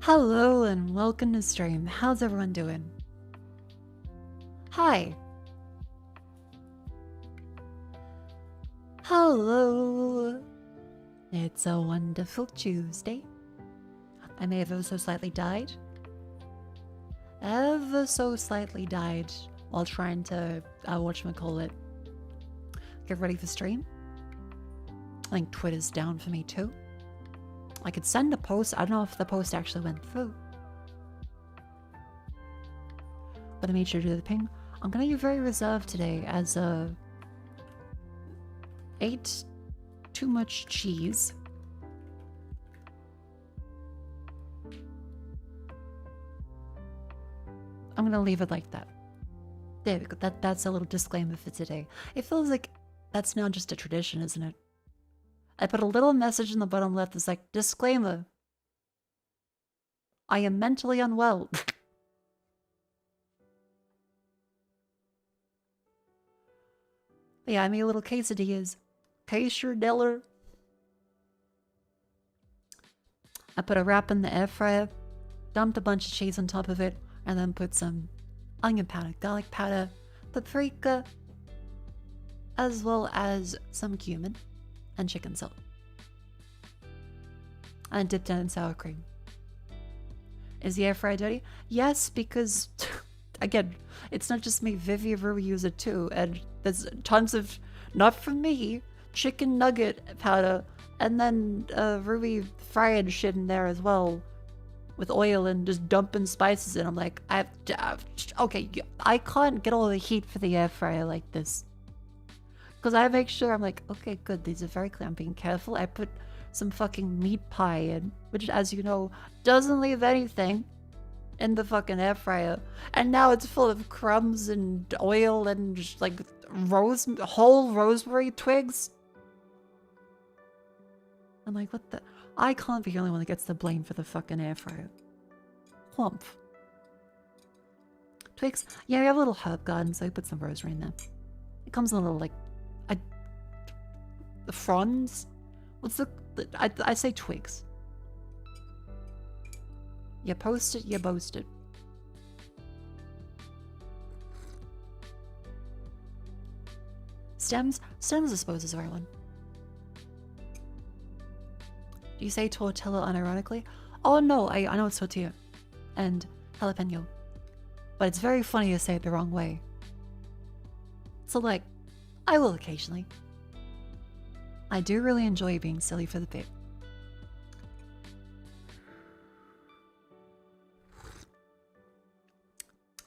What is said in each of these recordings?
Hello and welcome to stream. How's everyone doing? Hi. Hello. It's a wonderful Tuesday. I may have ever so slightly died. Ever so slightly died while trying to, whatchamacallit, get ready for stream. I think Twitter's down for me too. I could send a post. I don't know if the post actually went through. But I made sure to do the ping. I'm gonna be very reserved today as ate too much cheese. I'm gonna leave it like that. There we go. That's a little disclaimer for today. It feels like that's now just a tradition, isn't it? I put a little message in the bottom left that's like, disclaimer. I am mentally unwell. Yeah, I made a little quesadillas. Quesadilla. I put a wrap in the air fryer, dumped a bunch of cheese on top of it, and then put some onion powder, garlic powder, paprika, as well as some cumin and chicken salt. And dipped it in sour cream. Is the air fryer dirty? Yes, because again, it's not just me. Vivi Rue use it too, and there's tons of, not from me, chicken nugget powder, and then Ruby frying shit in there as well, with oil and just dumping spices in. I'm like, okay, I can't get all the heat for the air fryer like this. Because I make sure, I'm like, okay, good, these are very clear, I'm being careful. I put some fucking meat pie in, which, as you know, doesn't leave anything in the fucking air fryer. And now it's full of crumbs and oil and just like whole rosemary twigs. I'm like, what the? I can't be the only one that gets the blame for the fucking air fryer. Whomp. Twigs? Yeah, we have a little herb garden, so I put some rosemary in there. It comes in a little, like, the fronds? What's the... I say twigs. You post it, you boast it. Stems? Stems, I suppose, is the right one. Do you say tortilla unironically? Oh no, I know it's tortilla. And jalapeno. But it's very funny to say it the wrong way. So like, I will occasionally. I do really enjoy being silly for the bit.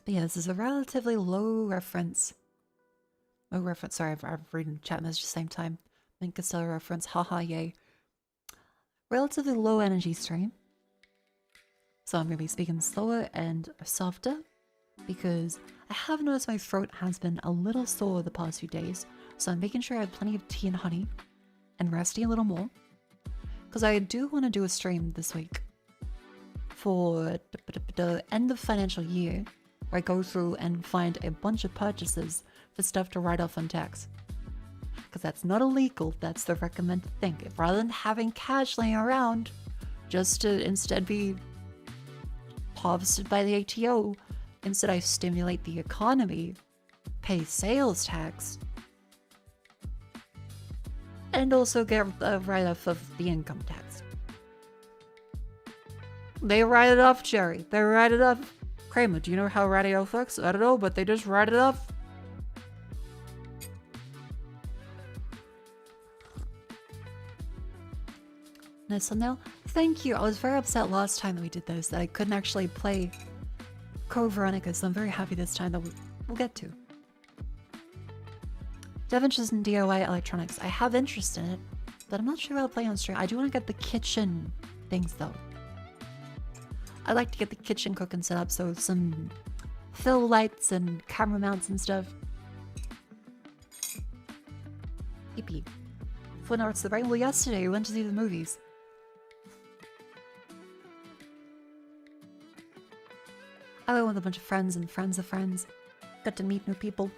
But yeah, this is a relatively low reference. Low reference, sorry, I've reading chat message at the same time. Think it's a reference, haha, yay. Relatively low energy stream. So I'm going to be speaking slower and softer because I have noticed my throat has been a little sore the past few days. So I'm making sure I have plenty of tea and honey and resting a little more. Because I do want to do a stream this week for the end of financial year where I go through and find a bunch of purchases for stuff to write off on tax. Because that's not illegal, that's the recommended thing. Rather than having cash laying around, just to instead be harvested by the ATO, instead I stimulate the economy, pay sales tax, and also get a write-off of the income tax. They write it off, Jerry. They write it off. Kramer, do you know how write it off works? I don't know, but they just write it off. Nice thumbnail. Thank you. I was very upset last time that we did this that I couldn't actually play Code Veronica, so I'm very happy this time that we'll get to. Do you have interest in DIY electronics? I have interest in it, but I'm not sure how to play on stream. I do want to get the kitchen things though. I like to get the kitchen cooking set up, so some fill lights and camera mounts and stuff. Yippee. Fun arts the right. Well, yesterday we went to see the movies. I went with a bunch of friends and friends of friends. Got to meet new people.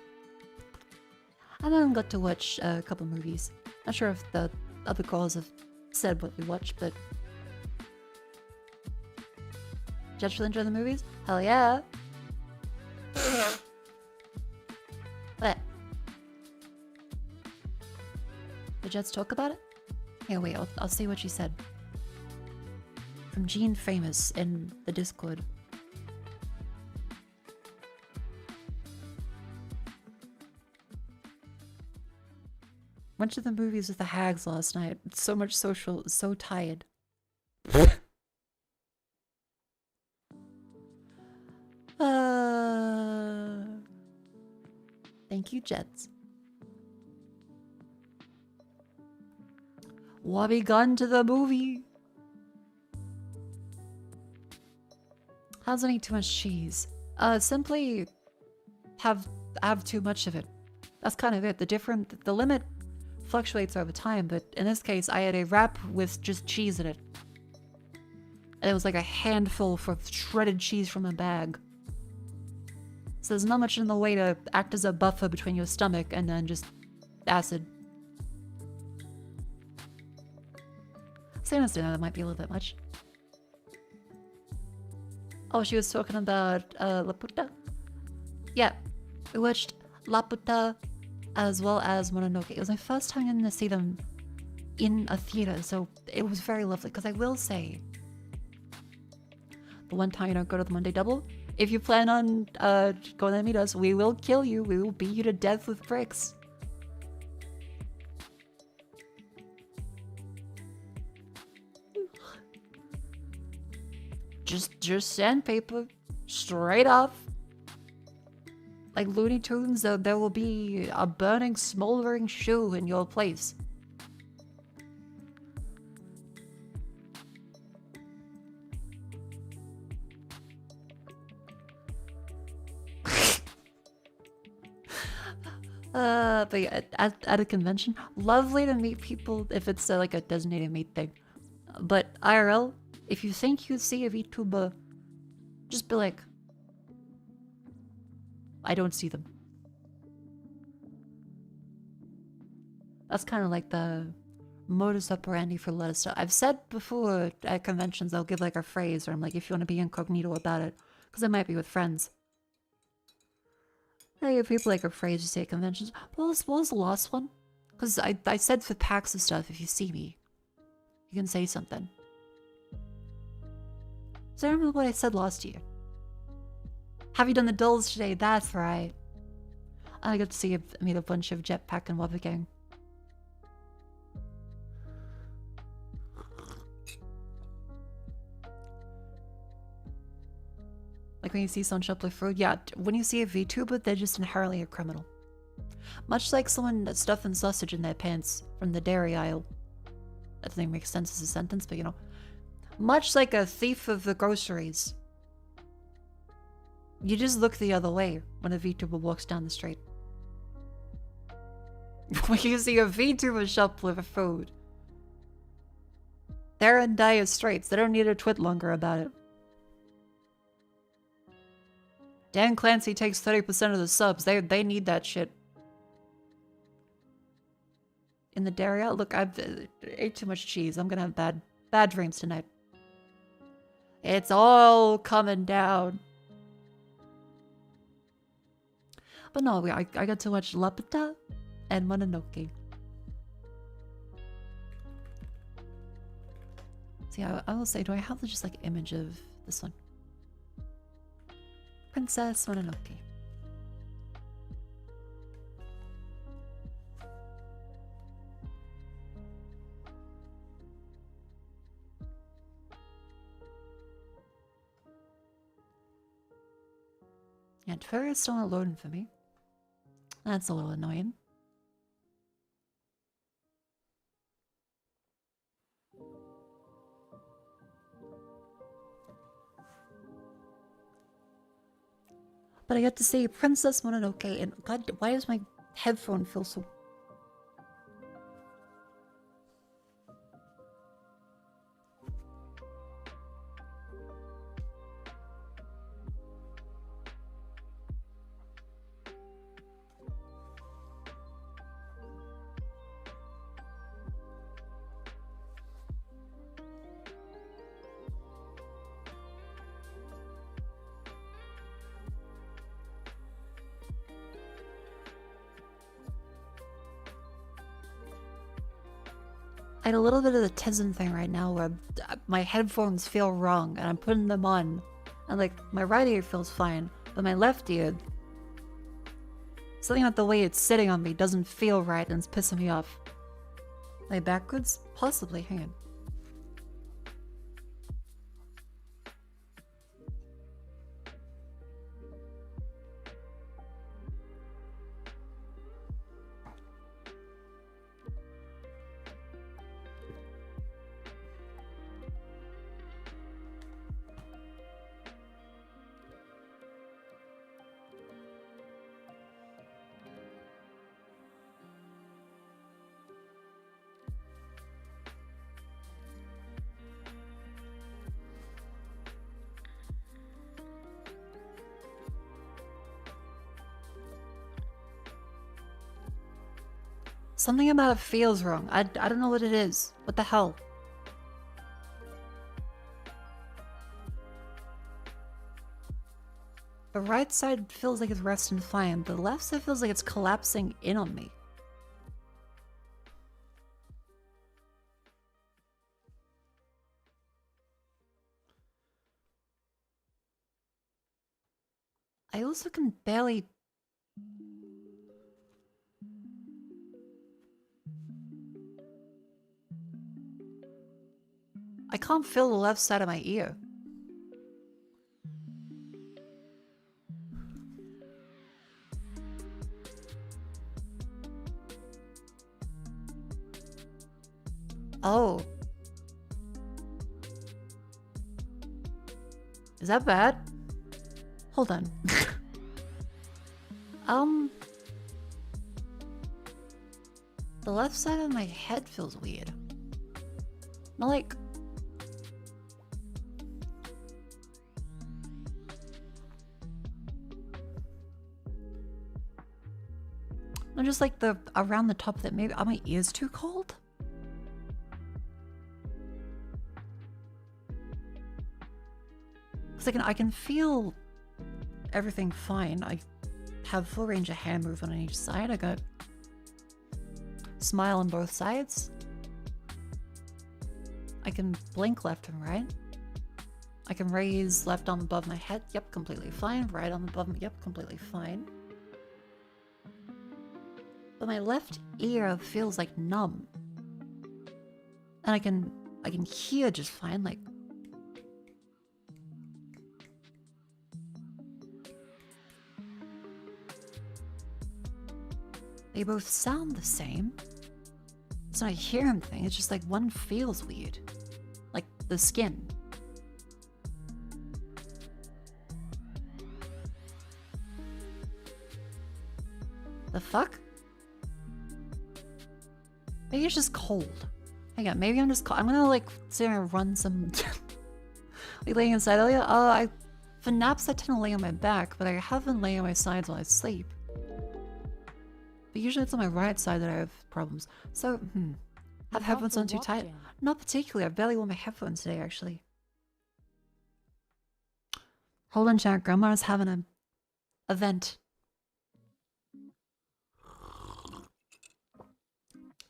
And then got to watch a couple movies. Not sure if the other girls have said what we watched, but Jets really enjoy the movies? Hell yeah. What? The Jets talk about it? Here, wait, I'll see what she said. From Gene Famous in the Discord. Went to the movies with the hags last night. So much social, so tired. Thank you, Jets. Wobby gone to the movie. Hasn't eaten too much cheese. Simply have too much of it. That's kind of it. The limit fluctuates over time, but in this case, I had a wrap with just cheese in it. And it was like a handful for shredded cheese from a bag. So there's not much in the way to act as a buffer between your stomach and then just acid. So I understand that might be a little bit much. Oh, she was talking about La Puta? Yeah, we watched La Puta as well as Mononoke. It was my first time getting to see them in a theater, so it was very lovely. Because I will say, the one time you don't go to the Monday Double, if you plan on going to meet us, we will kill you. We will beat you to death with bricks. Just sandpaper, straight off. Like Looney Tunes, there will be a burning, smoldering shoe in your place. But yeah, at a convention, lovely to meet people if it's like a designated meet thing. But IRL, if you think you see a VTuber, just be like, I don't see them. That's kind of like the modus operandi for let us know. I've said before at conventions I'll give like a phrase where I'm like, if you want to be incognito about it, because I might be with friends. I give people like a phrase to say at conventions. What was the last one? Because I said for packs of stuff, if you see me, you can say something. So I remember what I said last year. Have you done the dolls today? That's right. I got to meet a bunch of Jetpack and Wubba Gang. Like when you see someone shoplift food, yeah, when you see a VTuber, they're just inherently a criminal. Much like someone that's stuffing sausage in their pants from the dairy aisle. That doesn't make sense as a sentence, but you know. Much like a thief of the groceries. You just look the other way when a VTuber walks down the street. When you see a VTuber shoplift food, they're in dire straits. They don't need to twit longer about it. Dan Clancy takes 30% of the subs. They need that shit. In the dairy aisle, look, I've ate too much cheese. I'm gonna have bad dreams tonight. It's all coming down. But no, I got to watch La Puta and Mononoke. See, I will say, do I have the just like image of this one? Princess Mononoke. Yeah, Twitter is still not loading for me. That's a little annoying. But I got to see Princess Mononoke, and God, why does my headphone feel so... I had a little bit of the tism thing right now where my headphones feel wrong and I'm putting them on. And like, my right ear feels fine, but my left ear, something about the way it's sitting on me doesn't feel right and it's pissing me off. Like backwards? Possibly, hang on. Something about it feels wrong. I don't know what it is. What the hell? The right side feels like it's resting fine. The left side feels like it's collapsing in on me. I also can barely... I can't feel the left side of my ear. Oh. Is that bad? Hold on. The left side of my head feels weird. Not like... Not just like the around the top that maybe... Are my ears too cold? Because I can feel everything fine. I have full range of hand movement on each side. I got smile on both sides. I can blink left and right. I can raise left arm above my head. Yep, completely fine. Right arm above me. Yep, completely fine. But my left ear feels like numb. And I can hear just fine, like... They both sound the same. It's not a hearing thing, it's just like one feels weird. Like the skin. The fuck? Maybe it's just cold. Hang on, maybe I'm just cold. I'm gonna like sit here and run some... like laying inside. Oh yeah, for naps I tend to lay on my back, but I haven't laid on my sides while I sleep. But usually it's on my right side that I have problems. So, have headphones on too tight? Not particularly. I barely wore my headphones today, actually. Hold on, chat. Grandma's having an event.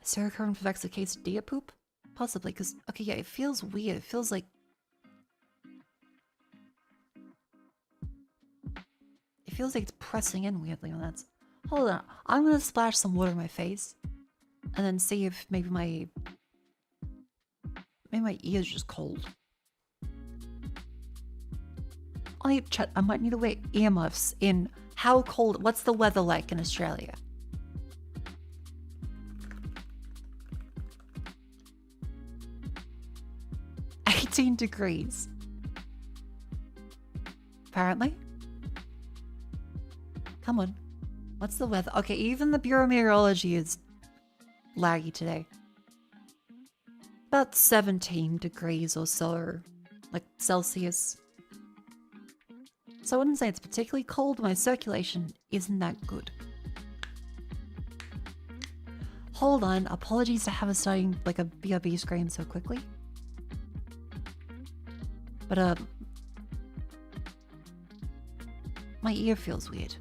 Seroquel affects the case deer poop? Possibly, because... Okay, yeah, it feels weird. It feels like... It feels like it's pressing in weirdly on that. Hold on. I'm gonna splash some water in my face. And then see if maybe my ear's just cold. I might need to wear earmuffs in how cold... What's the weather like in Australia? degrees. Apparently. Come on. What's the weather? Okay, even the Bureau of Meteorology is laggy today. About 17 degrees or so, or like Celsius. So I wouldn't say it's particularly cold. My circulation isn't that good. Hold on. Apologies to have us starting like a BRB scream so quickly. But my ear feels weird.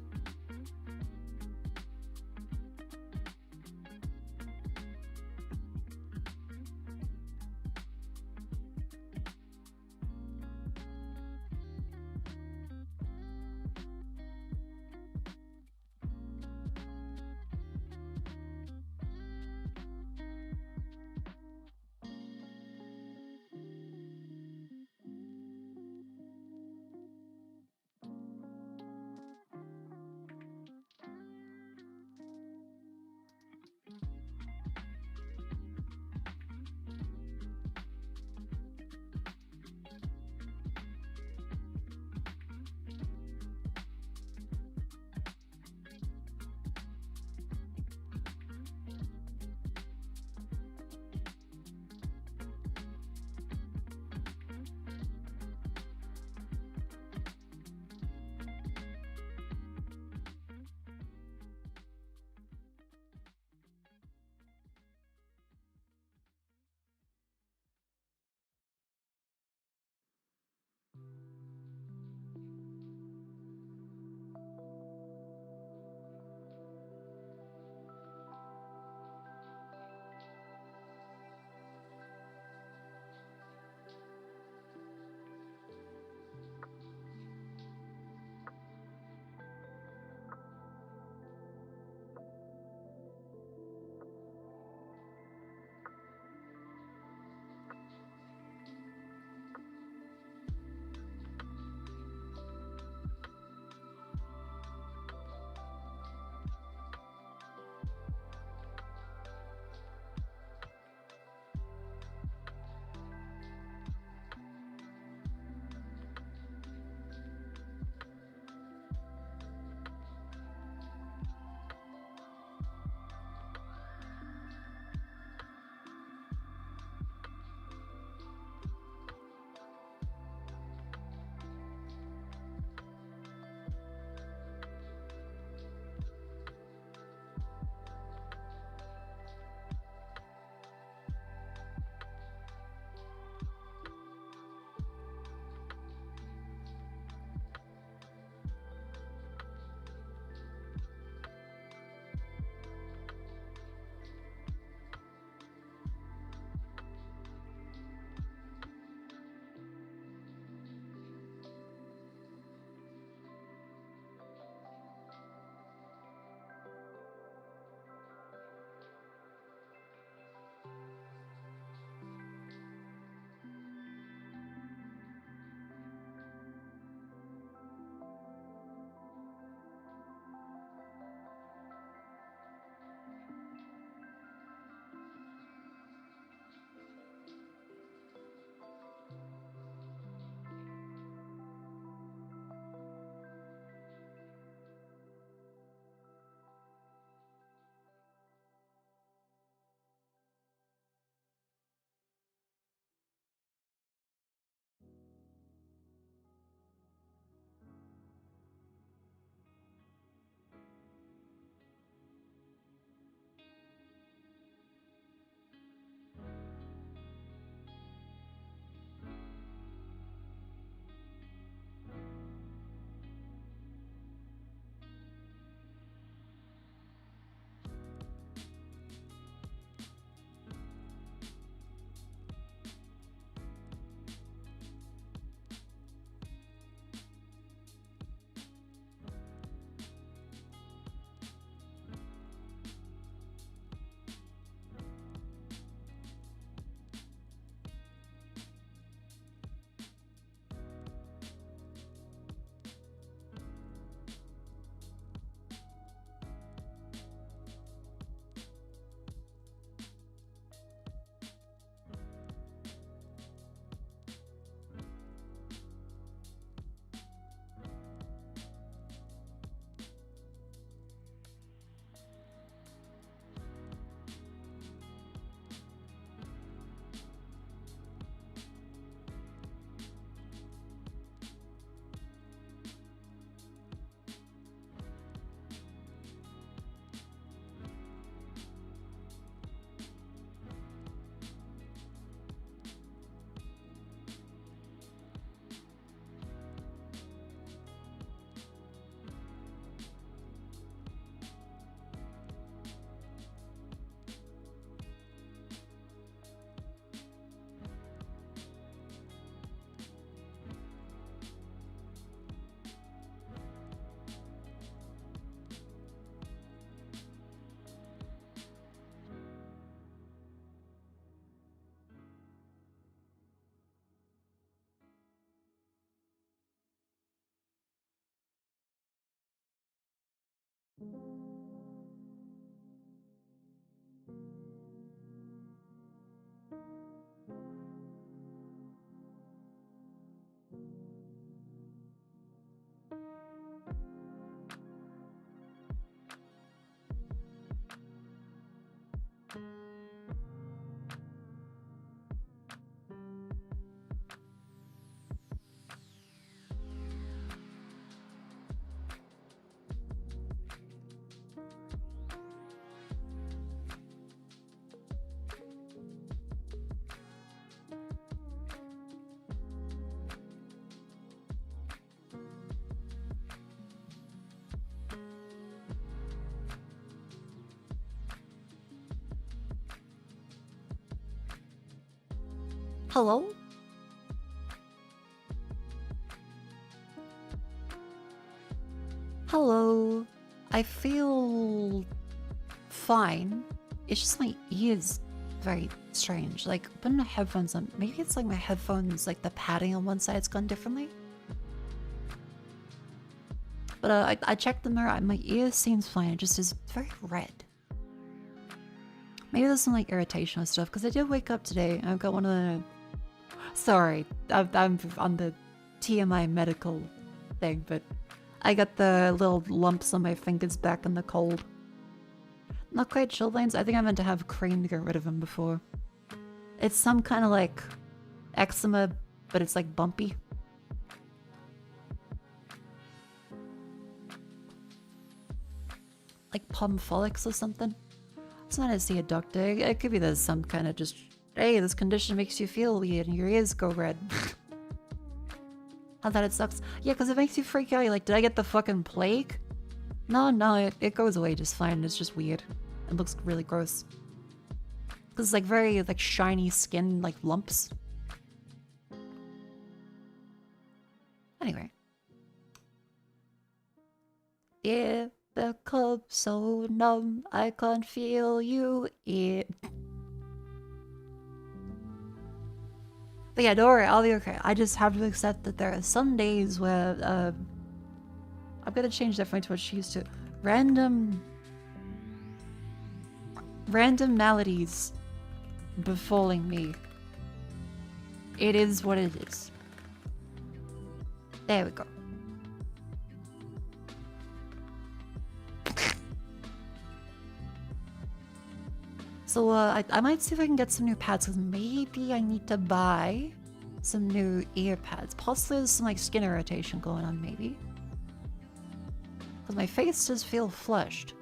Hello? Hello. I feel fine. It's just my ears very strange. Like putting my headphones on. Maybe it's like my headphones, like the padding on one side's gone differently. But I checked the mirror. My ear seems fine. It just is very red. Maybe there's some like irritation with stuff because I did wake up today. I've got one of the. Sorry, I'm on the TMI medical thing, but I got the little lumps on my fingers back in the cold. Not quite chilblains. I think I meant to have cream to get rid of them before. It's some kind of like eczema, but it's like bumpy. Like pompholix or something. It's not to see a doctor. It could be there's some kind of just, hey, this condition makes you feel weird and your ears go red. I thought it sucks. Yeah, because it makes you freak out. You're like, did I get the fucking plague? No, it goes away just fine. It's just weird. It looks really gross. Because it's like very like shiny skin, like lumps. Anyway. Yeah, the cup's so numb, I can't feel you in. But yeah, don't worry, I'll be okay. I just have to accept that there are some days where, I'm gonna change differently to what she used to. Random maladies befalling me. It is what it is. There we go. So I might see if I can get some new pads because maybe I need to buy some new ear pads. Possibly there's some like skin irritation going on maybe. Because my face does feel flushed.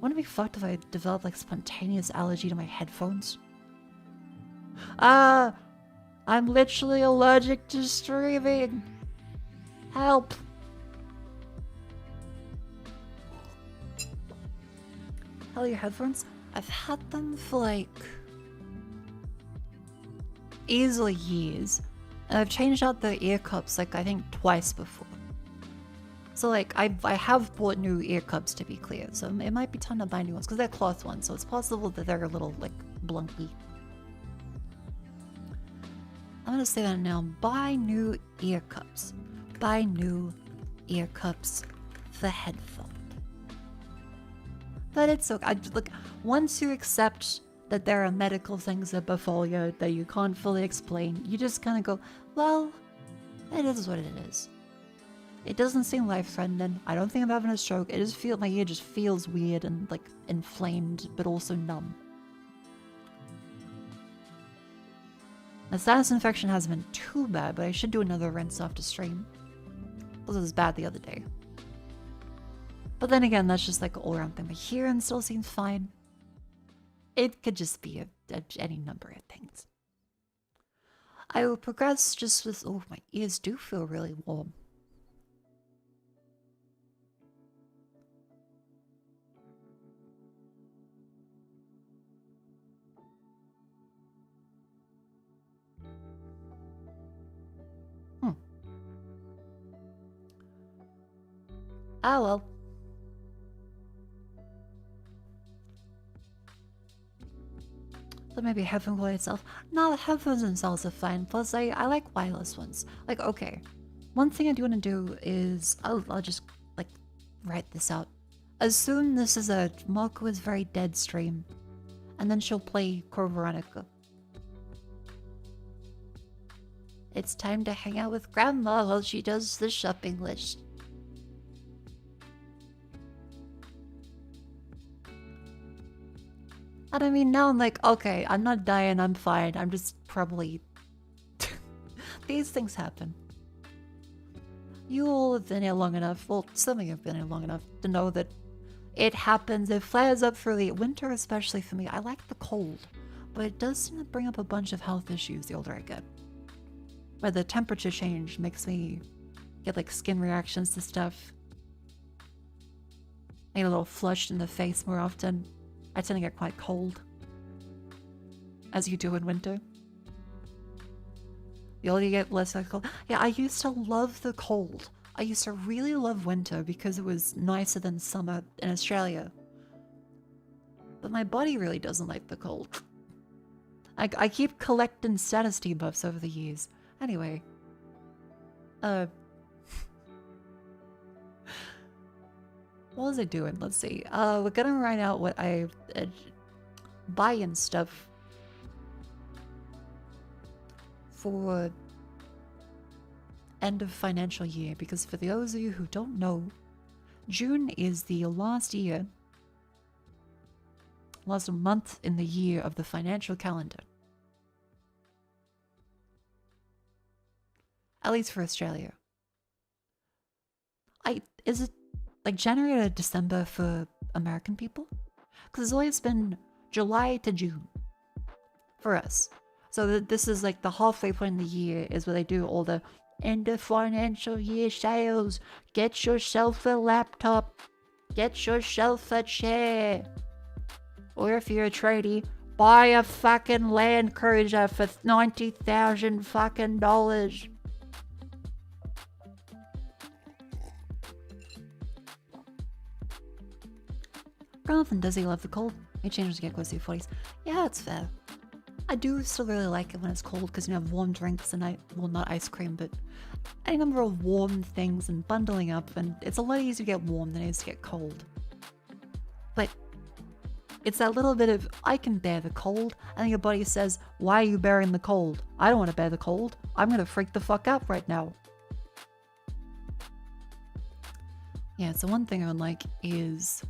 Wouldn't it be fucked if I developed like spontaneous allergy to my headphones? I'm literally allergic to streaming. Help. Hell, your headphones? I've had them for like easily years. And I've changed out the ear cups like I think twice before. So like I have bought new ear cups to be clear, so it might be time to buy new ones because they're cloth ones, so it's possible that they're a little like blunky. I'm gonna say that now. Buy new ear cups. Buy new ear cups for headphones. But it's okay. Look, once you accept that there are medical things that befall you that you can't fully explain, you just kind of go, well, it is what it is. It doesn't seem life-threatening. I don't think I'm having a stroke. It just my ear just feels weird and like inflamed, but also numb. The sinus infection hasn't been too bad, but I should do another rinse after stream. Because it was bad the other day. But then again, that's just like an all-around thing. My hearing still seems fine. It could just be any number of things. I will progress just with... Oh, my ears do feel really warm. Ah, well. So maybe headphone quality itself. No, the headphones themselves are fine. Plus, I like wireless ones. Like, okay. One thing I do want to do is... I'll just, like, write this out. Assume this is a Mako is very dead stream. And then she'll play Code Veronica. It's time to hang out with Grandma while she does the shopping list. And I mean, now I'm like, okay, I'm not dying, I'm fine. I'm just probably... These things happen. You all have been here long enough, well, some of you have been here long enough to know that it happens. It flares up for the winter, especially for me. I like the cold, but it does seem to bring up a bunch of health issues the older I get. Where the temperature change makes me get like skin reactions to stuff. I get a little flushed in the face more often. I tend to get quite cold. as you do in winter. The older you get, less cold. Yeah, I used to love the cold. I used to really love winter because it was nicer than summer in Australia. But my body really doesn't like the cold. I keep collecting status debuffs over the years. Anyway. What was I doing? Let's see. We're gonna write out what I buy and stuff for end of financial year, because for those of you who don't know, June is the last month in the year of the financial calendar. At least for Australia. Is it like January to December for American people? Because it's always been July to June for us. So this is like the halfway point in the year is where they do all the end of financial year sales. Get yourself a laptop. Get yourself a chair. Or if you're a tradie, buy a fucking Land Cruiser for $90,000 fucking dollars. Jonathan, does he love the cold? He changes to get close to 40s. Yeah, it's fair. I do still really like it when it's cold because you have warm drinks and well, not ice cream, but any number of warm things and bundling up, and it's a lot easier to get warm than it is to get cold. But it's that little bit of, I can bear the cold, and then your body says, why are you bearing the cold? I don't want to bear the cold. I'm going to freak the fuck out right now. Yeah, so one thing I would like is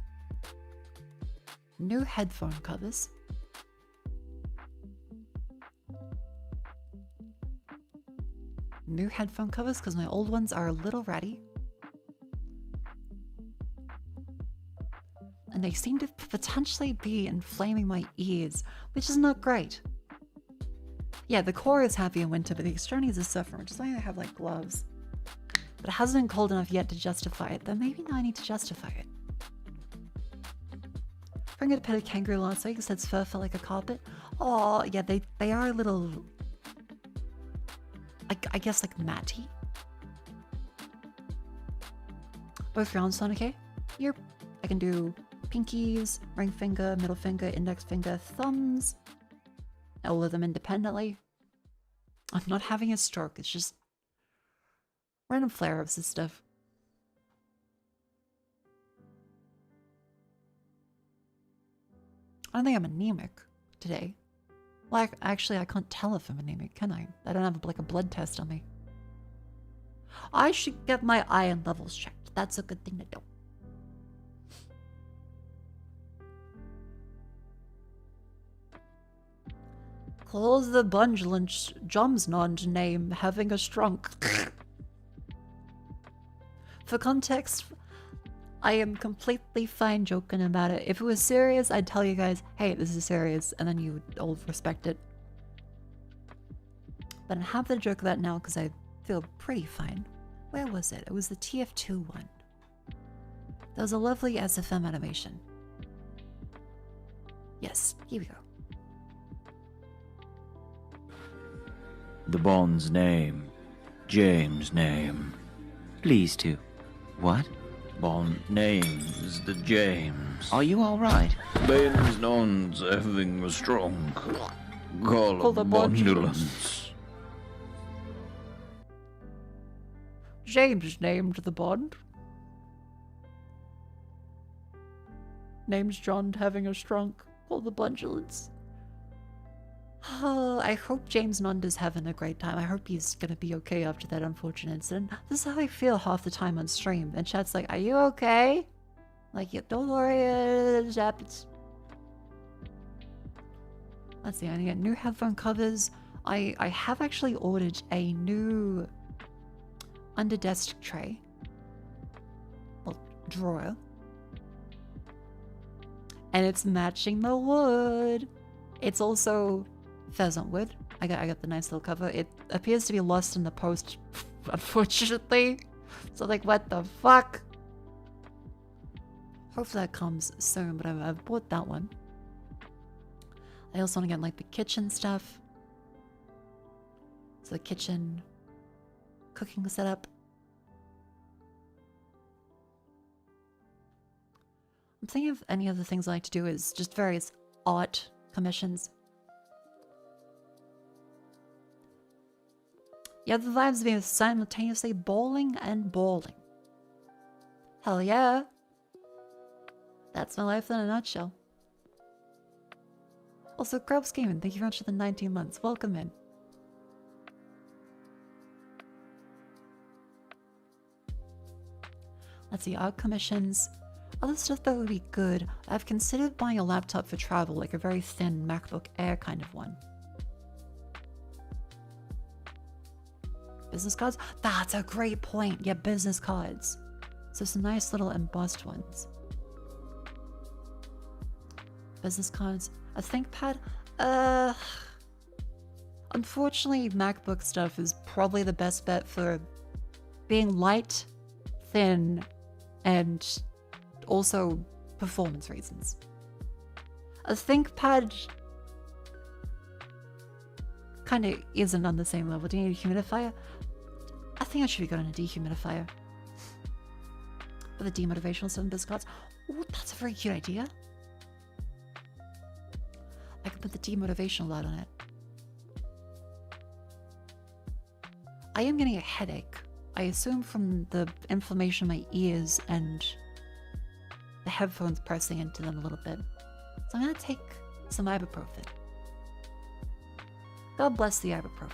new headphone covers. New headphone covers because my old ones are a little ratty. And they seem to potentially be inflaming my ears, which is not great. Yeah, the core is happy in winter, but the extremities are suffering, which is why I have like gloves. But it hasn't been cold enough yet to justify it, then maybe now I need to justify it. Bring a pet a kangaroo last week, said its fur felt like a carpet. Oh, yeah, they are a little, I guess like matty. Both rounds sound okay? Yep. I can do pinkies, ring finger, middle finger, index finger, thumbs. All of them independently. I'm not having a stroke, it's just random flare-ups and stuff. I don't think I'm anemic today. Well, actually, I can't tell if I'm anemic, can I? I don't have like a blood test on me. I should get my iron levels checked. That's a good thing to do. Calls the Bungelant Jomsnond name having a strunk. For context, I am completely fine joking about it. If it was serious, I'd tell you guys, hey, this is serious, and then you would all respect it. But I'm happy to joke about it now because I feel pretty fine. Where was it? It was the TF2 one. That was a lovely SFM animation. Yes, here we go. The Bond's name. James' name. Pleased to. What? Bond name's the James. Are you alright? Ben's non's having a strong call of bondulance. James named the Bond. Name's John having a strunk. Call the Bundulance. Oh, I hope James Nund is having a great time. I hope he's gonna be okay after that unfortunate incident. This is how I feel half the time on stream. And chat's like, are you okay? Like, yeah, don't worry, it happens. Let's see, I need to get new headphone covers. I have actually ordered a new under desk tray. Well, drawer. And it's matching the wood. It's also pheasant wood. I got the nice little cover. It appears to be lost in the post, unfortunately. So like, what the fuck? Hopefully that comes soon, but I've bought that one. I also want to get like the kitchen stuff. So the kitchen cooking setup. I'm thinking of any other things I like to do is just various art commissions. Yeah, the vibes being simultaneously bowling and bowling. Hell yeah. That's my life in a nutshell. Also, Grubs Gaming, thank you very much for the 19 months. Welcome in. Let's see, art commissions. Other stuff that would be good. I've considered buying a laptop for travel, like a very thin MacBook Air kind of one. Business cards? That's a great point. Yeah, business cards. So some nice little embossed ones. Business cards. A ThinkPad? Unfortunately, MacBook stuff is probably the best bet for being light, thin, and also performance reasons. A ThinkPad kind of isn't on the same level. Do you need a humidifier? I think I should be good on a dehumidifier. With a demotivational 7 business cards. Ooh, that's a very cute idea. I can put the demotivational light on it. I am getting a headache. I assume from the inflammation in my ears and the headphones pressing into them a little bit. So I'm gonna take some ibuprofen. God bless the ibuprofen.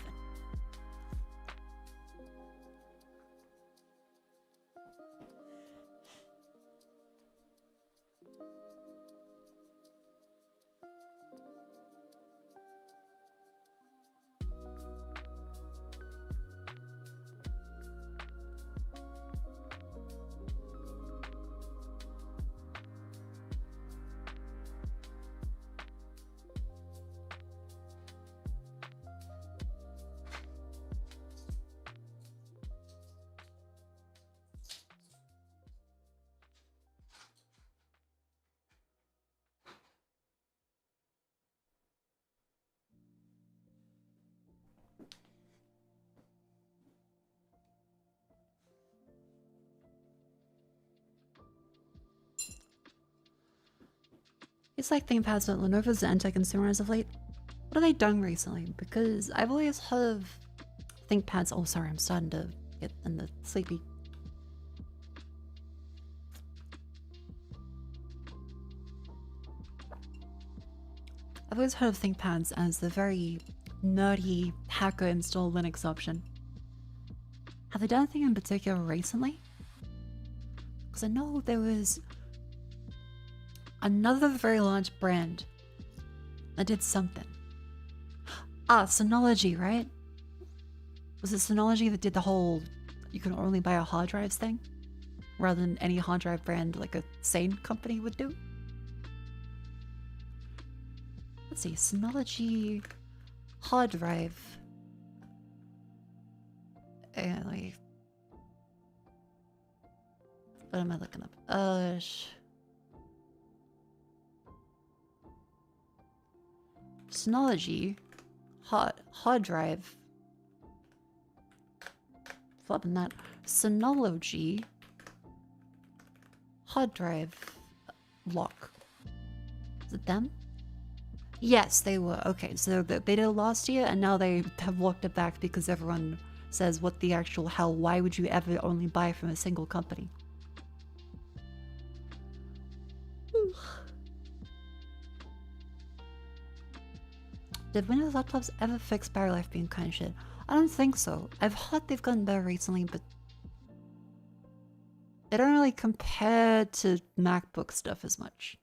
It's like ThinkPads, but Lenovo's anti-consumer as of late. What have they done recently? Because I've always heard of ThinkPads. Oh, sorry, I'm starting to get in the sleepy. I've always heard of ThinkPads as the very nerdy hacker install Linux option. Have they done anything in particular recently? Because I know there was another very large brand that did something. Ah, Synology, right? Was it Synology that did the whole you can only buy a hard drives thing? Rather than any hard drive brand like a sane company would do? Let's see, Synology hard drive. Like, what am I looking up? Synology hard drive. Flipping that. Synology hard drive lock. Is it them? Yes, they were. Okay, so they did it last year, and now they have walked it back because everyone says, what the actual hell? Why would you ever only buy from a single company? Did Windows laptops ever fix battery life being kind of shit? I don't think so. I've heard they've gotten better recently, but they don't really compare to MacBook stuff as much.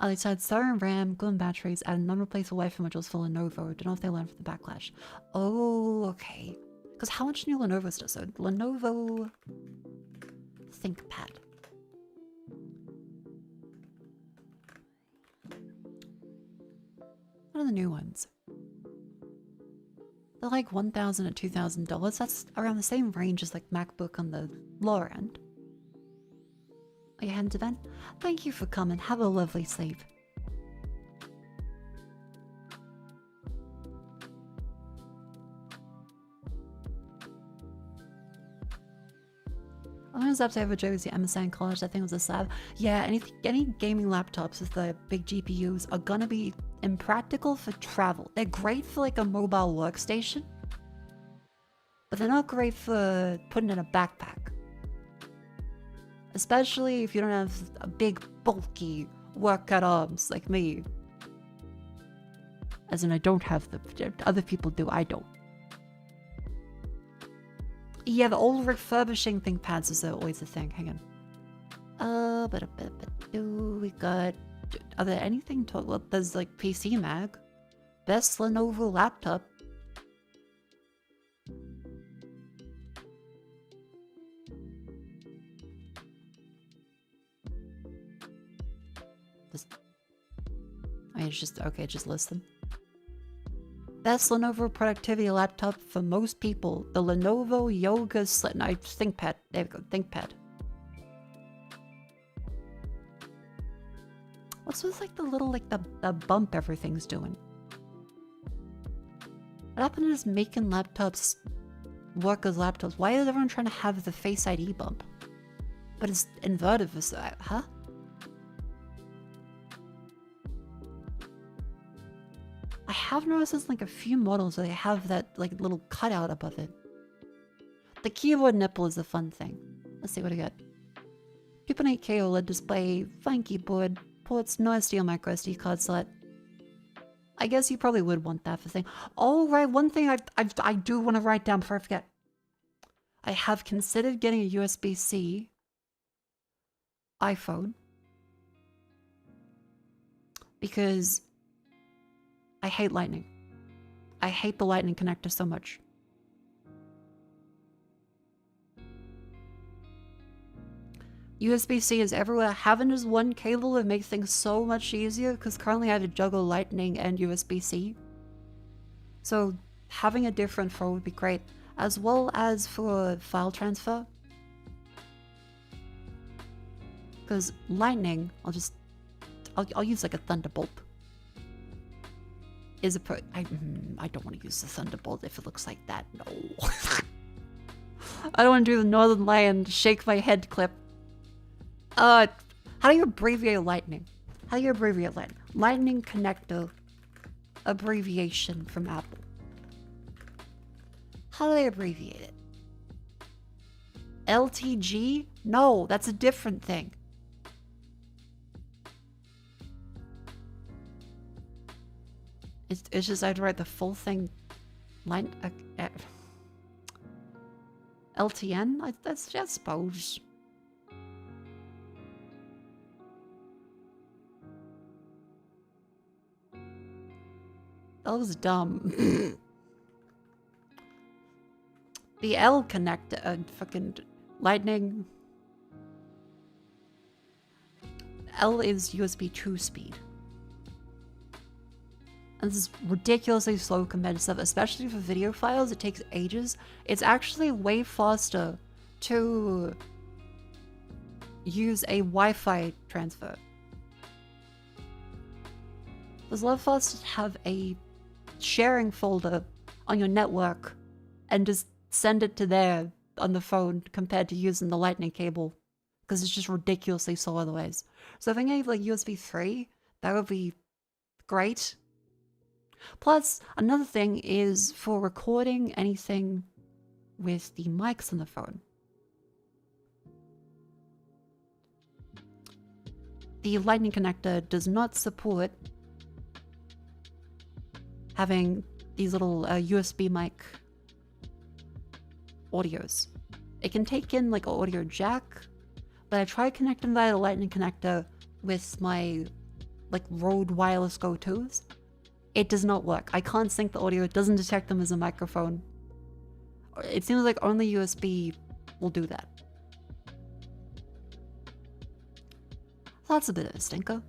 They said Star and RAM, glue batteries, add non-replaceable Wi-Fi modules for Lenovo. Don't know if they learned from the backlash. Oh, okay. Because how much new Lenovo stuff? So Lenovo ThinkPad. What are the new ones? They're like $1,000 to $2,000. That's around the same range as like MacBook on the lower end. Are you heading to bed? Thank you for coming. Have a lovely sleep. I was up to over Josie MSI in college. I think it was a slab. Yeah, any gaming laptops with the big GPUs are gonna be impractical for travel. They're great for like a mobile workstation, but they're not great for putting in a backpack. Especially if you don't have a big, bulky workout arms like me. As in, I don't have the... Other people do, I don't. Yeah, the old refurbishing ThinkPads is always a thing. Hang on. We got... Are there anything to... Well, there's like PC Mag. Best Lenovo laptop. I mean, it's just... Okay, just listen. Best Lenovo productivity laptop for most people. The Lenovo Yoga ThinkPad. There we go, ThinkPad. What's with like the little, like the bump everything's doing? What happened to just making laptops work as laptops? Why is everyone trying to have the Face ID bump? But it's inverted for huh? I have noticed there's like a few models where they have that like little cutout above it. The keyboard nipple is a fun thing. Let's see what I got. 2.8K OLED display, fine keyboard, ports, no SD or micro SD card slot. I guess you probably would want that for thing. Oh right, one thing I do want to write down before I forget. I have considered getting a USB-C iPhone because I hate lightning. I hate the lightning connector so much. USB-C is everywhere. Having just one cable would make things so much easier because currently I have to juggle lightning and USB-C. So having a different phone would be great, as well as for file transfer. Because lightning, I'll use like a Thunderbolt. Is I don't want to use the Thunderbolt if it looks like that. No. I don't want to do the Northern Lion shake my head clip. How do you abbreviate lightning? How do you abbreviate lightning? Lightning connector abbreviation from Apple. How do they abbreviate it? LTG? No, that's a different thing. It's just I'd write the full thing. LTN? That's just, I suppose. That was dumb. The L connector, fucking lightning. L is USB 2 speed. And this is ridiculously slow compared to stuff, especially for video files. It takes ages. It's actually way faster to use a Wi-Fi transfer. There's a lot faster to have a sharing folder on your network and just send it to there on the phone compared to using the lightning cable, because it's just ridiculously slow otherwise. So if I had like USB 3, that would be great. Plus, another thing is for recording anything with the mics on the phone. The lightning connector does not support having these little USB mic audios. It can take in like an audio jack, but I tried connecting via the lightning connector with my like Rode wireless Go-Tos. It does not work. I can't sync the audio. It doesn't detect them as a microphone. It seems like only USB will do that. That's a bit of a stinker.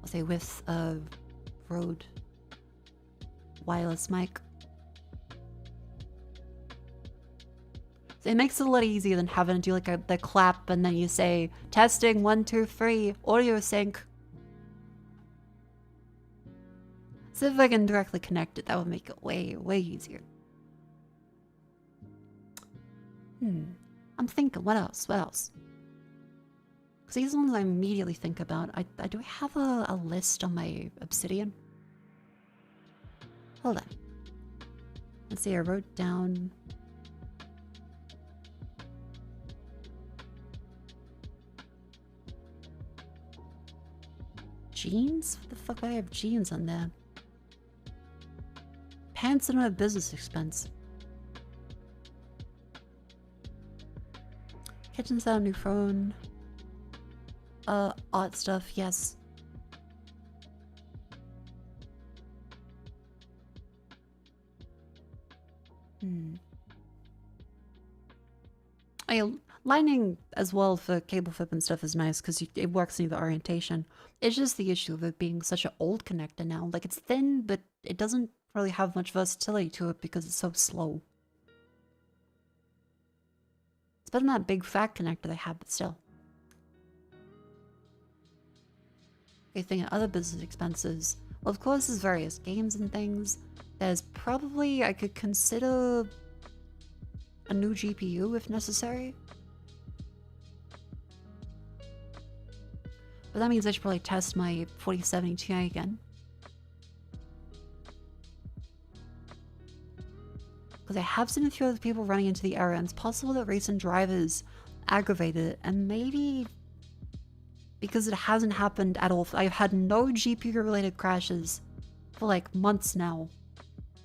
I'll say with a Rode wireless mic. So it makes it a lot easier than having to do like the clap and then you say testing 1, 2, 3, audio sync. So if I can directly connect it, that would make it way, way easier. I'm thinking, what else? What else? Because these ones I immediately think about. I do have a list on my Obsidian. Hold on. Let's see, I wrote down... Jeans? What the fuck do I have jeans on there? Pants and a business expense. Kitchen set, new phone. Art stuff, yes. Lining as well for cable flip and stuff is nice because it works in the orientation. It's just the issue of it being such an old connector now. Like, it's thin, but it doesn't really have much versatility to it because it's so slow. It's better than that big fat connector they have, but still. Okay, thinking other business expenses. Well, of course, there's various games and things. There's probably, I could consider a new GPU if necessary. But that means I should probably test my 4070 Ti again. Because I have seen a few other people running into the error, and it's possible that recent drivers aggravated it, and maybe because it hasn't happened at all. I've had no GPU related crashes for like months now,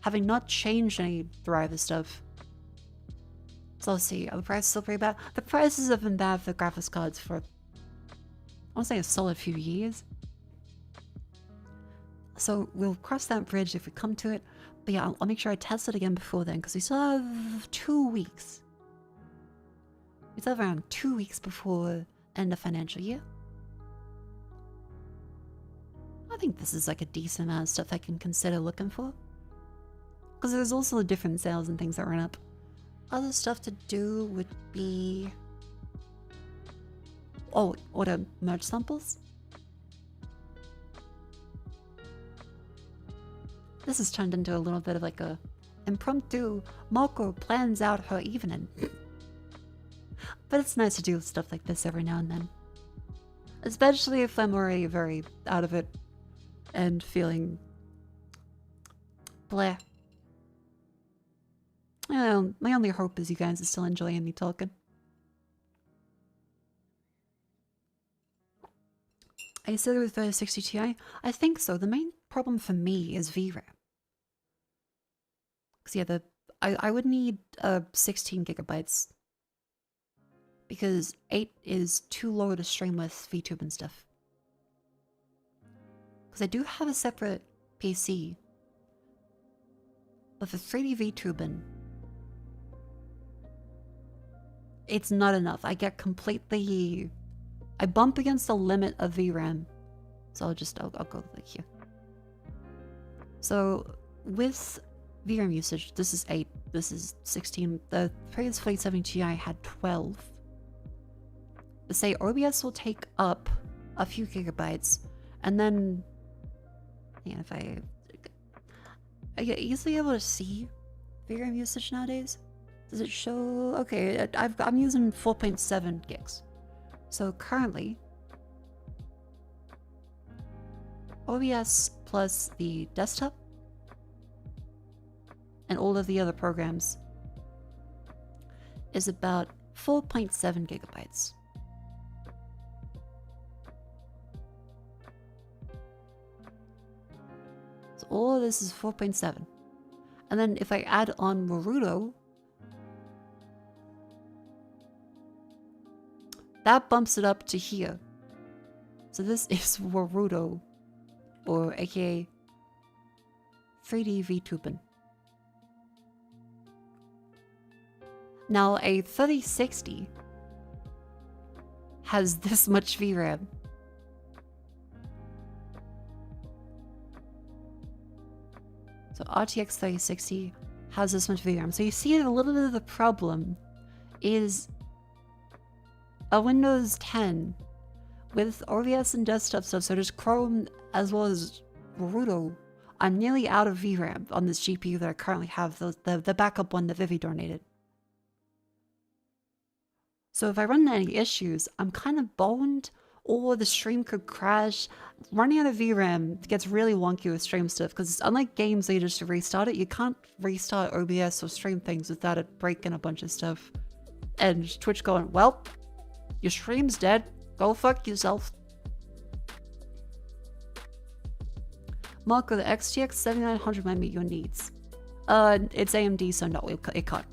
having not changed any driver stuff. So let's see, are the prices still pretty bad? The prices have been bad for graphics cards for, I want to say, a solid few years. So we'll cross that bridge if we come to it. But yeah, I'll make sure I test it again before then, because we still have 2 weeks. We still have around 2 weeks before end of financial year. I think this is like a decent amount of stuff I can consider looking for. Because there's also the different sales and things that run up. Other stuff to do would be... Oh, order merch samples. This has turned into a little bit of like a impromptu Mako plans out her evening. But it's nice to do stuff like this every now and then. Especially if I'm already very out of it and feeling bleh. My only hope is you guys are still enjoying me talking. Are you still with the 60 Ti? I think so. The main problem for me is VRAM. Because yeah, I would need 16 gigabytes. Because 8 is too low to stream with VTube and stuff. Because I do have a separate PC. But for 3D VTubing, it's not enough. I get completely... I bump against the limit of VRAM. So I'll go like here. So with VRAM usage, this is 8, this is 16. The previous 4070 Ti had 12. But say OBS will take up a few gigabytes, and then yeah, if I get easily able to see VRAM usage nowadays. Does it show? Okay, I'm using 4.7 gigs. So currently, OBS plus the desktop and all of the other programs is about 4.7 gigabytes. So all of this is 4.7. And then if I add on Naruto, that bumps it up to here. So this is Naruto, or aka 3D VTubing. Now a 3060 has this much VRAM. So RTX 3060 has this much VRAM. So you see a little bit of the problem is a Windows 10 with OBS and desktop stuff, so just Chrome as well as Naruto. I'm nearly out of VRAM on this GPU that I currently have, the backup one that Vivi donated. So if I run into any issues, I'm kind of boned, or the stream could crash. Running out of VRAM gets really wonky with stream stuff, because unlike games that you just restart it, you can't restart OBS or stream things without it breaking a bunch of stuff. And Twitch going, well, your stream's dead. Go fuck yourself. Mako, the XTX 7900 might meet your needs. It's AMD, so no, it can't.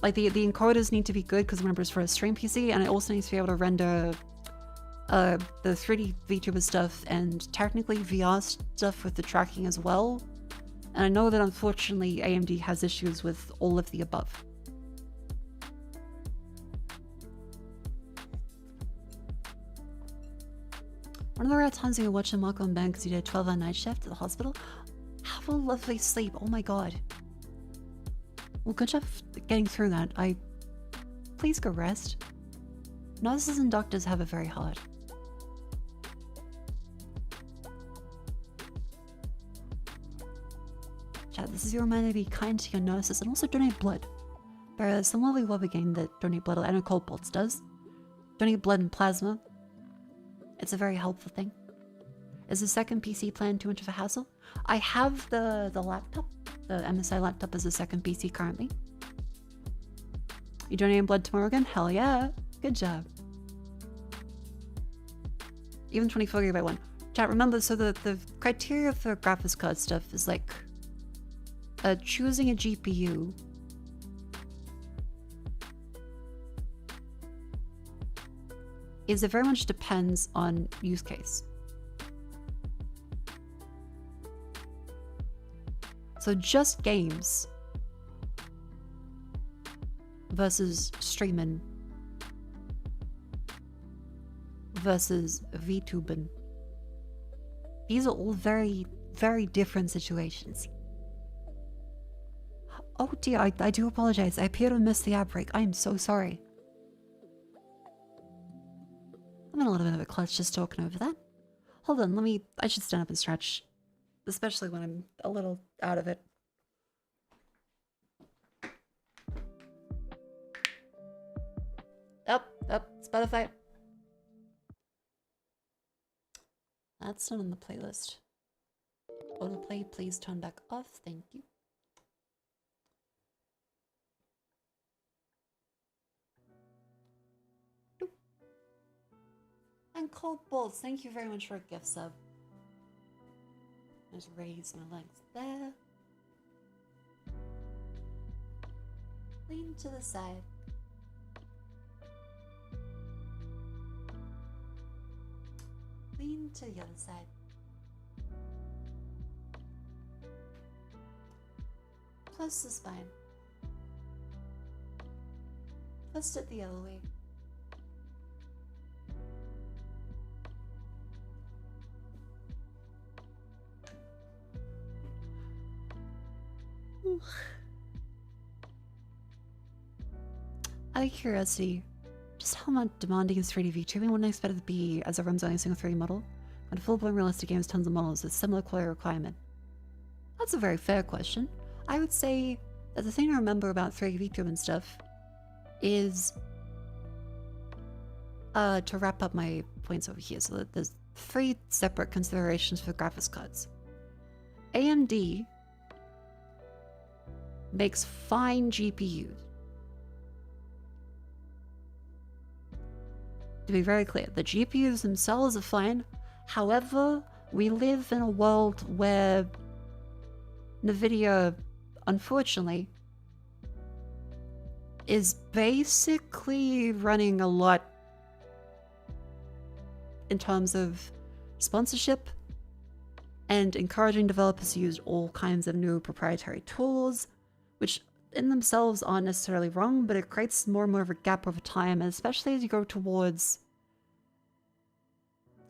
Like, the encoders need to be good, because remember, it's for a stream PC, and it also needs to be able to render the 3D VTuber stuff, and technically VR stuff with the tracking as well. And I know that unfortunately AMD has issues with all of the above. One of the rare times we were watching Mako and Ben because he did a 12-hour night shift at the hospital. Have a lovely sleep. Oh my god. Well, good job getting through that. Please go rest. Nurses and doctors have it very hard. Chat, this is your reminder to be kind to your nurses and also donate blood. There are some lovely Wubba game that donate blood, I know Cold Bolts does. Donate blood and plasma. It's a very helpful thing. Is the second PC plan too much of a hassle? I have the laptop, the MSI laptop as a second PC currently. You donating blood tomorrow again? Hell yeah. Good job. Even 24 GB one. Chat, remember, so the criteria for graphics card stuff is like choosing a GPU. It very much depends on use case. So just games versus streaming versus VTubing. These are all very, very different situations. Oh dear, I do apologize. I appear to have missed the ad break. I am so sorry. I'm in a little bit of a clutch just talking over that. Hold on, I should stand up and stretch. Especially when I'm a little out of it. Up, Spotify. That's not on the playlist. Autoplay, please turn back off. Thank you. And Cold Bolts, thank you very much for a gift sub. Just raise my legs there. Lean to the side. Lean to the other side. Twist the spine. Twist it the other way. Out of curiosity, just how much demanding is 3D VTubing? Wouldn't I expect it to be as it runs only a single 3D model? When full-blown realistic games, tons of models with similar quality requirement. That's a very fair question. I would say that the thing to remember about 3D VTubing stuff is to wrap up my points over here. So that there's 3 separate considerations for graphics cards. AMD makes fine GPUs. To be very clear, the GPUs themselves are fine. However, we live in a world where NVIDIA, unfortunately, is basically running a lot in terms of sponsorship and encouraging developers to use all kinds of new proprietary tools, which in themselves aren't necessarily wrong, but it creates more and more of a gap over time, and especially as you go towards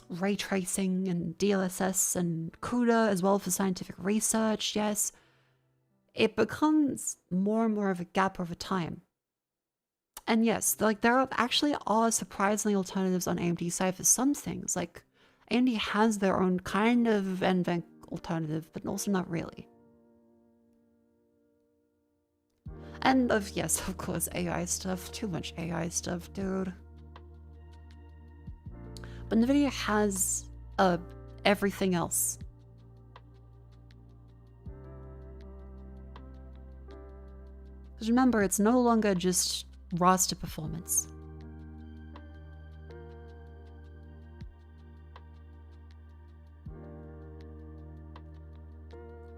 ray tracing and DLSS and CUDA as well for scientific research. Yes, it becomes more and more of a gap over time. And yes, like there actually are surprisingly alternatives on AMD's side for some things. Like AMD has their own kind of NVENC alternative, but also not really. And yes, of course, AI stuff. Too much AI stuff, dude. But NVIDIA has everything else. Because remember, it's no longer just roster performance.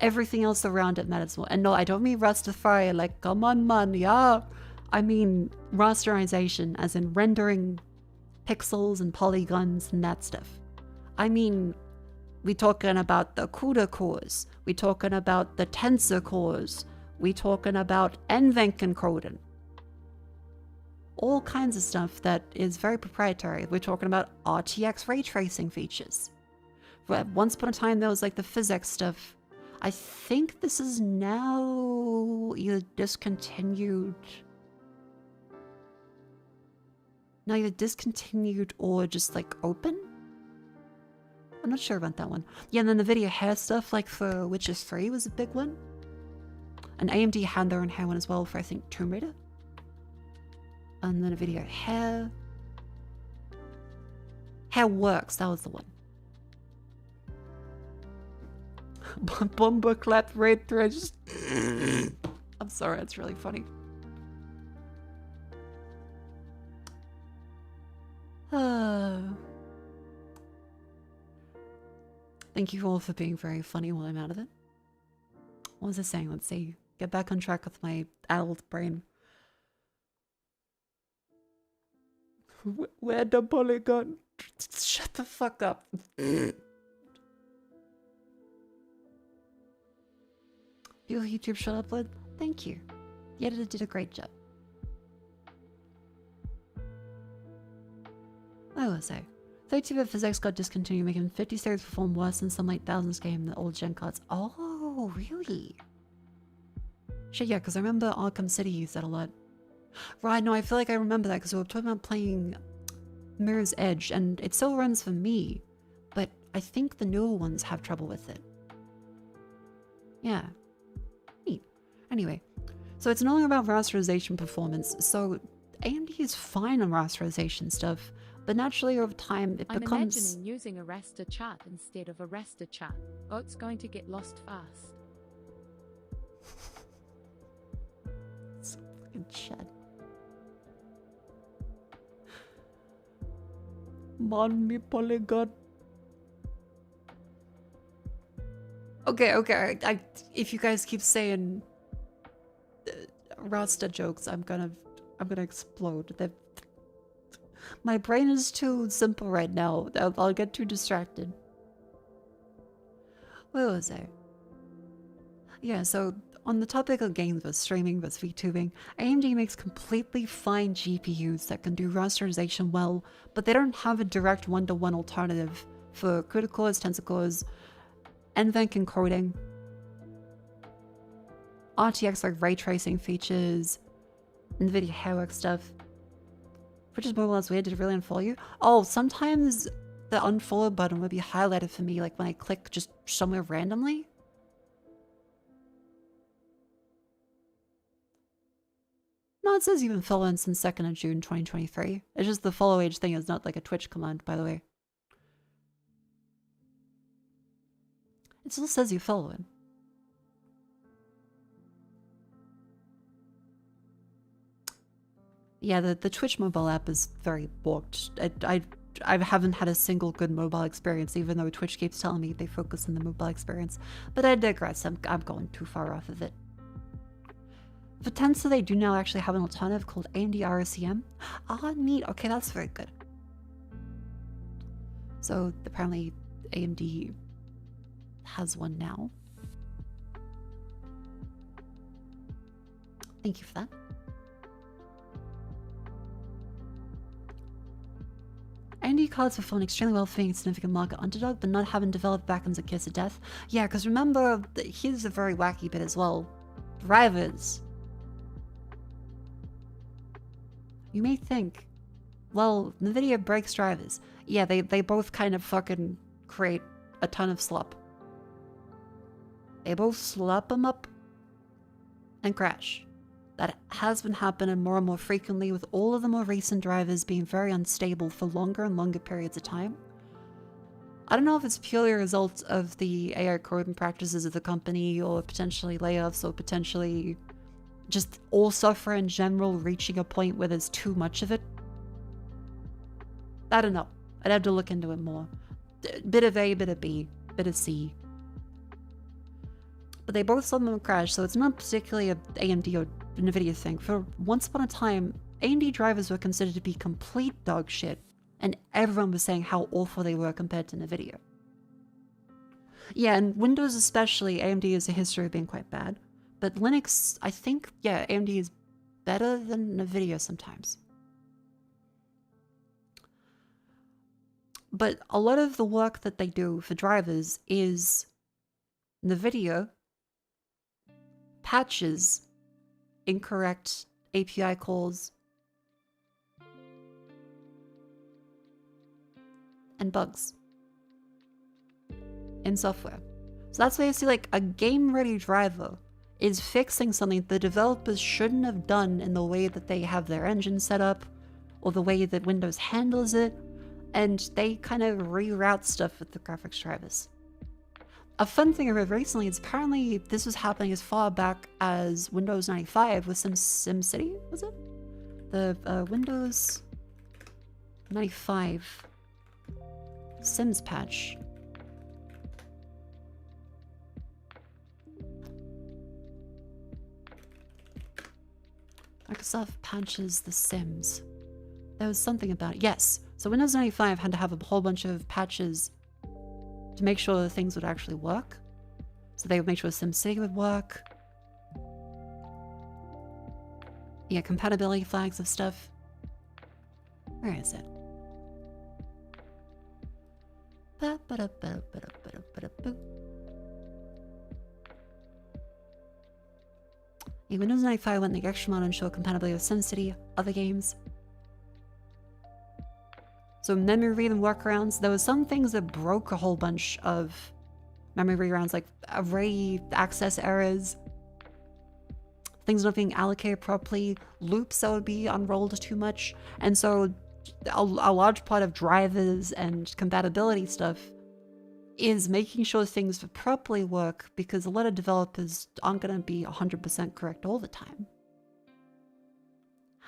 Everything else around it matters more. And no, I don't mean Rastafari, like, come on, man, yeah. I mean rasterization, as in rendering pixels and polygons and that stuff. I mean, we talking about the CUDA cores. We talking about the tensor cores. We talking about NVENC encoding. All kinds of stuff that is very proprietary. We're talking about RTX ray tracing features. Once upon a time, there was like the physics stuff. I think this is now either discontinued. Now either discontinued or just like open? I'm not sure about that one. Yeah, and then the video hair stuff, like for Witcher 3 was a big one. And AMD had their own hair one as well for, I think, Tomb Raider. And then a video hair. Hair Works, that was the one. Bomber clap right through. I just... I'm sorry, it's really funny. Thank you all for being very funny while I'm out of it. What was I saying? Let's see. Get back on track with my adult brain. Where the polygon? Shut the fuck up. Your YouTube shut upload? Thank you. The editor did a great job. I will say. 32-bit physics got discontinued, making 50 series perform worse than some like thousands game than old gen cards. Oh, really? Shit, yeah, because I remember Arkham City used that a lot. Right, no, I feel like I remember that because we were talking about playing Mirror's Edge, and it still runs for me, but I think the newer ones have trouble with it. Yeah. Neat. Anyway, so it's no longer about rasterization performance, so AMD is fine on rasterization stuff, but naturally over time it becomes... I'm imagining using a raster chart instead of a raster chart. It's going to get lost fast. So fucking shit. Mon me polygon. Okay. If you guys keep saying Rasta jokes, I'm gonna explode. My brain is too simple right now. I'll get too distracted. Where was I? Yeah, so on the topic of games versus streaming versus VTubing, AMD makes completely fine GPUs that can do rasterization well, but they don't have a direct one-to-one alternative for CUDA cores, tensor cores, NVENC encoding, RTX like ray tracing features, NVIDIA hairwork stuff. Which is mobile as weird, did it really unfollow you? Oh, sometimes the unfollow button would be highlighted for me, like when I click just somewhere randomly. No, it says you've been following since 2nd of June 2023. It's just the follow age thing is not like a Twitch command, by the way. It still says you're following. Yeah, the Twitch mobile app is very borked. I haven't had a single good mobile experience, even though Twitch keeps telling me they focus on the mobile experience. But I digress, I'm going too far off of it. For Tensor, they do now actually have an alternative called AMD RSCM. Ah, neat. Okay, that's very good. So apparently AMD has one now. Thank you for that. AMD cards perform extremely well for being a significant market underdog, but not having developed backends that kiss of death. Yeah, because remember, here's a very wacky bit as well. drivers. You may think, well, NVIDIA breaks drivers. Yeah, they both kind of fucking create a ton of slop. They both slop them up and crash. That has been happening more and more frequently, with all of the more recent drivers being very unstable for longer and longer periods of time. I don't know if it's purely a result of the AI coding practices of the company, or potentially layoffs, or potentially just all software in general reaching a point where there's too much of it. I don't know. I'd have to look into it more. Bit of A, bit of B, bit of C. But they both somehow crash, so it's not particularly a AMD or NVIDIA thing. For once upon a time, AMD drivers were considered to be complete dog shit, and everyone was saying how awful they were compared to NVIDIA. Yeah, and Windows especially, AMD has a history of being quite bad. But Linux, I think, yeah, AMD is better than NVIDIA sometimes. But a lot of the work that they do for drivers is NVIDIA patches incorrect API calls and bugs in software. So that's why you see, like, a game-ready driver is fixing something the developers shouldn't have done in the way that they have their engine set up, or the way that Windows handles it, and they kind of reroute stuff with the graphics drivers. A fun thing I read recently is apparently this was happening as far back as Windows 95 with some SimCity, was it? The Windows 95 Sims patch. Microsoft patches the Sims. There was something about it. Yes. So Windows 95 had to have a whole bunch of patches to make sure that things would actually work. So they would make sure SimCity would work. Yeah, compatibility flags of stuff. Where is it? Yeah, Windows 95 went the extra mile to ensure compatibility with SimCity, other games. So memory read and workarounds, there was some things that broke a whole bunch of memory read-rounds, like array access errors, things not being allocated properly, loops that would be unrolled too much. And so a large part of drivers and compatibility stuff is making sure things properly work, because a lot of developers aren't going to be 100% correct all the time.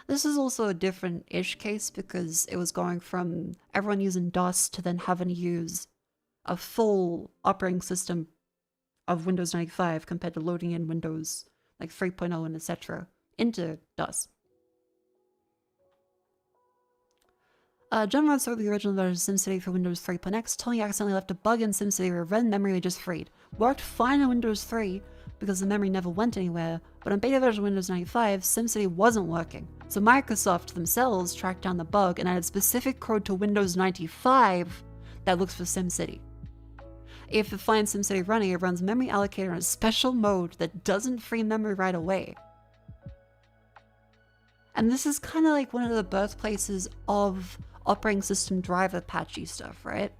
This is also a different-ish case because it was going from everyone using DOS to then having to use a full operating system of Windows 95 compared to loading in Windows like 3.0 and etc. into DOS. John Rod saw the original version of SimCity for Windows 3.x. Tony accidentally left a bug in SimCity where red memory they just freed. Worked fine on Windows 3 because the memory never went anywhere, but on beta version of Windows 95, SimCity wasn't working. So Microsoft themselves tracked down the bug and added specific code to Windows 95 that looks for SimCity. If it finds SimCity running, it runs memory allocator in a special mode that doesn't free memory right away. And this is kind of like one of the birthplaces of operating system driver patchy stuff, right?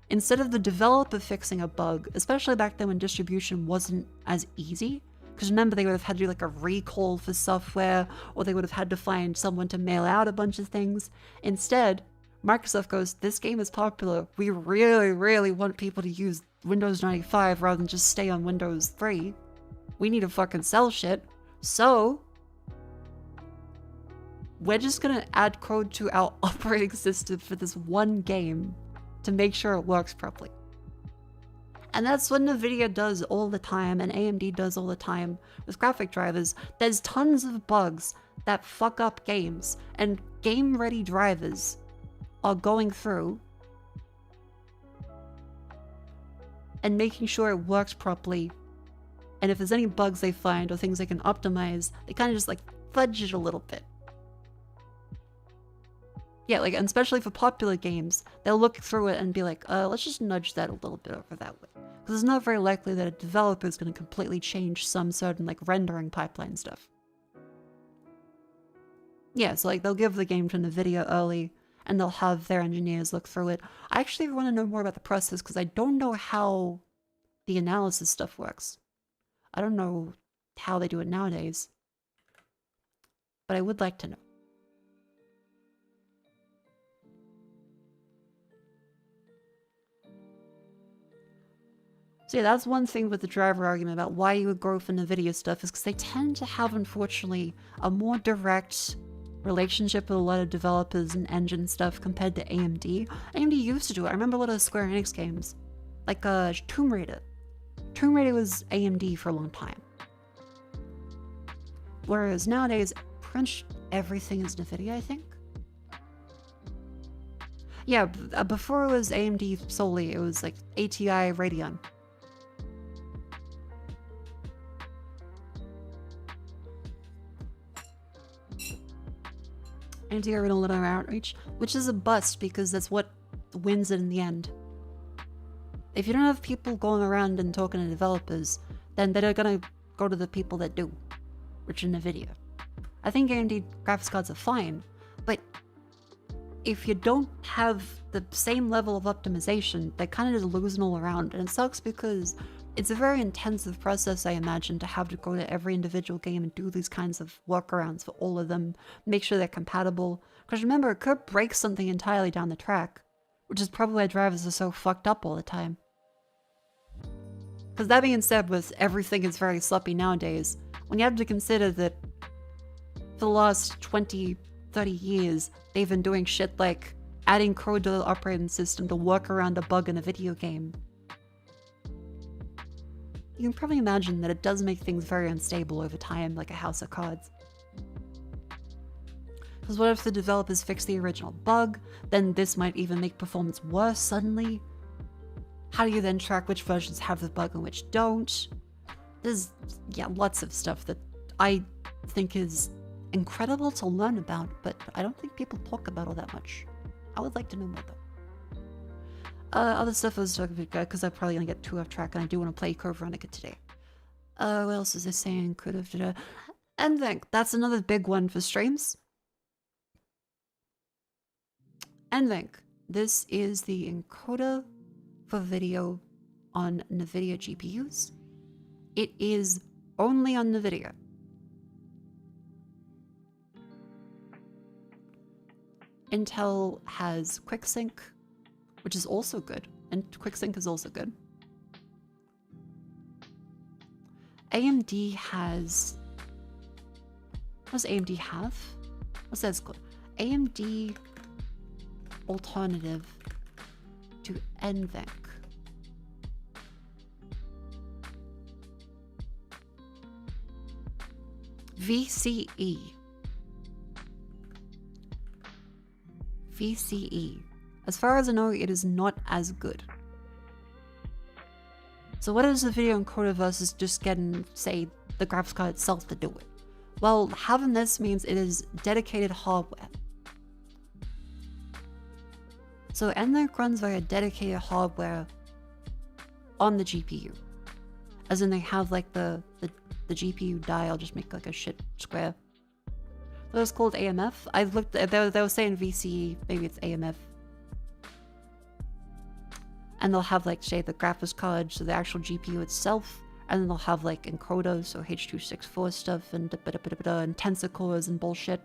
Instead of the developer fixing a bug, especially back then when distribution wasn't as easy, because remember they would have had to do like a recall for software, or they would have had to find someone to mail out a bunch of things. Instead, Microsoft goes, this game is popular, we really, really want people to use Windows 95 rather than just stay on Windows 3. We need to fucking sell shit, so we're just gonna add code to our operating system for this one game to make sure it works properly. And that's what NVIDIA does all the time, and AMD does all the time with graphic drivers. There's tons of bugs that fuck up games, and game-ready drivers are going through and making sure it works properly. And if there's any bugs they find or things they can optimize, they kind of just like fudge it a little bit. Yeah, like, and especially for popular games, they'll look through it and be like, let's just nudge that a little bit over that way. Because it's not very likely that a developer is going to completely change some certain, like, rendering pipeline stuff. Yeah, so, like, they'll give the game to NVIDIA early, and they'll have their engineers look through it. I actually want to know more about the process, because I don't know how the analysis stuff works. I don't know how they do it nowadays. But I would like to know. So yeah, that's one thing with the driver argument about why you would go for NVIDIA stuff is because they tend to have, unfortunately, a more direct relationship with a lot of developers and engine stuff compared to AMD. AMD used to do it. I remember a lot of Square Enix games, like Tomb Raider. Tomb Raider was AMD for a long time. Whereas nowadays, pretty much everything is NVIDIA, I think. Yeah, before it was AMD solely, it was like ATI Radeon. Anti-original outreach, which is a bust because that's what wins it in the end. If you don't have people going around and talking to developers, then they're gonna go to the people that do, which are NVIDIA. I think AMD graphics cards are fine, but if you don't have the same level of optimization, they're kind of just losing all around, and it sucks because it's a very intensive process, I imagine, to have to go to every individual game and do these kinds of workarounds for all of them, make sure they're compatible. Because remember, it could break something entirely down the track, which is probably why drivers are so fucked up all the time. Because that being said, with everything is very sloppy nowadays, when you have to consider that for the last 20, 30 years, they've been doing shit like adding code to the operating system to work around a bug in a video game. You can probably imagine that it does make things very unstable over time, like a house of cards. Because what if the developers fix the original bug? Then this might even make performance worse suddenly. How do you then track which versions have the bug and which don't? There's, yeah, lots of stuff that I think is incredible to learn about, but I don't think people talk about all that much. I would like to know more though. Other stuff I was talking about, because I'm probably gonna get too off track, and I do want to play Code Veronica today. What else is it saying? Could have. And think that's another big one for streams. NVENC. This is the encoder for video on NVIDIA GPUs. It is only on NVIDIA. Intel has QuickSync, which is also good, and QuickSync is also good. AMD has... what does AMD have? What's that called? AMD alternative to NVENC. VCE. VCE. As far as I know, it is not as good. So what is the video encoder versus just getting, say, the graphics card itself to do it? Well, having this means it is dedicated hardware. So NVENC runs via dedicated hardware on the GPU. As in they have like the GPU die, I'll just make like a shit square. That was called AMF. I looked, they were saying VCE, maybe it's AMF. And they'll have like, say, the graphics card, so the actual GPU itself, and then they'll have like encoders, so H.264 stuff, and and tensor cores and bullshit.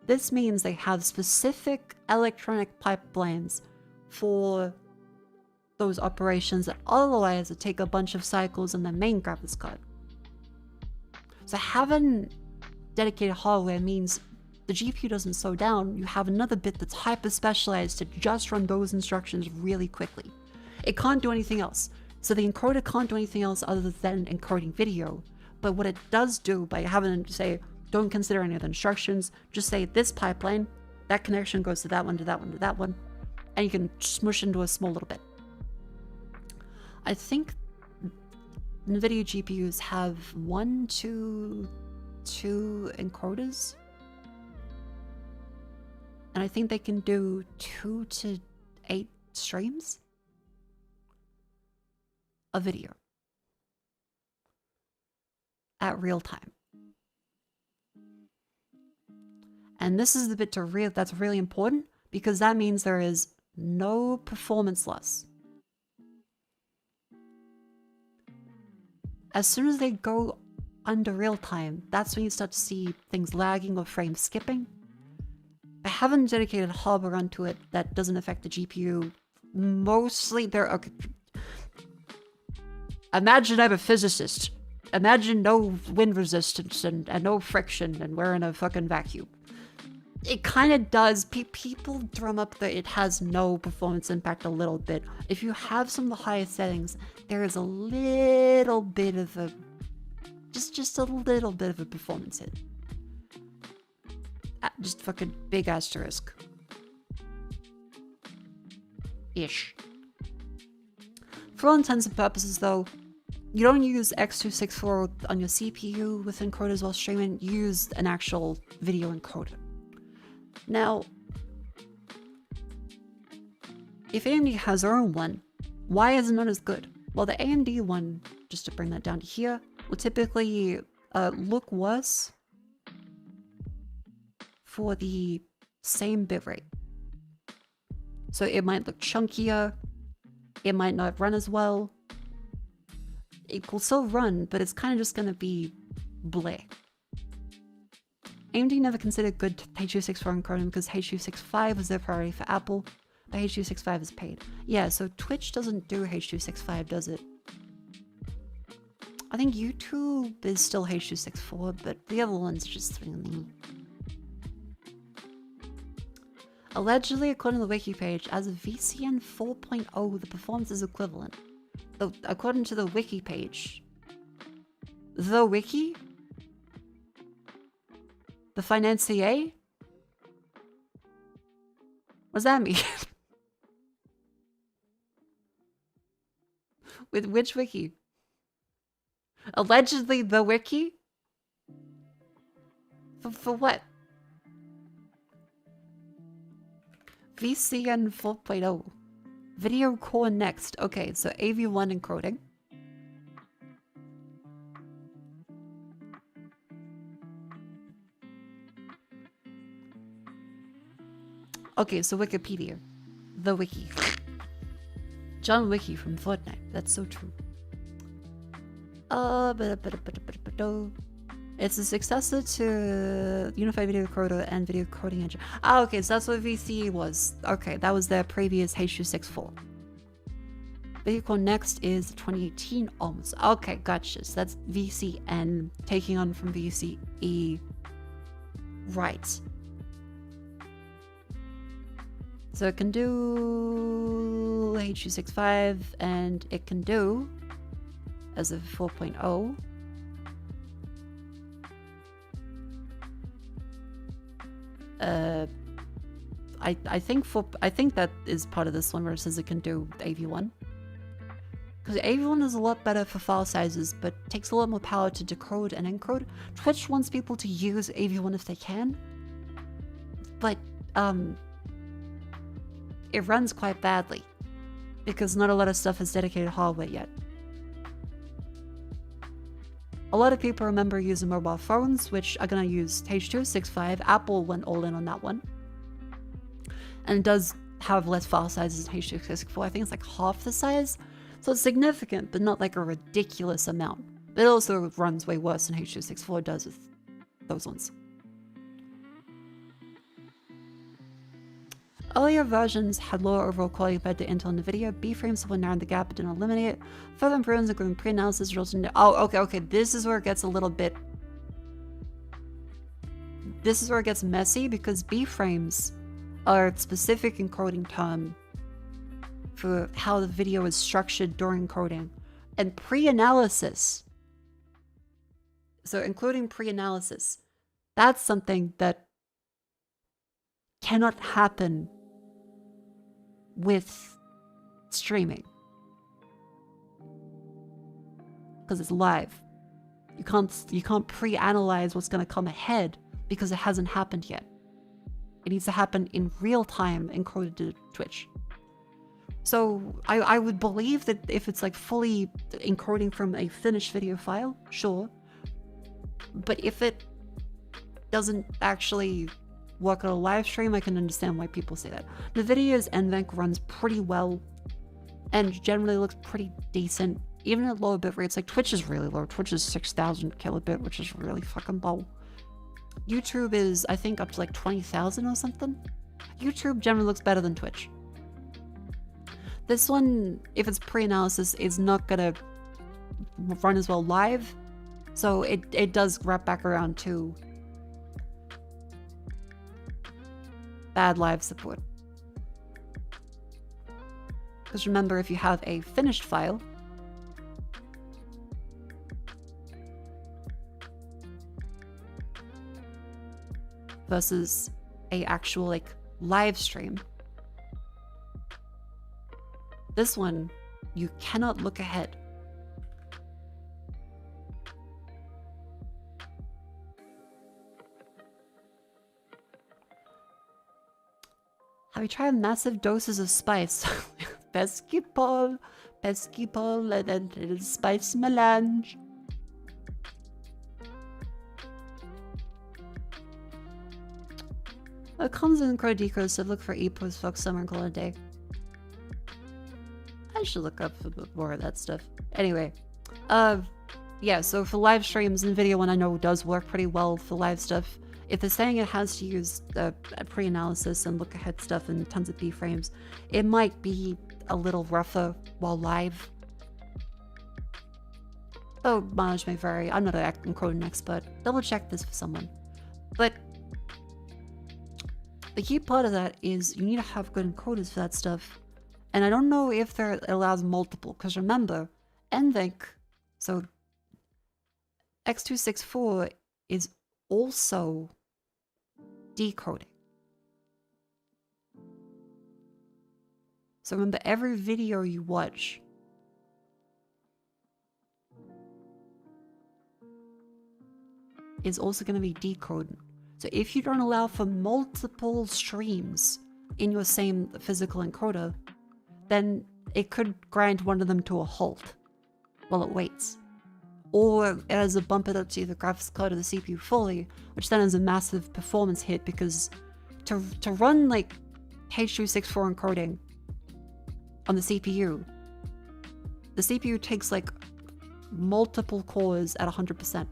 This means they have specific electronic pipelines for those operations that otherwise would take a bunch of cycles in the main graphics card. So having dedicated hardware means the GPU doesn't slow down. You have another bit that's hyper specialized to just run those instructions really quickly. It can't do anything else. So the encoder can't do anything else other than encoding video. But what it does do by having it say, don't consider any other instructions, just say this pipeline, that connection goes to that one, to that one, to that one, and you can smush into a small little bit. I think NVIDIA GPUs have 1, 2 encoders. And I think they can do 2 to 8 streams of video at real time. And this is the bit that's really important, because that means there is no performance loss. As soon as they go under real time, that's when you start to see things lagging or frames skipping. I haven't dedicated a harbor run to it that doesn't affect the GPU. Mostly okay. Imagine I'm a physicist. Imagine no wind resistance and no friction, and we're in a fucking vacuum. It kind of does. People drum up that it has no performance impact a little bit. If you have some of the highest settings, there is a little bit of a... Just a little bit of a performance hit. Just fucking big asterisk. Ish. For all intents and purposes, though, you don't use X264 on your CPU with encoders while streaming. You use an actual video encoder. Now, if AMD has their own one, why is it not as good? Well, the AMD one, just to bring that down to here, will typically look worse for the same bitrate. So it might look chunkier, it might not run as well. It will still run, but it's kind of just going to be bleh. AMD never considered good H.264 encoding because H.265 was their priority for Apple, but H.265 is paid. Yeah, so Twitch doesn't do H.265, does it? I think YouTube is still H.264, but the other one's just really... Allegedly, according to the wiki page, as of VCN 4.0, the performance is equivalent. Though, according to the wiki page, the wiki? The financier? What does that mean? With which wiki? Allegedly the wiki? For what? VCN 4.0. Video core next. Okay, so AV1 encoding. Okay, so Wikipedia. The wiki. John Wiki from Fortnite. That's so true. It's a successor to Unified Video Encoder and Video Coding Engine. Ah, okay, so that's what VCE was. Okay, that was their previous H.264. Video Core Next is 2018 almost. Okay, gotcha. So that's VCN taking on from VCE. Right. So it can do H.265 and it can do, as of 4.0, I think that is part of this one where it says it can do AV1. Because AV1 is a lot better for file sizes, but takes a lot more power to decode and encode. Twitch wants people to use AV1 if they can, but it runs quite badly because not a lot of stuff has dedicated hardware yet. A lot of people remember using mobile phones, which are going to use H.265. Apple went all in on that one. And it does have less file sizes than H.264. I think it's like half the size. So it's significant, but not like a ridiculous amount. But it also runs way worse than H.264 does with those ones. Earlier versions had lower overall quality compared to Intel and NVIDIA. B-frames someone narrowed the gap but didn't eliminate it. Further improvements including pre-analysis resulted in... Oh, okay. This is where it gets a little bit... This is where it gets messy because B-frames are a specific encoding term for how the video is structured during coding. And pre-analysis, so including pre-analysis, that's something that cannot happen with streaming because it's live. You can't pre-analyze what's going to come ahead because it hasn't happened yet. It needs to happen in real time encoded to Twitch. So I would believe that if it's like fully encoding from a finished video file, sure. But if it doesn't actually work on a live stream, I can understand why people say that. NVIDIA's NVENC runs pretty well and generally looks pretty decent, even at lower bit rates. Like Twitch is really low. Twitch is 6,000 kilobit, which is really fucking low. YouTube is, I think, up to like 20,000 or something. YouTube generally looks better than Twitch. This one, if it's pre-analysis, is not gonna run as well live, so it does wrap back around to bad live support. Because remember, if you have a finished file, versus a actual like live stream, this one, you cannot look ahead. Have you tried massive doses of spice? Basketball, and a spice melange. It comes in Code Veronica, so look for E-Post Fox Summer and call it a day. I should look up more of that stuff. Anyway, yeah, so for live streams, NVIDIA one I know does work pretty well for live stuff. If they're saying it has to use a pre-analysis and look ahead stuff and tons of B-frames, it might be a little rougher while live. Oh, mileage may vary. I'm not an encoding expert. Double check this for someone. But the key part of that is you need to have good encoders for that stuff. And I don't know if it allows multiple, because remember, NVENC, so X264 is also decoding. So remember, every video you watch is also going to be decoding. So if you don't allow for multiple streams in your same physical encoder, then it could grind one of them to a halt while it waits. Or it has to bump it up to the graphics card or the CPU fully, which then is a massive performance hit because to run like H.264 encoding on the CPU takes like multiple cores at 100%.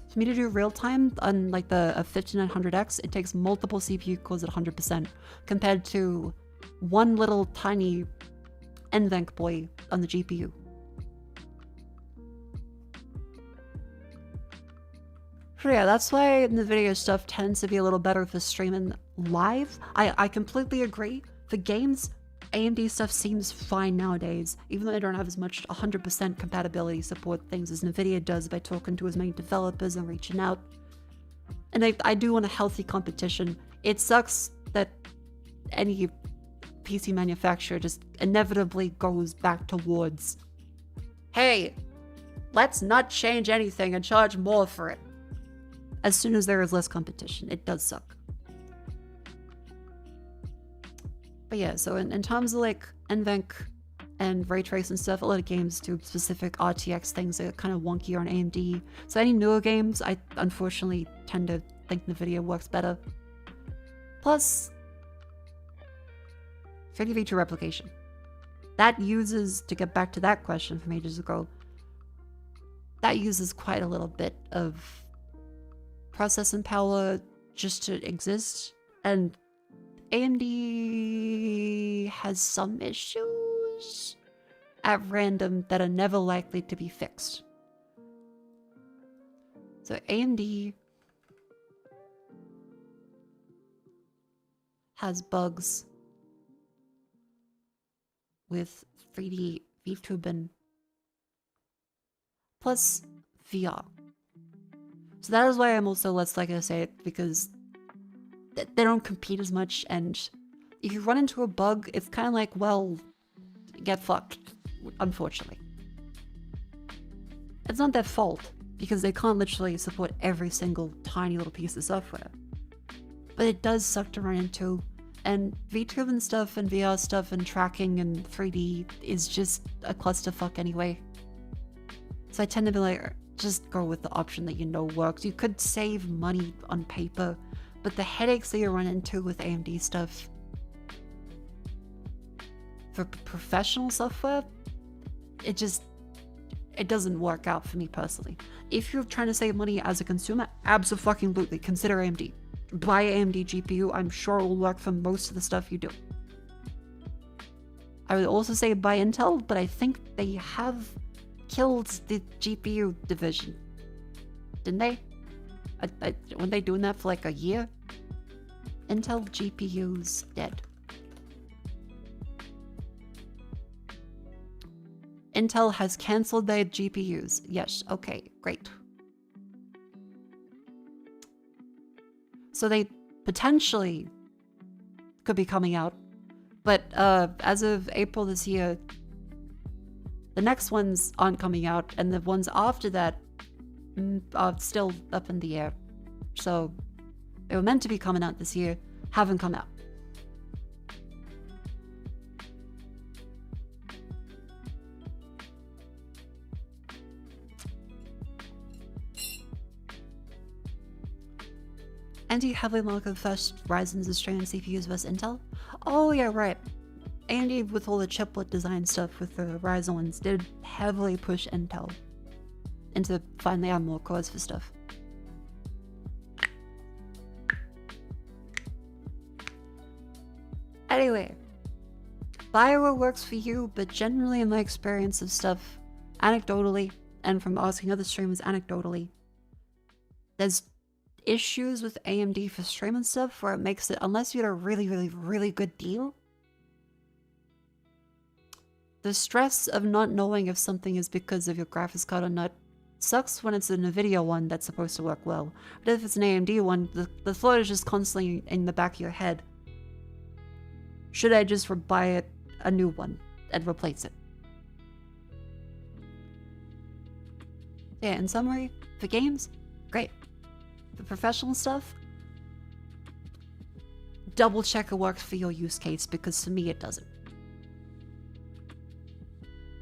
For me to do real time on like the 5900X, it takes multiple CPU cores at 100% compared to one little tiny NVENC boy on the GPU. So yeah, that's why NVIDIA stuff tends to be a little better for streaming live. I completely agree. For games, AMD stuff seems fine nowadays, even though they don't have as much 100% compatibility support things as NVIDIA does by talking to as many developers and reaching out. And I do want a healthy competition. It sucks that any PC manufacturer just inevitably goes back towards, hey, let's not change anything and charge more for it. As soon as there is less competition, it does suck. But yeah, so in terms of like NVENC and ray tracing stuff, a lot of games do specific RTX things that are kind of wonky on AMD. So any newer games, I unfortunately tend to think NVIDIA works better. Plus, 3D feature replication. That uses, to get back to that question from ages ago, that uses quite a little bit of processing power just to exist. And AMD has some issues at random that are never likely to be fixed. So AMD has bugs with 3D vtubing plus VR. So that is why I'm also less likely to say it, because they don't compete as much, and if you run into a bug, it's kind of like, well, get fucked, unfortunately. It's not their fault, because they can't literally support every single tiny little piece of software. But it does suck to run into, and VTube and stuff and VR stuff and tracking and 3D is just a clusterfuck anyway. So I tend to be like, just go with the option that you know works. You could save money on paper, but the headaches that you run into with AMD stuff for professional software, it doesn't work out for me personally. If you're trying to save money as a consumer, abso-fucking-lutely consider AMD. Buy AMD GPU, I'm sure it will work for most of the stuff you do. I would also say buy Intel, but I think they have killed the GPU division. Didn't they? Weren't they doing that for like a year? Intel GPU's dead. Intel has cancelled their GPUs. Yes, okay, great. So they potentially could be coming out, but as of April this year, the next ones aren't coming out, and the ones after that are still up in the air. So they were meant to be coming out this year, haven't come out. And do you heavily market first Ryzen's Australian CPUs versus Intel? Oh yeah, right. AMD with all the chiplet design stuff with the Ryzen ones did heavily push Intel into finally have more cores for stuff. Anyway, buy what works for you, but generally in my experience of stuff, anecdotally, and from asking other streamers anecdotally, there's issues with AMD for streaming stuff where it makes it, unless you get a really good deal, the stress of not knowing if something is because of your graphics card or not sucks when it's a NVIDIA one that's supposed to work well. But if it's an AMD one, the thought is just constantly in the back of your head. Should I just buy a new one and replace it? Yeah, in summary, for games, great. For professional stuff, double check it works for your use case, because for me it doesn't.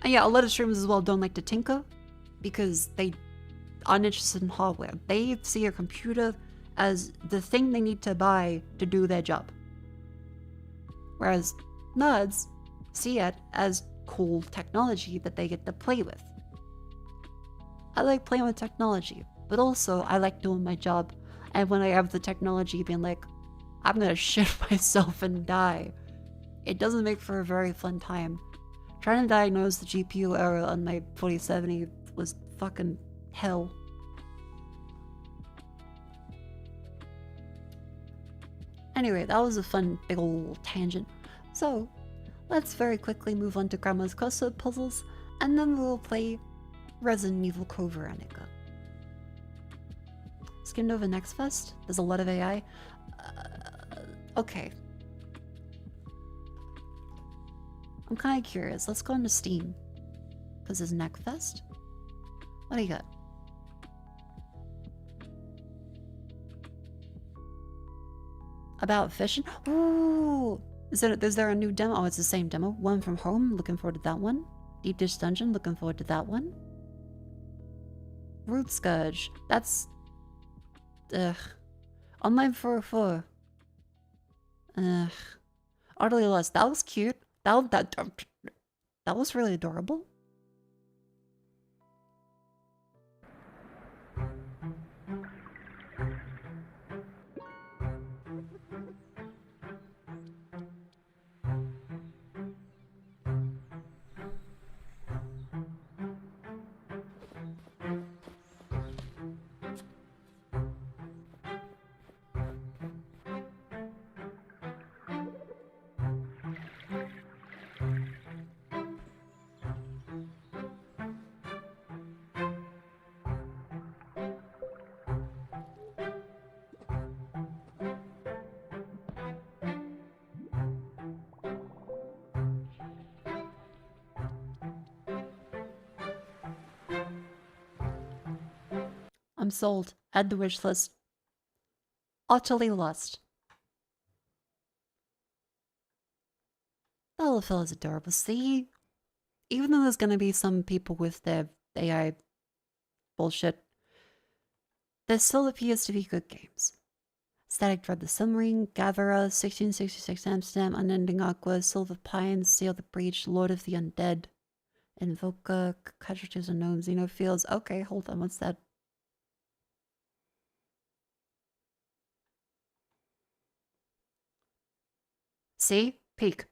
And yeah, a lot of streamers as well don't like to tinker because they aren't interested in hardware. They see a computer as the thing they need to buy to do their job. Whereas nerds see it as cool technology that they get to play with. I like playing with technology, but also I like doing my job. And when I have the technology being like, I'm gonna shit myself and die, it doesn't make for a very fun time. Trying to diagnose the GPU error on my 4070 was fucking hell. Anyway, that was a fun big ol' tangent. So, let's very quickly move on to Grandma's crossword puzzles, and then we'll play Resident Evil Code Veronica. Skimmed over next fest. There's a lot of AI. Okay. I'm kind of curious. Let's go into Steam. Because there's Neckfest. What do you got? About fishing? Ooh! Is there a new demo? Oh, it's the same demo. One from home. Looking forward to that one. Deep Dish Dungeon. Looking forward to that one. Root Scourge. That's... Ugh. Online 404. Ugh. Utterly Lost. That was cute. That was really adorable. I'm sold. Add the wish list. Utterly lost. The Elfil is adorable. See? Even though there's gonna be some people with their AI bullshit, there still appears to be good games. Static Dread the Submarine, Gavera, 1666 Amsterdam, Unending Aqua, Silver Pines, Seal the Breach, Lord of the Undead, Invoker, Casualties Unknown, Xenofields. Okay, hold on, what's that? See? Peak.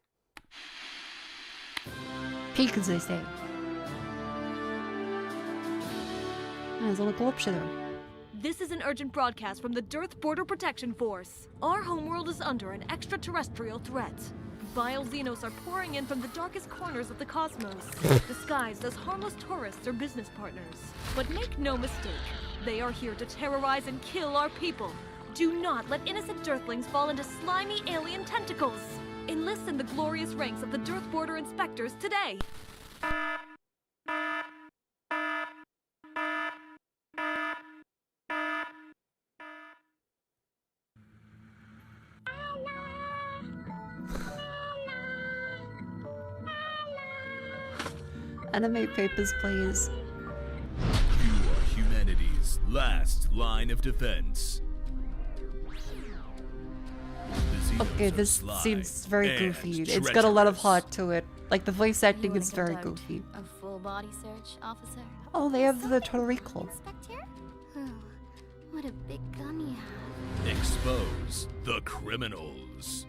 Peak, as they say. There's a little option. This is an urgent broadcast from the Dearth Border Protection Force. Our homeworld is under an extraterrestrial threat. Vile Xenos are pouring in from the darkest corners of the cosmos, disguised as harmless tourists or business partners. But make no mistake, they are here to terrorize and kill our people. Do not let innocent Dearthlings fall into slimy alien tentacles. Enlist in the glorious ranks of the Dearth Border Inspectors today. Anime papers, please. You are humanity's last line of defense. Okay, this seems very goofy. It's got a lot of heart to it. Like, the voice acting is very goofy. A full body search, officer. Oh, they have the Total Recall. Inspect here? Oh, what a big gun you have. Expose the criminals.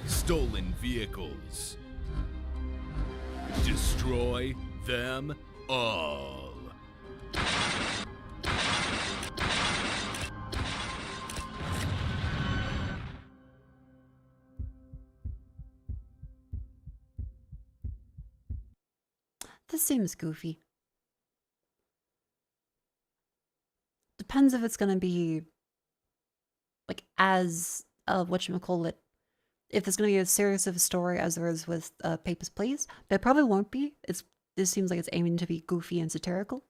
Stolen vehicles. Destroy them all. This seems goofy. Depends if it's gonna be like as whatchamacallit. If there's gonna be as serious of a story as there is with Papers, Please. But it probably won't be. This seems like it's aiming to be goofy and satirical.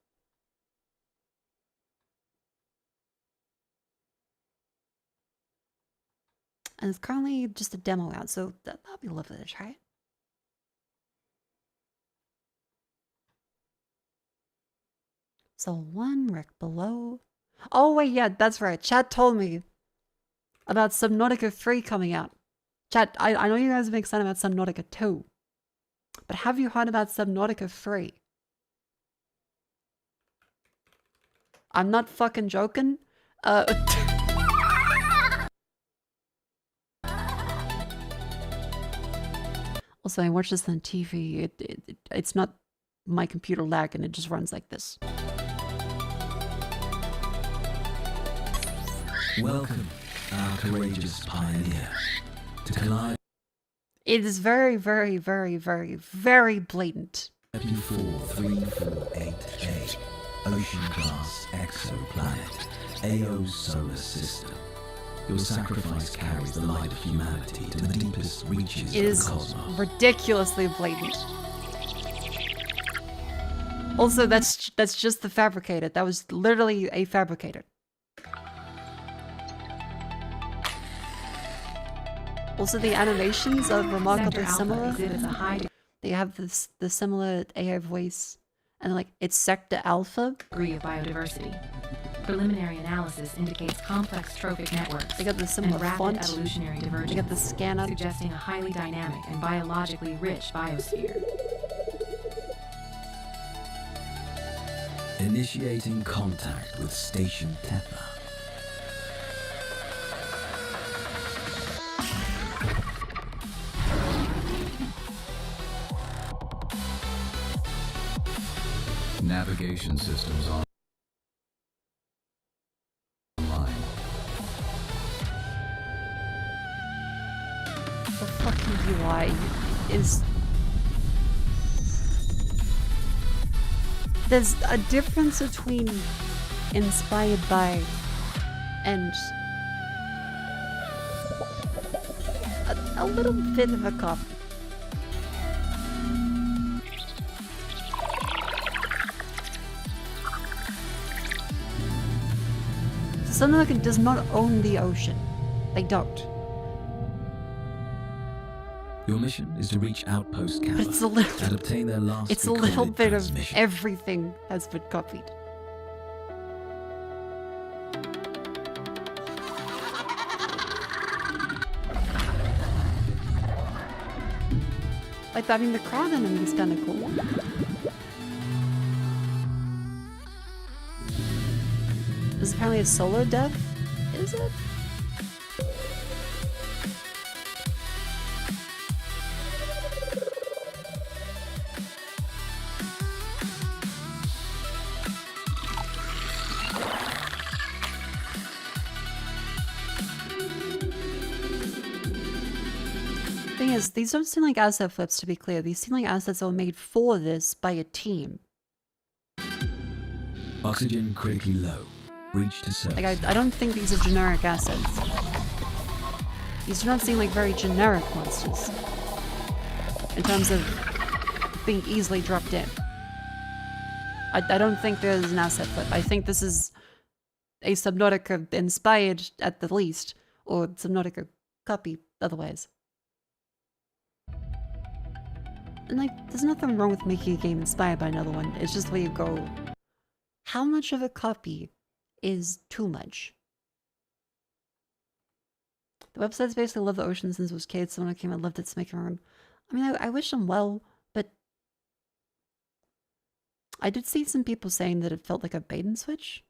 And it's currently just a demo out, so that'll be lovely to try it. So one rec below. Oh wait, yeah, that's right. Chat told me about Subnautica 3 coming out. Chat, I know you guys are excited about Subnautica 2. But have you heard about Subnautica 3? I'm not fucking joking. Also, I watch this on TV. It's not my computer lag, and it just runs like this. Welcome, our courageous pioneer, to collide. It is very, very, very, very, very blatant. 43488A, Ocean Class Exoplanet, AO's solar system. Your sacrifice carries the light of humanity to the deepest reaches It of is the cosmos. ridiculously blatant. Also, that's just the fabricated. That was literally a fabricated. Also, the animations are remarkably similar. They have the similar AI voice, and like it's Sector Alpha. Degree of biodiversity. Preliminary analysis indicates complex trophic networks. They got the similar and rapid font. evolutionary divergence. They got the scan up, suggesting a highly dynamic and biologically rich biosphere. Initiating contact with Station Tether. Navigation systems online. the fucking UI is... There's a difference between inspired by and a little bit of a copy. Subnautica does not own the ocean. They don't. Your mission is to reach Outpost Kappa It's a little, and obtain their last it's a little recorded bit of transmission. everything has been copied. Like, I mean, the crowd enemy is kind of cool. This is apparently a solo dev, is it? Thing is, these don't seem like asset flips, to be clear. These seem like assets that were made for this by a team. Oxygen critically low. Reach to surface. Like, I don't think these are generic assets. These do not seem like very generic monsters. In terms of being easily dropped in. I don't think there's an asset flip. I think this is a Subnautica inspired at the least, or Subnautica copy otherwise. And like, there's nothing wrong with making a game inspired by another one. It's just where you go, how much of a copy is too much? The website's basically loved the ocean since it was kids. Someone who came and loved its making room. I mean, I wish them well, but I did see some people saying that it felt like a bait and switch.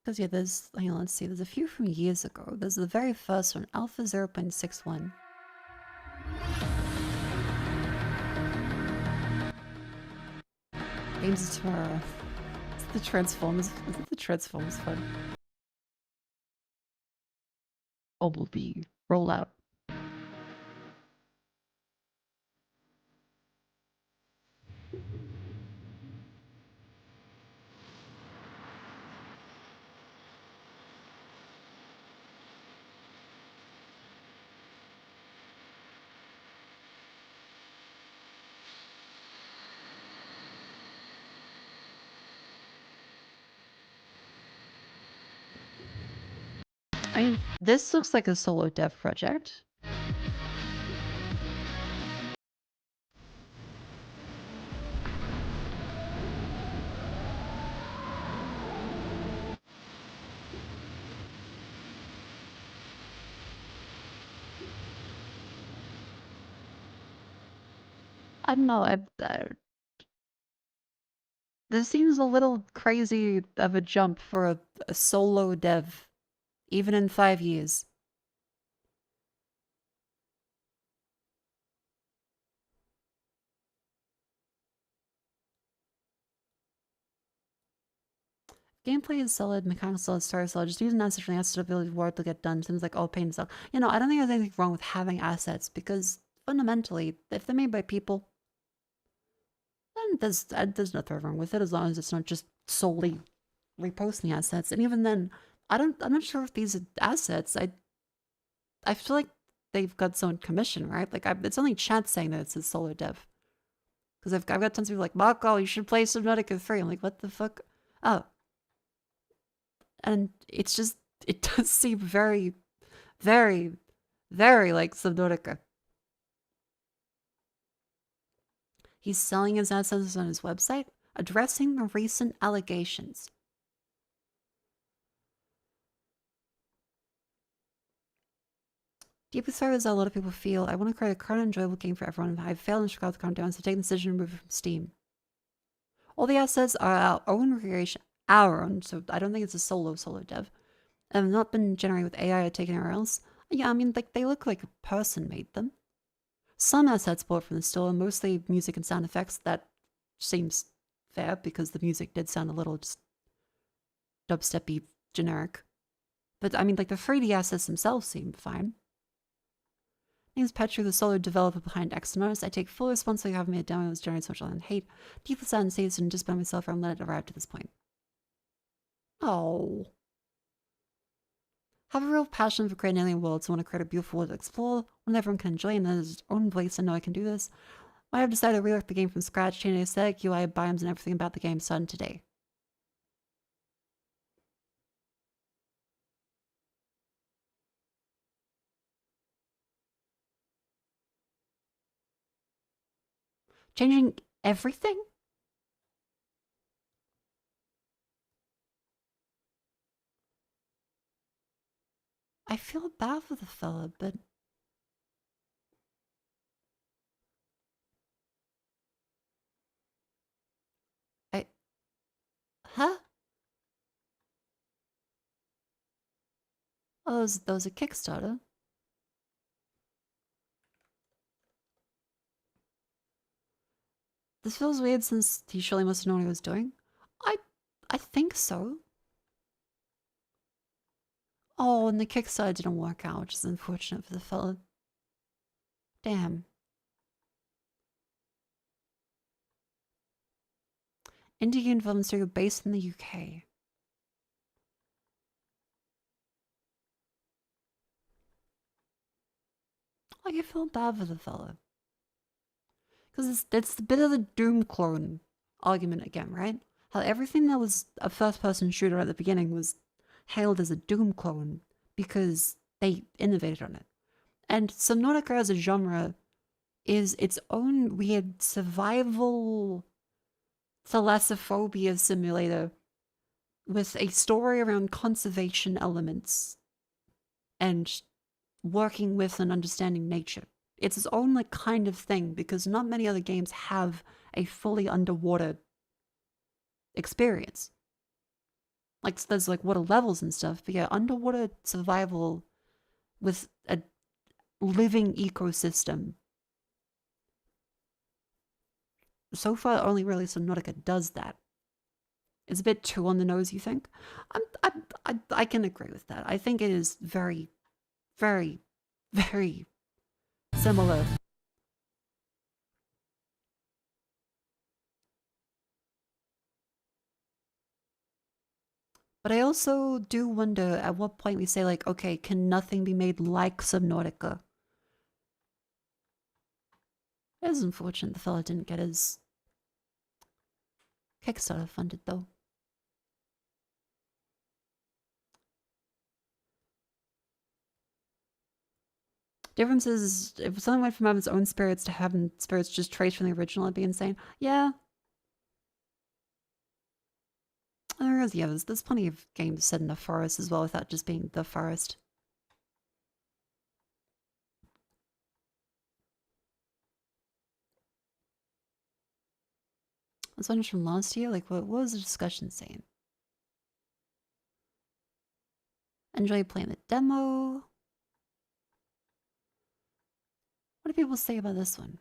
Because yeah, there's, hang on, let's see, there's a few from years ago. There's the very first one, Alpha 0.61. Games of Tomorrow. It's the Transformers. Is it the Transformers fun? Bumblebee. Roll out. I mean, this looks like a solo dev project. I don't know, this seems a little crazy of a jump for a solo dev, even in 5 years. Gameplay is solid, mechanics solid, story solid. Just using assets from the asset ability work to get done seems like all pain and stuff. You know, I don't think there's anything wrong with having assets because fundamentally, if they're made by people, then there's nothing wrong with it as long as it's not just solely reposting assets. And even then, I'm not sure if these are assets. I feel like they've got someone commissioned, right? Like it's only chat saying that it's a solo dev. Because I've got tons of people like, Mako, you should play Subnautica 3. I'm like, what the fuck? Oh. And it's just, it does seem very, very, very like Subnautica. He's selling his assets on his website, addressing the recent allegations. Deep as far as a lot of people feel, I want to create a current enjoyable game for everyone. I've failed in Chicago countdown, so take the decision to remove it from Steam. All the assets are our own creation, so I don't think it's a solo dev. And have not been generated with AI or taken anywhere else. Yeah, I mean, like, they look like a person made them. Some assets bought from the store, mostly music and sound effects. That seems fair, because the music did sound a little just dubstep-y generic. But, I mean, like, the 3D assets themselves seem fine. My name is Petru, the solo developer behind Exynos. I take full responsibility for having made a demo that was generated so much and hate. Deeply sad and saves and just by myself, I'm let it arrive to this point. Oh. Have a real passion for creating alien worlds. I want to create a beautiful world to explore, one that everyone can enjoy in their own place. I know I can do this. I have decided to rework the game from scratch, change the aesthetic, UI, biomes, and everything about the game starting today. Changing everything? I feel bad for the fella, but... Huh? Oh, that was a Kickstarter. This feels weird since he surely must have known what he was doing. I think so. Oh, and the Kickstarter didn't work out, which is unfortunate for the fella. Damn. Indie game development studio based in the UK. Like, I feel bad for the fella. Because it's a bit of the Doom clone argument again, right? How everything that was a first-person shooter at the beginning was hailed as a Doom clone because they innovated on it. And Subnautica as a genre is its own weird survival thalassophobia simulator with a story around conservation elements and working with and understanding nature. It's its own like kind of thing because not many other games have a fully underwater experience. Like there's like water levels and stuff, but yeah, underwater survival with a living ecosystem. So far, only really Subnautica does that. It's a bit too on the nose, you think? I can agree with that. I think it is very, very, very similar. But I also do wonder at what point we say like, okay, can nothing be made like Subnautica? It is unfortunate the fella didn't get his Kickstarter funded though. Difference is, if something went from having its own spirits to having spirits just traced from the original, it'd be insane. Yeah. Yeah, there's plenty of games set in the forest as well without just being the forest. This one's from last year? Like, what was the discussion saying? Enjoy playing the demo. What do people say about this one?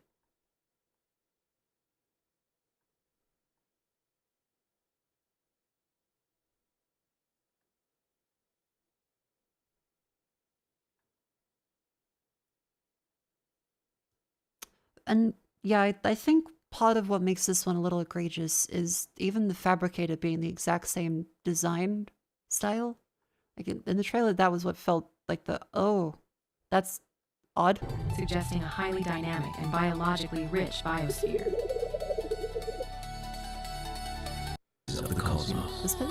And yeah, I think part of what makes this one a little egregious is even the fabricator being the exact same design style. Like in the trailer, that was what felt like oh, that's odd. Suggesting a highly dynamic and biologically rich biosphere. Of the cosmos. This bit?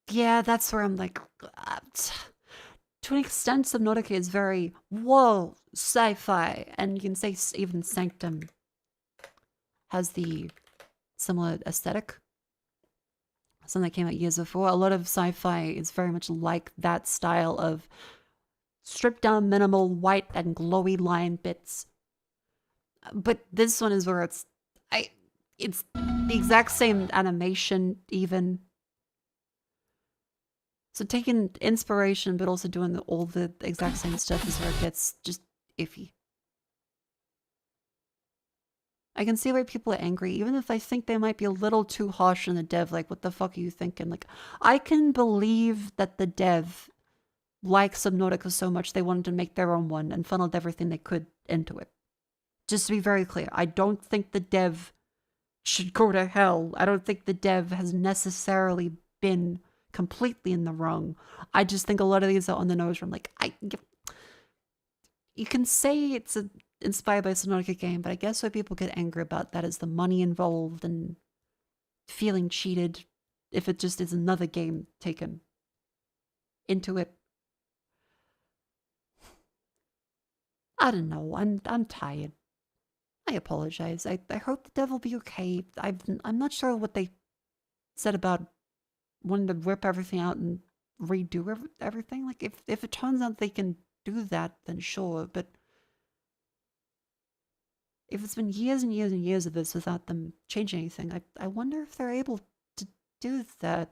Yeah, that's where I'm like, to an extent, Subnautica is very, whoa, sci-fi. And you can say even Sanctum has the similar aesthetic. Something that came out years before. A lot of sci-fi is very much like that style of stripped down, minimal, white and glowy line bits. But this one is where it's the exact same animation even. So taking inspiration, but also doing all the exact same stuff is where it gets just iffy. I can see why people are angry, even if I think they might be a little too harsh on the dev. Like, what the fuck are you thinking? Like, I can believe that the dev liked Subnautica so much they wanted to make their own one and funneled everything they could into it. Just to be very clear, I don't think the dev should go to hell. I don't think the dev has necessarily been completely in the wrong. I just think a lot of these are on the nose from like, you can say it's inspired by a Subnautica game, but I guess why people get angry about that is the money involved and feeling cheated if it just is another game taken into it. I don't know. I'm tired. I apologize. I hope the dev will be okay. I'm not sure what they said about wanting to rip everything out and redo everything. Like, if it turns out they can do that, then sure. But if it's been years and years and years of this without them changing anything, I wonder if they're able to do that.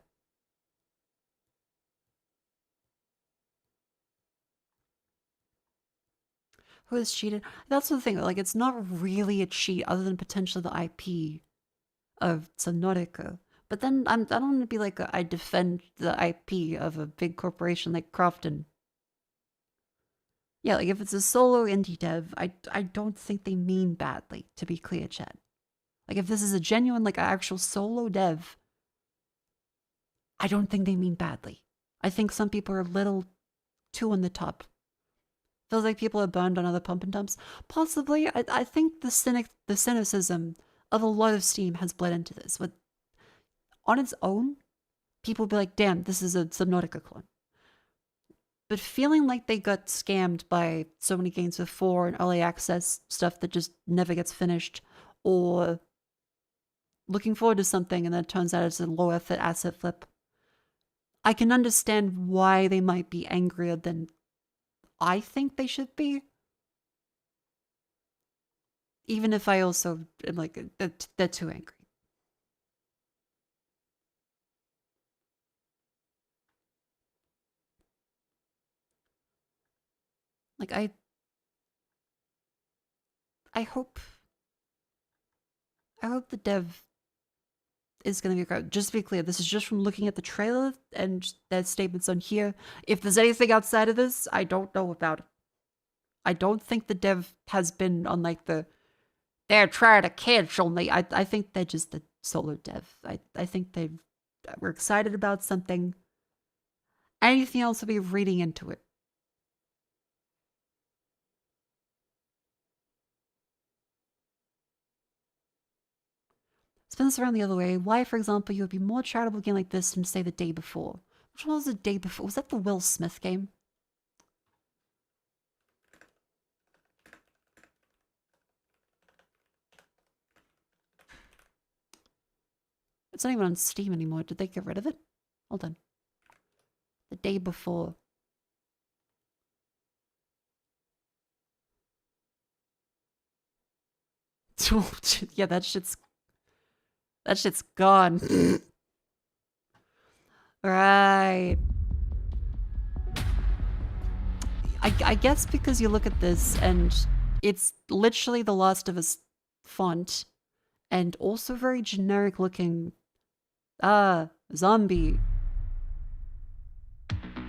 Who has cheated? That's the thing. Like, it's not really a cheat other than potentially the IP of Subnautica. But then I don't want to be like I defend the IP of a big corporation like Crofton. Yeah, like if it's a solo indie dev, I don't think they mean badly, to be clear, chat. Like if this is a genuine, like actual solo dev, I don't think they mean badly. I think some people are a little too on the top. Feels like people are burned on other pump and dumps. Possibly. I think the cynicism of a lot of Steam has bled into this. But on its own, people will be like, damn, this is a Subnautica clone. But feeling like they got scammed by so many games before and early access stuff that just never gets finished, or looking forward to something and then it turns out it's a low effort asset flip, I can understand why they might be angrier than I think they should be. Even if I also am like, they're too angry. Like, I hope the dev is going to be great. Just to be clear, this is just from looking at the trailer and their statements on here. If there's anything outside of this, I don't know about it. I don't think the dev has been on like they're trying to cancel me. I think they're just the solo dev. I think they were excited about something. Anything else will be reading into it. Spin this around the other way. Why, for example, you would be more charitable game like this than say the day before. Which one was the day before? Was that the Will Smith game? It's not even on Steam anymore. Did they get rid of it? Hold on. The day before. Yeah, that shit's gone. Right. I guess because you look at this and it's literally the Last of Us font and also very generic looking. Zombie.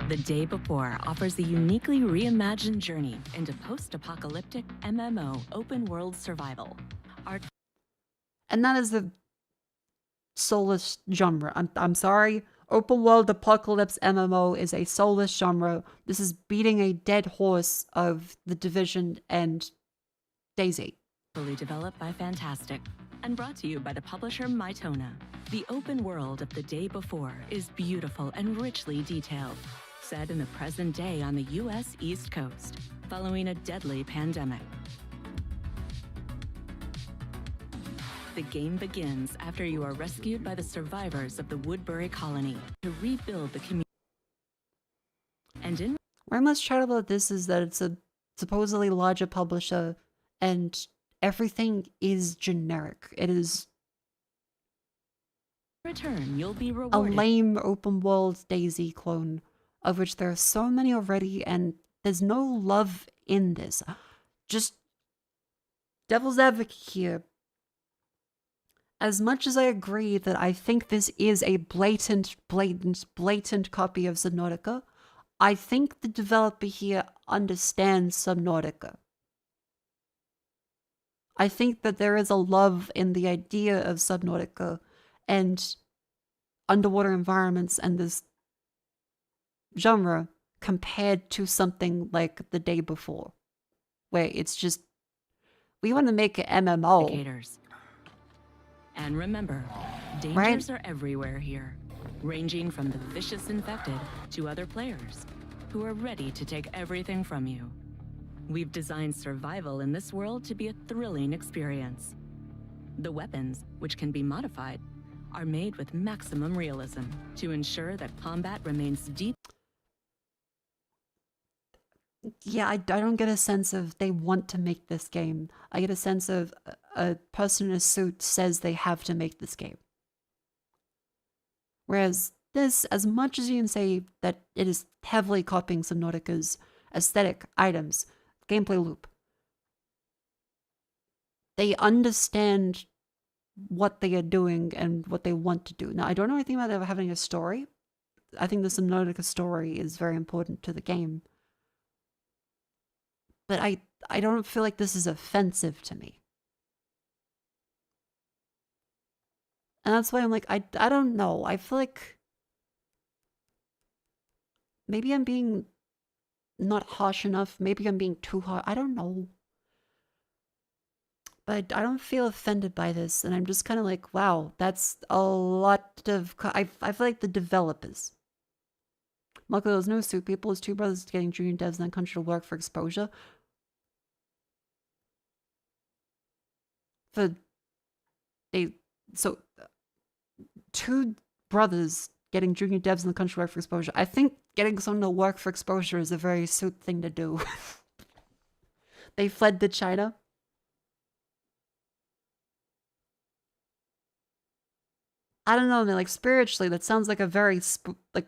The Day Before offers a uniquely reimagined journey into post-apocalyptic MMO open-world survival. And that is the soulless genre. I'm sorry. Open world apocalypse MMO is a soulless genre. This is beating a dead horse of The Division and DayZ. Fully developed by Fantastic and brought to you by the publisher Mytona. The open world of The Day Before is beautiful and richly detailed, set in the present day on the U.S. East Coast, following a deadly pandemic. The game begins after you are rescued by the survivors of the Woodbury colony to rebuild the community. And in What I'm most charitable about this is that it's a supposedly larger publisher and everything is generic. It is return, you'll be a rewarded. lame open world DayZ clone, of which there are so many already, and there's no love in this. Just devil's advocate here. As much as I agree that I think this is a blatant copy of Subnautica, I think the developer here understands Subnautica. I think that there is a love in the idea of Subnautica and underwater environments and this genre compared to something like The Day Before, where it's just, we want to make an MMO. Indicators. And remember, dangers are everywhere here, ranging from the vicious infected to other players who are ready to take everything from you. We've designed survival in this world to be a thrilling experience. The weapons, which can be modified, are made with maximum realism to ensure that combat remains deep. Yeah, I don't get a sense of they want to make this game. I get a sense of a person in a suit says they have to make this game. Whereas this, as much as you can say that it is heavily copying Subnautica's aesthetic, items, gameplay loop, they understand what they are doing and what they want to do. Now, I don't know anything about them having a story. I think the Subnautica story is very important to the game. But I don't feel like this is offensive to me. And that's why I'm like, I don't know. I feel like maybe I'm being not harsh enough. Maybe I'm being too harsh. I don't know. But I don't feel offended by this. And I'm just kind of like, wow, that's a lot of... I feel like the developers. Mako, there's no suit people. His two brothers getting junior devs in that country to work for exposure. So two brothers getting junior devs in the country to work for exposure. I think getting someone to work for exposure is a very suit thing to do. They fled to China. I don't know, man, like spiritually, that sounds like a very like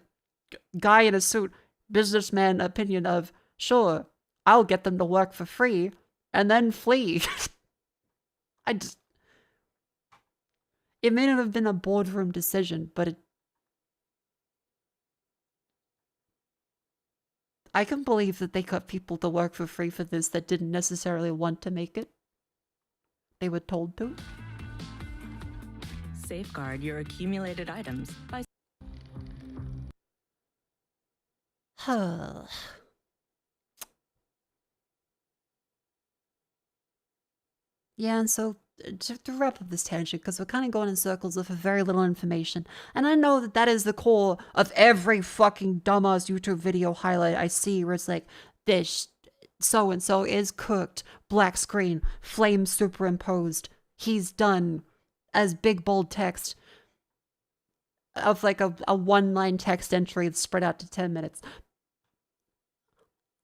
guy in a suit, businessman opinion of, sure, I'll get them to work for free and then flee. It may not have been a boardroom decision, but I can believe that they got people to work for free for this that didn't necessarily want to make it. They were told to. Safeguard your accumulated items by... Yeah, and so to wrap up this tangent, because we're kind of going in circles with very little information, and I know that that is the core of every fucking dumbass YouTube video highlight I see, where it's like, this so-and-so is cooked, black screen, flame superimposed, he's done, as big bold text of like a one-line text entry that's spread out to 10 minutes.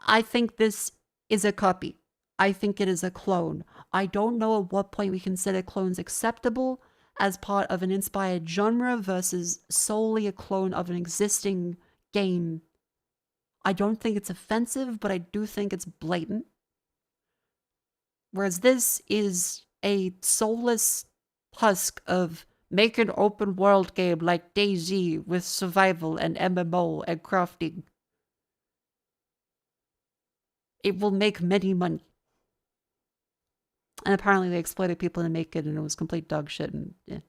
I think this is a copy. I think it is a clone. I don't know at what point we consider clones acceptable as part of an inspired genre versus solely a clone of an existing game. I don't think it's offensive, but I do think it's blatant. Whereas this is a soulless husk of make an open world game like DayZ with survival and MMO and crafting. It will make many money. And apparently they exploited people to make it, and it was complete dog shit. And yeah.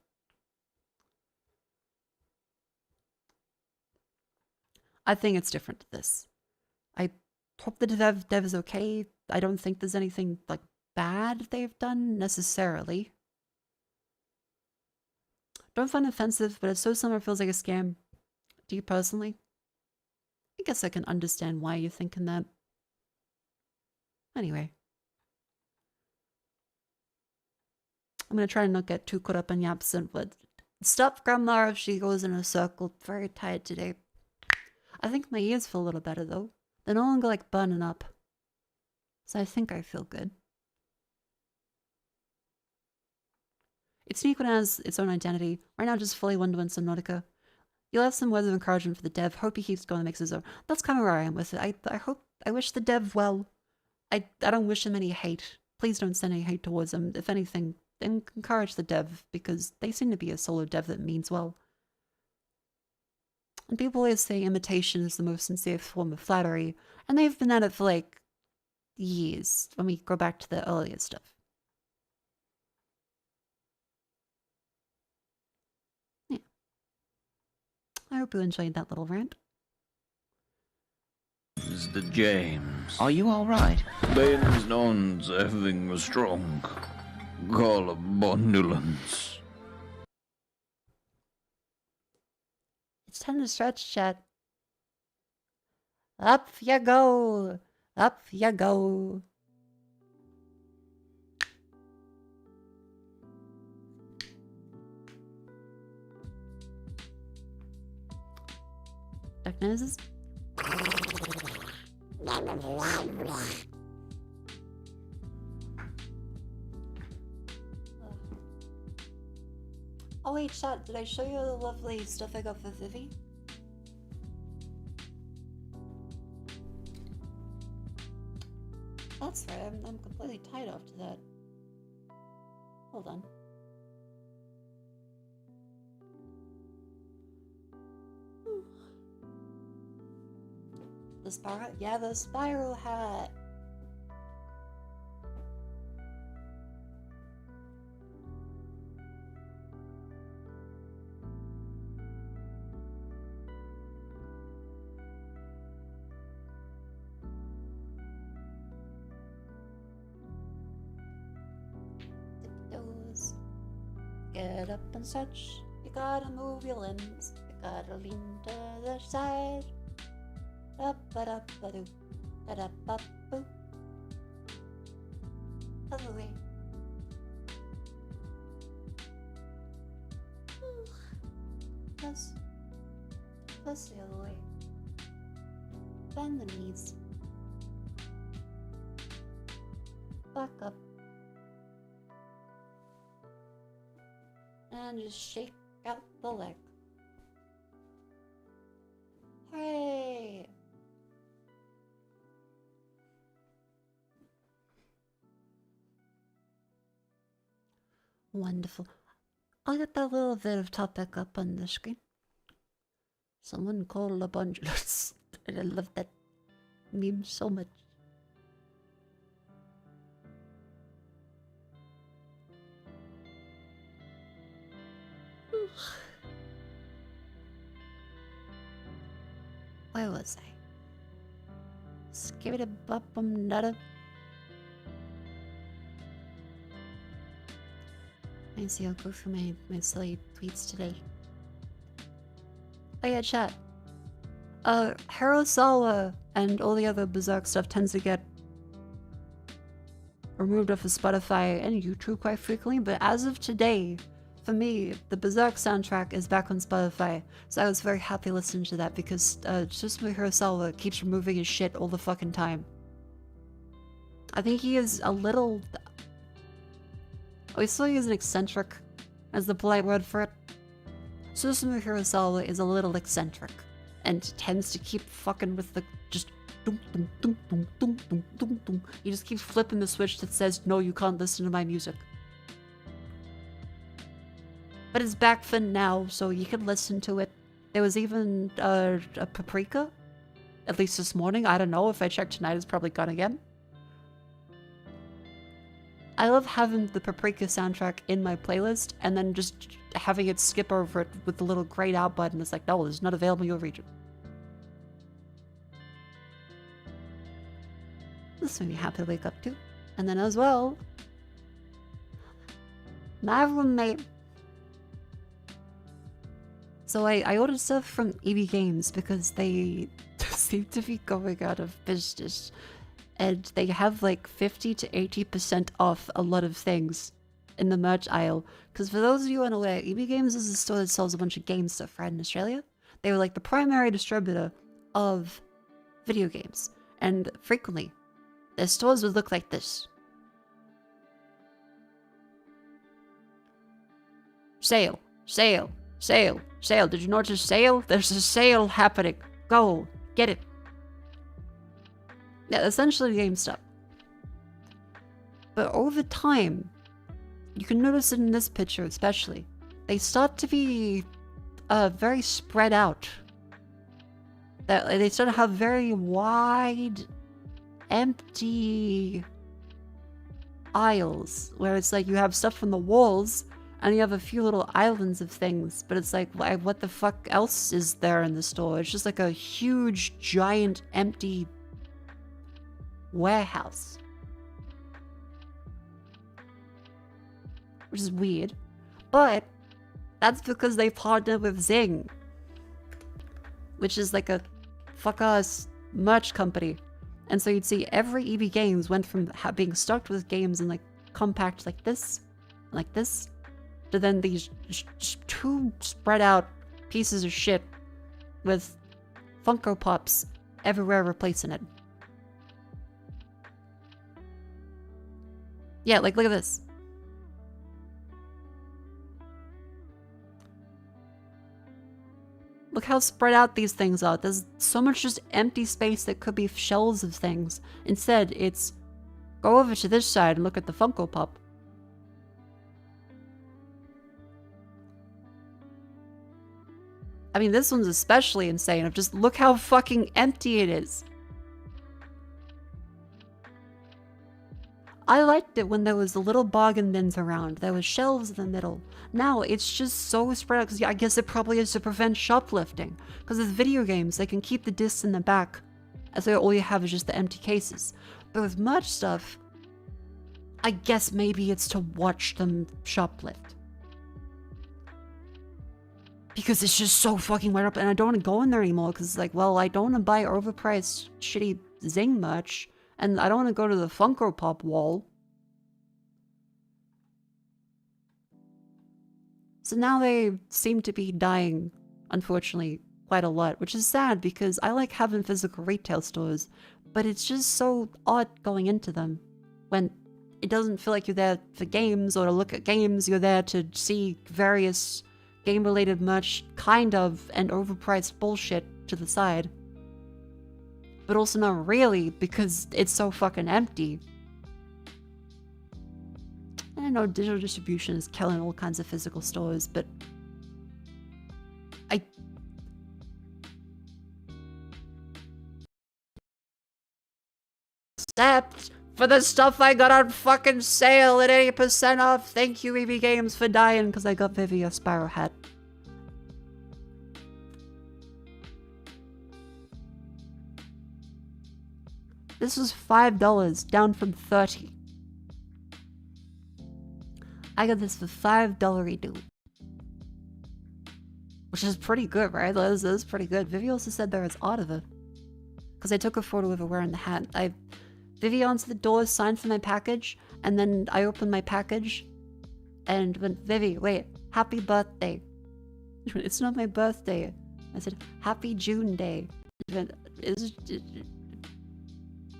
I think it's different to this. I hope the dev is okay. I don't think there's anything like bad they've done necessarily. Don't find it offensive, but if So Summer feels like a scam to you personally, I guess I can understand why you're thinking that. Anyway. I'm going to try and not get too caught up in yaps and but stop Grandma if she goes in a circle. Very tired today. I think my ears feel a little better though. They're no longer like burning up. So I think I feel good. It's unique when it has its own identity. Right now just fully Wonderland Subnautica. You'll have some words of encouragement for the dev. Hope he keeps going and makes his own. That's kind of where I am with it. I wish the dev well. I don't wish him any hate. Please don't send any hate towards him. If anything, encourage the dev, because they seem to be a solo dev that means well. And people always say imitation is the most sincere form of flattery, and they've been at it for like years, when we go back to the earlier stuff. I hope you enjoyed that little rant. Is the James. Are you all right? Baines known as having a strong abundance. It's time to stretch, chat. Up you go. Up you go. Duck noses. Oh wait, chat, did I show you the lovely stuff I got for Vivi? That's right, I'm completely tied off to that. Hold on. The spiral? Yeah, the spiral hat! Tiptoes. Get up and stretch. You gotta move your limbs. You gotta lean to the side. Up-a-doo, da-da-ba-boo. Other way. Plus the other way. Bend the knees. Back up. And just shake out the leg. Hooray! Wonderful. I'll get that little bit of topic up on the screen. Someone called abundance. And I love that meme so much. Where was I? Skibidi bum nutta. I see I'll go through my silly tweets today. Oh yeah, chat. Hirosawa and all the other Berserk stuff tends to get removed off of Spotify and YouTube quite frequently, but as of today, for me, the Berserk soundtrack is back on Spotify, so I was very happy listening to that because Susumu Hirosawa keeps removing his shit all the fucking time. I think he is a little... We still use an eccentric as the polite word for it. Susumu Hirosawa is a little eccentric and tends to keep fucking with the just dum dum dum dum dum dum dum dum. He just keeps flipping the switch that says no, you can't listen to my music. But it's back for now, so you can listen to it. There was even a Paprika, at least this morning. I don't know, if I check tonight it's probably gone again. I love having the Paprika soundtrack in my playlist and then just having it skip over it with the little grayed out button. It's like, no, it's not available in your region. This made me happy to wake up to. And then as well, my roommate. So I ordered stuff from EB Games because they seem to be going out of business. And they have like 50 to 80% off a lot of things in the merch aisle. Because for those of you unaware, EB Games is a store that sells a bunch of game stuff right in Australia. They were like the primary distributor of video games. And frequently, their stores would look like this. Sale, sale, sale, sale. Did you notice sale? There's a sale happening. Go, get it. Yeah, essentially GameStop. But over time, you can notice it in this picture especially, they start to be very spread out. They start to have very wide, empty aisles, where it's like you have stuff from the walls, And you have a few little islands of things, but it's like, what the fuck else is there in the store? It's just like a huge, giant, empty warehouse. Which is weird. But that's because they partnered with Zing, which is like a fuck-ass merch company. And so you'd see every EB Games went from being stocked with games in like compact like this, to then these two spread out pieces of shit with Funko Pops everywhere replacing it. Yeah, like look at this. Look how spread out these things are. There's so much just empty space that could be shelves of things. Instead, it's go over to this side and look at the Funko Pop. I mean, this one's especially insane. Just look how fucking empty it is. I liked it when there was the little bargain bins around. There was shelves in the middle. Now it's just so spread out because I guess it probably is to prevent shoplifting. Because with video games, they can keep the discs in the back, as though all you have is just the empty cases. But with merch stuff, I guess maybe it's to watch them shoplift. Because it's just so fucking wide up, and I don't want to go in there anymore because it's like, well, I don't want to buy overpriced, shitty Zing merch. And I don't want to go to the Funko Pop wall. So now they seem to be dying, unfortunately, quite a lot, which is sad because I like having physical retail stores, but it's just so odd going into them when it doesn't feel like you're there for games or to look at games. You're there to see various game-related merch, kind of, and overpriced bullshit to the side. But also not really, because it's so fucking empty. I know digital distribution is killing all kinds of physical stores, but except for the stuff I got on fucking sale at 80% off. Thank you, EB Games, for dying, because I got Vivi a Sparrow hat. This was $5, down from $30. I got this for $5 dude. Which is pretty good, right? That is pretty good. Vivi also said there is out of it. Because I took a photo of her wearing the hat. Vivi answered the door, signed for my package, and then I opened my package and went, Vivi, wait, happy birthday. She went, it's not my birthday. I said, happy June day. She went,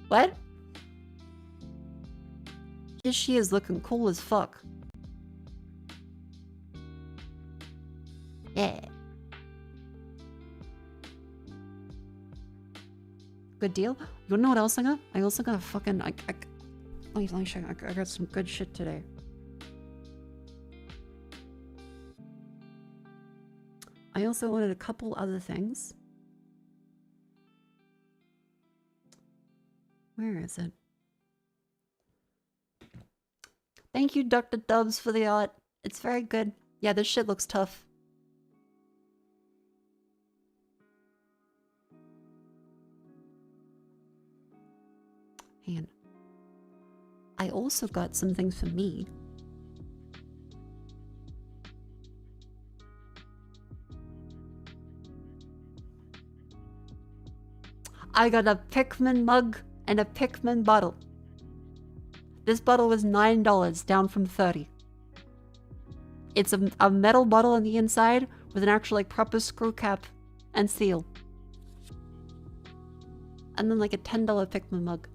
what? She is looking cool as fuck. Yeah. Good deal. You wanna know what else I got? I also got a fucking... let me show you. I got some good shit today. I also ordered a couple other things. Where is it? Thank you, Dr. Dubs, for the art. It's very good. Yeah, this shit looks tough. And I also got some things for me. I got a Pikmin mug and a Pikmin bottle. This bottle was $9, down from $30. It's a metal bottle on the inside with an actual like proper screw cap and seal. And then like a $10 Pikmin mug.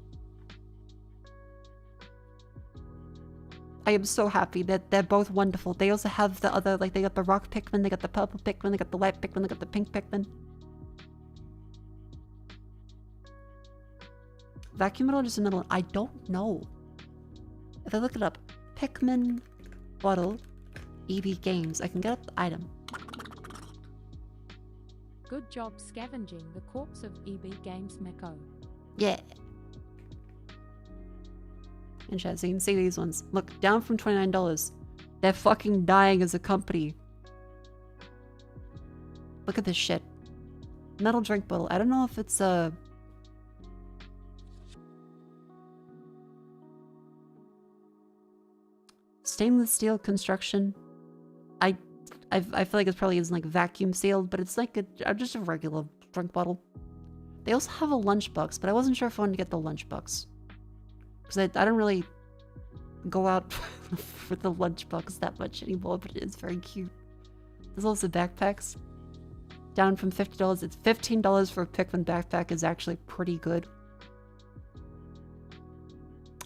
I am so happy that they're both wonderful. They also have the other, like they got the rock Pikmin, they got the purple Pikmin, they got the white Pikmin, they got the pink Pikmin. Vacuum metal or just another one? I don't know. If I look it up, Pikmin bottle, EB Games, I can get up the item. Good job scavenging the corpse of EB Games Mako. Yeah. And chat, so you can see these ones. Look, down from $29. They're fucking dying as a company. Look at this shit. Metal drink bottle. I don't know if it's a... stainless steel construction. I feel like it's probably isn't like vacuum sealed, but it's like just a regular drink bottle. They also have a lunchbox, but I wasn't sure if I wanted to get the lunchbox. Because I don't really go out for the lunchbox that much anymore, but it's very cute. There's also backpacks. Down from $50. It's $15 for a Pikmin backpack is actually pretty good.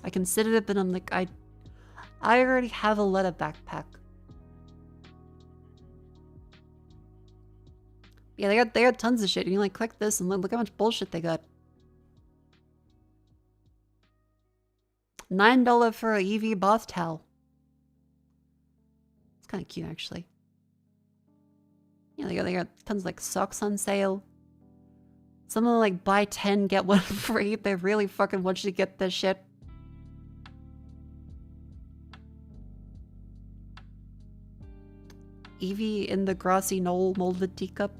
I considered it, but I'm like, I already have a leather backpack. Yeah, they got tons of shit. You can like click this and look how much bullshit they got. $9 for a EV bath towel. It's kind of cute, actually. Yeah, they got tons of like socks on sale. Some of them like buy 10 get one free. They really fucking want you to get this shit. Eevee in the grassy knoll molded teacup.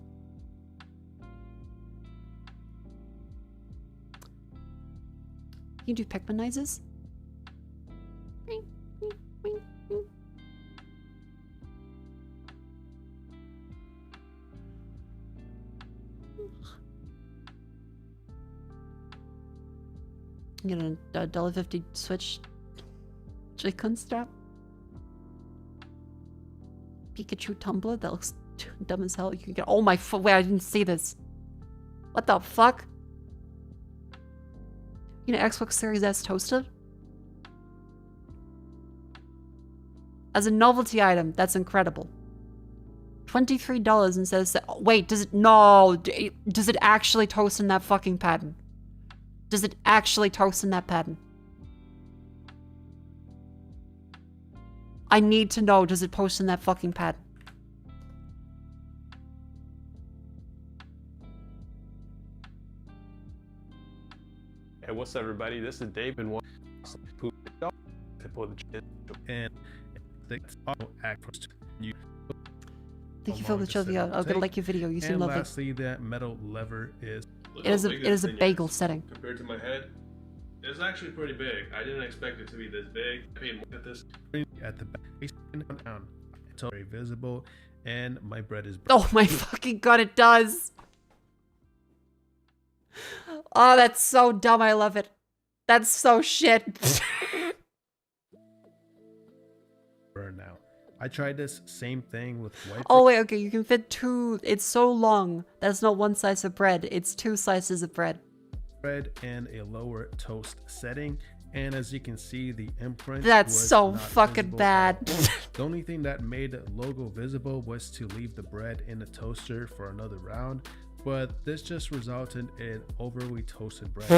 You do Pikminizes? Get a $1.50 Switch Joy-Con strap. Pikachu tumbler that looks dumb as hell. You can get. Oh my foot! Wait, I didn't see this. What the fuck? You know, Xbox Series S toaster? As a novelty item, that's incredible. $23 and says, wait, does it, no, does it actually toast in that fucking pattern? Does it actually toast in that pattern? I need to know, does it post in that fucking pattern? Hey, what's up, everybody? This is Dave and one and Thank you for the video. I'm gonna like your video. You seem lovely. Lastly, that metal lever is. It is a bagel setting. Compared to my head, it's actually pretty big. I didn't expect it to be this big. I paid more at this. At the base down, it's very visible, and my bread is. Oh my fucking god! It does. Oh, that's so dumb. I love it. That's so shit. Now, I tried this same thing with white. Oh wait, okay. You can fit two. It's so long that it's not one slice of bread. It's two slices of bread. Bread and a lower toast setting, and as you can see, the imprint. That's was so not fucking bad. The only thing that made the logo visible was to leave the bread in the toaster for another round, but this just resulted in overly toasted bread.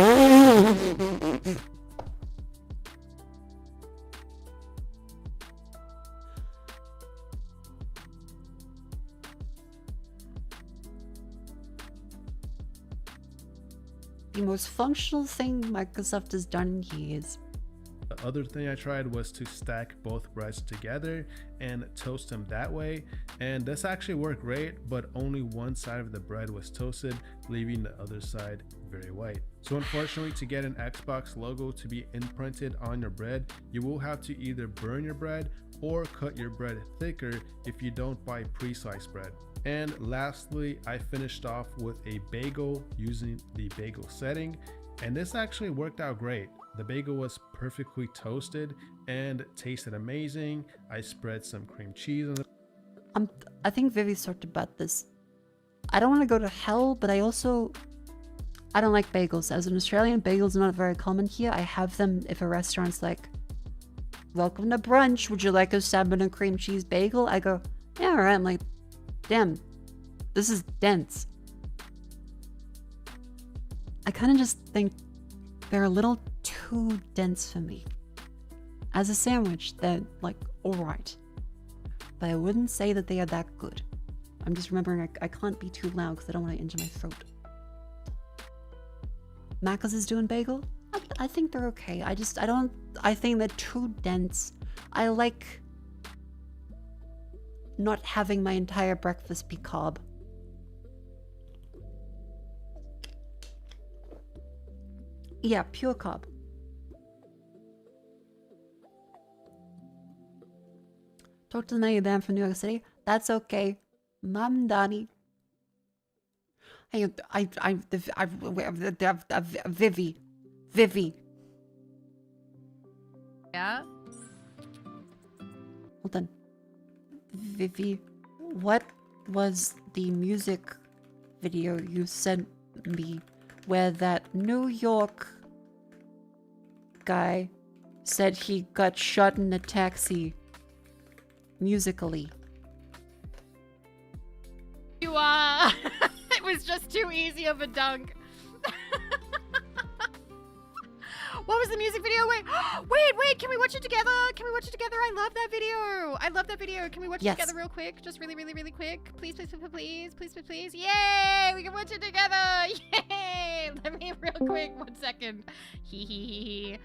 The most functional thing Microsoft has done in years. The other thing I tried was to stack both breads together and toast them that way, and this actually worked great, but only one side of the bread was toasted, leaving the other side very white. So unfortunately, to get an Xbox logo to be imprinted on your bread, you will have to either burn your bread or cut your bread thicker if you don't buy pre-sliced bread. And lastly, I finished off with a bagel using the bagel setting, and this actually worked out great. The bagel was perfectly toasted and tasted amazing. I spread some cream cheese on it. I think Vivi's talked about this. I don't want to go to hell, but I don't like bagels. As an Australian, bagels are not very common here. I have them if a restaurant's like, welcome to brunch, would you like a salmon and cream cheese bagel? I go, yeah, alright. I'm like, damn, this is dense. I kind of just think they're a little too dense for me. As a sandwich, they're like alright, but I wouldn't say that they are that good. I'm just remembering I can't be too loud because I don't want to injure my throat. Mako's is doing bagel? I think they're okay. I think they're too dense. I like not having my entire breakfast be carb. Yeah, pure carb. Talk to the menu band from New York City. That's okay. Mom, Donnie. Hey, Vivi. Yeah? Hold on. Vivi, what was the music video you sent me where that New York guy said he got shot in a taxi musically? You it was just too easy of a dunk. What was the music video? Wait, can we watch it together? I love that video. Can we watch it together real quick? Just really quick. Please. Yay! We can watch it together. Yay! Let me real quick. 1 second. Hee.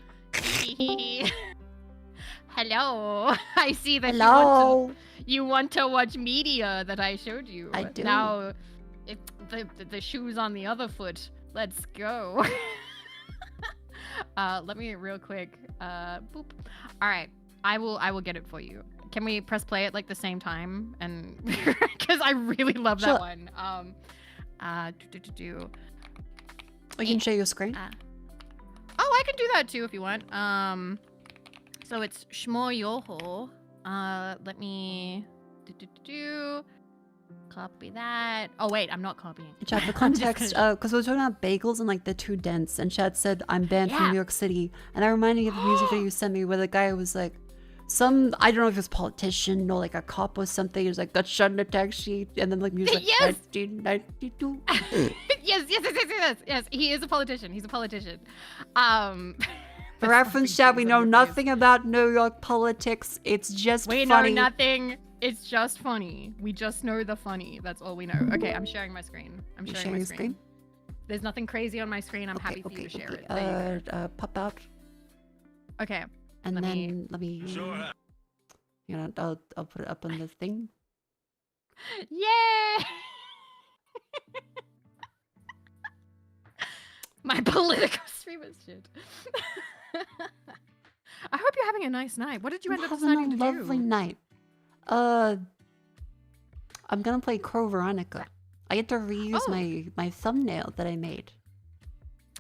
Hello. I see that you want to watch media that I showed you. I do. Now, the shoe's on the other foot. Let's go. Let me real quick. Boop. All right, I will get it for you. Can we press play at like the same time? And because I really love that one. You can share your screen. Oh, I can do that too if you want. So it's Shmo Yoho. Let me copy that. Oh wait, I'm not copying. Chat, for context, because we're talking about bagels and like they're too dense, and Chad said I'm banned from New York City, and that reminded me of the music video you sent me where the guy was like, I don't know if it was a politician or like a cop or something. He was like, got shot in a taxi, and then like music like 1992. Yes. He is a politician. He's a politician. For reference, Chad, we know nothing about New York politics. It's just funny. We know nothing. It's just funny. We just know the funny. That's all we know. Okay, I'm sharing my screen. I'm sharing my screen. There's nothing crazy on my screen. I'm happy for you to share it. There you go. Pop out. Okay. And then let me. You know, I'll put it up on the thing. Yay! My political streamer shit. I hope you're having a nice night. What did you end up deciding to do? Having a lovely night. I'm gonna play Code Veronica. I get to reuse my thumbnail that I made.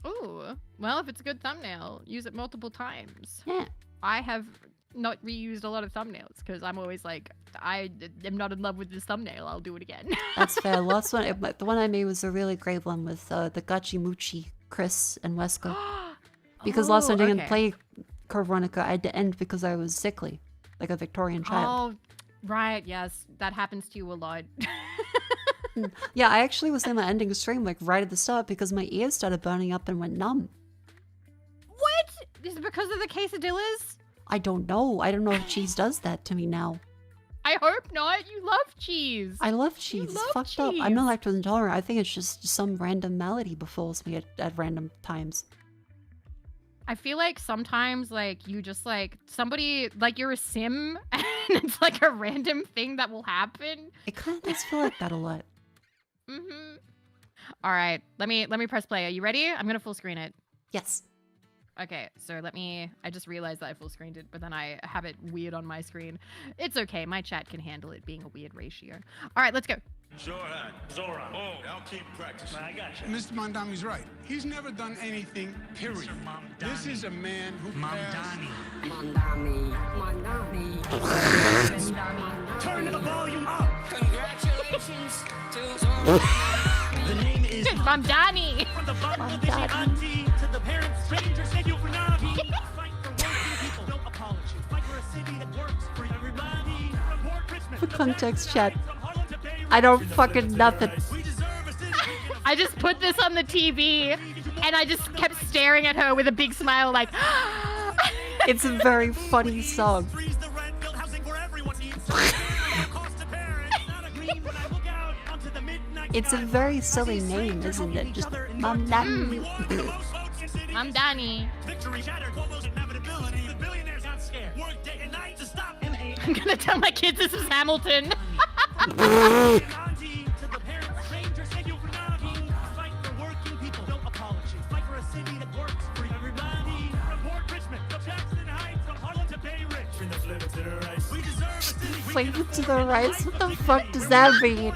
Ooh, well, if it's a good thumbnail, use it multiple times. Yeah. I have not reused a lot of thumbnails because I'm always like, I am not in love with this thumbnail. I'll do it again. That's fair. Last one, the one I made was a really great one with the Gachi Muchi, Chris, and Wesker. Because last time I didn't play Code Veronica, I had to end because I was sickly, like a Victorian child. Oh, right. Yes, that happens to you a lot. Yeah, I actually was in my ending stream like right at the start because my ears started burning up and went numb. What? Is it because of the quesadillas? I don't know. I don't know if cheese does that to me now. I hope not. You love cheese. I love cheese. It's fucked up. I'm not lactose intolerant. I think it's just some random malady befalls me at random times. I feel like sometimes like you just like somebody like you're a sim and it's like a random thing that will happen. It kind of does feel like that a lot. Mm-hmm. All right, let me press play. Are you ready? I'm gonna full screen it. Yes. Okay, so I just realized that I full screened it, but then I have it weird on my screen. It's okay, my chat can handle it being a weird ratio. All right, let's go. Zora. Oh, I'll keep practicing. I got you. Mr. Mondami's right. He's never done anything, period. This is a man who Mondami. Turn the volume up. Congratulations to the name is Mondani. From the bottom of the auntie to the parents, strangers, thank you for not. Fight for working people, no apology. Fight for a city that works for everybody. Report Christmas. For context, chat. I don't fucking nothing. I just put this on the TV and I just kept staring at her with a big smile like It's a very funny song. It's a very silly name, isn't it? Just Mom Danny. Mom Danny. I'm gonna tell my kids this is Hamilton. Flavor to the rice? What the fuck does that mean?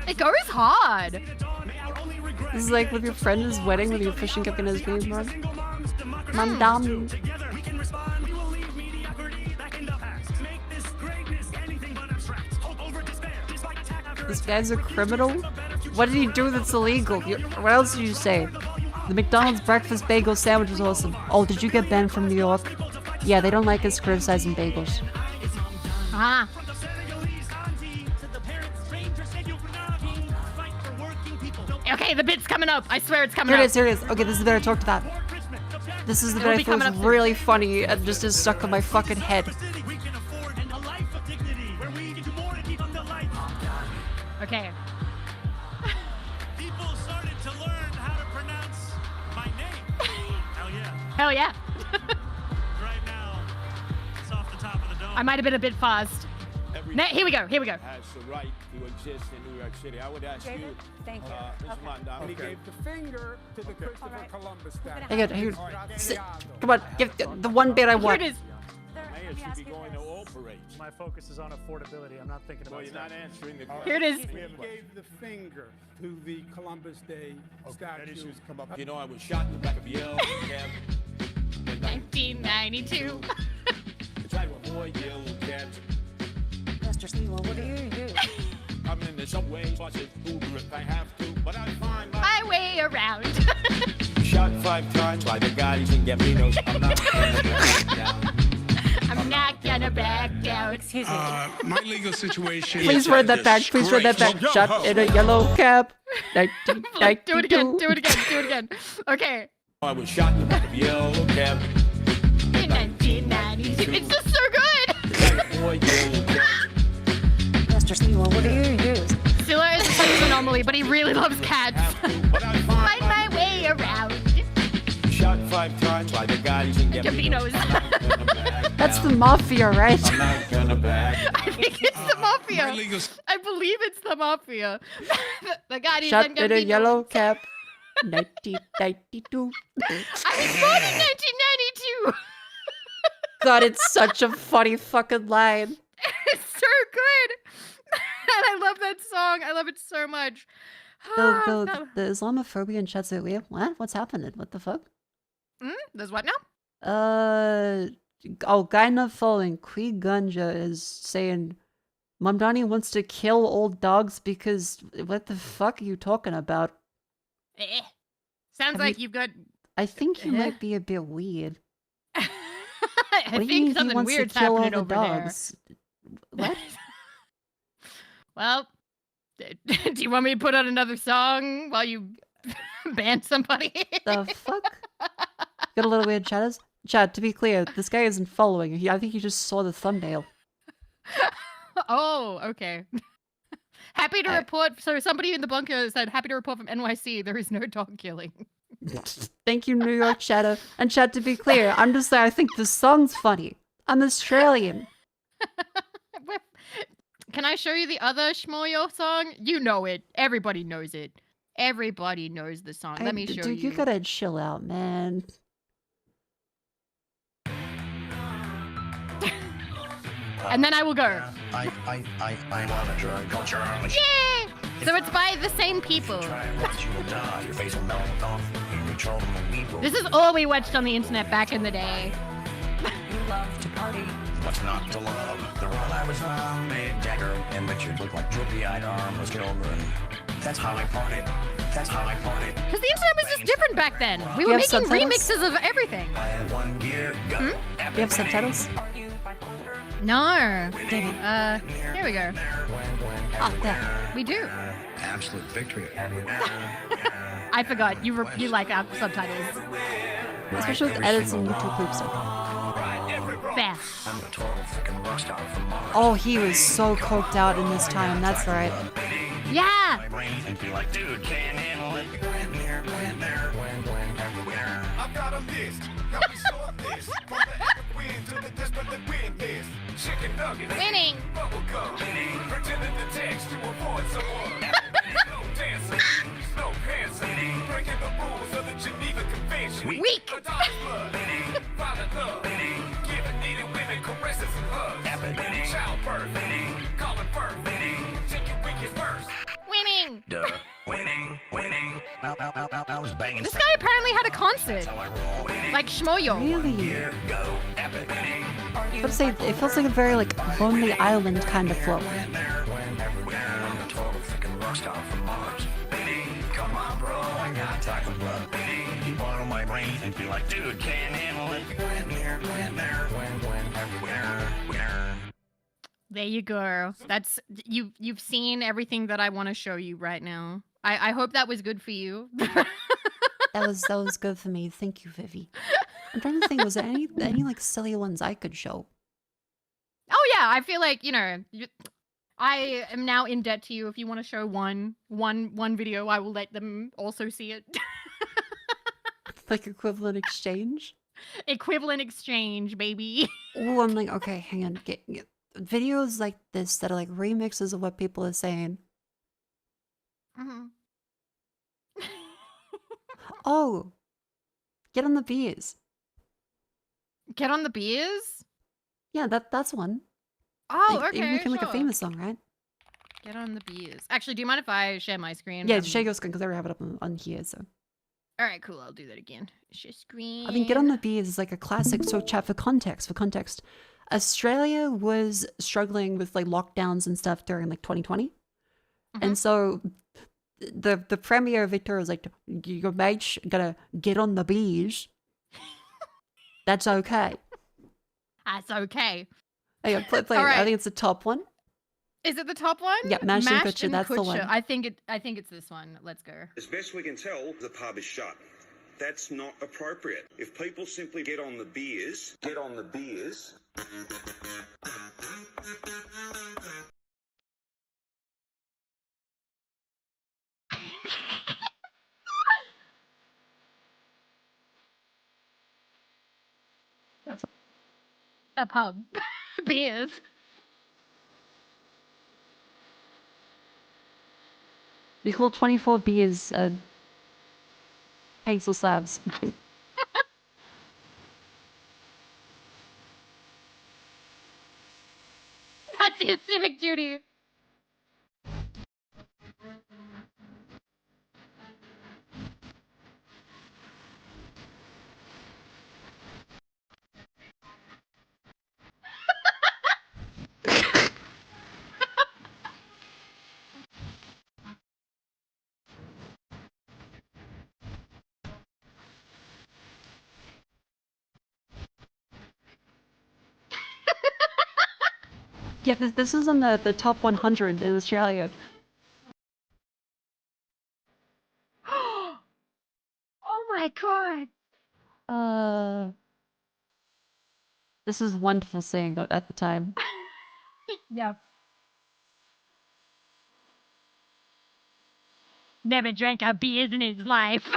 It goes hard. This is like with your friend's wedding with your fishing cup in his name, man. Mandam. This guy's a criminal? What did he do that's illegal? What else did you say? The McDonald's breakfast bagel sandwich was awesome. Oh, did you get banned from New York? Yeah, they don't like us criticizing bagels. Ah. Okay, the bit's coming up. I swear it's coming up. Here it is. Okay, this is the bit I talked about. This is the bit I thought was really funny and just is stuck in my fucking head. Okay. People started to learn how to pronounce my name. Hell yeah. Hell yeah. Right now, it's off the top of the dome. I might have been a bit fast. Here we go. Here we go. Has the right to exist in New York City. I would ask you, thank you. Mr. Mondani, he gave the finger to the Christopher Columbus statue. Hang on. Come on, give the one bit I want. Here it is. Mayor should be going to all parades. My focus is on affordability. I'm not thinking about. Well, you're not answering the question. Here it is. We gave the finger to the Columbus Day statue. Come up. You know, I was shot in the back of Yale. 1992. Try to avoid Yale cabs. Mr. Steele, what do you do? I'm in the subway, buses, Uber if I have to, but I find my way around. Shot 5 times by the guys in Gambinos. I'm not gonna back down. I'm not gonna back down. Excuse me. My legal situation. Please read that back. Please read that back. Shot in a yellow cap. Do it again. Do it again. Do it again. Okay. I was shot in the back of Yellow Cab. In 1992. It's just so good. Mr. Steele, what do you do? Silla is a sex anomaly, but he really loves cats. Find my way around. Shot 5 times by the guys in Gambinos. That's the mafia, right? I'm not gonna back. I think it's the mafia. I believe it's the mafia. The guy is Shot in a yellow cap. 1992. I was born in 1992. God, it's such a funny fucking line. It's so good. And I love that song. I love it so much. The Islamophobia in chat's so weird. What? What's happening? What the fuck? There's what now? Guy not following. Kui Gunja is saying Mamdani wants to kill old dogs because what the fuck are you talking about? Sounds like you've got. I think you might be a bit weird. I think something weird's happening over there. What? Well, do you want me to put on another song while you ban somebody? The fuck? Got a little weird chatters. Chad, to be clear, this guy isn't following. I think he just saw the thumbnail. Oh, okay. Happy to report. So somebody in the bunker said, happy to report from NYC, there is no dog killing. Thank you, New York Shadow. And Chad, to be clear, I'm just saying I think the song's funny. I'm Australian. Can I show you the other Shmoyo song? You know it. Everybody knows it. Everybody knows the song. Let me show you. Dude, you gotta chill out, man. And then I will go. I want a drug culture. Yay! So it's by the same people. This is all we watched on the internet back in the day. You love to party. What's not to love? The world I was on made Jagger and Richard look like droopy-eyed armless children. That's how I party. That's how I party. Because the internet was just different back then. We were making remixes of everything. I had one gear gun. You have subtitles? No. Here we go. Oh, there. We do. Absolute victory. I forgot. You like our subtitles. Especially with edits and YouTube clips. Fair. I'm a total freaking rockstar from Mars. Oh, he was so coked out in this time. That's right. Yeah. My brain and feel like, dude, can't handle it. When there, everywhere. I've got a list. Got me short list. From the epic win to the desperate win list. Chicken nuggets. Winning. Bubblegum. Winning. Pretending to text to avoid someone. No dancing. No dancing. Breaking the rules of the Geneva Convention. Weak. A dog's blood. Winning. Violent love. Winning. Giving needed women caresses and hugs. Winning. Childbirth. Winning. Calling birth. Winning. Chicken weakest first. Winning. Duh. Winning. I was banging. This guy apparently had a concert. Like Shmoyo. Really? Here, go. Epic. Winning. I would say it feels like a very like Lonely Island kind of flow. Come on, bro. I got taco blood. You bottle my brain and feel like, dude, can't handle it. Everywhere. There you go. That's you've seen everything that I want to show you right now. I hope that was good for you. That was good for me. Thank you, Vivi. I'm trying to think, was there any like silly ones I could show? Oh yeah, I feel like, I am now in debt to you. If you want to show one video, I will let them also see it. Like equivalent exchange? Equivalent exchange, baby. Oh, I'm like, okay, hang on. Get videos like this that are like remixes of what people are saying. Mm-hmm. Oh, get on the beers. Get on the beers? Yeah, that's one. Oh, Like, okay, you're making like a sure. famous song, right? Get on the beers. Actually, do you mind if I share my screen? Yeah, share your screen because I already have it up on here. So All right, cool. I'll do that again. Share screen. I mean, get on the beers is like a classic. So chat for context. Australia was struggling with like lockdowns and stuff during like 2020, and so the premier Victor was like, "Your mate gotta get on the beers." That's okay. That's okay. Hey, play. All right. I think it's the top one. Is it the top one? Yeah, Mashed and Kutcher, that's the one. I think it's this one. Let's go. As best we can tell, the pub is shut. That's not appropriate. If people simply get on the beers. A pub. Beers. Equal 24 beers, hazel slabs. That's his civic duty. Yeah, this is on the top 100 in Australia. Oh my god. This is wonderful seeing at the time. Yeah. Never drank a beer in his life.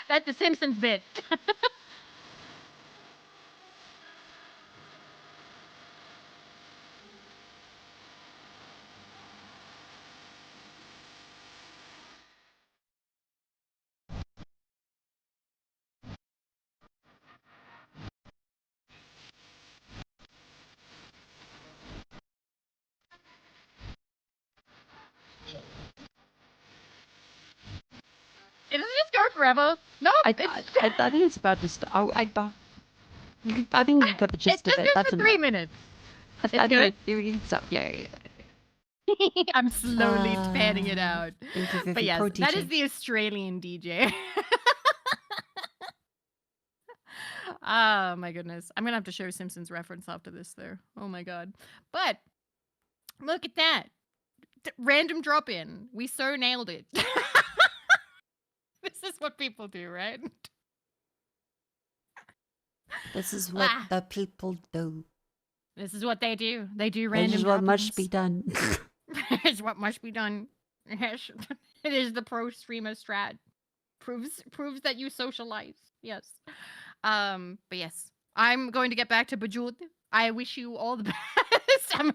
That's the Simpsons bit. Does it just go forever? No, I think it's about to stop. I think you got the gist of it. It's That's for 3 minutes. I good? think you can stop. Yeah. I'm slowly panning it out. Thank you, Vivi. But yes, Pro that DJ. is the Australian DJ. Oh my goodness. I'm gonna have to show Simpsons reference after this though. Oh my god. But look at that. Random drop in. We so nailed it. This is what people do, right? This is what the people do. This is what they do. They do random This is what drop-ins. must be done. It's what must be done. Yes. It is the pro streamer strat. Proves that you socialize. Yes. But yes. I'm going to get back to Bejeweled. I wish you all the best.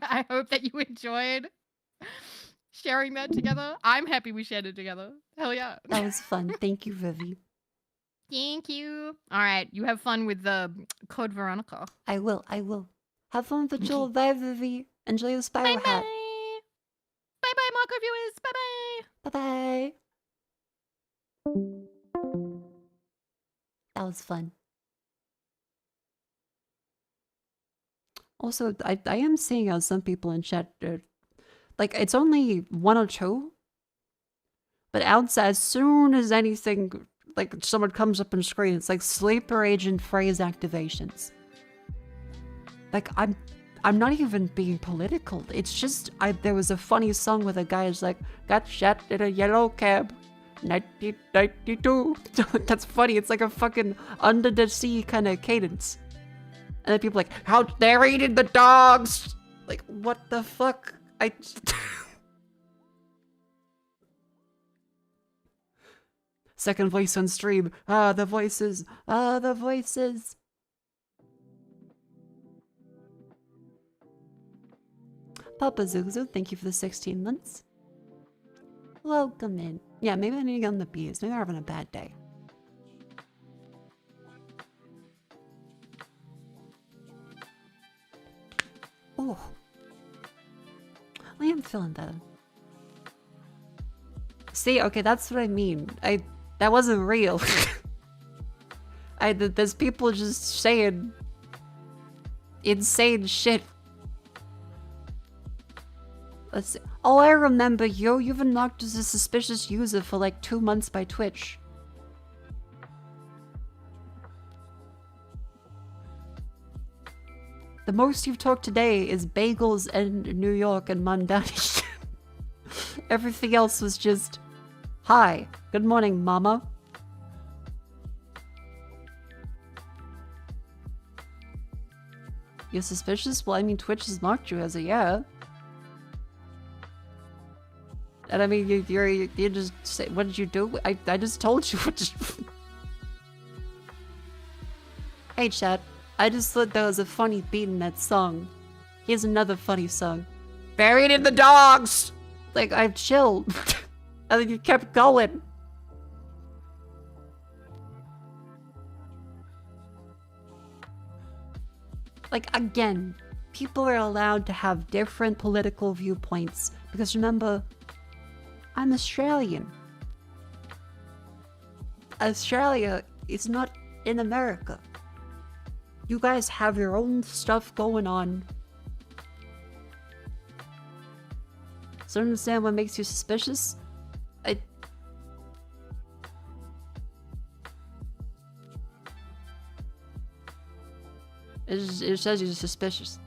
I hope that you enjoyed sharing that together. I'm happy we shared it together. Hell yeah. That was fun. Thank you, Vivi. Thank you. All right. You have fun with the Code Veronica. I will. Have fun with Bejeweled. Bye, Vivi. Enjoy the spiral hat. Bye-bye, Mako viewers. Bye-bye. Bye-bye. That was fun. Also, I am seeing how some people in chat, like, it's only 1 or 2. But outside, as soon as anything, like, someone comes up on screen, it's like sleeper agent phrase activations. Like, I'm not even being political. It's just, there was a funny song where the guy is like, got shot in a yellow cab, 1992. That's funny. It's like a fucking under the sea kind of cadence. And then people are like, how they're eating the dogs. Like, what the fuck? Second voice on stream. Ah, the voices. Ah, the voices. Papa Zuzu, thank you for the 16 months. Welcome in. Yeah, maybe I need to get on the bees. Maybe they're having a bad day. Oh. I am feeling better. See, okay, that's what I mean. That wasn't real. There's people just saying insane shit. Let's see. Oh, I remember you. You've been marked as a suspicious user for like 2 months by Twitch. The most you've talked today is bagels and New York and Mandani. Everything else was just, hi, good morning, mama. You're suspicious? Well, I mean, Twitch has marked you as a yeah. And I mean, you just say, what did you do? I just told you what to. Hey, chat. I just thought there was a funny beat in that song. Here's another funny song. Buried in the dogs! Like, I've chilled. And then you kept going. Like, again, people are allowed to have different political viewpoints. Because remember, I'm Australian. Australia is not in America. You guys have your own stuff going on. So I don't understand what makes you suspicious. It says you're suspicious.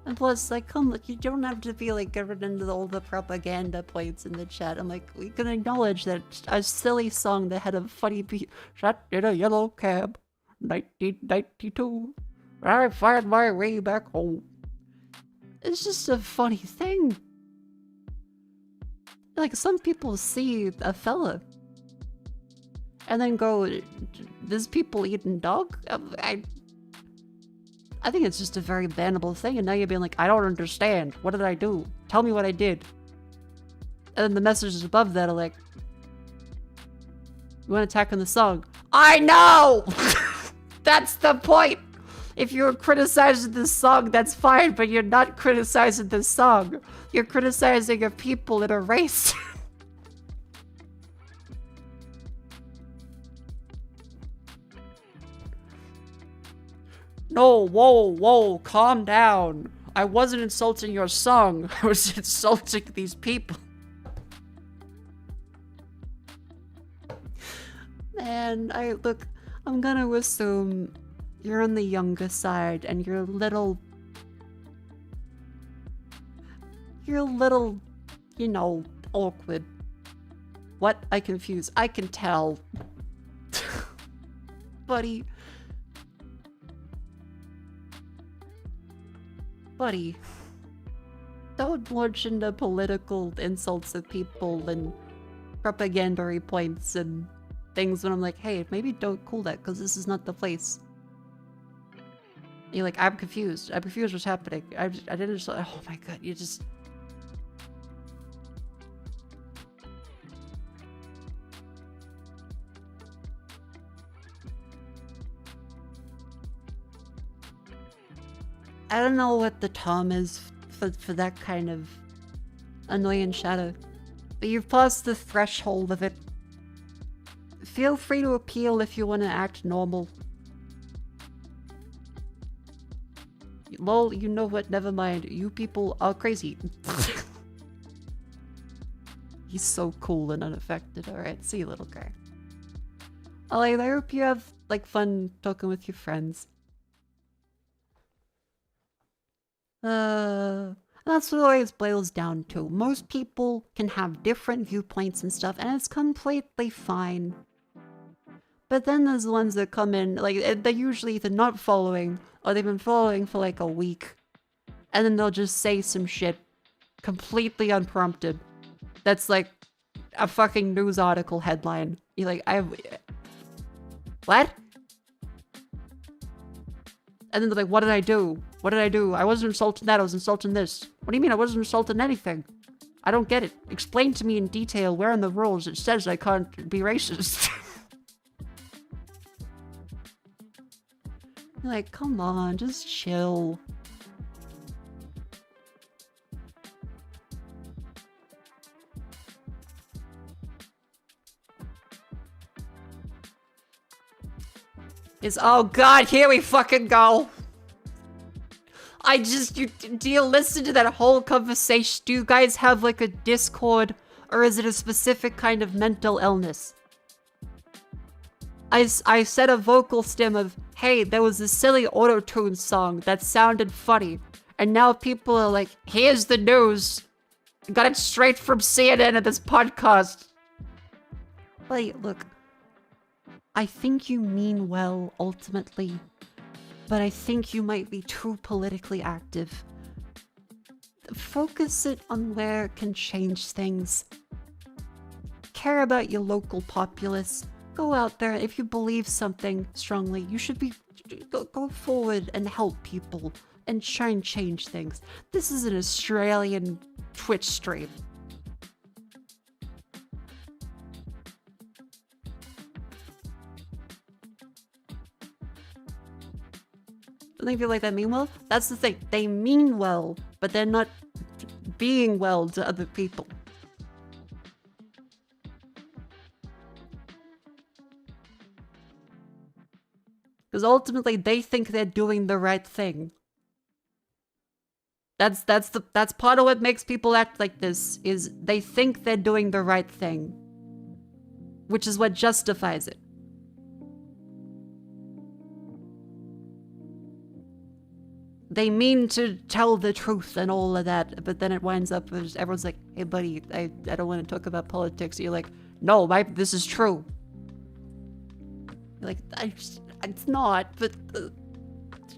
And plus, like, come look, you don't have to be like getting into all the propaganda points in the chat. I'm like, we can acknowledge that a silly song that had a funny beat. Shot in a yellow cab, 1992. I find my way back home. It's just a funny thing. Like, some people see a fella and then go, there's people eating dog? I think it's just a very bannable thing, and now you're being like, I don't understand. What did I do? Tell me what I did. And then the messages above that are like, you want to attack on the song? I know! That's the point! If you're criticizing this song, that's fine, but you're not criticizing this song. You're criticizing a people in a race. No, whoa, calm down. I wasn't insulting your song. I was insulting these people. Man, I'm gonna assume you're on the younger side and you're a little, you know, awkward. What? I confused. I can tell. Buddy. buddy, don't launch into political insults at people and propagandary points and things when I'm like, hey, maybe don't call that because this is not the place. You're like, I'm confused. I'm confused what's happening. I didn't just, oh my god, you just... I don't know what the term is for that kind of annoying shadow, but you've passed the threshold of it. Feel free to appeal if you want to act normal. Lol, you know what? Never mind. You people are crazy. He's so cool and unaffected. Alright, see you, little guy. I hope you have, like, fun talking with your friends. That's what it always boils down to. Most people can have different viewpoints and stuff, and it's completely fine. But then there's the ones that come in, like, they're usually either not following, or they've been following for like a week. And then they'll just say some shit completely unprompted. That's like a fucking news article headline. You're like, what? And then they're like, what did I do? What did I do? I wasn't insulting that, I was insulting this. What do you mean I wasn't insulting anything? I don't get it. Explain to me in detail where in the rules it says I can't be racist. Like, come on, just chill. Oh god, here we fucking go. Do you listen to that whole conversation? Do you guys have like a Discord, or is it a specific kind of mental illness? I said a vocal stem of, hey, there was a silly auto-tune song that sounded funny, and now people are like, here's the news. Got it straight from CNN at this podcast. Like, look, I think you mean well, ultimately, but I think you might be too politically active. Focus it on where it can change things. Care about your local populace. Go out there. If you believe something strongly, you should be go forward and help people and try and change things. This is an Australian Twitch stream. Don't think people like that mean well? That's the thing. They mean well, but they're not being well to other people. Because ultimately, they think they're doing the right thing. That's part of what makes people act like this, is they think they're doing the right thing. Which is what justifies it. They mean to tell the truth and all of that, but then it winds up as everyone's like, hey buddy, I don't want to talk about politics. You're like, no, this is true. You're like, it's not, but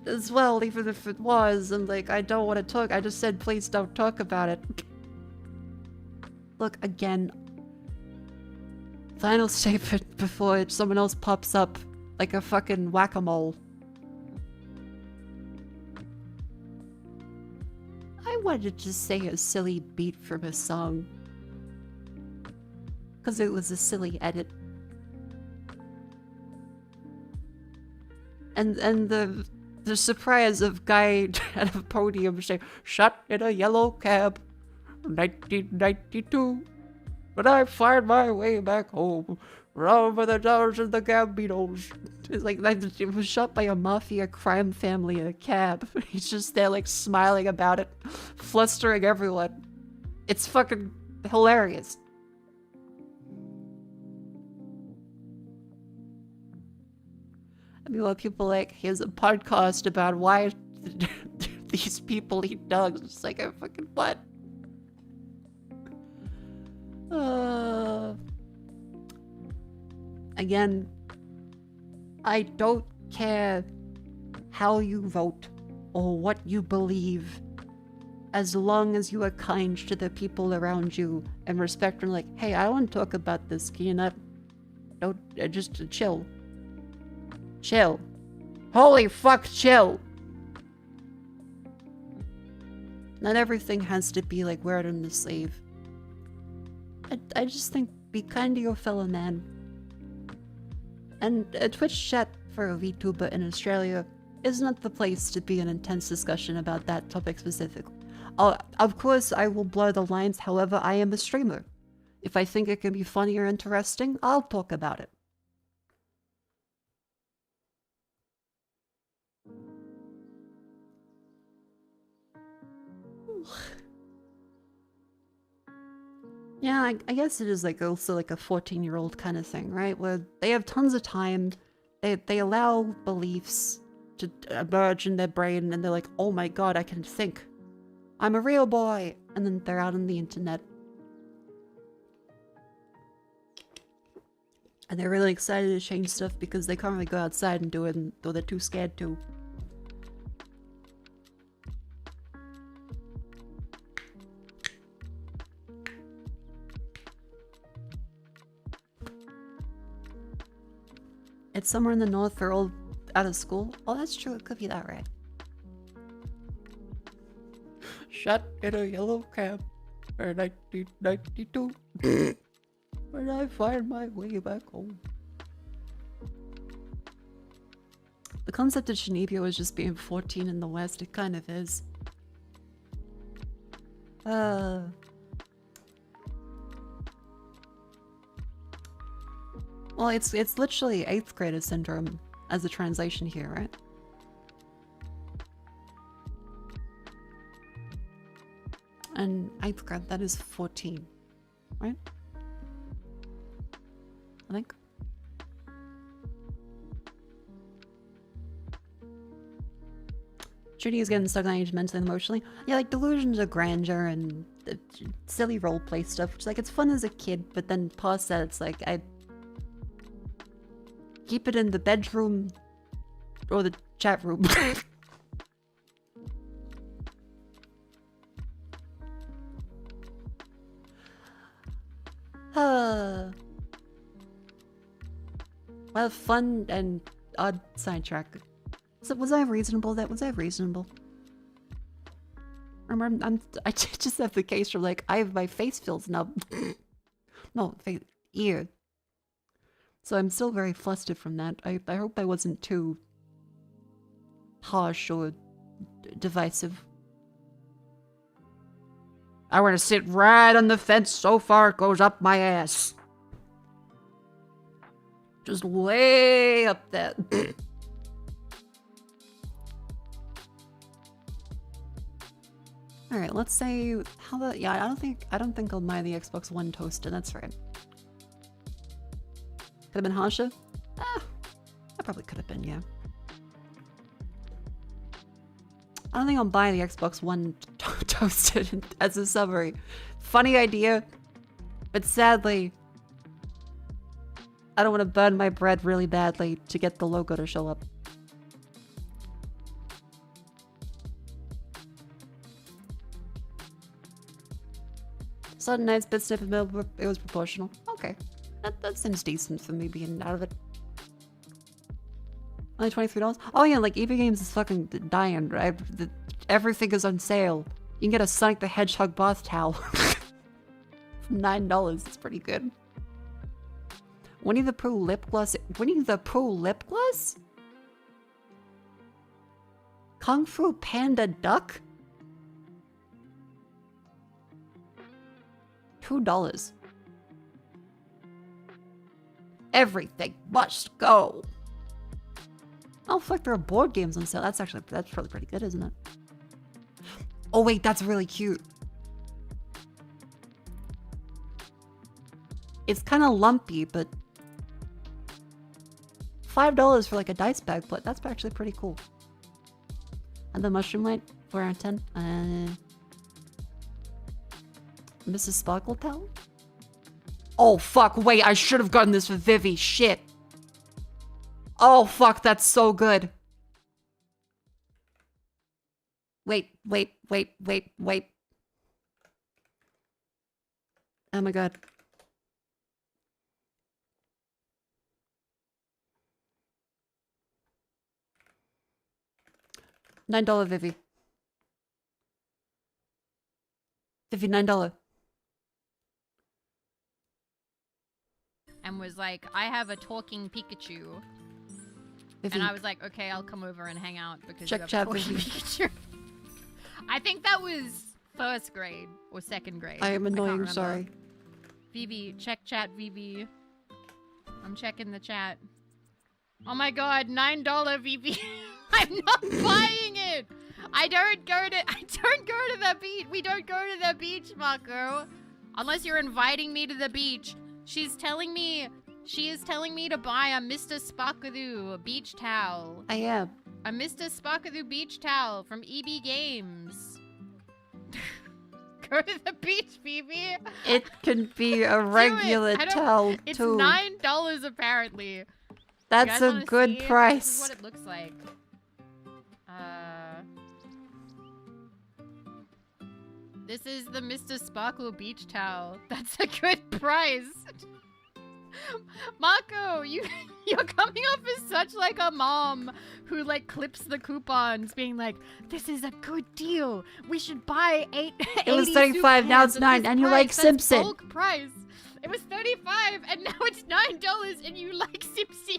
as well, even if it was, I'm like, I don't want to talk. I just said, please don't talk about it. Look, again, final statement before someone else pops up like a fucking whack-a-mole. I wanted to say a silly beat from a song. Because it was a silly edit. And the surprise of guy at a podium saying, shot in a yellow cab, 1992. When I find my way back home, round by the dollars and the Gambinos. It's like it was shot by a mafia crime family in a cab. He's just there like smiling about it, flustering everyone. It's fucking hilarious. I mean, when people like, here's a podcast about why these people eat dogs. It's like, I fucking what? Again, I don't care how you vote or what you believe. as long as you are kind to the people around you and respect them. Like, hey, I want to talk about this. Can you not? Don't just chill. Chill. Holy fuck, chill. Not everything has to be like wear it on the sleeve. I just think be kind to your fellow man. And a Twitch chat for a VTuber in Australia is not the place to be an intense discussion about that topic specifically. Of course, I will blur the lines, however, I am a streamer. If I think it can be funny or interesting, I'll talk about it. Yeah, I guess it is like also like a 14-year-old kind of thing, right? Where they have tons of time, they allow beliefs to emerge in their brain, and they're like, oh my god, I can think. I'm a real boy! And then they're out on the internet. And they're really excited to change stuff because they can't really go outside and do it, though they're too scared to. It's somewhere in the north, they're all out of school. Oh, that's true, it could be that, right? Shut in a yellow cab in 1992. When I find my way back home. The concept of Shinibyo was just being 14 in the West. It kind of is. Well, it's literally 8th grader syndrome as a translation here, right? And 8th grade, that is 14, right? I think. Judy is getting stuck on age mentally and emotionally. Yeah, like delusions of grandeur and silly roleplay stuff, which like it's fun as a kid, but then past that it's like I keep it in the bedroom or the chat room. Well, fun and odd sidetrack. So was I reasonable? Was I reasonable? Remember, I just have the case where like my face feels numb. No, ear. So I'm still very flustered from that. I hope I wasn't too harsh or divisive. I want to sit right on the fence so far it goes up my ass. Just way up there. All right, let's say how about I don't think I'll buy the Xbox One toaster. That's right. Could have been harsher. I probably could have been, yeah. I don't think I'll buy the Xbox One toasted as a summary. Funny idea, but sadly, I don't want to burn my bread really badly to get the logo to show up. Sudden nice bit snip in the middle, it was proportional. Okay. That seems decent for me being out of it. Only $23? Oh yeah, like EB Games is fucking dying, right? Everything is on sale. You can get a Sonic the Hedgehog bath towel. For $9, it's pretty good. Winnie the Pooh lip gloss. Winnie the Pooh lip gloss? Kung Fu Panda duck? $2. Everything must go. Oh fuck, there are board games on sale. That's probably pretty good, isn't it? Oh wait, that's really cute. It's kind of lumpy, but $5 for like a dice bag, but that's actually pretty cool. And the mushroom light, 4 out of 10. Mrs. Sparkle Towel? Oh fuck, wait, I should have gotten this for Vivi, shit. Oh fuck, that's so good. Wait. Oh my god. $9 Vivi. Vivi, $9. And was like, I have a talking Pikachu. Vivi. And I was like, okay, I'll come over and hang out because Check you have chat, a talking Vivi. Pikachu. I think that was first grade or second grade. I am can't annoying, remember. sorry. Vivi, check chat, Vivi. I'm checking the chat. Oh my god, $9 Vivi. I'm not buying it. I don't go to the beach. We don't go to the beach, Mako. Unless you're inviting me to the beach. She is telling me to buy a Mr. Sparkadoo beach towel. I am. A Mr. Sparkadoo beach towel from EB Games. Go to the beach, Phoebe. It can be a regular towel It's too. $9 apparently. You That's guys a wanna good see it? price. This is what it looks like. This is the Mr. Sparkle beach towel. That's a good price. Mako, you're coming off as such like a mom who like clips the coupons being like, this is a good deal. We should buy 8 It was 80 $35, now it's soup cans $9, at and you this like price. Simpson. That's bulk price. It was $35 and now it's $9 and you like Simpson.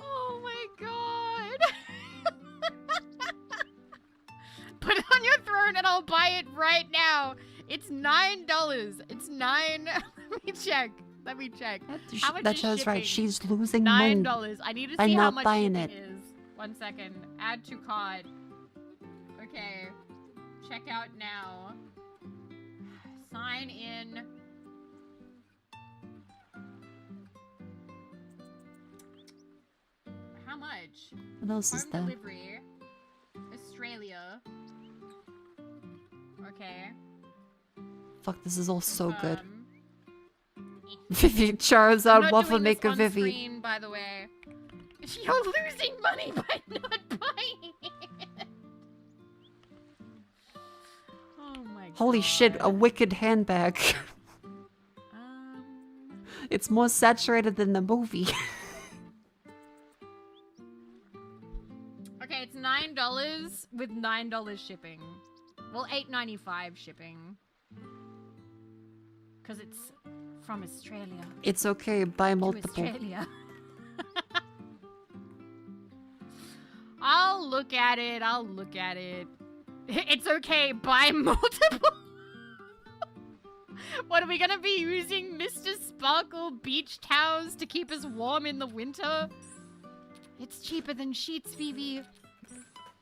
Oh my god. Put it on your throne and I'll buy it right now. It's $9. It's $9. Let me check. How much That is shows right. shipping? She's losing money. $9. I need to by see how not much buying shipping it. is. 1 second. Add to cart. Okay. Check out now. Sign in. How much? What else is Home there? delivery. Australia. Okay. Fuck, this is all so good. Um, Vivi I'm Charizard not Waffle doing this Maker on Vivi. screen, by the way. You're losing money by not buying it. Oh my god. Holy shit, a wicked handbag. It's more saturated than the movie. Okay, it's $9 with $9 shipping. Well, $8.95 shipping. Because it's from Australia. It's okay, buy To multiple. Australia. I'll look at it. It's okay, buy multiple. What, are we gonna be using Mr. Sparkle beach towels to keep us warm in the winter? It's cheaper than sheets, Phoebe.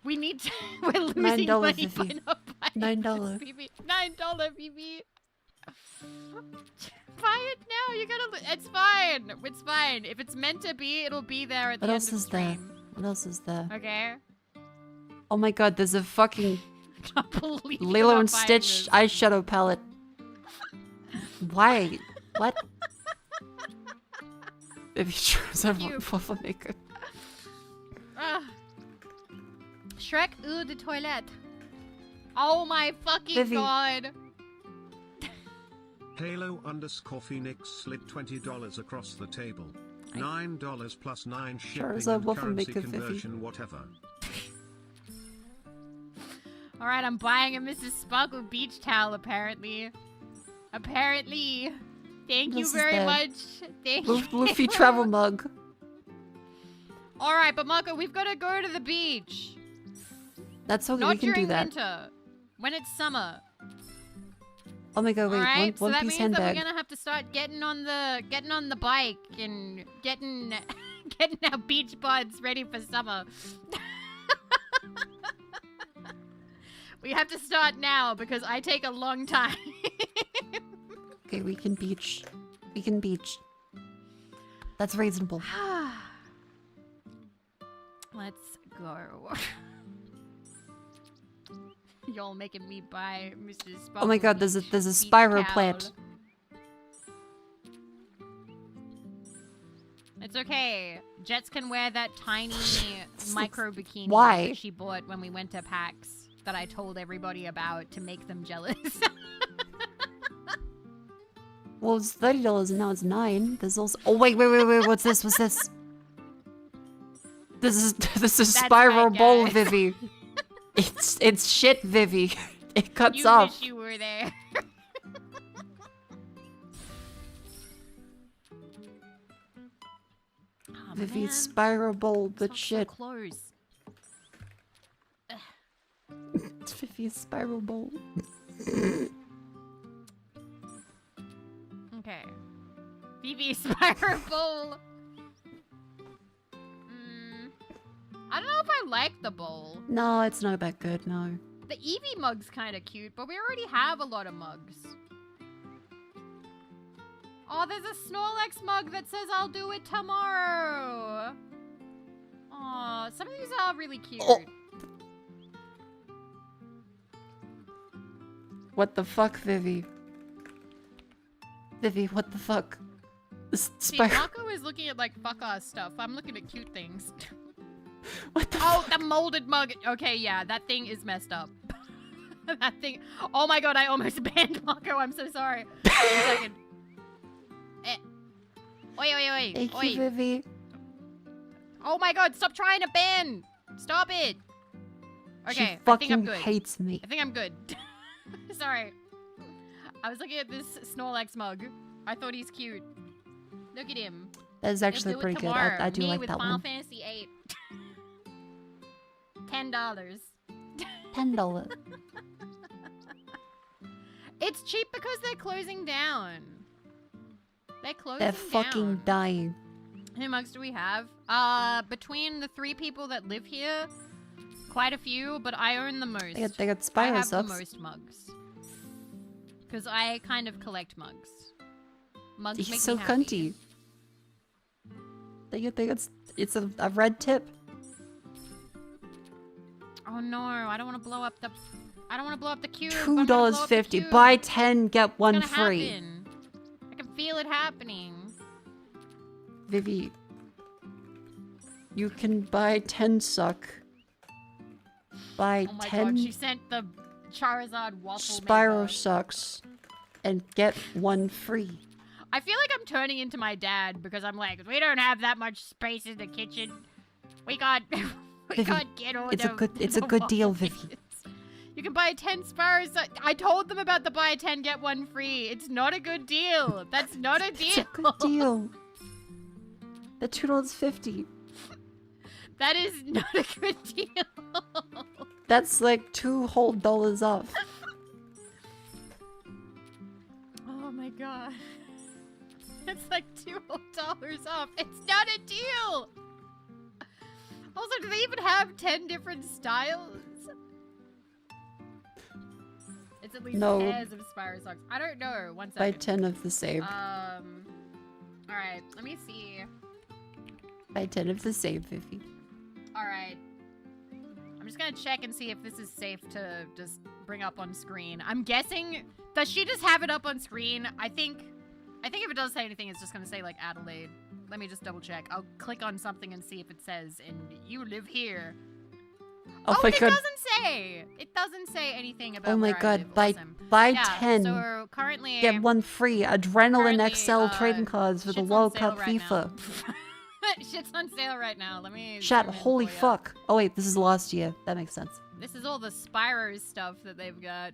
We need to. We're losing $9, money by Vivi. not buying $9. this, Phoebe. $9, Phoebe. Buy it now. You gotta. It's fine. It's fine. If it's meant to be, it'll be there at the What end else of the is there? stream. What else is there? Okay. Oh my god, there's a fucking Can't believe you're Lilo not and buying Stitch this. eyeshadow palette. Why? What? If you Charizard Cute. Waffle Maker. Ah. Shrek eau de toilette. Oh my fucking Vivi. god. Halo_Phoenix slid $20 across the table. $9 plus 9 shipping Charizard and Waffle currency Maker, Vivi. conversion, whatever. Alright, I'm buying a Mrs. Sparkle beach towel, apparently. Apparently. Thank What you else is very there? much. Thank Luffy you. travel mug. Alright, but Mako, we've got to go to the beach. That's okay, Not we can during do that. winter. When it's summer. Oh my god, wait, Alright, so one that piece means that handbag. we're gonna have to start getting on the bike and getting our beach buds ready for summer. We have to start now because I take a long time. Okay, we can beach. We can beach. That's reasonable. Let's go. Y'all making me buy Mr. Sparkle. Oh my god, there's a beach Spyro towel. plant. It's It's okay. Jets can wear that tiny micro bikini Why? that she bought when we went to PAX that I told everybody about to make them jealous. Well, it's $30 and now it's $9. There's also. Oh wait. What's this? What's this? This is That's spiral right, bowl, guys. Vivi. It's shit, Vivi. It cuts you off. wish you were there. Oh, Vivi, man. it's spiral bowl, but So shit. close. It's Vivi's spiral bowl. Okay. BB spiral bowl. I don't know if I like the bowl. No, it's not that good. No. The Eevee mug's kind of cute, but we already have a lot of mugs. Oh, there's a Snorlax mug that says I'll do it tomorrow. Oh, some of these are really cute. Oh. What the fuck, Vivi? Vivi, what the fuck? This See, spiral. Mako is looking at like fuck ass stuff. I'm looking at cute things. What the Oh, the molded mug. Okay, yeah, that thing is messed up. That thing. Oh my god, I almost banned Mako. I'm so sorry. 1 second. Oi. Thank Oi. you, Vivi. Oh my god, stop trying to ban. Stop it. Okay, She I think I'm fucking good. hates me. I think I'm good. Sorry. I was looking at this Snorlax mug. I thought he's cute. Look at him. That is actually He'll do it pretty good. tomorrow. I do Me like with that Final one. Fantasy 8. $10. $10. It's cheap because they're closing down. They're closing They're fucking down. dying. How many mugs do we have? Between the 3 people that live here, quite a few, but I own the most. They got I spiral have subs. the most mugs. Because I kind of collect mugs. Mugs He's make so me happy. cunty. It's a red tip. Oh no, I don't want to blow up the... I don't want to blow up the cube. I'm gonna blow up the $2.50. cube. Buy 10, get one It's gonna free. happen. I can feel it happening. Vivi, you can buy 10 suck. Buy Oh my 10 god, she sent the Charizard waffle spiral maker. sucks and get one free. I feel like I'm turning into my dad because I'm like, we don't have that much space in the kitchen. We can't, we Vivi, can't get all it's the a good deal, waffle Vivi. makers. You can buy 10 Sparrows. I told them about the buy 10, get one free. It's not a good deal. That's not a deal. It's a good deal. The $2.50. That is not a good deal. That's like $2 whole off. Oh my god. It's like $2 off. It's not a deal. Also, do they even have 10 different styles? It's at least No. pairs of Spyro socks. I don't know. One Buy second. 10 of the same. Alright, let me see. Buy 10 of the same, Vivi. Alright. I'm just gonna check and see if this is safe to just bring up on screen. I'm guessing... Does she just have it up on screen? I think if it does say anything, it's just gonna say, like, Adelaide. Let me just double check. I'll click on something and see if it says, and you live here. Oh Oh, my it god. doesn't say! It doesn't say anything about Oh my where I god. live. Buy Awesome. buy Yeah, 10. So currently... Get one free. Adrenaline currently, XL trading cards for the shit's on World sale Cup right FIFA. Shit's on sale right now. Let me... Chat, zoom in holy for ya. fuck. Oh wait, this is last year. That makes sense. This is all the Spyro stuff that they've got.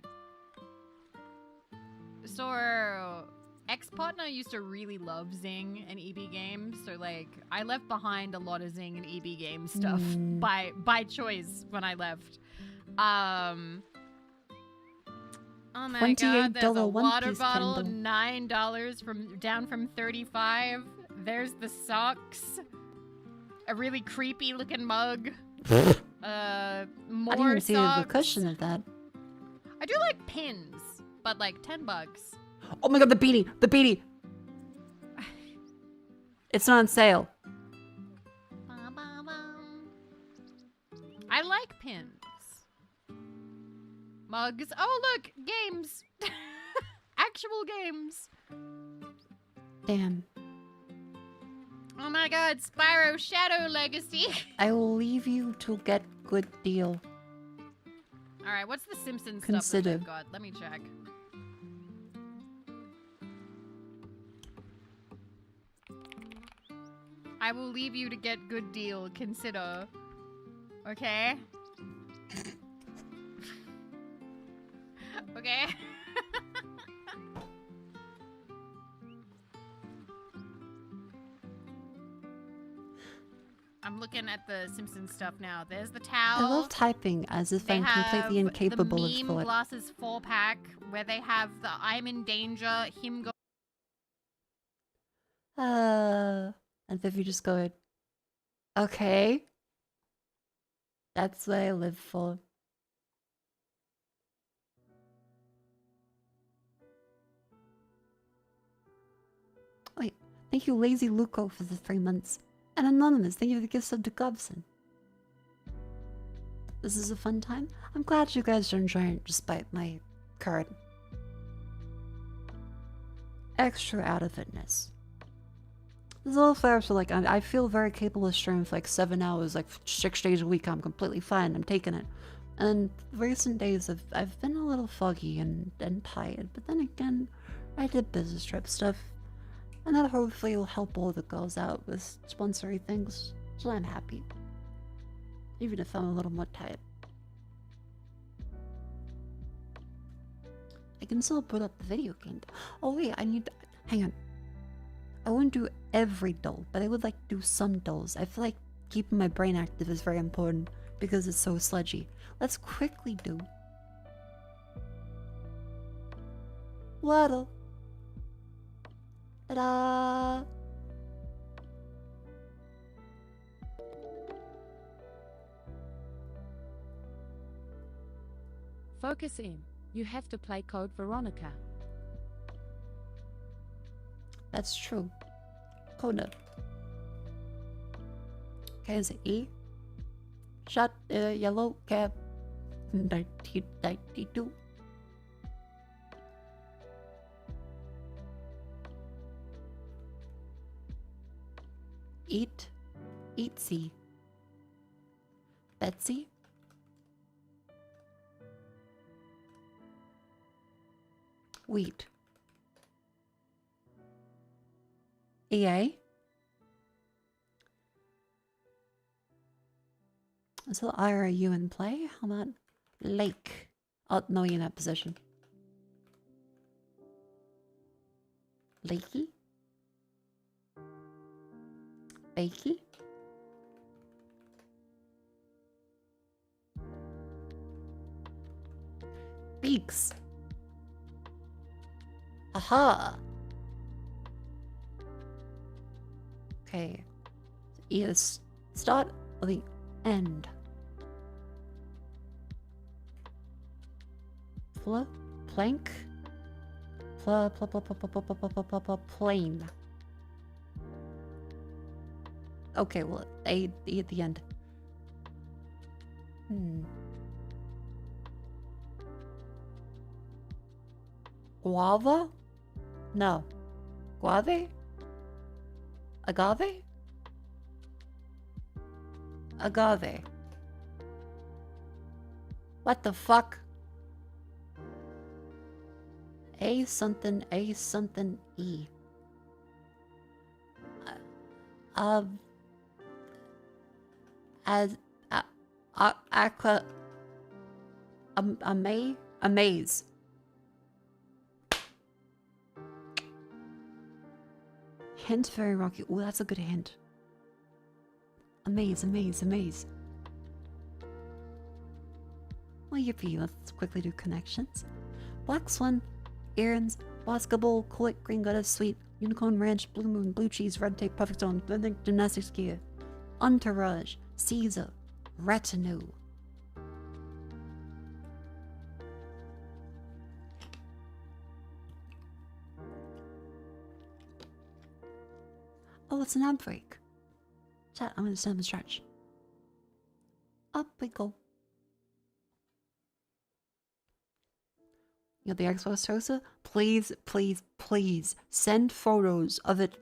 So, ex-partner used to really love Zing and EB games, so like, I left behind a lot of Zing and EB game stuff by choice when I left. Oh my god, there's a $28 One water Piece bottle, candle. $9 down from 35. There's the socks. A really creepy looking mug. More I didn't even see the socks. repercussion of that. I do like pins, but like $10. Oh my god, the beanie! The beanie! It's not on sale. I like pins. Mugs. Oh look, games. Actual games. Damn. Oh my god, Spyro Shadow Legacy. I will leave you to get good deal. Alright, what's the Simpsons Consider. stuff that they've got? Let me check. I will leave you to get good deal. Consider. Okay? Okay? I'm looking at the Simpsons stuff now. There's the towel. I love typing as if They I'm completely have incapable the of meme thought. glasses 4-pack where they have the I'm in danger, him go. And if you just go, okay, that's what I live for. Wait, thank you, Lazy Luco, for the 3 months. And Anonymous, thank you for the gift sub to Gobson. This is a fun time. I'm glad you guys are enjoying it despite my current extra out of itness. There's a little flare so like I feel very capable of streaming for like 7 hours, like 6 days a week. I'm completely fine. I'm taking it. And recent days I've been a little foggy and tired, but then again, I did business trip stuff, and that hopefully will help all the girls out with sponsory things. So I'm happy, even if I'm a little more tired. I can still put up the video game. Oh wait, I need to, hang on. I wouldn't do every doll, but I would like to do some dolls. I feel like keeping my brain active is very important because it's so sludgy. Let's quickly do Waddle. Ta-da! Focus in. You have to play Code Veronica. That's true. Coda. Okay, is it E? Shot yellow cap 1992. Eat. Eatsy. Betsy. Wheat. EA. So I or you in play? How about Lake? Oh, no, you're in that position. Lakey? Bakey? Beaks. Aha! Okay. Either start or the end. Plank? Plane. Okay, well, A at the end. Guava? No. Guave? Agave? Agave. What the fuck? A something E. As aqua amaze. Hint very rocky. Oh, that's a good hint. Amaze. Well, yippee, let's quickly do connections. Black Swan, Aaron's, Basketball, Colit, Green Goddess, Sweet, Unicorn Ranch, Blue Moon, Blue Cheese, Red Tape, Perfect Zone, Gymnastics Gear, Entourage, Caesar, Retinue. Oh, it's an ad break. Chat, I'm gonna stand the stretch. Up we go. You got the Xbox Toaster? Please send photos of it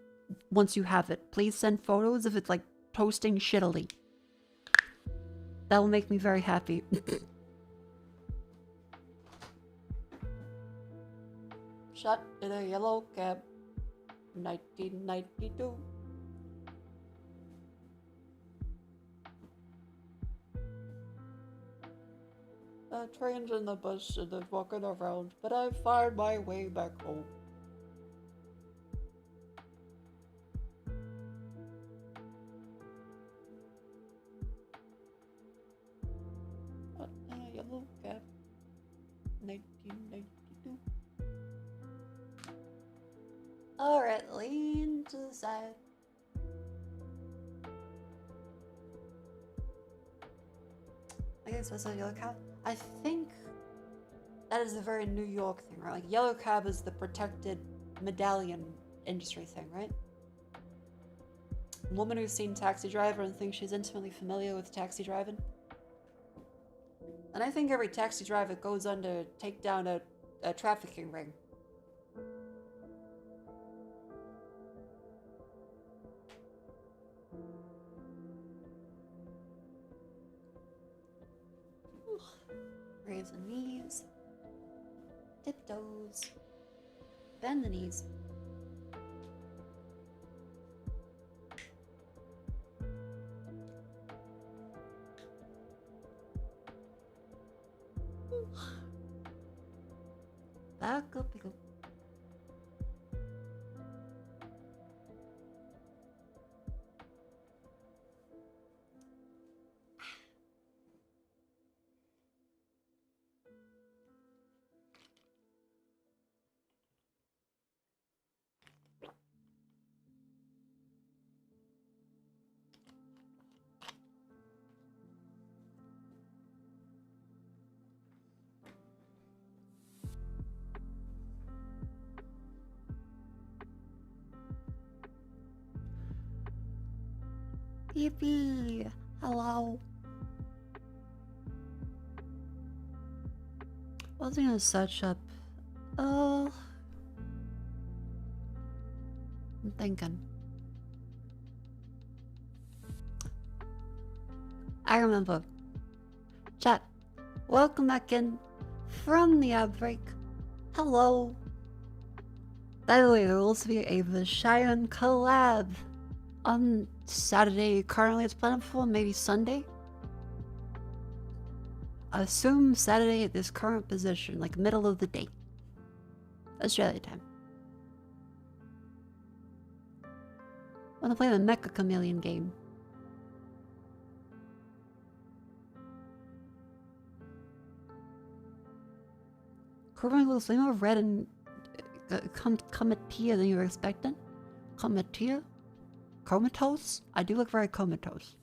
once you have it. Please send photos of it like toasting shittily. That will make me very happy. Shot in a yellow cab, 1992. Trains in the bus and then walking around, but I find my way back home. Yellow cab, 1992. Alright, lean to the side. I guess that's a yellow cab. I think that is a very New York thing, right? Like, yellow cab is the protected medallion industry thing, right? Woman who's seen Taxi Driver and thinks she's intimately familiar with taxi driving. And I think every taxi driver goes on to take down a trafficking ring. Raise the knees. Tiptoes. Bend the knees. Back up we go. Yippee! Hello. What was I gonna search up? I'm thinking. I remember. Chat. Welcome back in from the outbreak. Hello. By the way, there will also be a Vishayan collab on Saturday. Currently it's planned for maybe Sunday. Assume Saturday at this current position, like middle of the day. Australia time. Wanna play the Mecha Chameleon game. Corbin looks way more red and comatia than you were expecting. Comatia? Comatose? I do look very comatose.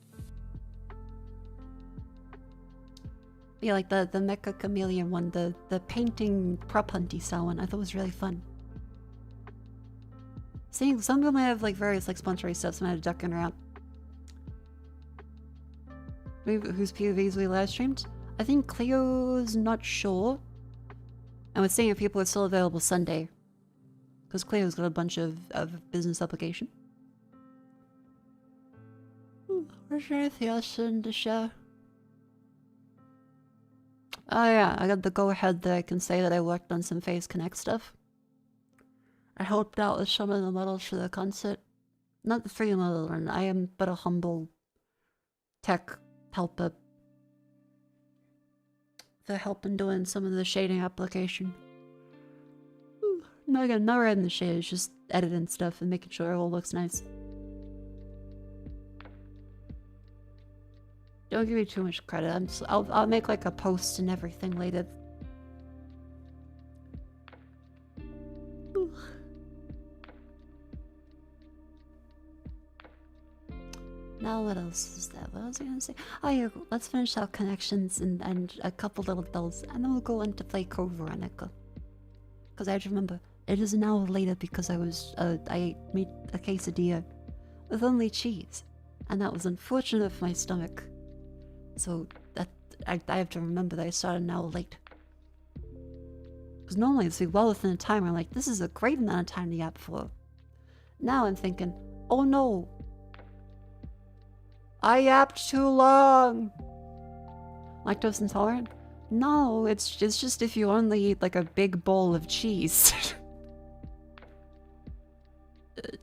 Yeah, like the Mecha Chameleon one, the painting prop hunty style one, I thought was really fun. Seeing some of them have like various like sponsory stuff, so I'm gonna ducking around. Whose POVs we live streamed? I think Cleo's not sure. And we're seeing if people are still available Sunday. Because Cleo's got a bunch of business application. Where's there anything else in the show? Oh yeah, I got the go-ahead that I can say that I worked on some Phase Connect stuff. I helped out with some of the models for the concert. Not the free model one, I am but a humble tech helper. For helping doing some of the shading application. No, again, not writing the shade, it's just editing stuff and making sure it all looks nice. Don't give me too much credit. I'll make like a post and everything later. Now what else is that? What was I gonna say? Oh yeah, let's finish our connections and a couple little dolls, and then we'll go on to play Code Veronica. Because I have to remember, it is an hour later because I made a quesadilla with only cheese, and that was unfortunate for my stomach. So that I have to remember that I started an hour late. Because normally it's well within a timer. Like, this is a great amount of time to yap for. Now I'm thinking, oh no, I yapped too long. Lactose intolerant? No, it's just if you only eat like a big bowl of cheese.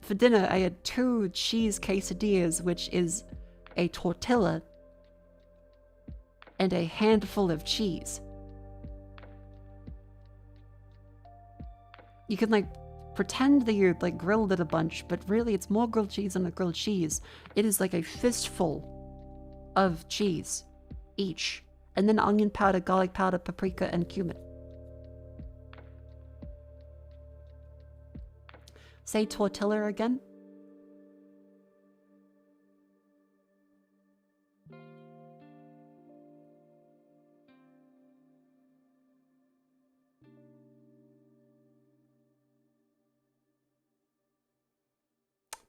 For dinner, I had 2 cheese quesadillas, which is a tortilla and a handful of cheese. You can like pretend that you're like grilled it a bunch, but really it's more grilled cheese than a grilled cheese. It is like a fistful of cheese each. And then onion powder, garlic powder, paprika, and cumin. Say tortilla again.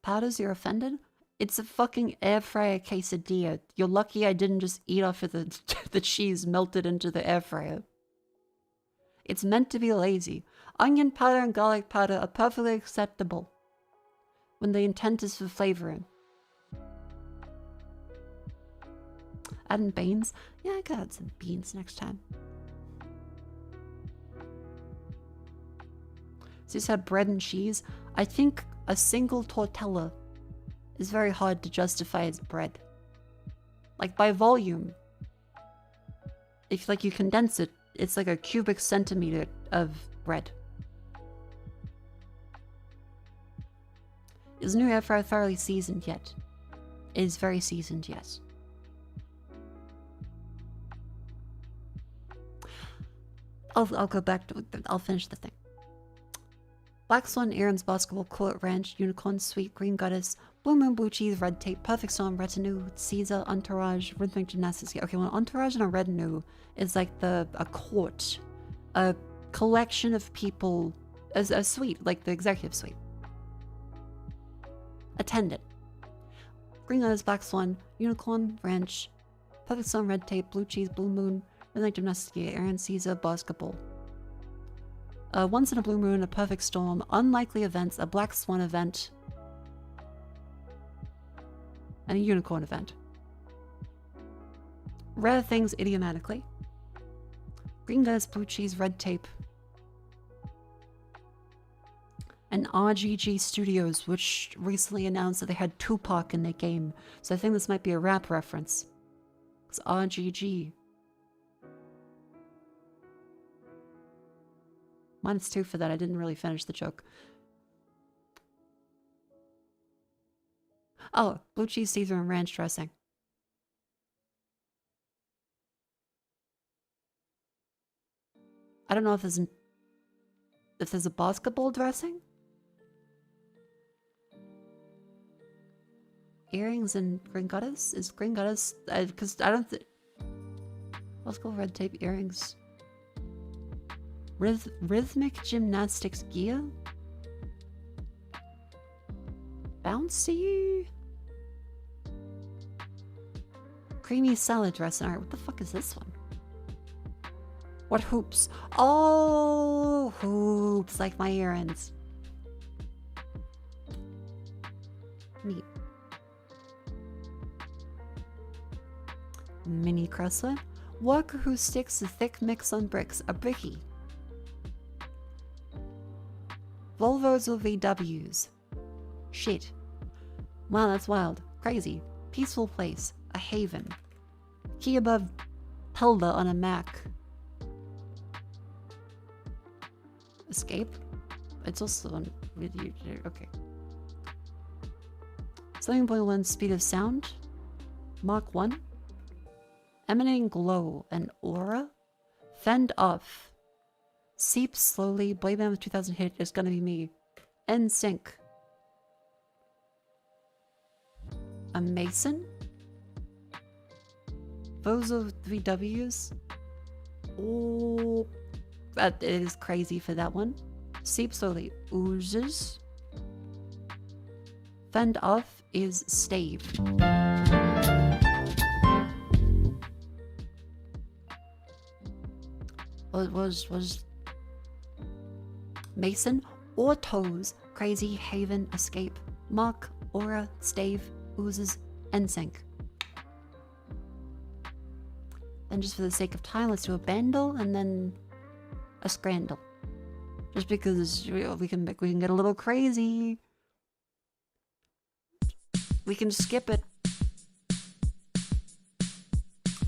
Powders, you're offended? It's a fucking air fryer quesadilla. You're lucky I didn't just eat off of the cheese melted into the air fryer. It's meant to be lazy. Onion powder and garlic powder are perfectly acceptable when the intent is for flavoring. Adding beans? Yeah, I could add some beans next time. So you said bread and cheese? I think a single tortilla is very hard to justify as bread. Like by volume. If like you condense it, it's like a cubic centimeter of bread. Is new air fryer thoroughly seasoned yet? It is very seasoned, yes. I'll go back to, I'll finish the thing. Black Swan, Aaron's Basketball Court, Ranch, Unicorn, Sweet, Green Goddess, Blue Moon, Blue Cheese, Red Tape, Perfect Storm, Retinue, Caesar, Entourage, Rhythmic Gymnastics. Yeah, okay, well, Entourage and a Retinue is like a court, a collection of people, a suite, like the executive suite. Attendant. Green Goddess, Black Swan, Unicorn, Ranch, Perfect Storm, Red Tape, Blue Cheese, Blue Moon, Rhythmic Gymnastics, Aaron, Caesar, Basketball. Once in a Blue Moon, a Perfect Storm, Unlikely Events, a Black Swan event, and a Unicorn event. Rare Things idiomatically. Green Goddess, Blue Cheese, Red Tape. And RGG Studios, which recently announced that they had Tupac in their game. So I think this might be a rap reference. It's RGG. -2 for that. I didn't really finish the joke. Oh, blue cheese, Caesar, and ranch dressing. I don't know if there's a basketball dressing. Earrings and Green Goddess? Is Green Goddess? Because I don't think... Basketball, red tape, earrings. Rhythmic gymnastics gear? Bouncy? Creamy salad dressing. Alright, what the fuck is this one? What hoops? Oh, hoops, like my errands. Neat. Mini crosser. Worker who sticks a thick mix on bricks. A brickie. Volvos or VWs. Shit. Wow, that's wild. Crazy. Peaceful place. A haven. Key above Hilda on a Mac. Escape? It's also on video. Okay. 7.1 speed of sound. Mach 1. Emanating glow. An aura. Fend off. Seep slowly. Blade Man with 2000 hit is gonna be me. End sync. A mason. Bozo 3Ws. Oh, that is crazy for that one. Seep slowly. Oozes. Fend off is stave. Was mason or toes Crazy, Haven, Escape, Mock, Aura, Stave, Oozes, NSYNC. Then just for the sake of time, let's do a Bandle and then a Scrandle. Just because we can get a little crazy. We can skip it.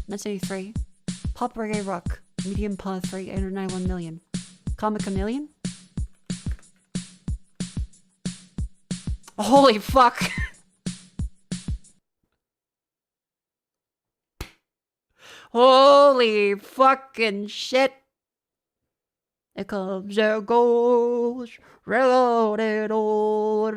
1983. Pop Reggae Rock. Medium Paw 3, 891 million. Comic Chameleon? Holy fuck! Holy fucking shit! It comes and goes, reloaded, oh,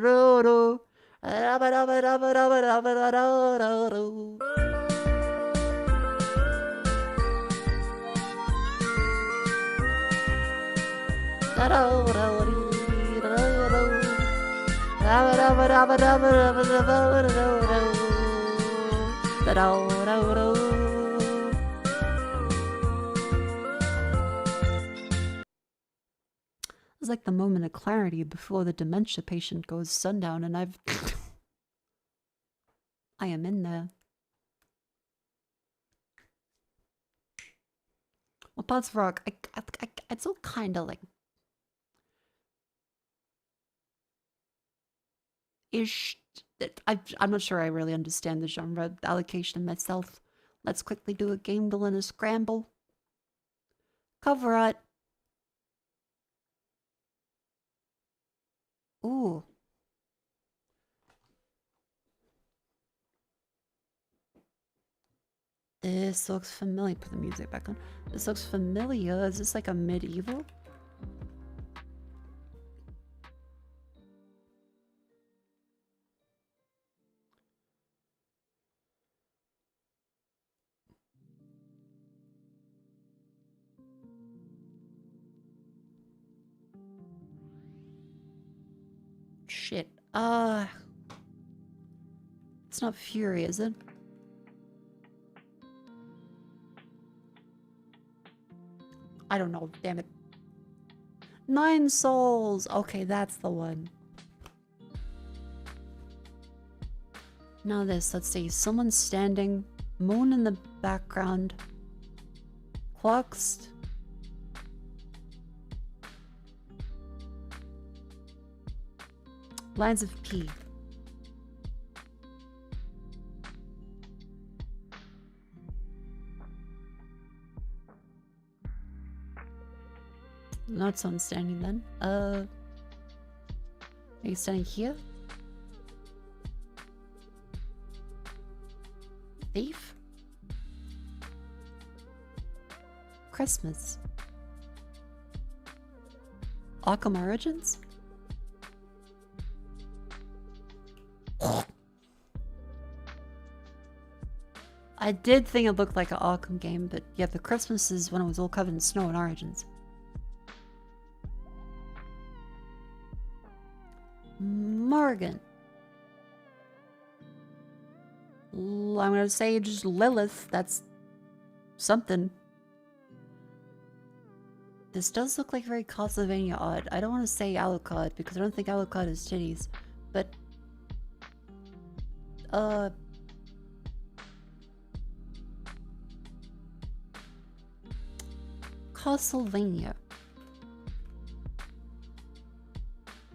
It's like the moment of clarity before the dementia patient goes sundown, and I've I am in there. Well, Pots of Rock, it's all kind of like ish. I'm not sure I really understand the genre allocation myself. Let's quickly do a gamble and a scramble. Cover art. Ooh. This looks familiar. Put the music back on. This looks familiar. Is this like a medieval? Shit. It's not Fury, is it? I don't know, damn it. 9 Souls! Okay, that's the one. Now this, let's see. Someone's standing. Moon in the background. Clocks. Lines of P. Not someone standing then. Are you standing here? Thief? Christmas. Arkham Origins? I did think it looked like an Arkham game, but yeah, the Christmas is when it was all covered in snow in Origins. Morgan. I'm gonna say just Lilith. That's something. This does look like very Castlevania odd. I don't want to say Alucard because I don't think Alucard has titties, but Castlevania.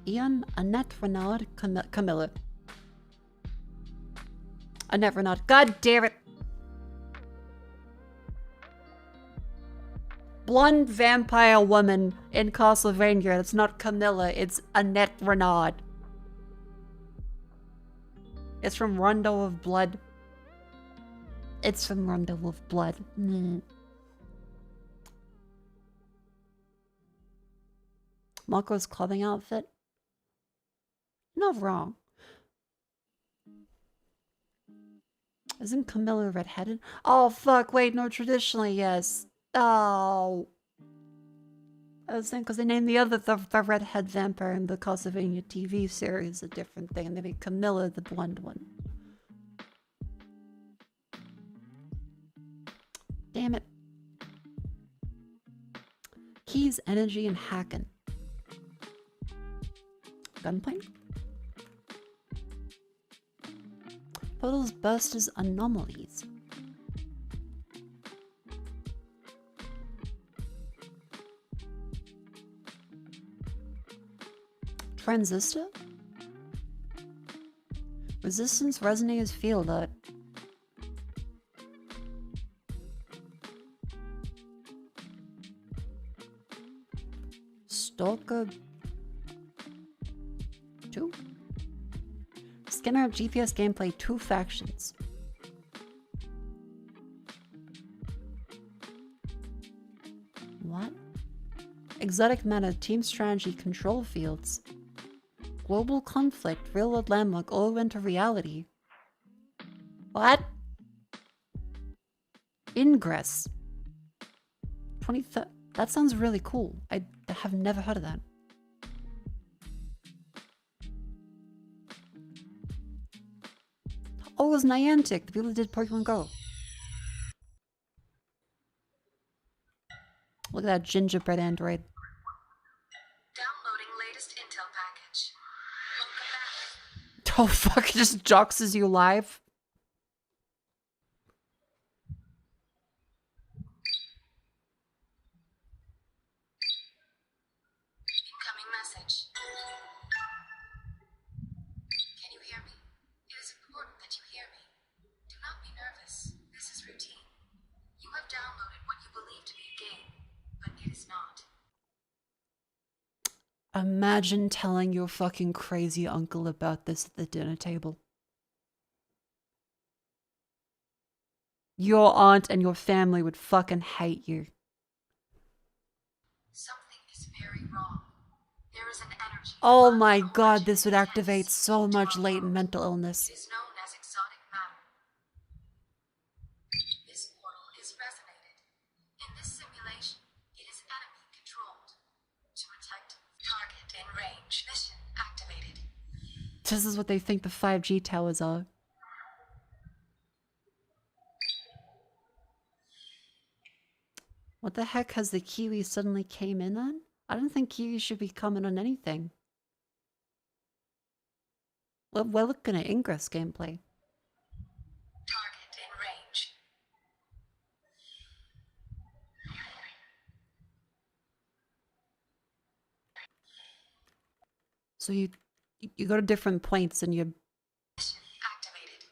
Ian, Annette Renard, Camilla. Annette Renard. God damn it! Blonde vampire woman in Castlevania. That's not Camilla, it's Annette Renard. It's from Rondo of Blood. It's from Rondo of Blood. Mako's clothing outfit. Not wrong. Isn't Camilla redheaded? Oh fuck, wait, no, traditionally, yes. Oh. I was saying because they named the redhead vampire in the Castlevania TV series a different thing, and they made Camilla the blonde one. Damn it. Keys, energy, and hacking. gunplay? Portals burst as anomalies. Transistor? Resistance resonators field alert. Stalker 2? Scanner up GPS gameplay 2 factions. What? Exotic meta, team strategy, control fields. Global conflict, real world landmark, all went to reality. What? Ingress. 23rd. That sounds really cool. I have never heard of that. Oh, it was Niantic, the people that did Pokemon Go. Look at that gingerbread android. Downloading latest intel package. Oh fuck, it just joxes you live. Incoming message. Can you hear me? It is important that you hear me. Do not be nervous. This is routine. You have downloaded what you believe to be a game, but it is not. Imagine telling your fucking crazy uncle about this at the dinner table. Your aunt and your family would fucking hate you. Something is very wrong. There is an energy. Oh my god, this would activate so much latent mental illness. It is known as exotic matter. This portal is resonated. In this simulation, it is enemy controlled. To protect target in range. Mission activated. This is what they think the 5G towers are. What the heck has the Kiwi suddenly came in on? I don't think Kiwi should be coming on anything. Well, we're looking at Ingress gameplay. Target in range. So you go to different points and you... Mission activated.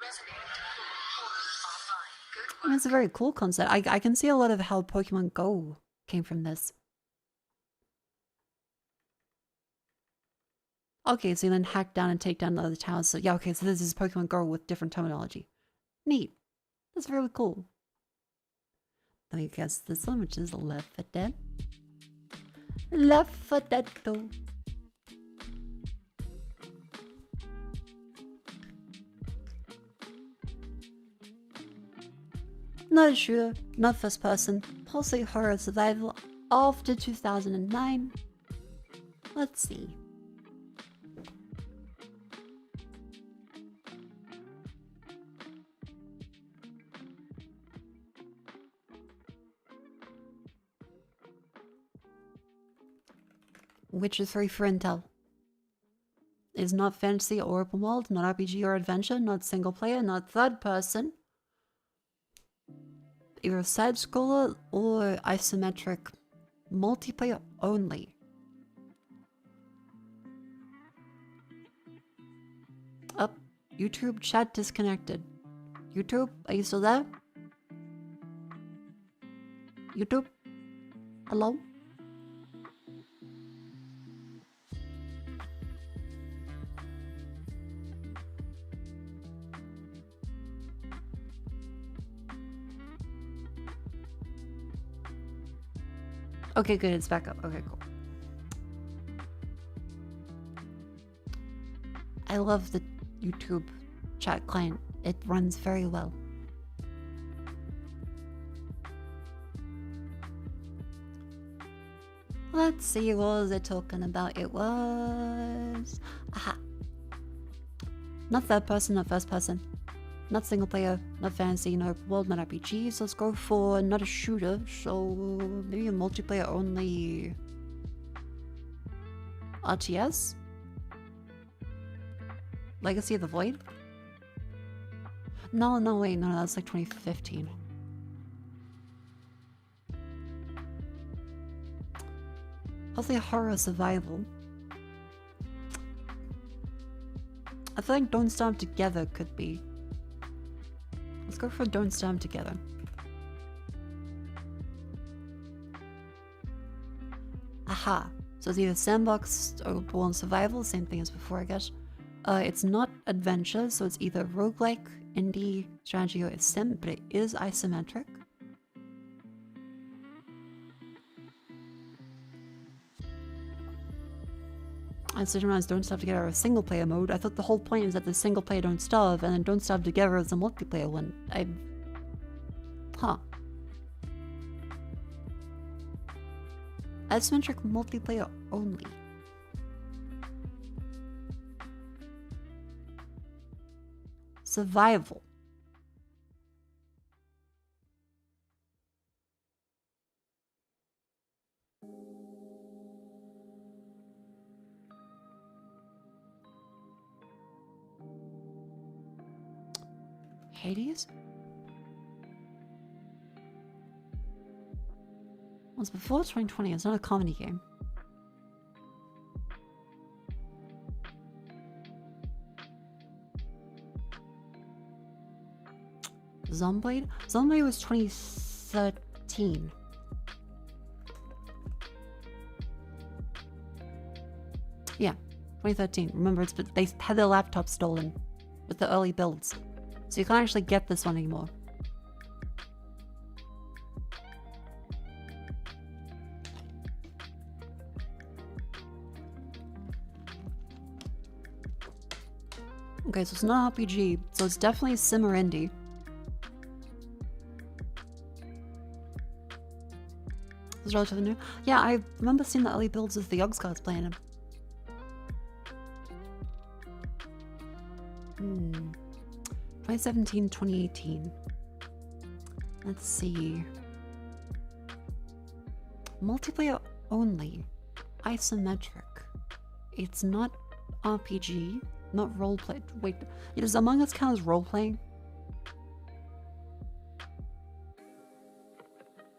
Resonating portal online. Good I mean, it's a very cool concept. I can see a lot of how Pokemon Go came from this. Okay, so you then hack down and take down the other towers. So yeah, okay, so this is Pokemon Go with different terminology. Neat. That's really cool. Let me guess this one, which is Left 4 Dead. Left 4 Dead 2. Not a shooter, not first person, pulsate horror survival after 2009. Let's see. Witcher 3 for Intel. It is not fantasy or open world, not RPG or adventure, not single player, not third person. Either side scroller or isometric, multiplayer only. Up, YouTube chat disconnected. YouTube, are you still there? YouTube? Hello? Okay, good, it's back up. Okay, cool. I love the YouTube chat client. It runs very well. Let's see, what was it talking about? It was... Aha. Not third person, not first person. Not single player, not fantasy, not open world, not RPG. So let's go for not a shooter, so maybe a multiplayer only RTS? Legacy of the Void? No, wait, no, that's like 2015. I'll say horror survival. I feel like Don't Starve Together could be. Let's go for Don't Starve Together. Aha. So it's either sandbox or open survival, same thing as before, I guess. It's not adventure, so it's either roguelike, indie, strategy, or sim, but it is isometric. And sometimes Don't Starve Together a single player mode. I thought the whole point is that the single player Don't Starve, and then Don't Starve Together is a multiplayer one. Huh. Isometric multiplayer only. Survival. Hades? Well, it's before 2020, it's not a comedy game. Zomblade? Zomblade was 2013. Yeah, 2013. Remember, they had their laptop stolen with the early builds. So you can't actually get this one anymore. Okay, so it's not RPG, so it's definitely sim or indie. It's relatively new. Yeah, I remember seeing the early builds of the Yogscards playing them. 2017, 2018. Let's see. Multiplayer only. Isometric. It's not RPG. Not roleplay. Wait, does Among Us count as roleplaying?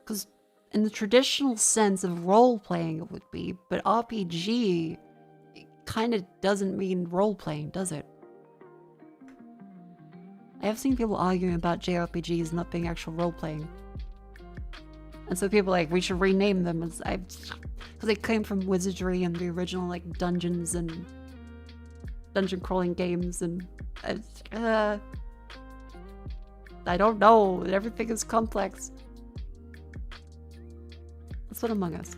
Because in the traditional sense of role-playing it would be, but RPG kind of doesn't mean role-playing, does it? I have seen people arguing about JRPGs not being actual role-playing. And so people are like, we should rename them as because they came from wizardry and the original like dungeons and dungeon crawling games, and I don't know, everything is complex. Let's put Among Us.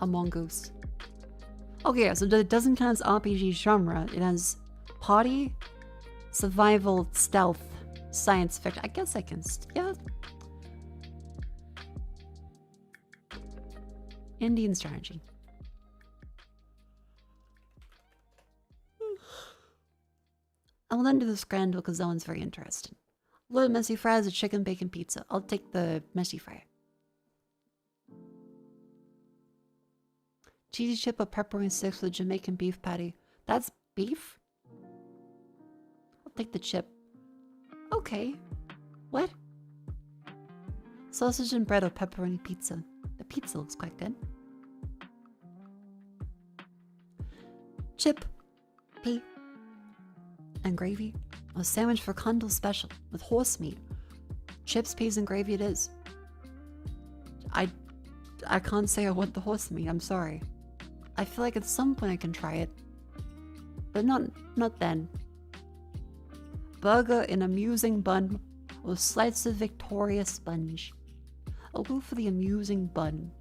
Among Us. Okay, so it doesn't count as RPG genre. It has party, survival, stealth, science fiction. I guess I can, yeah. Indian strategy. I will then do the scramble because that one's very interesting. Little messy fries, a chicken bacon pizza. I'll take the messy fry. Cheesy chip or pepperoni sticks with a Jamaican beef patty. That's beef? I'll take the chip. Okay. What? Sausage and bread or pepperoni pizza. The pizza looks quite good. Chip. Pea. And gravy. A sandwich for Condal special with horse meat. Chips, peas, and gravy it is. I can't say I want the horse meat, I'm sorry. I feel like at some point I can try it. But not then. Burger in amusing bun or slice of Victoria sponge. I'll go for the amusing bun.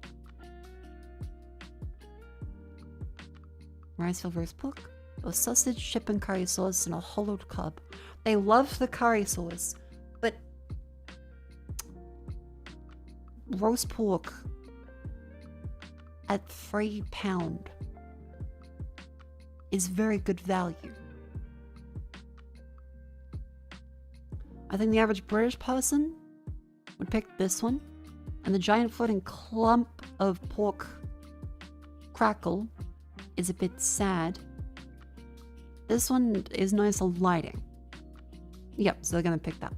Ricefield roast pork. Or sausage, chip, and curry sauce and a hollowed cob. They love the curry sauce, but roast pork at £3 is very good value. I think the average British person would pick this one, and the giant floating clump of pork crackle is a bit sad. This one is nice lighting. Yep, so they're gonna pick that.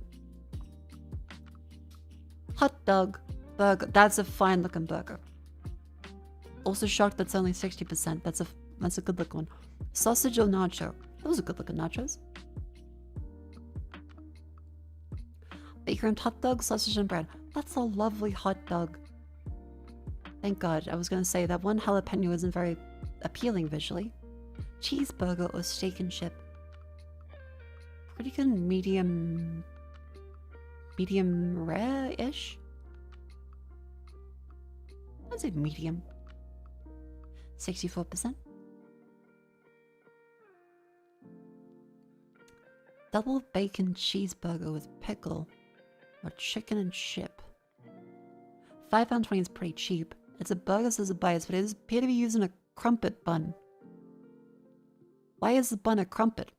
Hot dog burger. That's a fine looking burger. Also shocked that's only 60%. That's a good looking one. Sausage or nacho? Those are good looking nachos. Bacon hot dog, sausage and bread. That's a lovely hot dog. Thank God. I was gonna say that one jalapeno isn't very appealing visually. Cheeseburger or steak and chip? Pretty good medium rare-ish? I'd say medium. 64%. Double bacon cheeseburger with pickle or chicken and chip. £5.20 is pretty cheap. It's a burger, says a bias, but it does appear to be using a crumpet bun. Why is the bun a crumpet?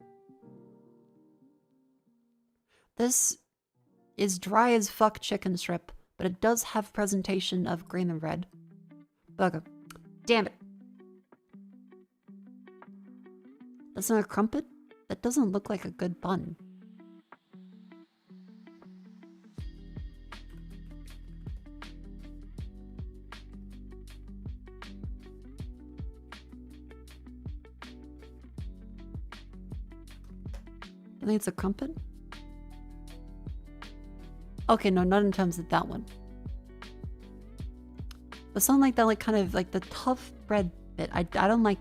This is dry as fuck chicken strip, but it does have presentation of green and red. Burger. Damn it. That's not a crumpet? That doesn't look like a good bun. I think it's a crumpet. Okay, no, not in terms of that one. But something like that, like kind of like the tough bread bit. I don't like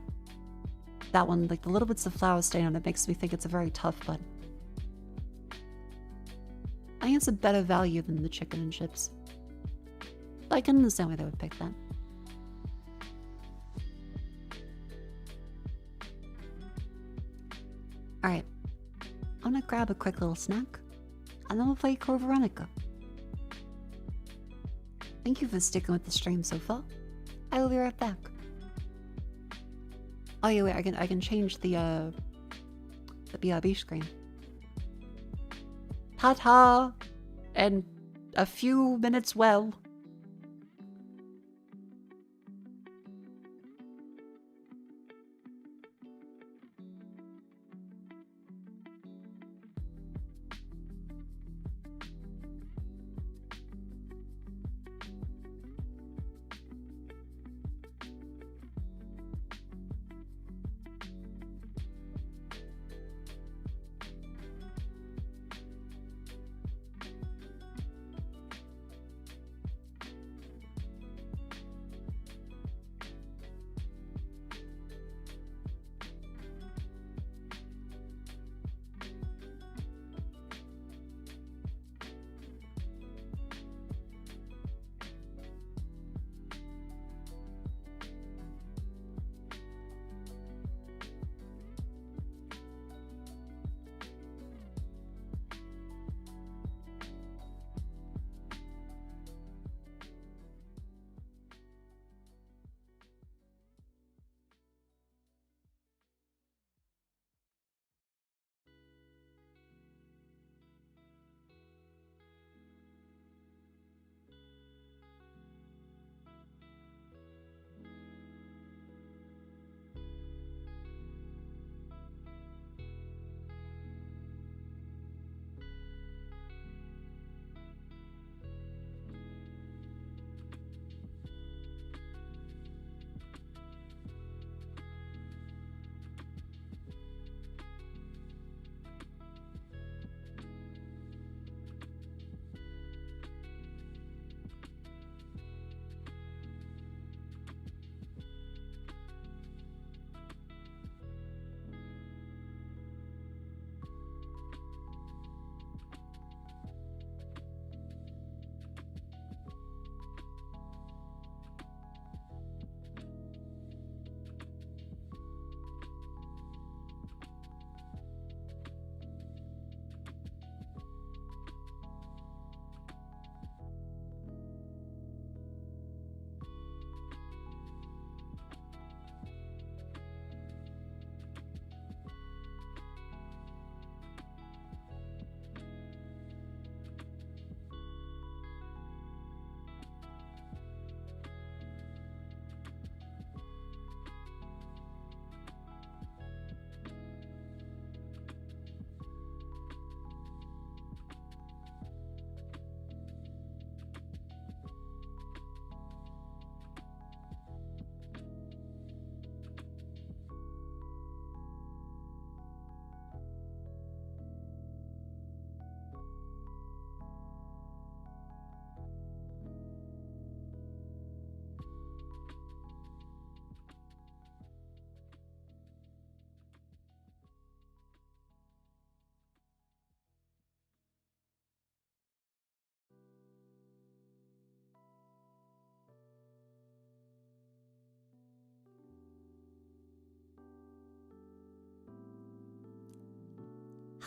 that one. Like the little bits of flour stain on it makes me think it's a very tough bun. I think it's a better value than the chicken and chips. But I can understand why they would pick that. Alright. I'm gonna grab a quick little snack, and then we'll play Code Veronica. Thank you for sticking with the stream so far. I will be right back. Oh yeah, wait, I can change the BRB screen. Ta-ta! And a few minutes well.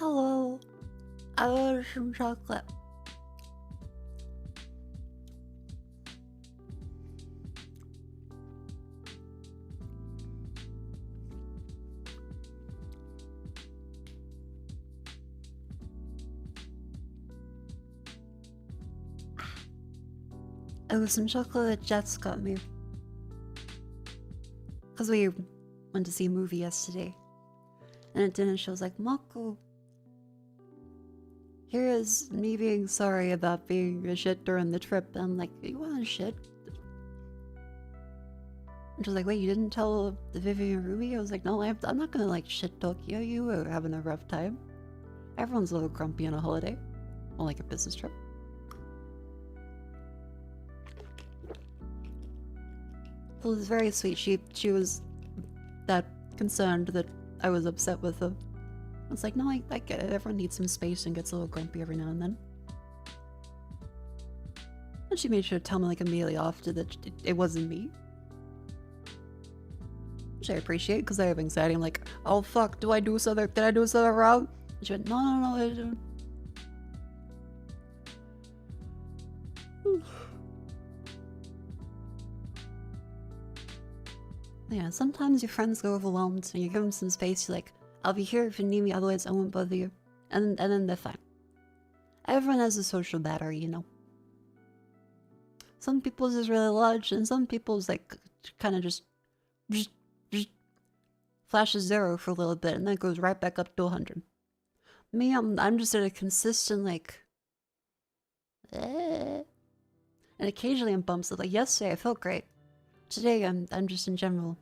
Hello. I ordered some chocolate. It was some chocolate that Jets got me. Because we went to see a movie yesterday. And at dinner she was like, Mako, here is me being sorry about being a shit during the trip. And I'm like, you want a shit? And she was like, wait, you didn't tell the Vivian and Ruby? I was like, no, I'm not gonna like shit talk you. You were having a rough time. Everyone's a little grumpy on a holiday. Or like a business trip. It was very sweet. She was that concerned that I was upset with her. I was like, no, I get it. Everyone needs some space and gets a little grumpy every now and then. And she made sure to tell me like immediately after that it wasn't me. Which I appreciate because I have anxiety. I'm like, oh fuck, did I do something wrong? And she went, no, I didn't. Yeah, sometimes your friends go overwhelmed and you give them some space. You're like, I'll be here if you need me, otherwise I won't bother you. And then they're fine. Everyone has a social battery, you know. Some people's is really large and some people's like kind of just flashes 0 for a little bit and then goes right back up to 100. Me, I'm just at a consistent like and occasionally I'm bumps. Like yesterday I felt great. Today I'm just in general.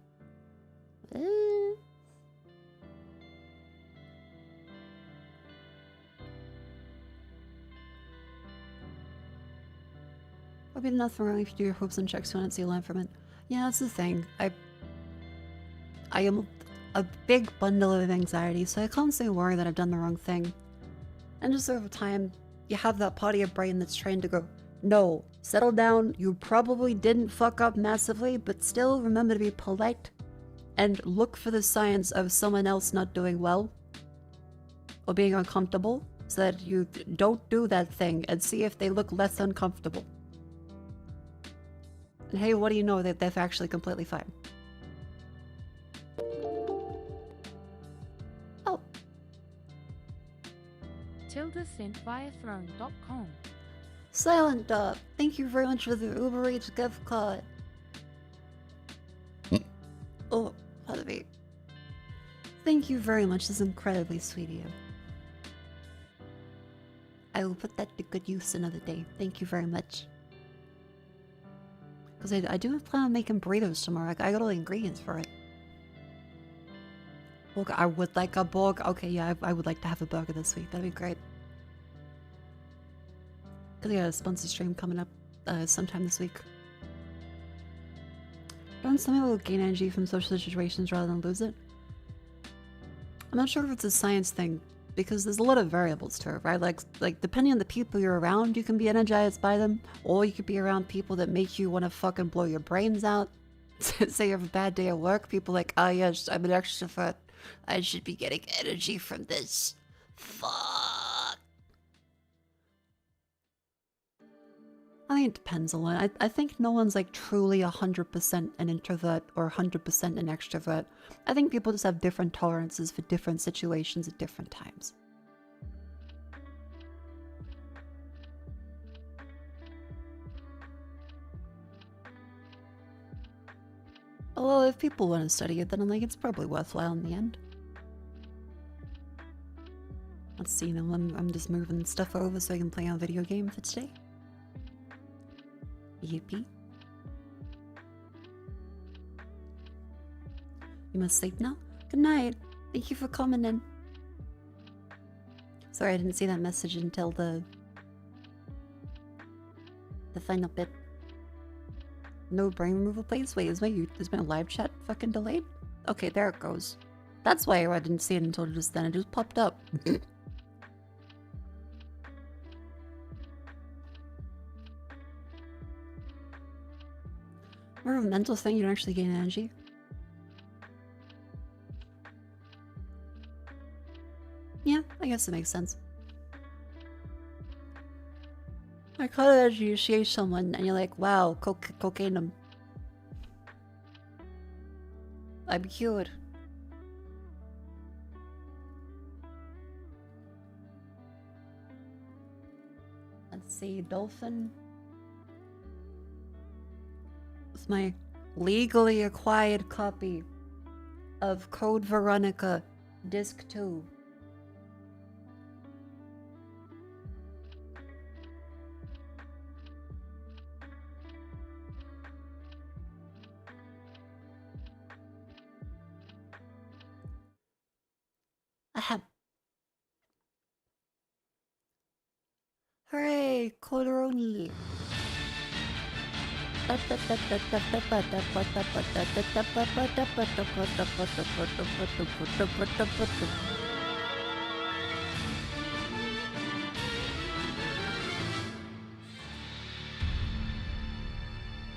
Probably nothing wrong if you do your hopes and checks on it, see a line from it. Yeah, that's the thing. I am a big bundle of anxiety, so I constantly worry that I've done the wrong thing. And just over time, you have that part of your brain that's trying to go, no, settle down, you probably didn't fuck up massively, but still remember to be polite and look for the signs of someone else not doing well or being uncomfortable so that you don't do that thing and see if they look less uncomfortable. And hey, what do you know that they're actually completely fine? Oh. Tilda sent via throne.com. Silent Dog, thank you very much for the Uber Eats gift card. Oh, pardon me. Thank you very much, this is incredibly sweet of you. I will put that to good use another day. Thank you very much. Because I do plan on making burritos tomorrow. I got all the ingredients for it. Burger, I would like a burger. Okay, yeah, I would like to have a burger this week. That'd be great. Because I got a sponsor stream coming up sometime this week. Don't some people gain energy from social situations rather than lose it? I'm not sure if it's a science thing, because there's a lot of variables to it, right? Like depending on the people you're around, you can be energized by them, or you could be around people that make you want to fucking blow your brains out. Say you have a bad day at work, people like, oh yes, I'm an extrovert. I should be getting energy from this. Fuck. I think it depends a lot. I think no one's like truly 100% an introvert or 100% an extrovert. I think people just have different tolerances for different situations at different times. Well, if people want to study it, then I'm like, it's probably worthwhile in the end. Let's see, now I'm just moving stuff over so I can play on a video game for today. Yippee. You must sleep now? Good night. Thank you for coming in. Sorry, I didn't see that message until the final bit. No brain removal, please? Wait, is my live chat fucking delayed? Okay, there it goes. That's why I didn't see it until just then. It just popped up. More of a mental thing, you don't actually gain energy. Yeah, I guess that makes sense. I can't imagine you shave someone and you're like, wow, cocaine them. I'm cured. Let's see, dolphin. It's my legally acquired copy of Code Veronica Disc 2. Ahem. Hooray, Coderoni.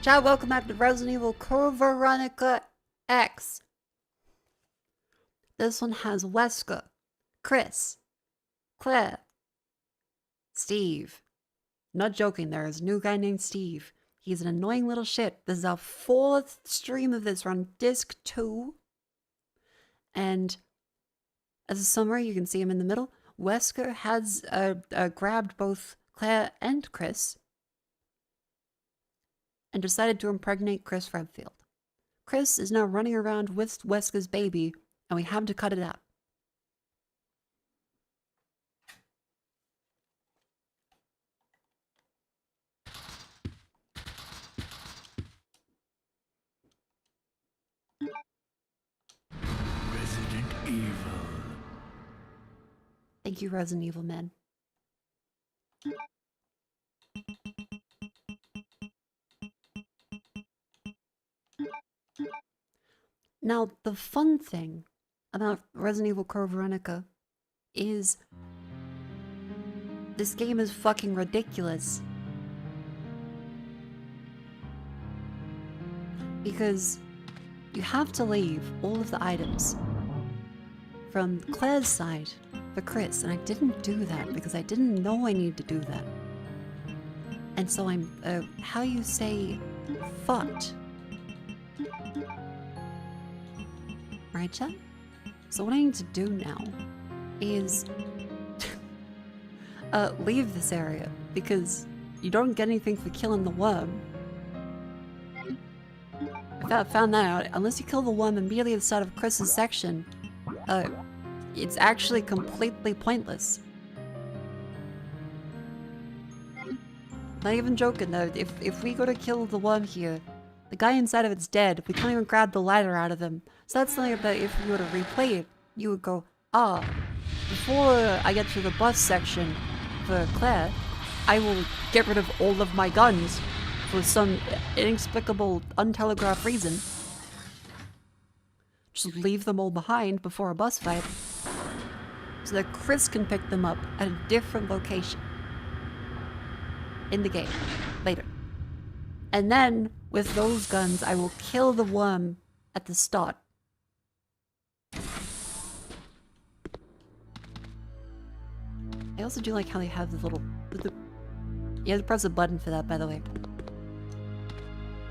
Ciao, welcome back to Resident Evil Code Veronica X. This one has Wesker, Chris, Claire, Steve. Not joking, there is a new guy named Steve. He's an annoying little shit. This is our 4th stream of this. We're on disc 2. And as a summary, you can see him in the middle. Wesker has grabbed both Claire and Chris and decided to impregnate Chris Redfield. Chris is now running around with Wesker's baby, and we have to cut it out. Resident Evil. Thank you, Resident Evil Man. Now, the fun thing about Resident Evil Code Veronica is this game is fucking ridiculous. Because you have to leave all of the items from Claire's side for Chris, and I didn't do that because I didn't know I needed to do that. And so I'm, how you say, fucked. Right, chat? So what I need to do now is leave this area, because you don't get anything for killing the worm. I found that out. Unless you kill the worm immediately at the start of Chris's section, it's actually completely pointless. Not even joking though, if we go to kill the worm here, the guy inside of it's dead. We can't even grab the lighter out of him. So that's something that if you were to replay it, you would go, ah, before I get to the bus section for Claire, I will get rid of all of my guns for some inexplicable, untelegraphed reason. Just leave them all behind before a bus fight, so that Chris can pick them up at a different location in the game later. And then, with those guns, I will kill the worm at the start. I also do like how they have the little... You have to press a button for that, by the way.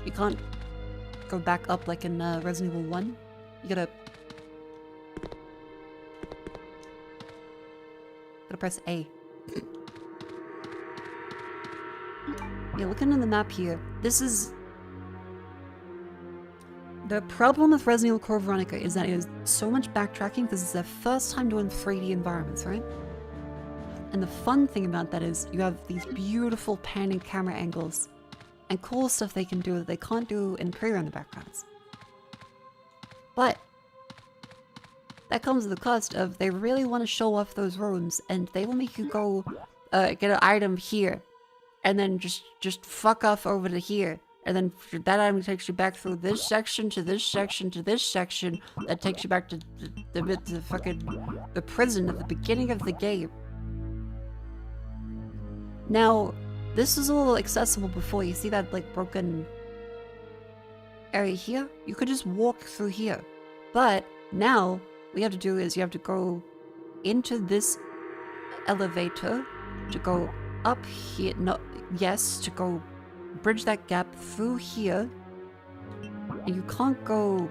You can't go back up like in Resident Evil 1. You gotta press A. Yeah, looking at the map here, this is... The problem with Resident Evil Code Veronica is that it is so much backtracking because it's their first time doing 3D environments, right? And the fun thing about that is you have these beautiful panning camera angles and cool stuff they can do that they can't do in pre-render backgrounds. But that comes at the cost of they really want to show off those rooms, and they will make you go get an item here, and then just fuck off over to here, and then that item takes you back through this section to this section to this section. That takes you back to the prison at the beginning of the game. Now, this is a little accessible before. You see that like broken area here? You could just walk through here. But now, what you have to do is you have to go into this elevator to go up here. No, yes, to go bridge that gap through here. And you can't go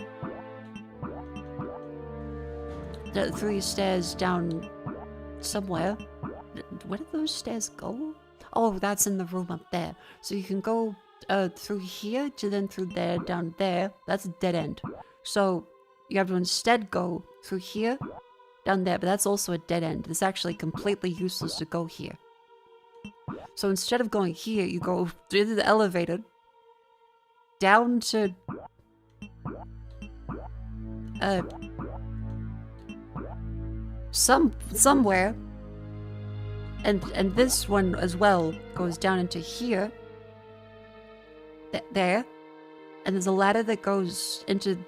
through these stairs down somewhere. Where did those stairs go? Oh, that's in the room up there. So you can go through here to then through there, down there. That's a dead end. So you have to instead go through here, down there, but that's also a dead end. It's actually completely useless to go here. So instead of going here, you go through the elevator, down to somewhere, and this one as well goes down into here, there, and there's a ladder that goes into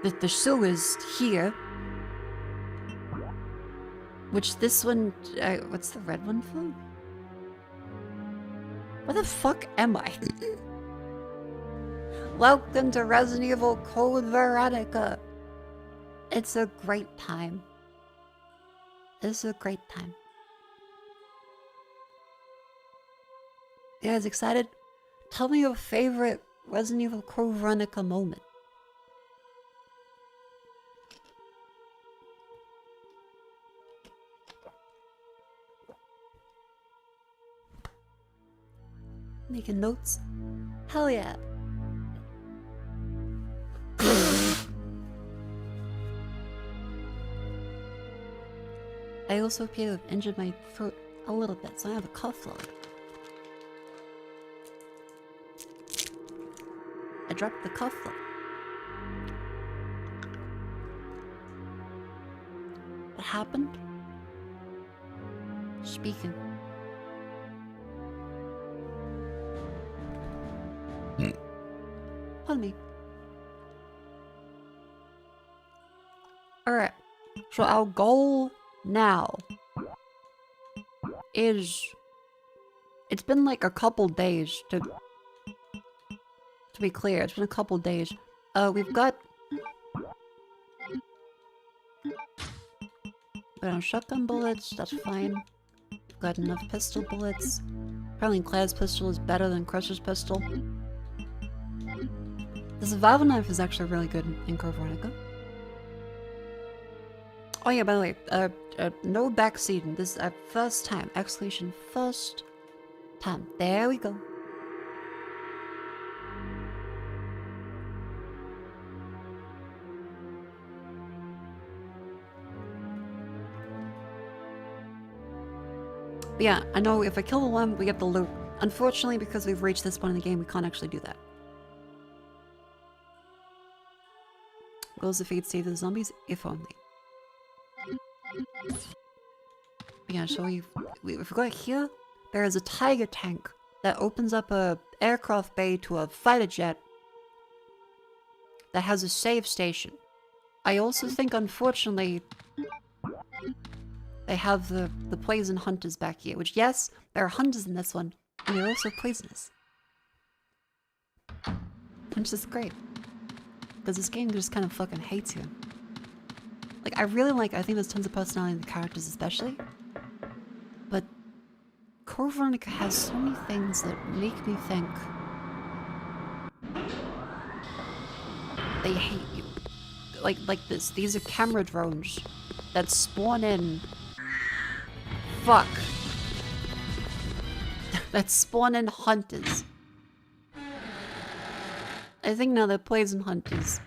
the sewers here, which this one, what's the red one for? Where the fuck am I? Welcome to Resident Evil Code Veronica. It's a great time. It's a great time. You guys excited? Tell me your favorite Resident Evil Code Veronica moment. Making notes? Hell yeah. I also appear to have injured my throat a little bit, so I have a cough log. I dropped the cough log. What happened? Speaking. Pardon me. Alright, so our goal now is, it's been like a couple days to be clear, it's been a couple days. We've got shotgun bullets, that's fine. We've got enough pistol bullets. Apparently Claire's pistol is better than Crusher's pistol. The survival knife is actually really good in Code Veronica. Oh yeah, by the way, no backseating. This is our first time. Exclamation, first time. There we go. But yeah, I know if I kill the one, we get the loot. Unfortunately, because we've reached this point in the game, we can't actually do that. Goals defeat, save the zombies, if only. But yeah, so we forgot here, there is a tiger tank that opens up a aircraft bay to a fighter jet that has a save station. I also think, unfortunately, they have the poison hunters back here, which, yes, there are hunters in this one, and they're also poisonous. Which is great. Because this game just kind of fucking hates you. Like, I think there's tons of personality in the characters especially. But Code Veronica has so many things that make me think they hate you. Like this. These are camera drones that spawn in... Fuck. That spawn in hunters. I think now they're poison hunters.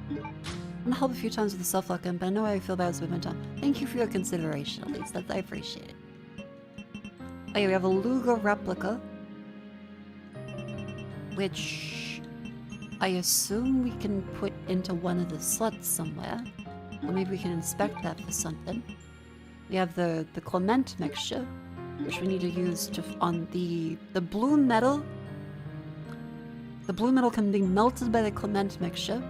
I'm gonna help a few times with the self-lock in, but I know how I feel about it with my time. Thank you for your consideration, at least. I appreciate it. Oh yeah, we have a Luger replica. Which I assume we can put into one of the slots somewhere. Or maybe we can inspect that for something. We have the Clement mixture, which we need to use to on the blue metal. The blue metal can be melted by the Clement mixture.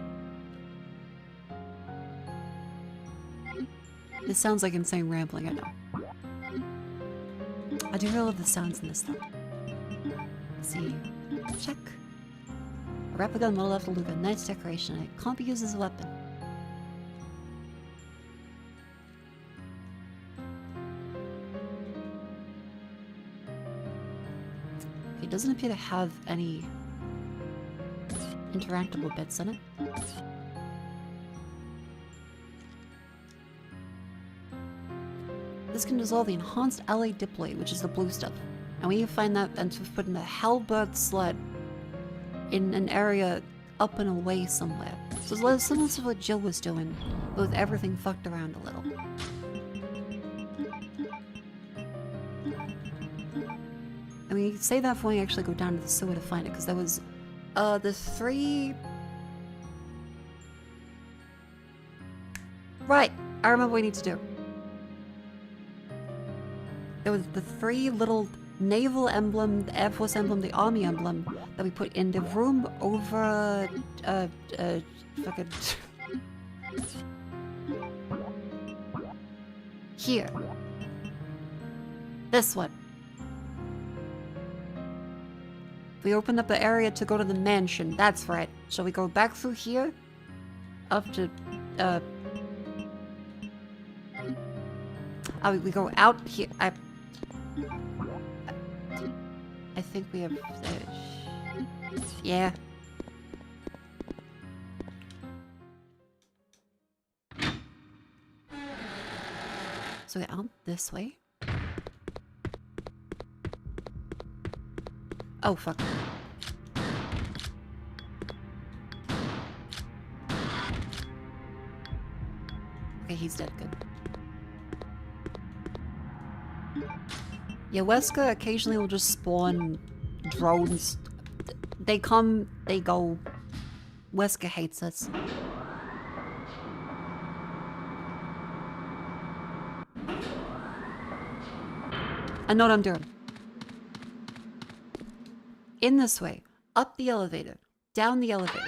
This sounds like insane rambling, I know. I do really love the sounds in this though. Let's see. Check. Replica model after Luca. Nice decoration. It can't be used as a weapon. It doesn't appear to have any interactable bits in it. This can dissolve the enhanced alloy diploid, which is the blue stuff. And we find that and to put in a halberd sled in an area up and away somewhere. So it's similar to what Jill was doing, but with everything fucked around a little. I mean, you can say that before you actually go down to the sewer to find it, because there was the 3... Right, I remember what we need to do. There was the 3 little naval emblem, the Air Force emblem, the Army emblem that we put in the room over, fucking... Here. This one. We opened up the area to go to the mansion. That's right. Shall we go back through here? Up to, we go out here. I think we have... yeah. So we're out this way. Oh, fuck. Okay, he's dead. Good. Yeah, Wesker occasionally will just spawn drones. They come, they go. Wesker hates us. I know what I'm doing. In this way, up the elevator, down the elevator.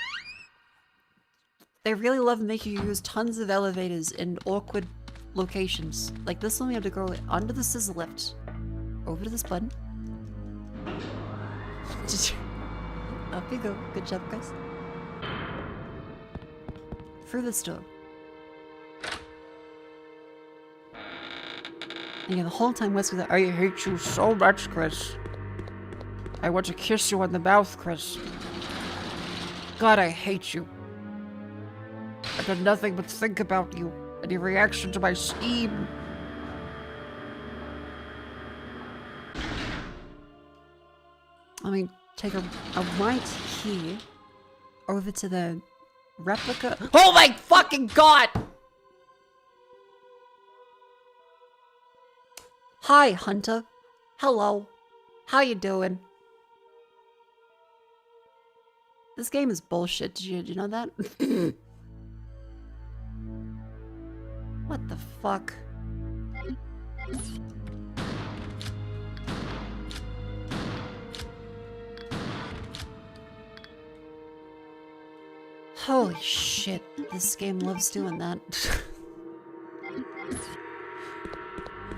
They really love making you use tons of elevators in awkward locations. Like this one, we have to go under the scissor lift, over to this button. Up you go. Good job, guys. Through this door. And yeah, the whole time Wes was like, I hate you so much, Chris. I want to kiss you on the mouth, Chris. God, I hate you. I've done nothing but think about you and your reaction to my scheme. I mean, take a right here over to the replica. Oh my fucking god! Hi, Hunter. Hello. How you doing? This game is bullshit. Did you know that? What the fuck? Holy shit, this game loves doing that.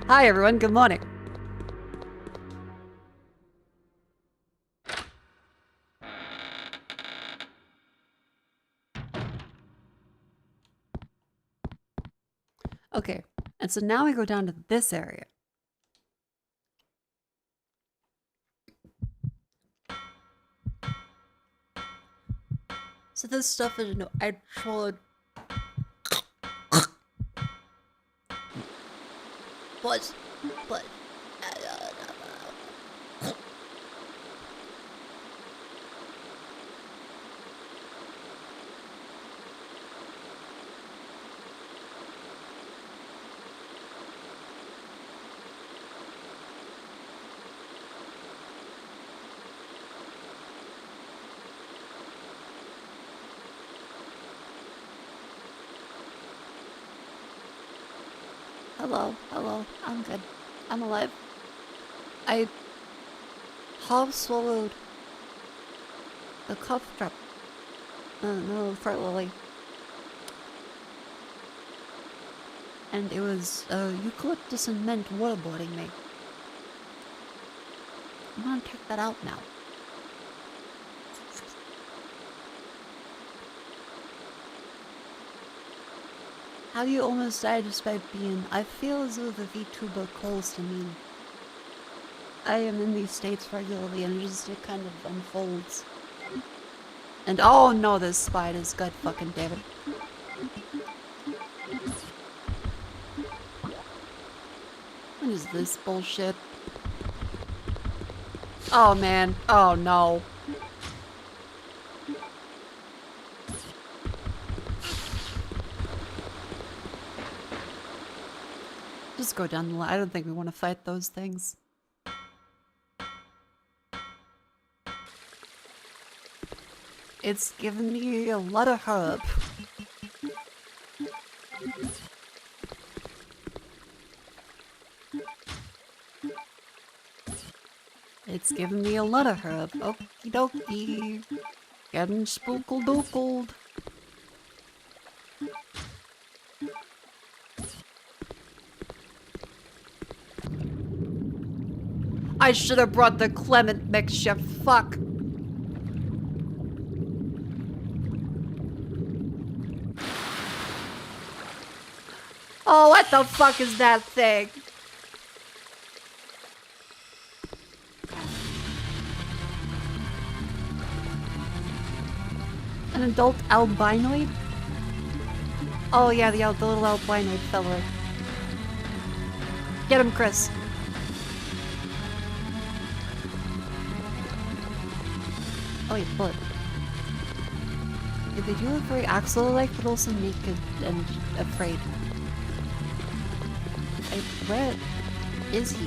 Hi everyone, good morning. Okay, and so now we go down to this area. So this stuff is no actual... But... Hello, hello, I'm good. I'm alive. I half swallowed the cough drop. No, throat lily. And it was eucalyptus and mint waterboarding me. I'm gonna check that out now. How you almost died despite being... I feel as though the VTuber calls to me. I am in these states regularly and it kind of unfolds. And oh no, this spiders, god fucking damn it. What is this bullshit? Oh man, oh no. Just go down the line. I don't think we want to fight those things. It's given me a lot of herb. It's given me a lot of herb. Okie dokie. Getting spookle dookled. I should have brought the Clement mixture. Fuck. Oh, what the fuck is that thing? An adult albinoid? Oh yeah, the little albinoid fella. Get him, Chris. Oh yeah, bullet. Yeah, they do look very Axel-like, but also naked and afraid. Where is he?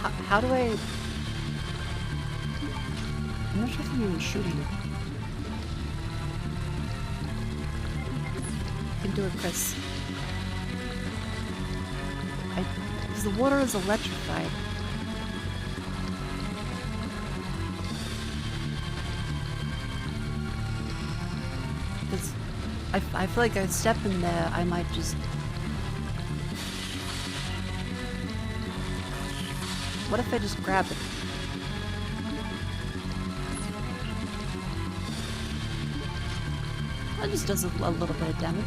How do I... I'm not sure if I'm even shooting. You can do it, Chris. Because the water is electrified. Because I feel like I step in there, I might just... What if I just grab it? That just does a little bit of damage.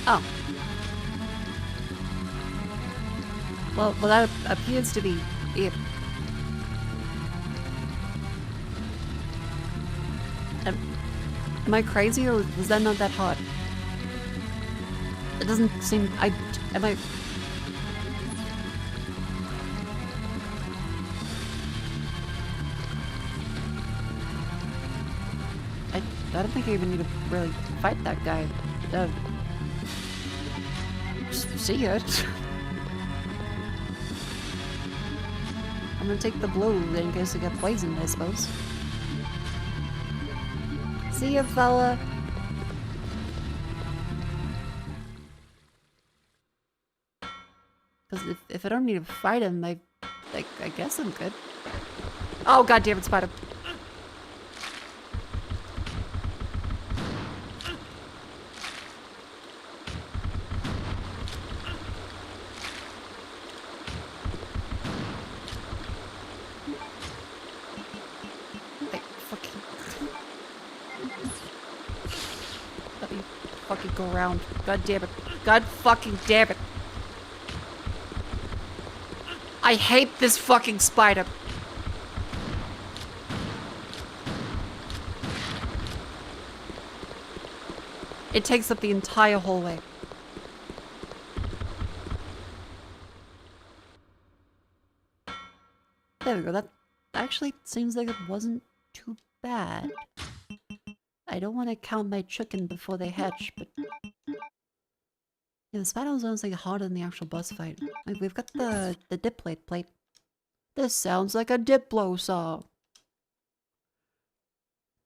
Oh. Well, that appears to be it. Am I crazy, or was that not that hard? It doesn't seem... Am I... I don't think I even need to really fight that guy. Just see it. I'm gonna take the blow in case I get poisoned, I suppose. See ya, fella. Because if I don't need to fight him, I guess I'm good. Oh god damn it, spider. Go around. God damn it. God fucking damn it. I hate this fucking spider. It takes up the entire hallway. There we go. That actually seems like it wasn't too bad. I don't want to count my chicken before they hatch, but... Yeah, the spider sounds like harder than the actual boss fight. Like, we've got the dipplate plate. This sounds like a Diplo saw.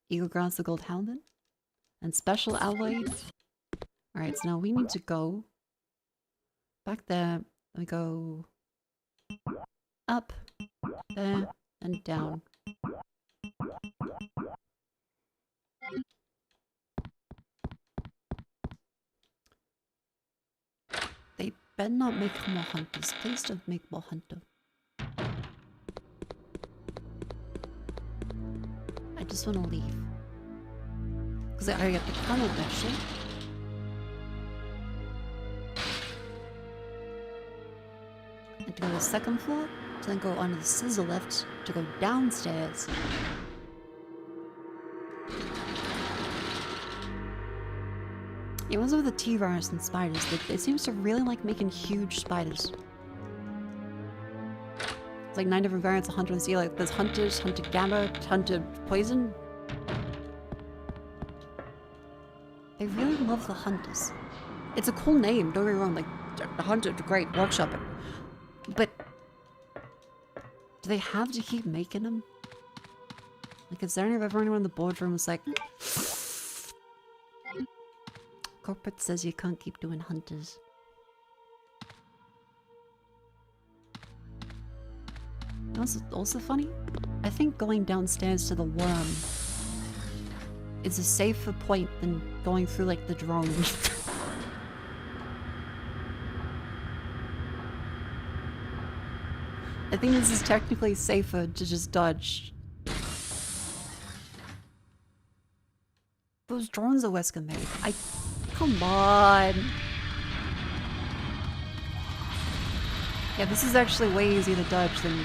Eagle grants the gold hounded. And special alloy. Alright, so now we need to go back there. Let me go up, there, and down. They better not make more hunters. Please don't make more hunter. I just want to leave. Because I already got the tunnel mission. I have to go to the second floor, to then go onto the scissor lift to go downstairs. Yeah, what's with the T-virus and spiders? They seem to really like making huge spiders. It's like 9 different variants of Hunter and Sea. Like there's Hunters, Hunter Gamma, Hunter Poison. They really love the Hunters. It's a cool name, don't get me wrong. Like, the Hunter, great, workshop it. But do they have to keep making them? Like, is there ever anyone in the boardroom who's like, corporate says you can't keep doing Hunters. Also funny, I think going downstairs to the worm is a safer point than going through like the drone. I think this is technically safer to just dodge. Those drones are Wesker made. Come on. Yeah, this is actually way easier to dodge than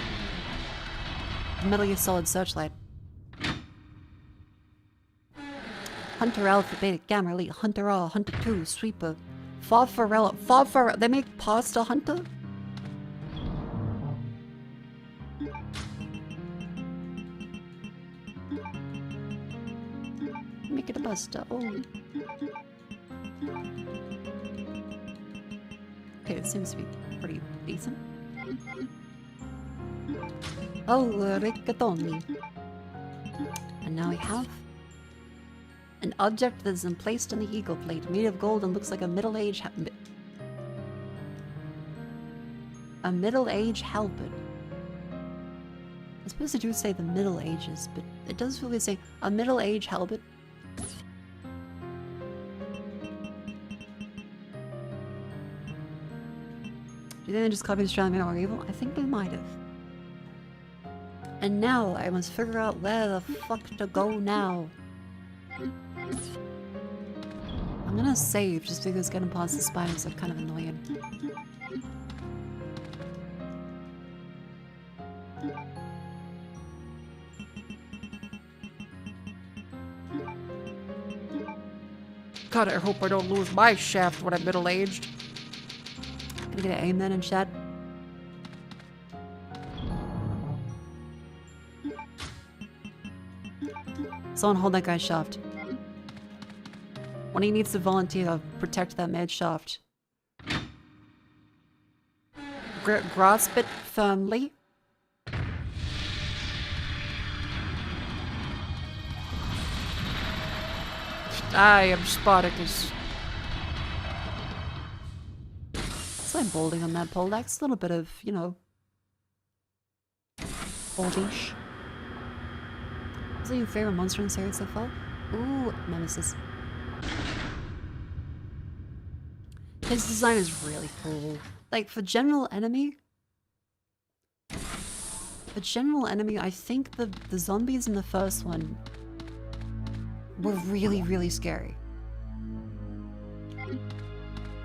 Metal Gear Solid Searchlight. Hunter Alpha, Beta, Gamma, Elite, Hunter R, Hunter 2, Sweeper, Farfarella, they make Pasta Hunter? Make it a Buster, oh. Okay, it seems to be pretty decent. Oh, rigatoni. And now we have an object that is emplaced on the eagle plate, made of gold and looks like a middle-aged halberd. I suppose they do say the Middle Ages, but it does really say a middle-aged halberd. Do you think they just copied Australian Man or Evil? I think they might have. And now I must figure out where the fuck to go now. I'm gonna save just because getting past the spiders are kind of annoying. God, I hope I don't lose my shaft when I'm middle-aged. Gonna get an aim then in chat. Someone hold that guy's shaft. When he needs to volunteer to protect that man's shaft. Grasp it firmly. I am Spartacus. Slight balding on that pole. That's a little bit of, you know, boldish. Is that your favorite monster in the series so far? Ooh, Nemesis. His design is really cool. Like, for general enemy, I think the zombies in the first one were really, really scary.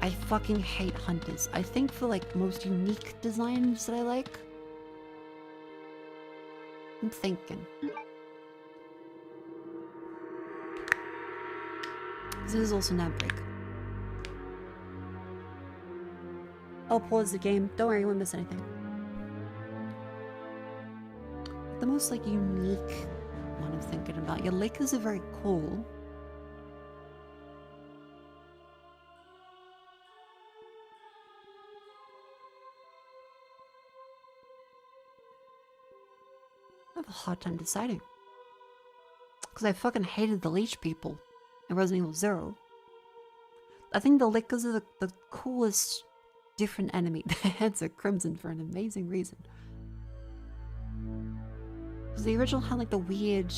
I fucking hate hunters. I think for like most unique designs that I like, I'm thinking. This is also an outbreak. I'll pause the game. Don't worry, you won't miss anything. The most like unique one I'm thinking about. Your Lakers are very cool. I have a hard time deciding. Because I fucking hated the leech people in Resident Evil 0. I think the Lickers are the coolest different enemy. Their heads are crimson for an amazing reason. Because the original had like the weird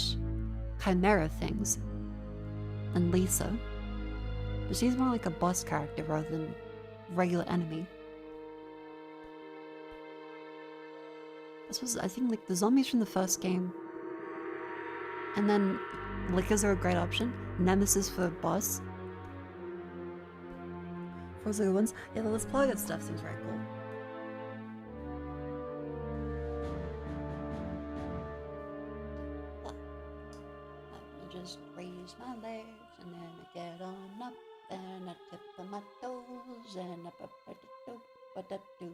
chimera things. And Lisa. But she's more like a boss character rather than regular enemy. This was, I think, like the zombies from the first game. And then lickers are a great option. Nemesis for boss. Those are the ones. Yeah, the Let's Play It stuff seems very cool. I just raise my legs and then I get on up and I tip on my toes and I do.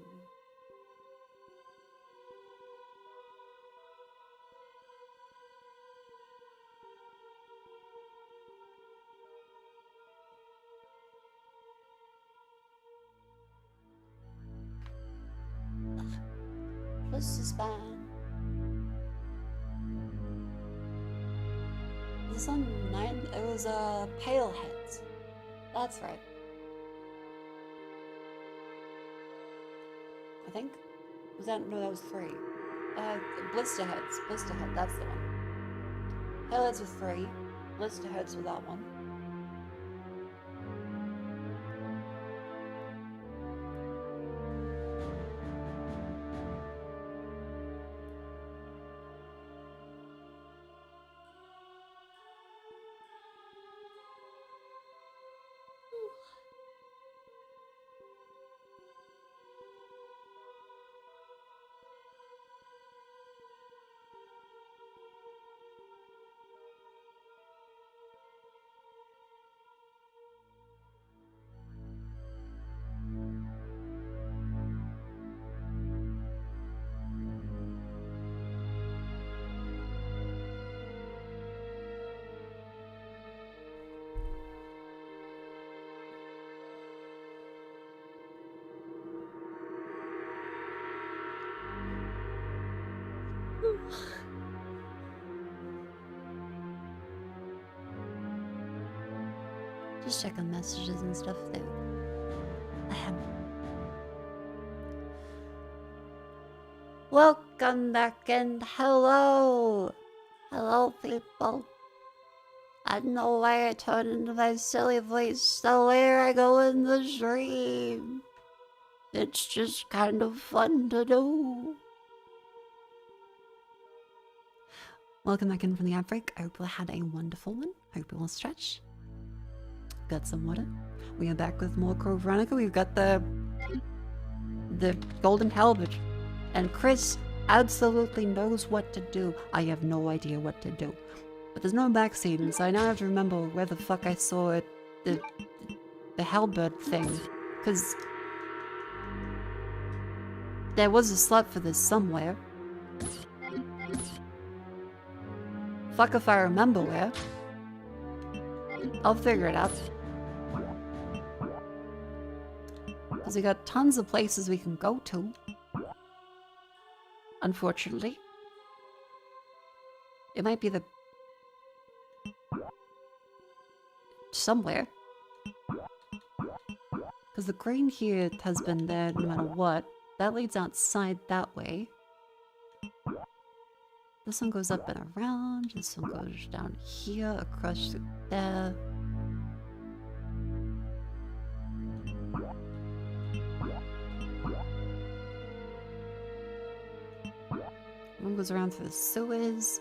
This is fine. This on 9, it was Pale Heads. That's right. I think. Was that, no, that was 3. Blister Heads, that's the one. Pale Heads was 3, Blister Heads was that one. Just check on messages and stuff there. Welcome back and hello! Hello people. I don't know why I turned into my silly voice so where I go in the stream. It's just kind of fun to do. Welcome back in from the ad break. I hope you had a wonderful one. Hope you will stretch. Got some water. We are back with more Code Veronica. We've got the golden halberd. And Chris absolutely knows what to do. I have no idea what to do. But there's no backseat, and so I now have to remember where the fuck I saw it, the halberd thing. Because there was a slot for this somewhere. Fuck if I remember where. I'll figure it out. Because we got tons of places we can go to. Unfortunately. It might be the... somewhere. Because the green here has been there no matter what. That leads outside that way. This one goes up and around. This one goes down here, across to there. One goes around through the sewers.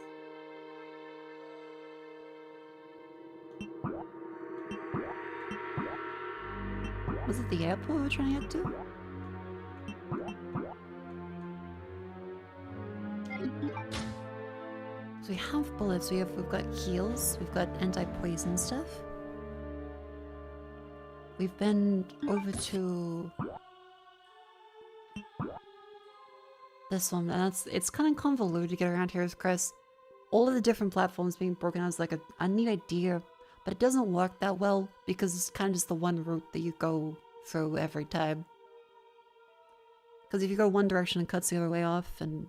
Was it the airport we were trying to get to? So we have bullets, we've got heals, we've got anti-poison stuff. We've been over to this one, and it's kind of convoluted to get around here with Chris. All of the different platforms being broken out is like a neat idea, but it doesn't work that well because it's kind of just the one route that you go through every time. Because if you go one direction, it cuts the other way off, and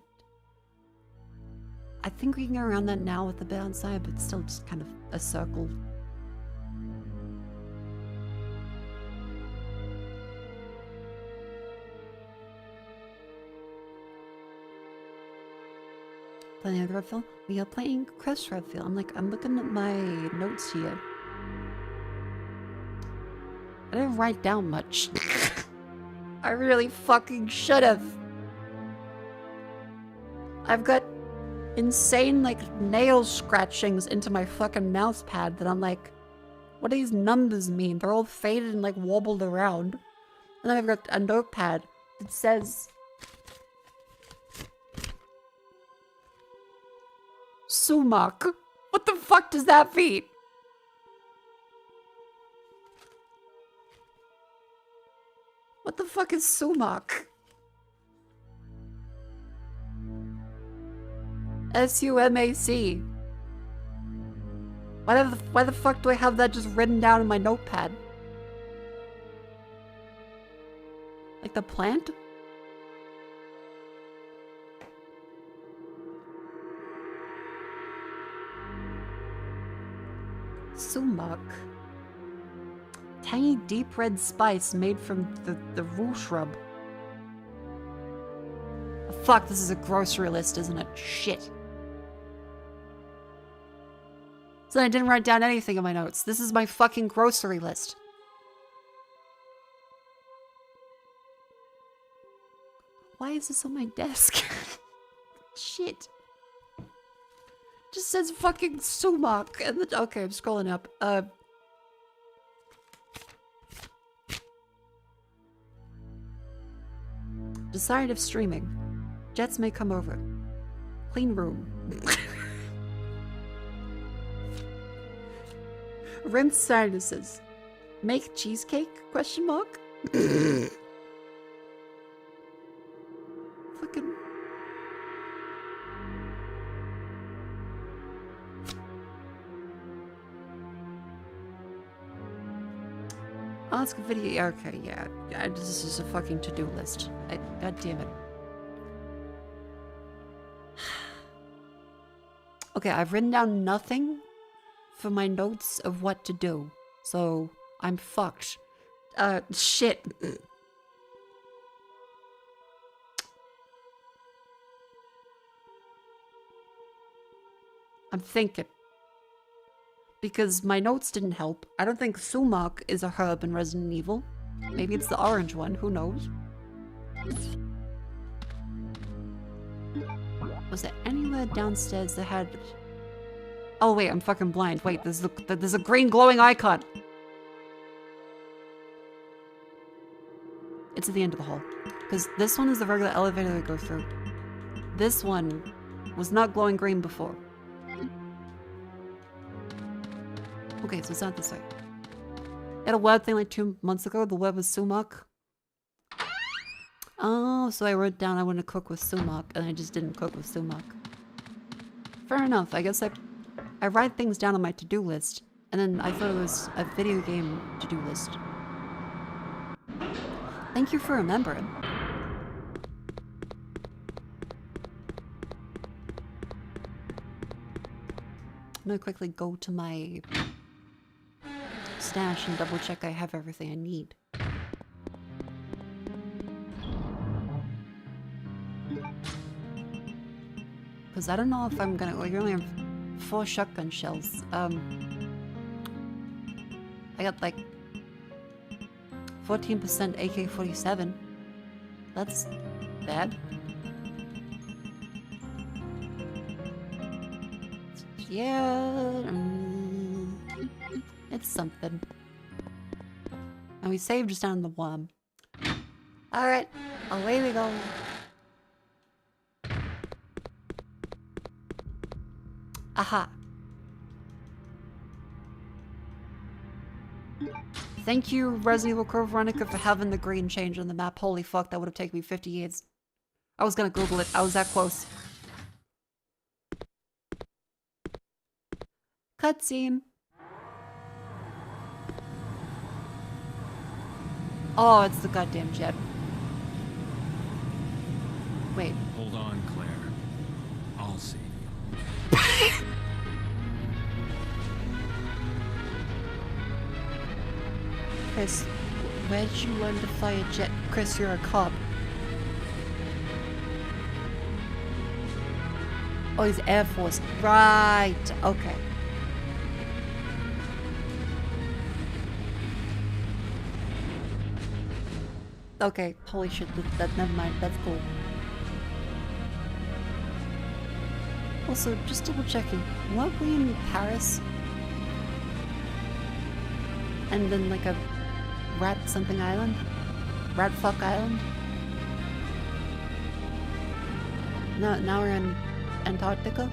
I think we can go around that now with the bit outside, but it's still just kind of a circle. Playing the Redfield? We are playing Crest Redfield. I'm looking at my notes here. I didn't write down much. I really fucking should have. I've got insane, like, nail scratchings into my fucking mouse pad that I'm like, what do these numbers mean? They're all faded and, like, wobbled around. And then I've got a notepad that says... Sumac. What the fuck does that mean? What the fuck is sumac? S-U-M-A-C. Why the fuck do I have that just written down in my notepad? Like the plant? Sumac. Tangy deep red spice made from the rue shrub. Oh, fuck, this is a grocery list, isn't it? Shit. So I didn't write down anything in my notes. This is my fucking grocery list. Why is this on my desk? Shit. Just says fucking sumac. And the, okay, I'm scrolling up. Decided of streaming. Jets may come over. Clean room. Rimmed sinuses. Make cheesecake? Question mark? Fucking... Ask a video. Okay, yeah. This is a fucking to-do list. God damn it. Okay, I've written down nothing for my notes of what to do. So, I'm fucked. Shit. I'm thinking. Because my notes didn't help. I don't think sumac is a herb in Resident Evil. Maybe it's the orange one, who knows? Was there anywhere downstairs that had... Oh wait, I'm fucking blind. Wait, there's a green glowing icon! It's at the end of the hall. Because this one is the regular elevator we go through. This one was not glowing green before. Okay, so it's not this way. I had a web thing like 2 months ago. The web was sumac. Oh, so I wrote down I want to cook with sumac, and I just didn't cook with sumac. Fair enough. I guess I write things down on my to-do list, and then I thought it was a video game to-do list. Thank you for remembering. I'm gonna quickly go to my stash and double check I have everything I need. Because I don't know if I'm gonna... We only have 4 shotgun shells. I got like 14% AK-47. That's bad. Yeah... it's something. And we saved just down the worm. Alright, away we go. Aha. Thank you, Resident Evil Code Veronica, for having the green change on the map. Holy fuck, that would have taken me 50 years. I was gonna Google it. I was that close. Cutscene. Oh, it's the goddamn jet. Wait. Hold on, Claire. I'll save you. Chris, where did you learn to fly a jet? Chris, you're a cop. Oh, he's Air Force. Right. Okay. Okay, holy shit, that never mind, that's cool. Also, just double checking. Weren't we in Paris? And then like a rat something island? Rat fuck island? No, now we're in Antarctica?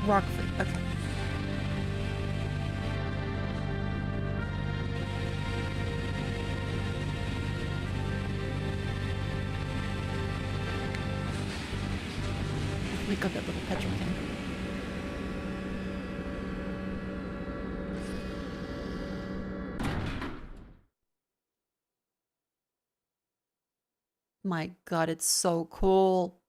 Rockford, okay. We got that little petrol can. My god, it's so cool.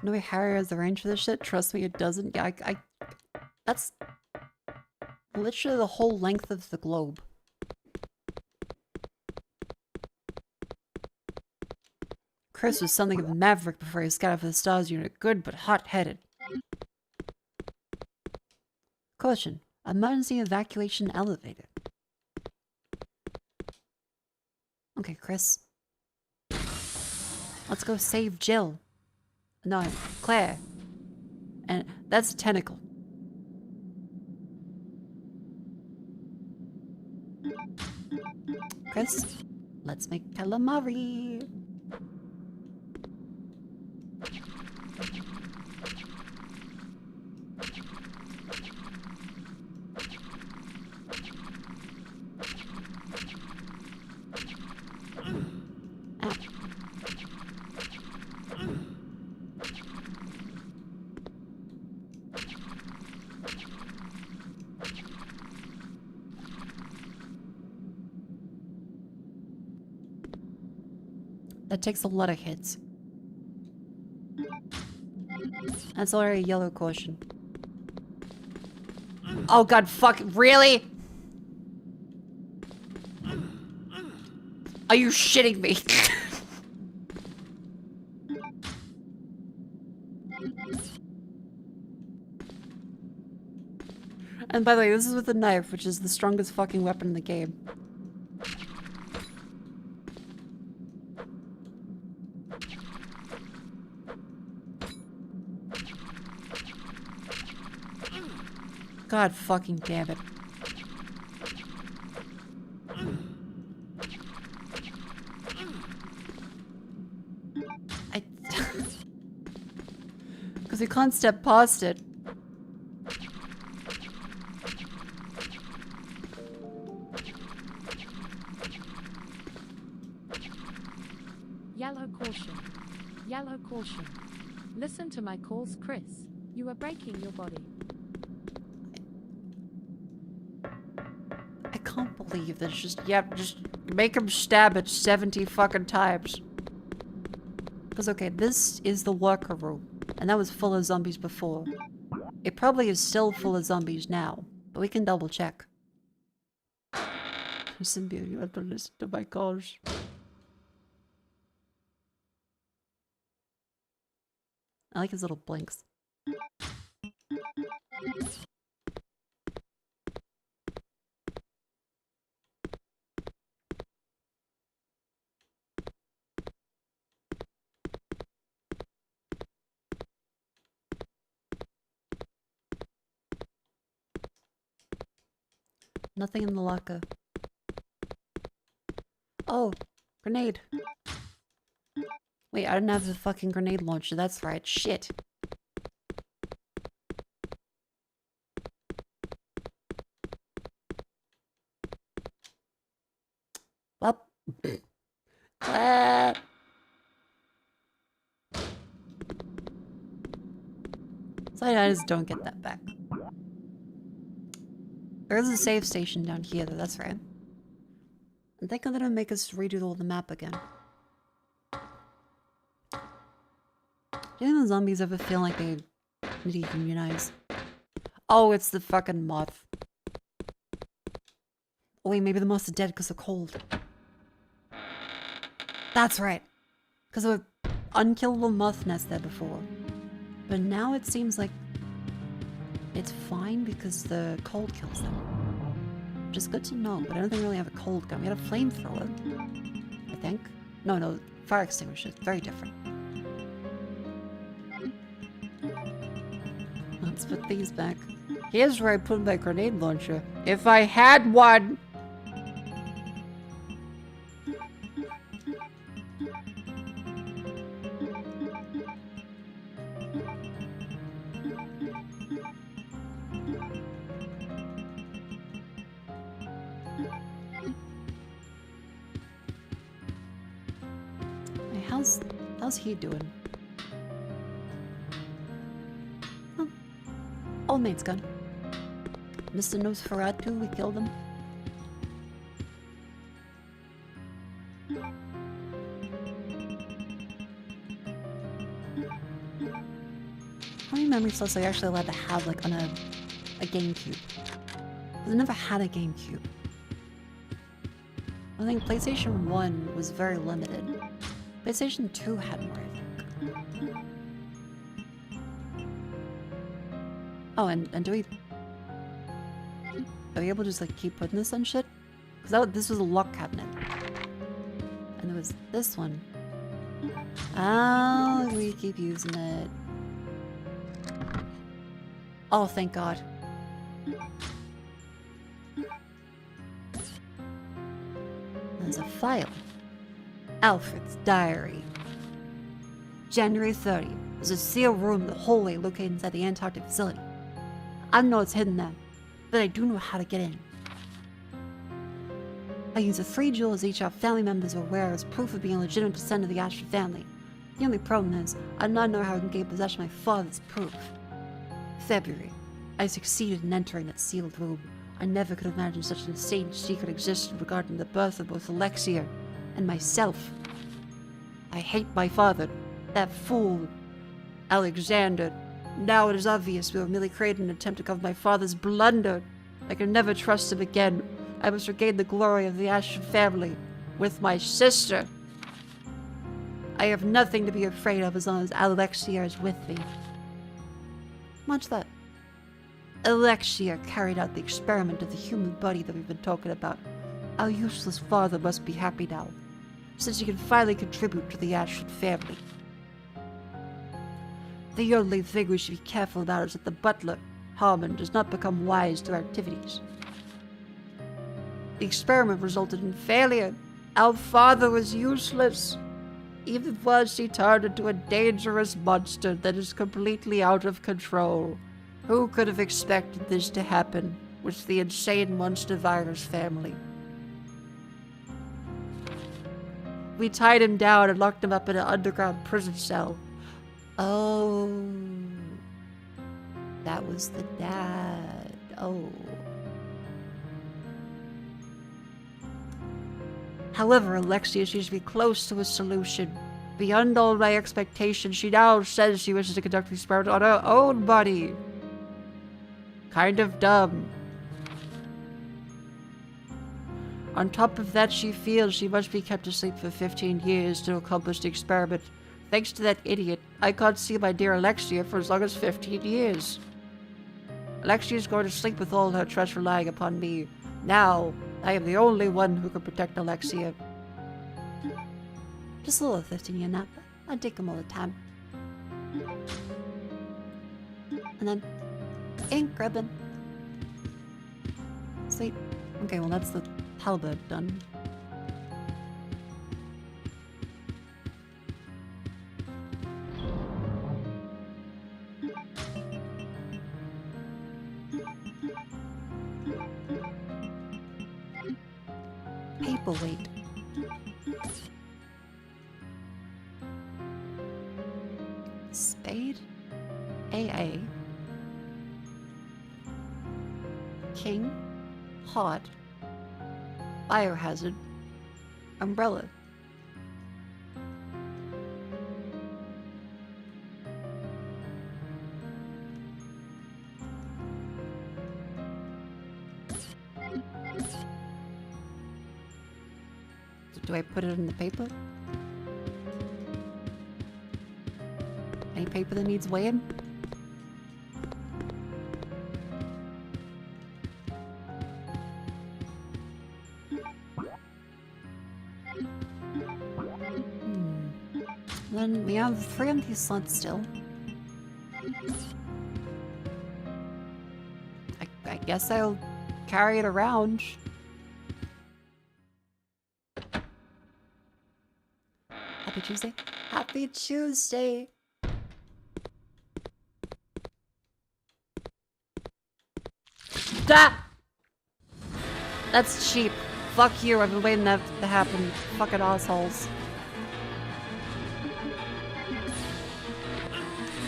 No way Harry has the range for this shit? Trust me, it doesn't. Yeah, that's literally the whole length of the globe. Chris was something of a maverick before he scouted for the stars unit. Good, but hot-headed. Caution. Emergency evacuation elevated. Okay, Chris. Let's go save Jill. No, Claire. And that's a tentacle. Chris, let's make calamari. That takes a lot of hits. That's already a yellow caution. Oh god, fuck, really? Are you shitting me? And by the way, this is with a knife, which is the strongest fucking weapon in the game. God fucking damn it. Because we can't step past it. Yellow caution. Yellow caution. Listen to my calls, Chris. You are breaking your body. I can't believe that it's just, yeah, just make him stab it 70 fucking times. Because, okay, this is the worker room, and that was full of zombies before. It probably is still full of zombies now, but we can double check. Symbiote, you have to listen to my calls. I like his little blinks. Nothing in the locker. Oh, grenade. Wait, I didn't have the fucking grenade launcher. That's right. Shit. Well. Clap. So I just don't get that back. There's a save station down here, though. That's right. I think I'm gonna make us redo all the map again. Do you think the zombies ever feel like they need to immunize? Oh, it's the fucking moth. Oh wait, maybe the moths are dead because of cold. That's right. Because of an unkillable moth nest there before. But now it seems like it's fine because the cold kills them. Which is good to know, but I don't think we really have a cold gun. We had a flamethrower, I think. No, fire extinguisher. Very different. Let's put these back. Here's where I put my grenade launcher. If I had one! Hey, how's he doing? Oh, old mate's gone. Mr. Nosferatu, we killed him. How many memory slots are you actually allowed to have, like, on a Gamecube? Because I never had a Gamecube. I think PlayStation 1 was very limited. PlayStation 2 had more, I think. Oh, and do we... Are we able to just, like, keep putting this on shit? Because this was a lock cabinet. And there was this one. Oh, we keep using it. Oh, thank God. There's a file. Alfred's diary. January 30. There's a sealed room in the hallway located inside the Antarctic facility. I know it's hidden there, but I do know how to get in. I use the 3 jewels each our family members will wear as proof of being a legitimate descendant of the Ashford family. The only problem is, I do not know how I can gain possession of my father's proof. February. I succeeded in entering that sealed room. I never could have imagined such an insane secret existed regarding the birth of both Alexia and myself. I hate my father, that fool, Alexander. Now it is obvious we were merely creating an attempt to cover my father's blunder. I can never trust him again. I must regain the glory of the Ashford family with my sister. I have nothing to be afraid of as long as Alexia is with me. Much that. Alexia carried out the experiment of the human body that we've been talking about. Our useless father must be happy now, since he can finally contribute to the Ashford family. The only thing we should be careful about is that the butler, Harmon, does not become wise to our activities. The experiment resulted in failure. Our father was useless. Even worse, he turned into a dangerous monster that is completely out of control. Who could have expected this to happen with the insane monster virus family? We tied him down and locked him up in an underground prison cell. Oh. That was the dad. Oh. However, Alexia seems to be close to a solution. Beyond all my expectations, she now says she wishes to conduct the experiment on her own body. Kind of dumb. On top of that, she feels she must be kept asleep for 15 years to accomplish the experiment. Thanks to that idiot, I can't see my dear Alexia for as long as 15 years. Alexia is going to sleep with all her trust relying upon me. Now, I am the only one who can protect Alexia. Just a little 15-year nap. I take them all the time. And then, ink ribbon. Sweet. Okay, well that's the halberd done. Paperweight. Spade. AA. King. Hot. Biohazard. Umbrella. So do I put it in the paper? Any paper that needs weighing? Then we have 3 empty slots still. I guess I'll carry it around. Happy Tuesday. Happy Tuesday. Ah! That's cheap. Fuck you, I've been waiting that to happen. Fucking assholes.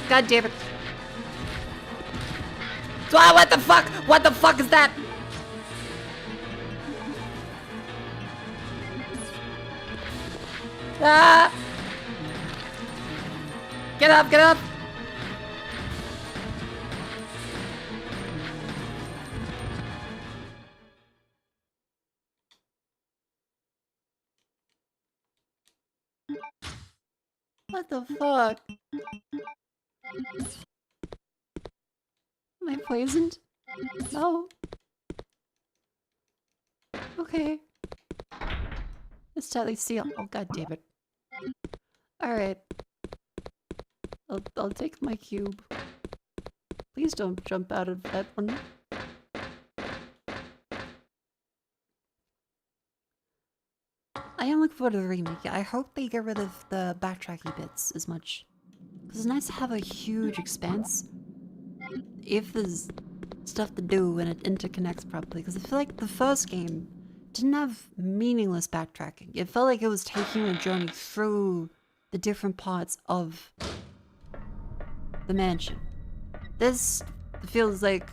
God damn it. Ah, what the fuck? What the fuck is that? Ah! Get up, get up! What the fuck? Am I poisoned? No. Okay. It's tightly sealed. Oh god damn it. Alright. I'll take my cube. Please don't jump out of that one. I am looking forward to the remake. I hope they get rid of the backtracking bits as much. Because it's nice to have a huge expanse if there's stuff to do and it interconnects properly. Because I feel like the first game didn't have meaningless backtracking. It felt like it was taking a journey through the different parts of the mansion. This feels like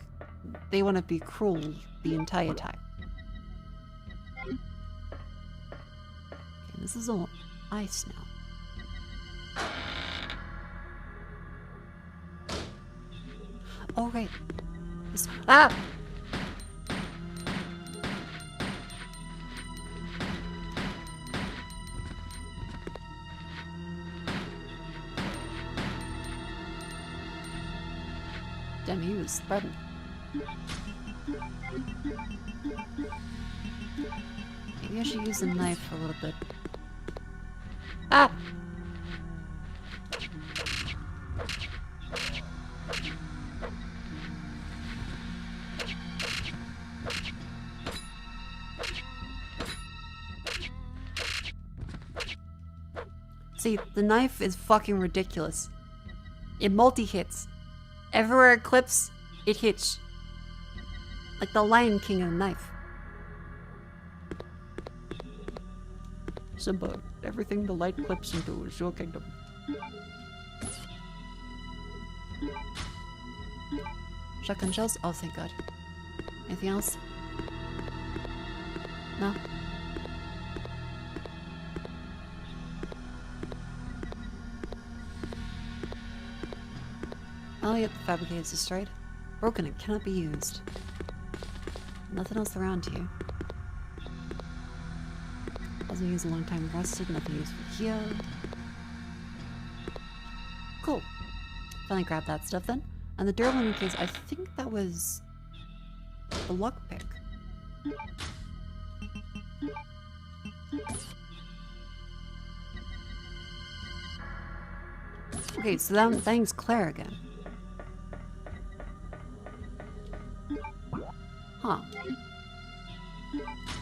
they want to be cruel the entire time. Okay, this is all ice now. Oh, right. This, ah! Damn, he was spreading. Maybe I should use a knife for a little bit. Ah! See, the knife is fucking ridiculous. It multi-hits. Everywhere it clips, it hits. Like the Lion King of the knife. Simba, everything the light clips into is your kingdom. Shotgun shells? Oh, thank God. Anything else? No? Oh, yep, the fabricator is destroyed. Broken and cannot be used. Nothing else around here. Wasn't used a long time rusted, nothing useful here. Cool. Finally grabbed that stuff then. And the durable in case, I think that was the lockpick. Okay, so that thing's Claire again. Huh.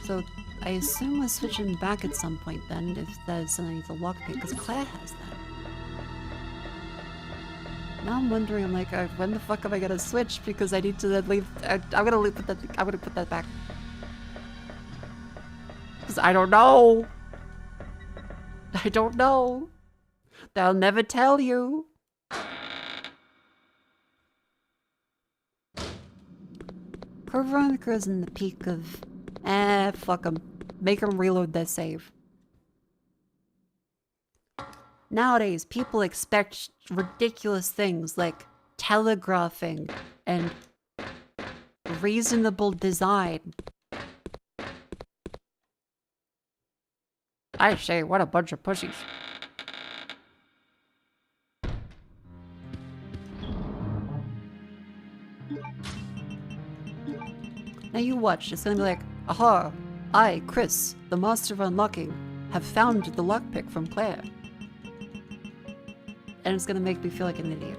So I assume we're switching back at some point then, if there's underneath the lockpick, because Claire has that. Now I'm wondering, I'm like, when the fuck am I gonna switch? Because I need to then leave. I'm gonna put that back. Because I don't know. I don't know. They'll never tell you. Code Veronica is in the peak of, fuck them. Make them reload their save. Nowadays, people expect ridiculous things like telegraphing and reasonable design. I say, what a bunch of pussies. you watch. It's gonna be like, aha, I, Chris, the master of unlocking, have found the lockpick from Claire. And it's gonna make me feel like an idiot.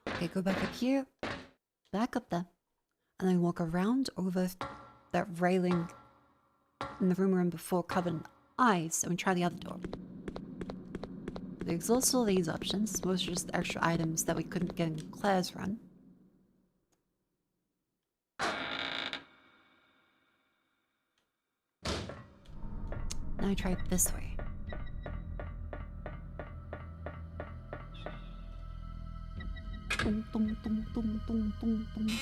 Okay, go back up here, back up there, and then walk around over that railing in the room we're in before covered in ice, and we try the other door. There's also these options. Most are just extra items that we couldn't get in Claire's run. Now I try it this way. Dum, dum, dum, dum, dum, dum, dum.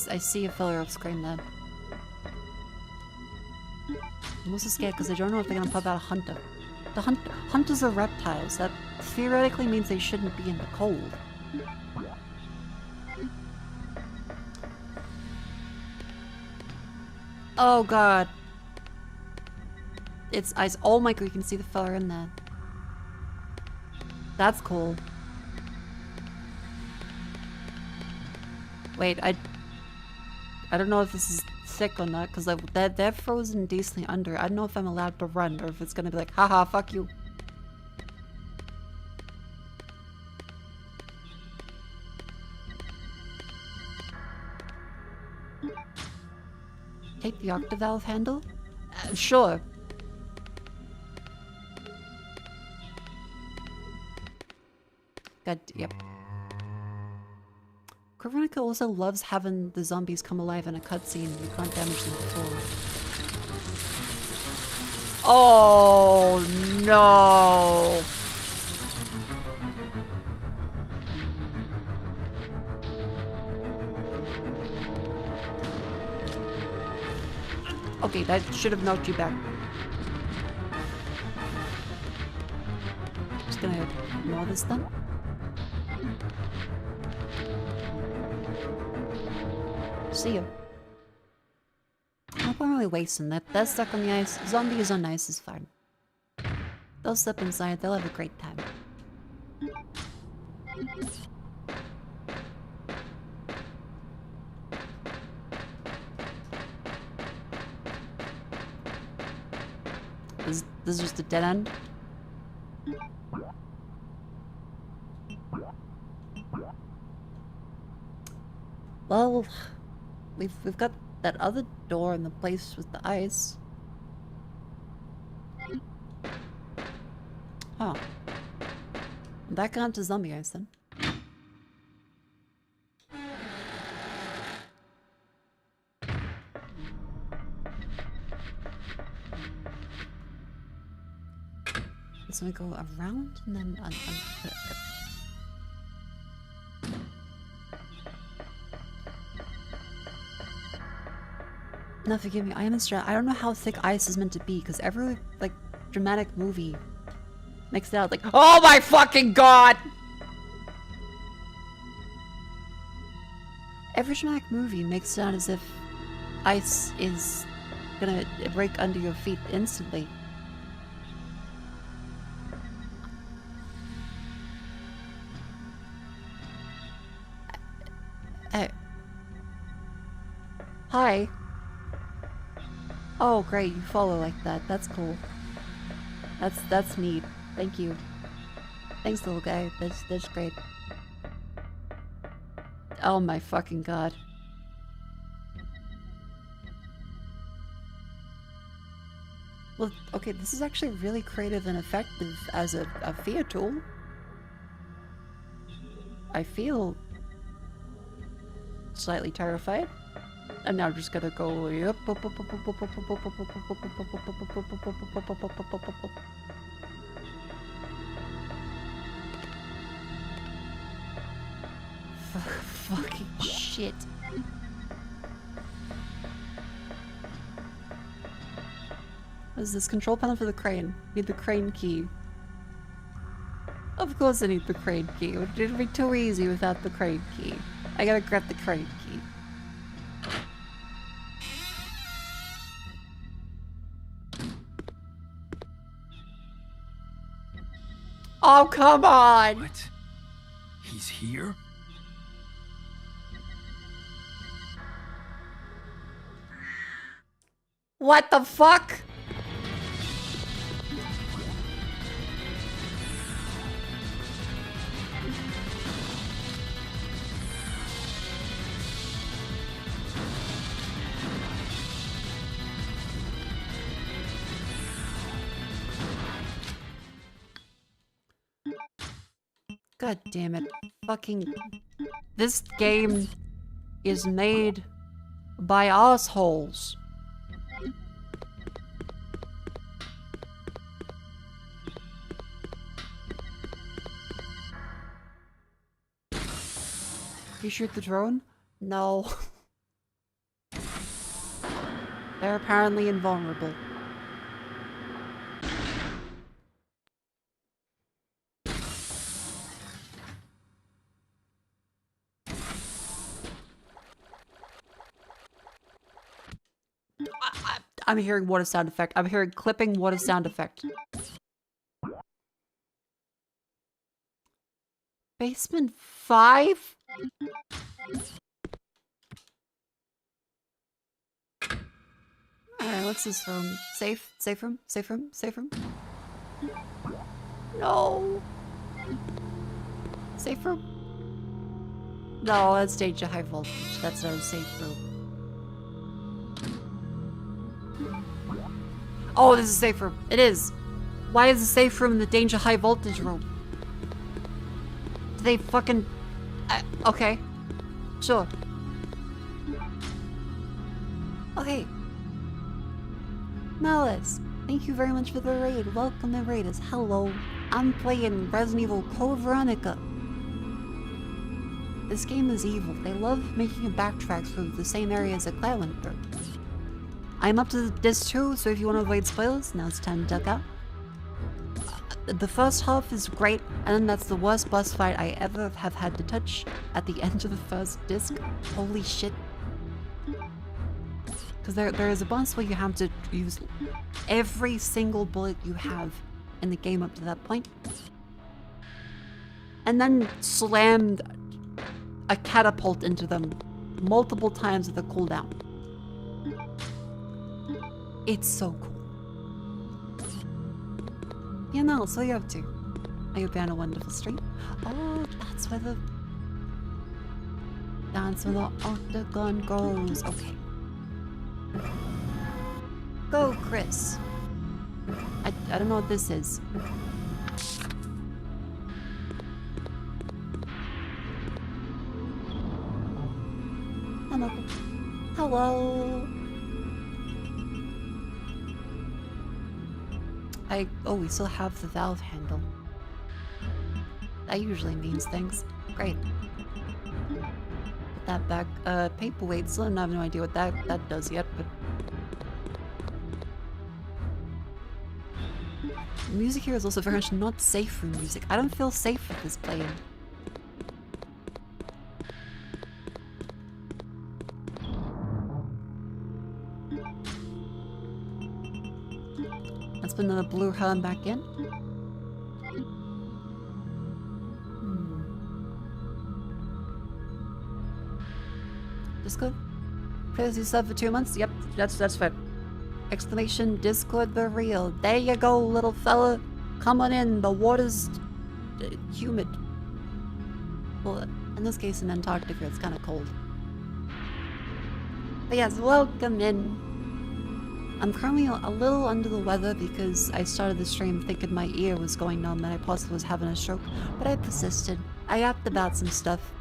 I see a filler off screen then. I'm also scared because I don't know if they're gonna pop out a hunter. The hunters are reptiles. That theoretically means they shouldn't be in the cold. Oh god. It's ice. Oh my god, you can see the fella in there. That's cool. Wait, I don't know if this is sick or not, because they're frozen decently under. I don't know if I'm allowed to run, or if it's gonna be like, haha, fuck you. Take the octavalve handle? Sure. God, yep. Code Veronica also loves having the zombies come alive in a cutscene. You can't damage them at all. Oh no! Okay, that should have knocked you back. Just gonna ignore this then. See you. No point really wasting that. They're stuck on the ice. Zombies on ice is fine. They'll step inside. They'll have a great time. This is just a dead end. Well, we've got that other door in the place with the ice. Huh. Back onto zombie ice then. So we go around and then now forgive me, I am I don't know how thick ice is meant to be, because every like dramatic movie makes it out like, oh my fucking god! Every dramatic movie makes it sound as if ice is gonna break under your feet instantly. Hi. Oh great, you follow like that. That's cool. That's neat. Thank you. Thanks, little guy. That's great. Oh my fucking god. Well, okay, this is actually really creative and effective as a fear tool. I feel slightly terrified. And now I'm just gonna go yep. Fucking shit. What is this? Control panel for the crane. Need the crane key. Of course I need the crane key. It would be too easy without the crane key. I gotta grab the crane key. Oh, come on! What? He's here? What the fuck? God damn it. Fucking... This game is made by assholes. You shoot the drone? No. They're apparently invulnerable. I'm hearing water sound effect. I'm hearing clipping water sound effect. Basement 5? Alright, what's this room? Safe? Safe room? Safe room? Safe room? No! Safe room? No, that's danger high voltage. That's not a safe room. Oh, this is a safe room. It is. Why is the safe room in the danger high voltage room? Do they fucking... okay. Sure. Okay. Malice, thank you very much for the raid. Welcome to Raiders. Hello. I'm playing Resident Evil Code Veronica. This game is evil. They love making you backtrack through the same areas that Claire went through. I'm up to this too, so if you want to avoid spoilers, now it's time to duck out. The first half is great, and then that's the worst boss fight I ever have had to touch at the end of the first disc. Holy shit. Because there is a boss where you have to use every single bullet you have in the game up to that point. And then slam a catapult into them multiple times with a cooldown. It's so cool. Yeah, no, so you up to? I hope you had a wonderful stream. Oh, that's where the octagon goes. Okay. Go, Chris. I don't know what this is. Hi, Mako. Hello. We still have the valve handle. That usually means things. Great. Put that back. Paperweight. Still have no idea what that does yet, but... The music here is also very much not safe room music. I don't feel safe with this playing. Let's put another blue helm back in. Discord? Plays you sub for 2 months? Yep, that's fair. Exclamation Discord the real. There you go, little fella. Come on in, the water's humid. Well, in this case in Antarctica it's kind of cold. But yes, welcome in. I'm currently a little under the weather because I started the stream thinking my ear was going numb and I possibly was having a stroke, but I persisted. I yapped about some stuff.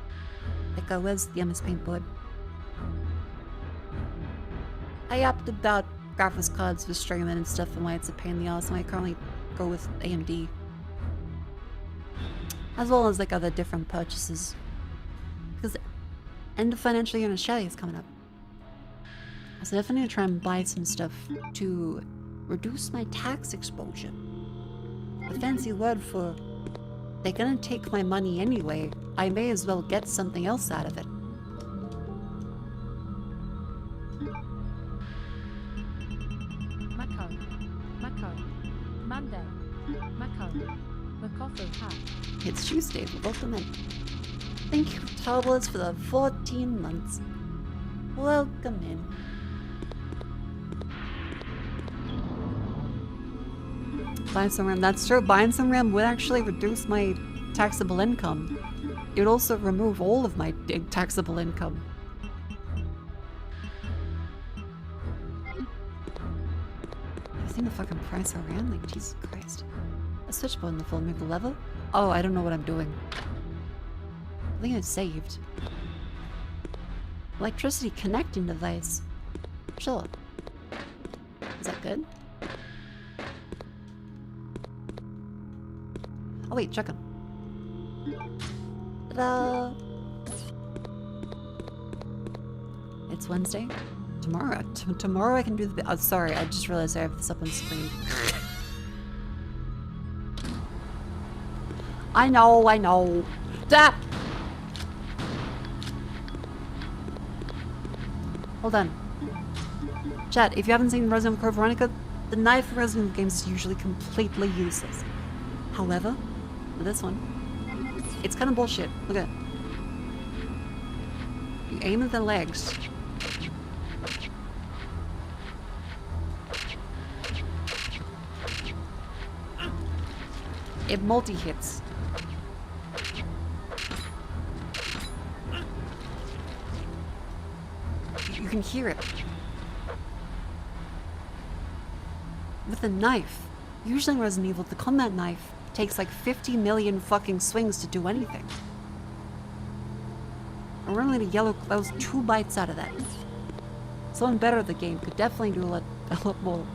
Like, where's the MS Paint board? I yapped about graphics cards for streaming and stuff and why it's a pain in the ass, and I currently go with AMD. As well as like other different purchases. Because end of financial year in Australia is coming up. So definitely gonna try and buy some stuff to Reduce my tax exposure. A fancy word for they're gonna take my money anyway. I may as well get something else out of it. Mako. Mako. Monday. Mako. Makofu hat. It's Tuesday, welcome in. Thank you, Toddlers, for the 14 months. Welcome in. Buying some RAM, that's true. Buying some RAM would actually reduce my taxable income. It would also remove all of my taxable income. I've seen the fucking price of RAM, like, Jesus Christ. A switch button, the full move level? Oh, I don't know what I'm doing. I think I saved. Electricity connecting device. Sure. Is that good? Oh wait, check on. Ta-da! It's Wednesday. Tomorrow. Tomorrow I can do the. Oh, sorry, I just realized I have this up on screen. I know, I know. Da! Hold on. Chat, if you haven't seen Resident Evil Code Veronica, the knife in Resident Evil games is usually completely useless. However, with this one, it's kind of bullshit. Look at it. You aim at the legs. It multi-hits. You can hear it. With a knife, usually in Resident Evil, the combat knife takes like 50 million fucking swings to do anything. And we're only a yellow, that was 2 bites out of that. Someone better at the game could definitely do a lot more.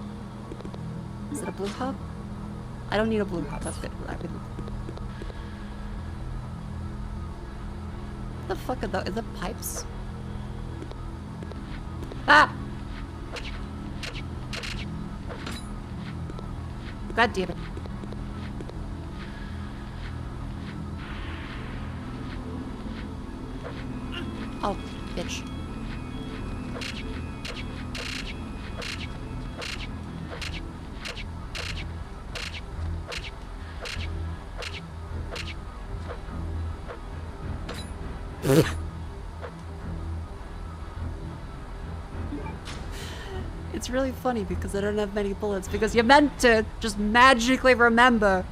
Is it a blue hub? I don't need a blue hub, that's good. What the fuck are those? Is it pipes? Ah! God damn it. Oh, bitch. It's really funny because I don't have many bullets because you're meant to just magically remember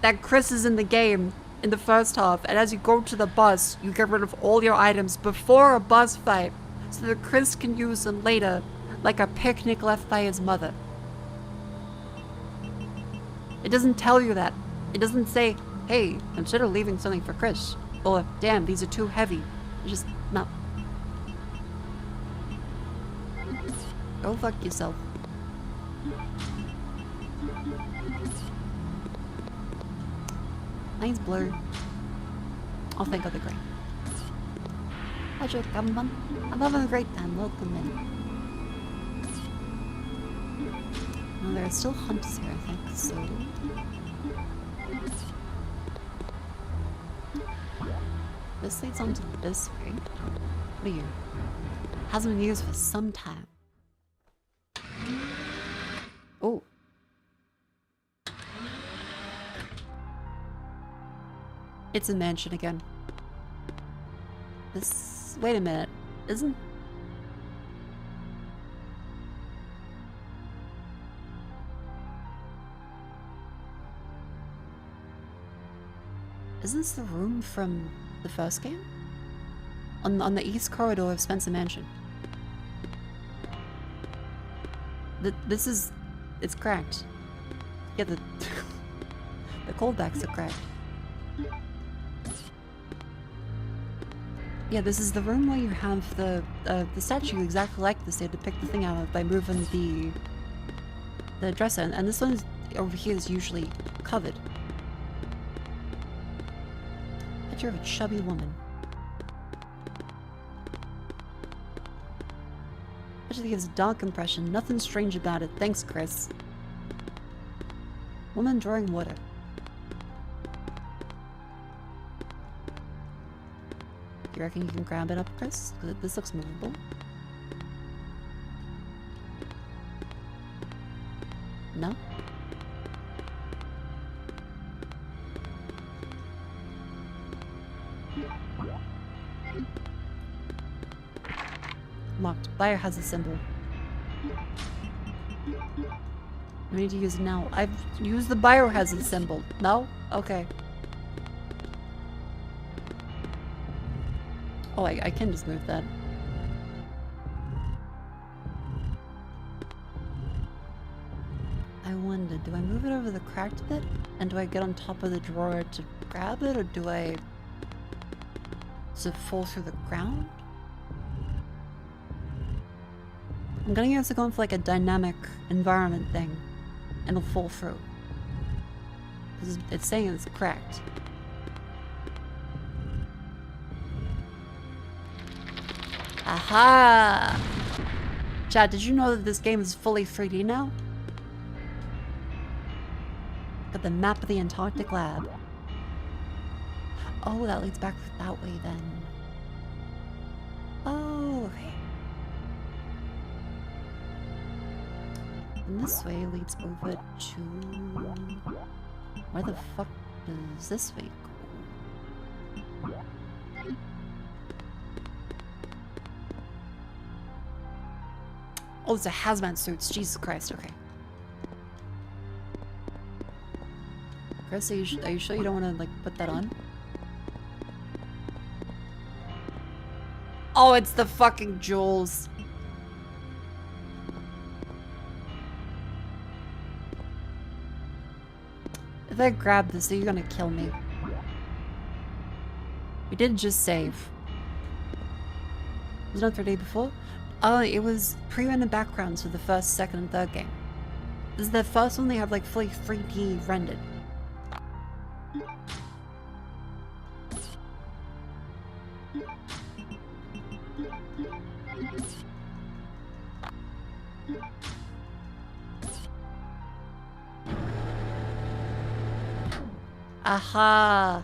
that Chris is in the game in the first half, and as you go to the bus, you get rid of all your items before a bus fight so that Chris can use them later like a picnic left by his mother. It doesn't tell you that. It doesn't say, hey, consider leaving something for Chris. Or, damn, these are too heavy. It's just, no. Go fuck yourself. Mine's blue. I'll think of the grey. How's your come? I'm having a great time. Welcome in. No, there are still hunters here, I think, so... This leads on to this way. What are you? Hasn't been used for some time. Oh. It's a mansion again. This... Wait a minute. Isn't... Isn't this the room from the first game? On the east corridor of Spencer Mansion. This is... It's cracked. Yeah, the... the callbacks are cracked. Yeah, this is the room where you have the statue exactly like this. They depict the thing out of by moving the dresser, and this one over here is usually covered. Picture of a chubby woman. usually gives a dark impression. Nothing strange about it. Thanks, Chris. Woman drawing water. You reckon you can grab it up, Chris? This looks movable. No? Locked. Biohazard symbol. We need to use it now. I've used the biohazard symbol. No? Okay. Oh, I can just move that. I wonder, do I move it over the cracked bit? And do I get on top of the drawer to grab it? Or do I... Does it fall through the ground? I'm gonna have to go in for like a dynamic environment thing. And it'll fall through. Because it's saying it's cracked. Aha! Chad, did you know that this game is fully 3D now? Got the map of the Antarctic lab. Oh, that leads back that way then. Oh, okay. And this way leads over to... Where the fuck does this way go? Oh, it's a hazmat suits. Jesus Christ, okay. Chris, are you sure you don't want to, like, put that on? Oh, it's the fucking jewels. If I grab this, are you gonna kill me? We did just save. Was it not 3D before? Oh, it was pre-rendered backgrounds for the first, second, and third game. This is the first one they have like fully 3D rendered. Aha!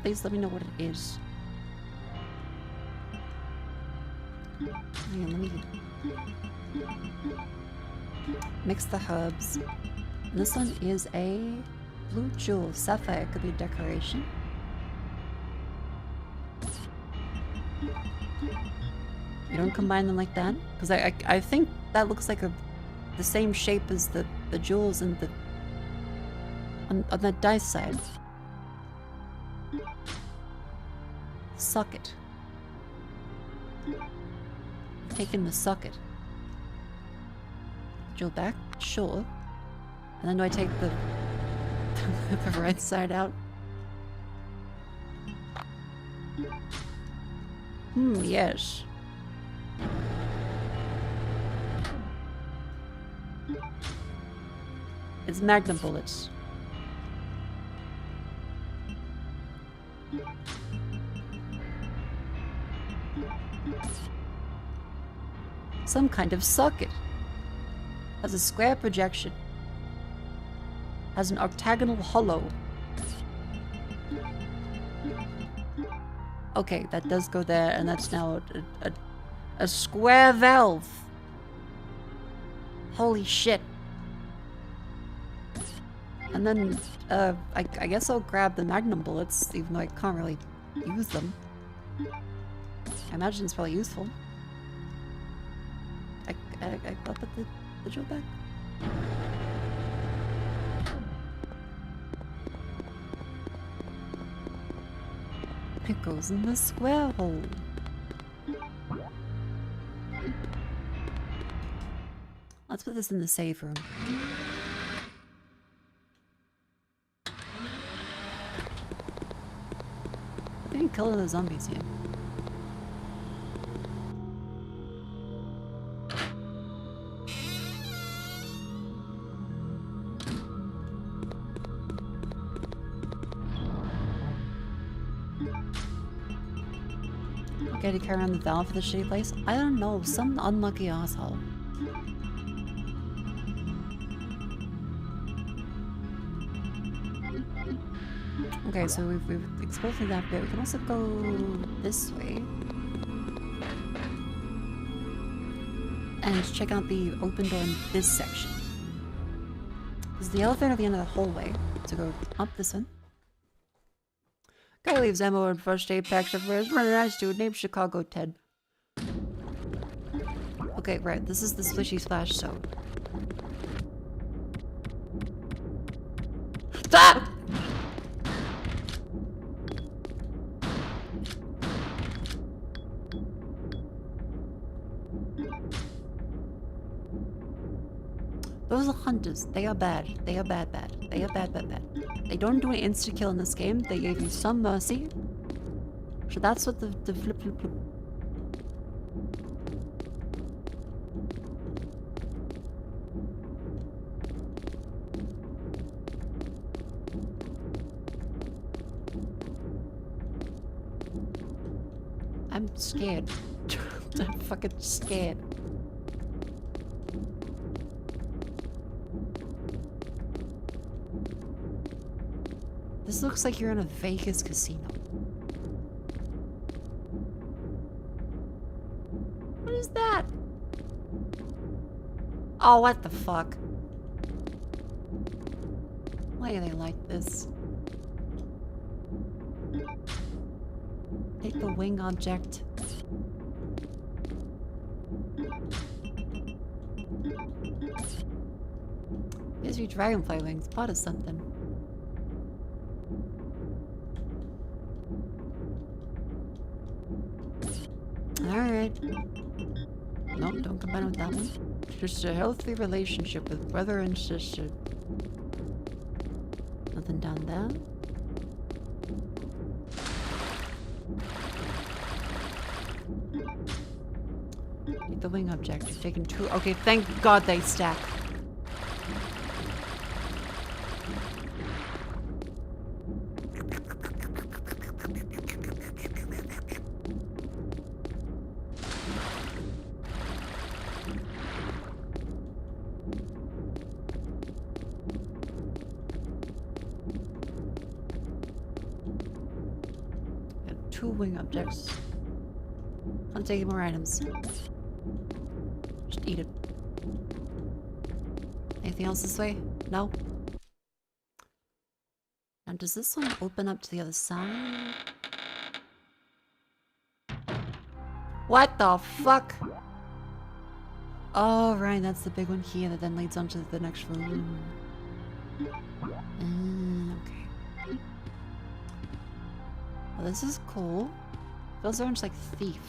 Please let me know what it is. Hang on, let me mix the herbs. And this one is a blue jewel. Sapphire could be a decoration. You don't combine them like that? Because I think that looks like the same shape as the jewels and the on that dice side. Socket. Taking the socket. Jewel back? Sure. And then do I take the the right side out? Yes. It's magnum bullets. Some kind of socket. Has a square projection. Has an octagonal hollow. Okay, that does go there, and that's now a square valve. Holy shit. And then, I guess I'll grab the magnum bullets, even though I can't really use them. I imagine it's probably useful. I'll put the jewel back. It goes in the square hole. Let's put this in the save room. I didn't kill the zombies yet. had to carry around the valve for the shitty place? I don't know. Some unlucky asshole. Okay, so we've explored through that bit. We can also go this way. And check out the open door in this section. There's the elevator at the end of the hallway. So go up this one. Guy leaves ammo and first aid packs for his really nice dude named Chicago Ted. Okay, right. This is the Splishy Splash zone. Stop! Those are hunters. They are bad. They are bad. They are bad. They don't do an insta-kill in this game. They gave you some mercy. So that's what the flip. I'm scared. I'm fucking scared. This looks like you're in a Vegas casino. What is that? Oh, what the fuck? Why are they like this? Take the wing object. Gives you dragonfly wings. Part of something. Alright. Nope, don't combine with that one. Just a healthy relationship with brother and sister. Nothing down there. Take the wing object. You've taken two. Okay, thank God they stack. Two wing objects. I'm taking more items. Just eat it. Anything else this way? No? Now does this one open up to the other side? What the fuck? Oh right, that's the big one here that then leads on to the next room. Okay. Well, this is cool. Feels orange like thief.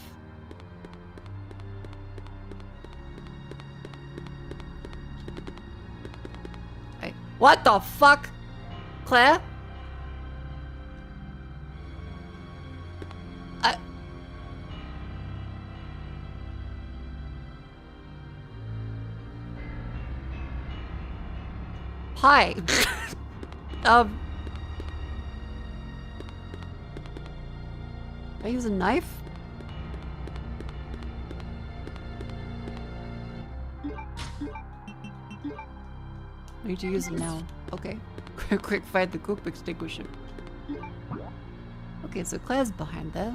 Wait, what the fuck? Claire? Hi. I use a knife? I need to use it now. Okay. Quick find the goop extinguisher. Okay, so Claire's behind there.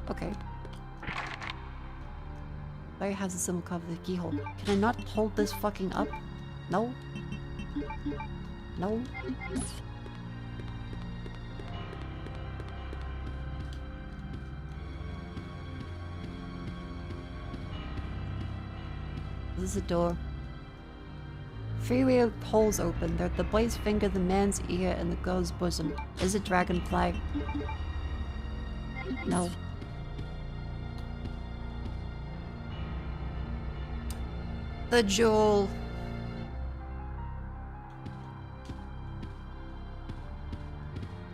Okay. Fire has a symbol cover the keyhole. Can I not hold this fucking up? No? No? This is a door. Three-way holes open. They're the boy's finger, the man's ear, and the girl's bosom. Is it dragonfly? No. The jewel.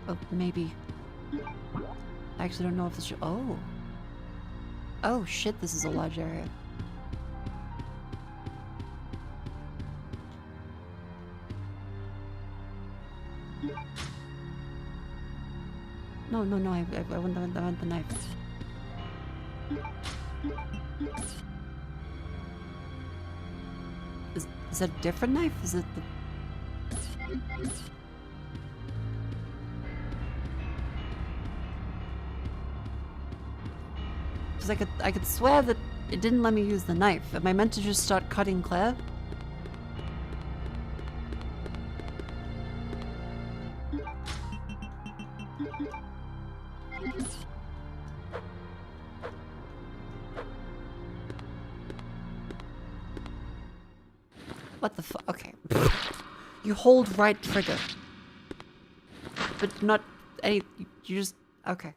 Oh, maybe. I actually don't know if this. Oh. Oh shit! This is a large area. No, I want the knife. Is that a different knife? Is it the... Because I could swear that it didn't let me use the knife. Am I meant to just start cutting Claire? What the fuck? Okay. You hold right trigger. But not any... You just... Okay.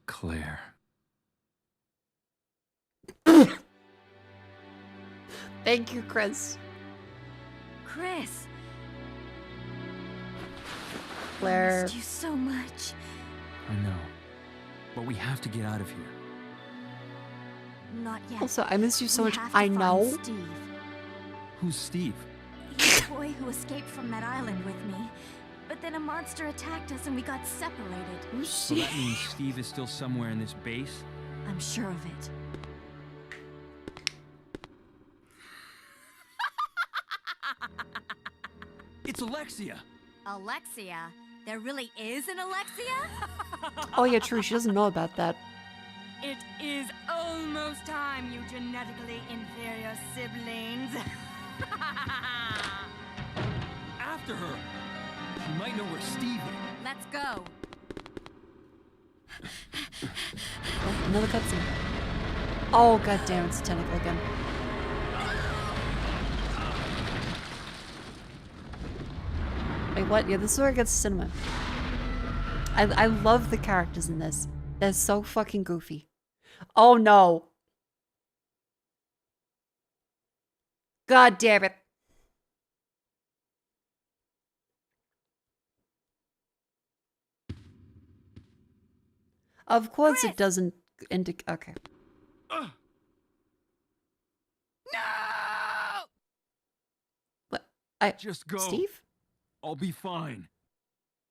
Claire. Thank you, Chris. Chris. Claire. I missed you so much. I know. But we have to get out of here. Not yet. Also, I miss you so We much. have to I find know. Steve. Who's Steve? He's the boy who escaped from that island with me. But then a monster attacked us and we got separated. Who's So that means Steve is still somewhere in this base? I'm sure of it. It's Alexia! Alexia? There really is an Alexia? Oh yeah, true. She doesn't know about that. It is almost time, you genetically inferior siblings. After her! She might know where Steve is. Let's go. Oh, another cutscene. Oh god damn, it's a tentacle again. Wait, what? Yeah, this is where it gets cinema. I love the characters in this. They're so fucking goofy. Oh no. God damn it. Of course it doesn't indicate. Okay. No! What? Just go. Steve? I'll be fine.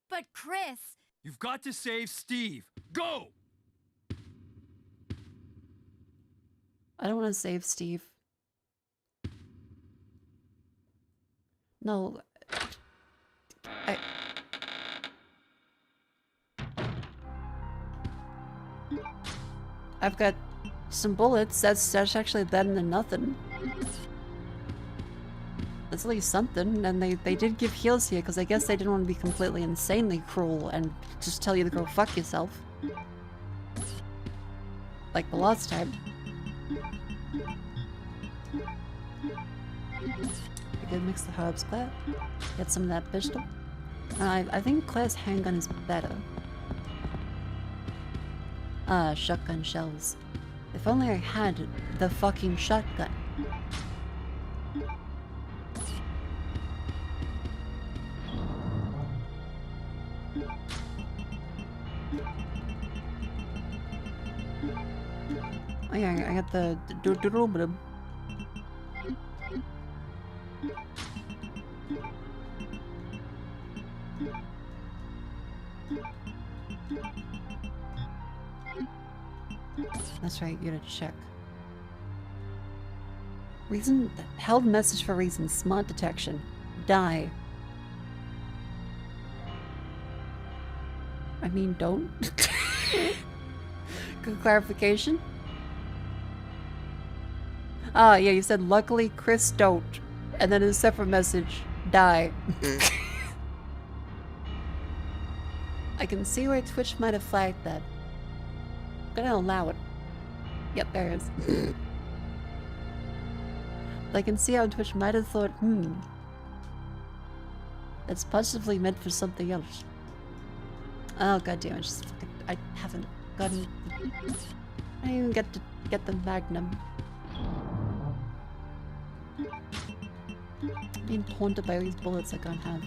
But Chris. You've got to save Steve. Go! I don't want to save Steve. No. I've got some bullets. That's actually better than nothing. That's at least something. And they did give heals here because I guess they didn't want to be completely insanely cruel and just tell you to go fuck yourself. Like the last time. I did mix the herbs, Claire. Get some of that vegetable. I think Claire's handgun is better. Shotgun shells. If only I had the fucking shotgun. Oh yeah, I got the doodle. That's right, you gotta check. Reason held message for reason, smart detection. Die. I mean, don't. Good clarification. Ah, yeah, you said luckily Chris don't. And then a separate message, die. I can see where Twitch might have flagged that. I'm gonna allow it. Yep, there it is. I can see how Twitch might have thought, that's possibly meant for something else. Oh goddamn! I haven't gotten. I didn't even get to get the Magnum. I'm being haunted by all these bullets I can't have.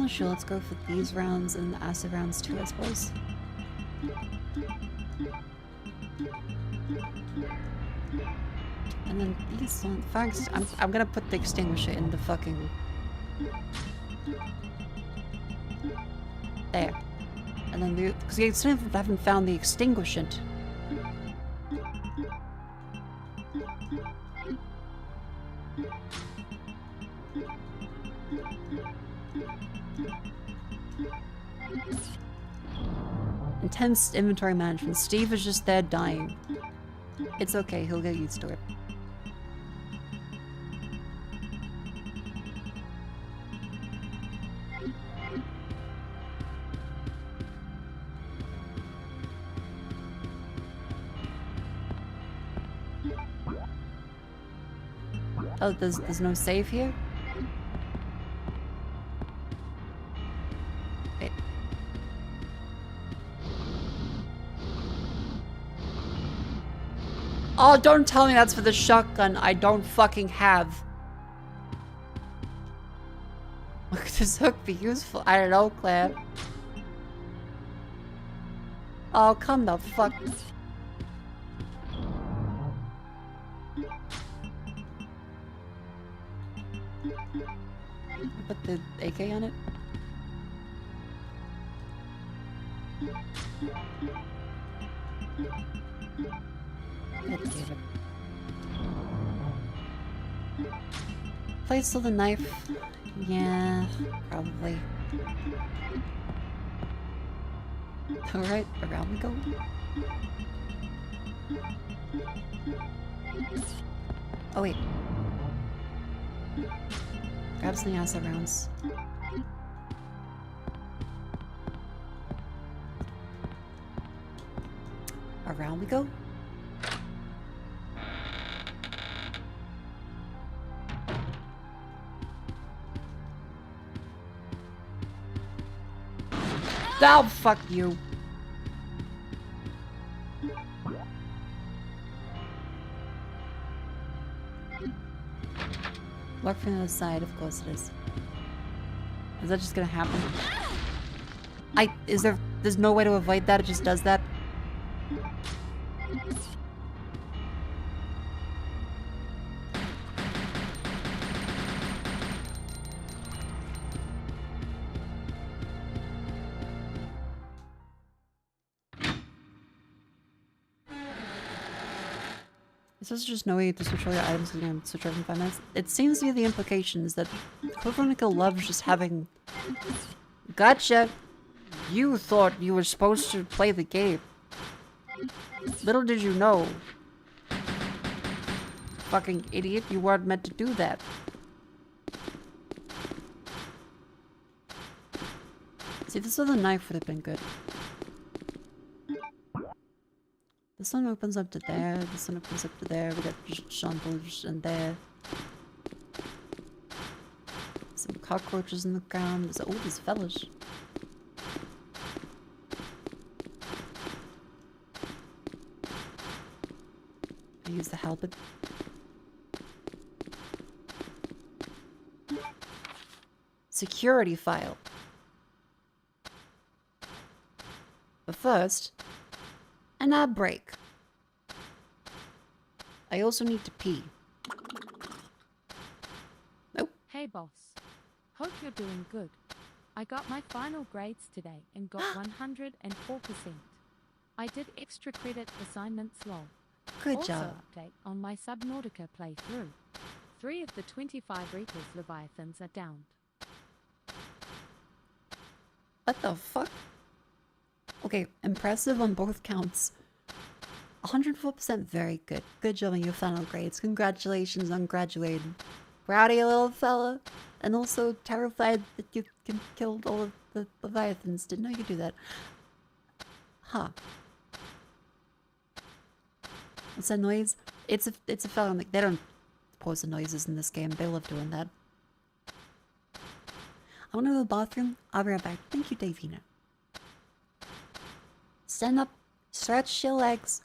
Sure, let's go for these rounds and the acid rounds too, I suppose. And then these on fags. I'm gonna put the extinguisher in the fucking there. And then because we still haven't found the extinguishant. Intense inventory management. Steve is just there dying. It's okay, he'll get used to it. Oh, there's no save here? Wait. Oh, don't tell me that's for the shotgun I don't fucking have. Could this hook be useful? I don't know, Claire. Oh, come the fuck. Put the AK on it. God damn it. Place of the knife. Yeah, probably. Alright, around we go. Oh wait. Grab some acid rounds. Around we go. Oh, fuck you. Look from the other side, of course it is. Is that just gonna happen? There's no way to avoid that, it just does that? Is this just no way to switch all your items and switch over in 5 minutes? It seems to be the implication is that Code Veronica loves just having... Gotcha! You thought you were supposed to play the game. Little did you know. Fucking idiot, you weren't meant to do that. See, this other knife would have been good. This one opens up to there, this one opens up to there, we got shambles in there. Some cockroaches in the ground, oh, these fellas. I use the halberd. Security file. But first, an ad break. I also need to pee. Nope. Hey boss. Hope you're doing good. I got my final grades today and got 104%. I did extra credit assignments lol. Good also job. Update on my Subnautica playthrough. 3 of the 25 Reapers Leviathans are downed. What the fuck? Okay, impressive on both counts. 104% very good. Good job on your final grades. Congratulations on graduating. Proud of you, little fella. And also terrified that you killed all of the Leviathans. Didn't know you could do that. Huh. What's that noise? It's a fella. They don't pause the noises in this game. They love doing that. I want to go to the bathroom. I'll be right back. Thank you, Davina. Stand up. Stretch your legs.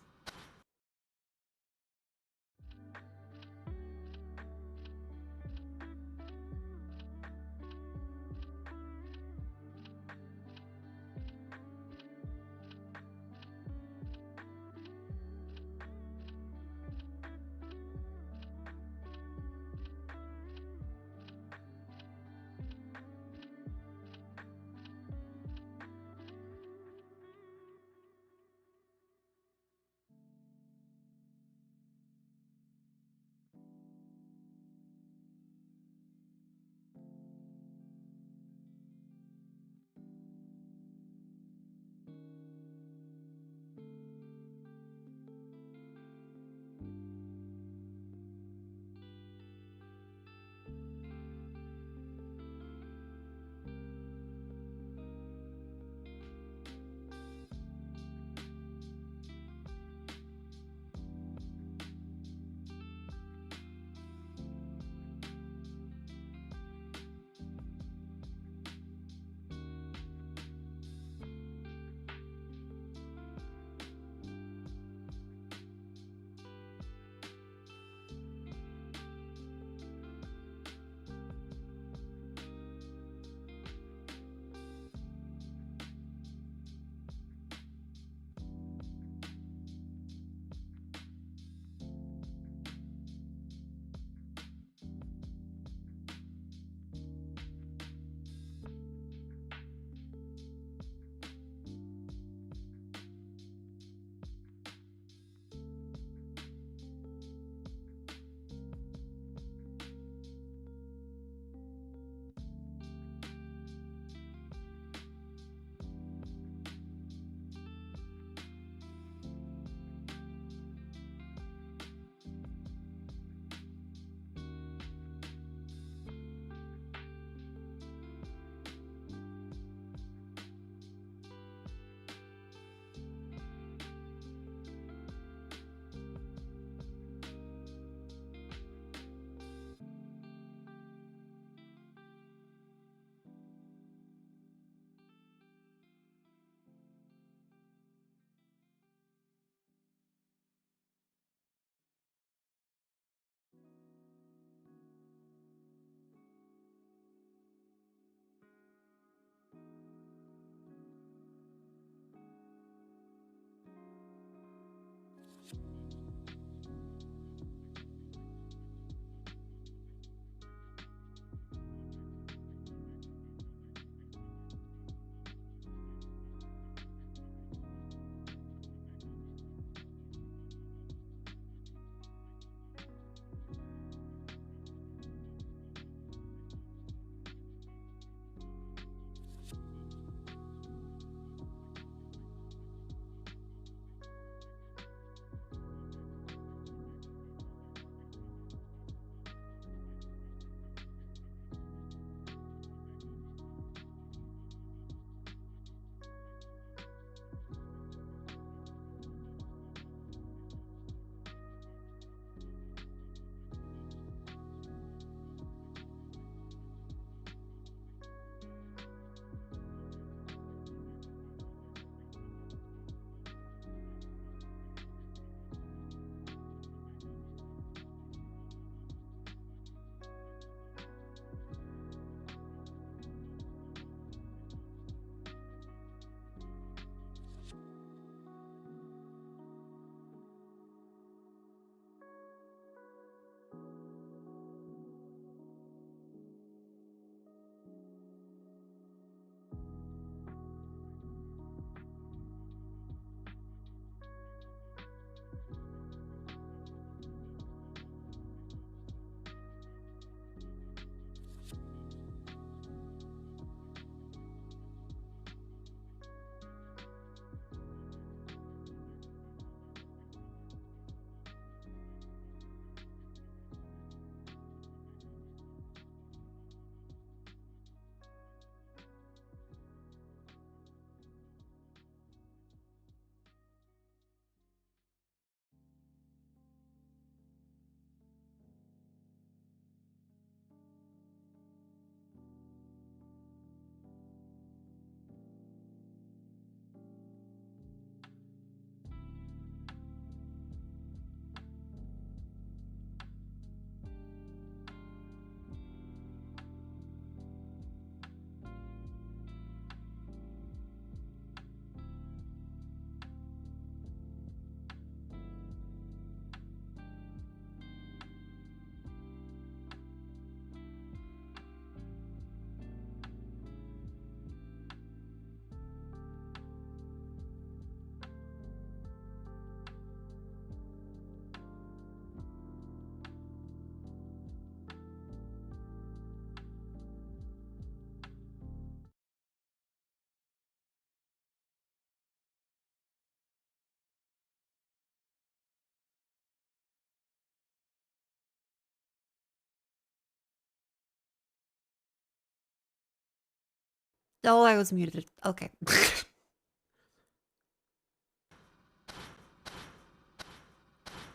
Oh, I was muted. Okay.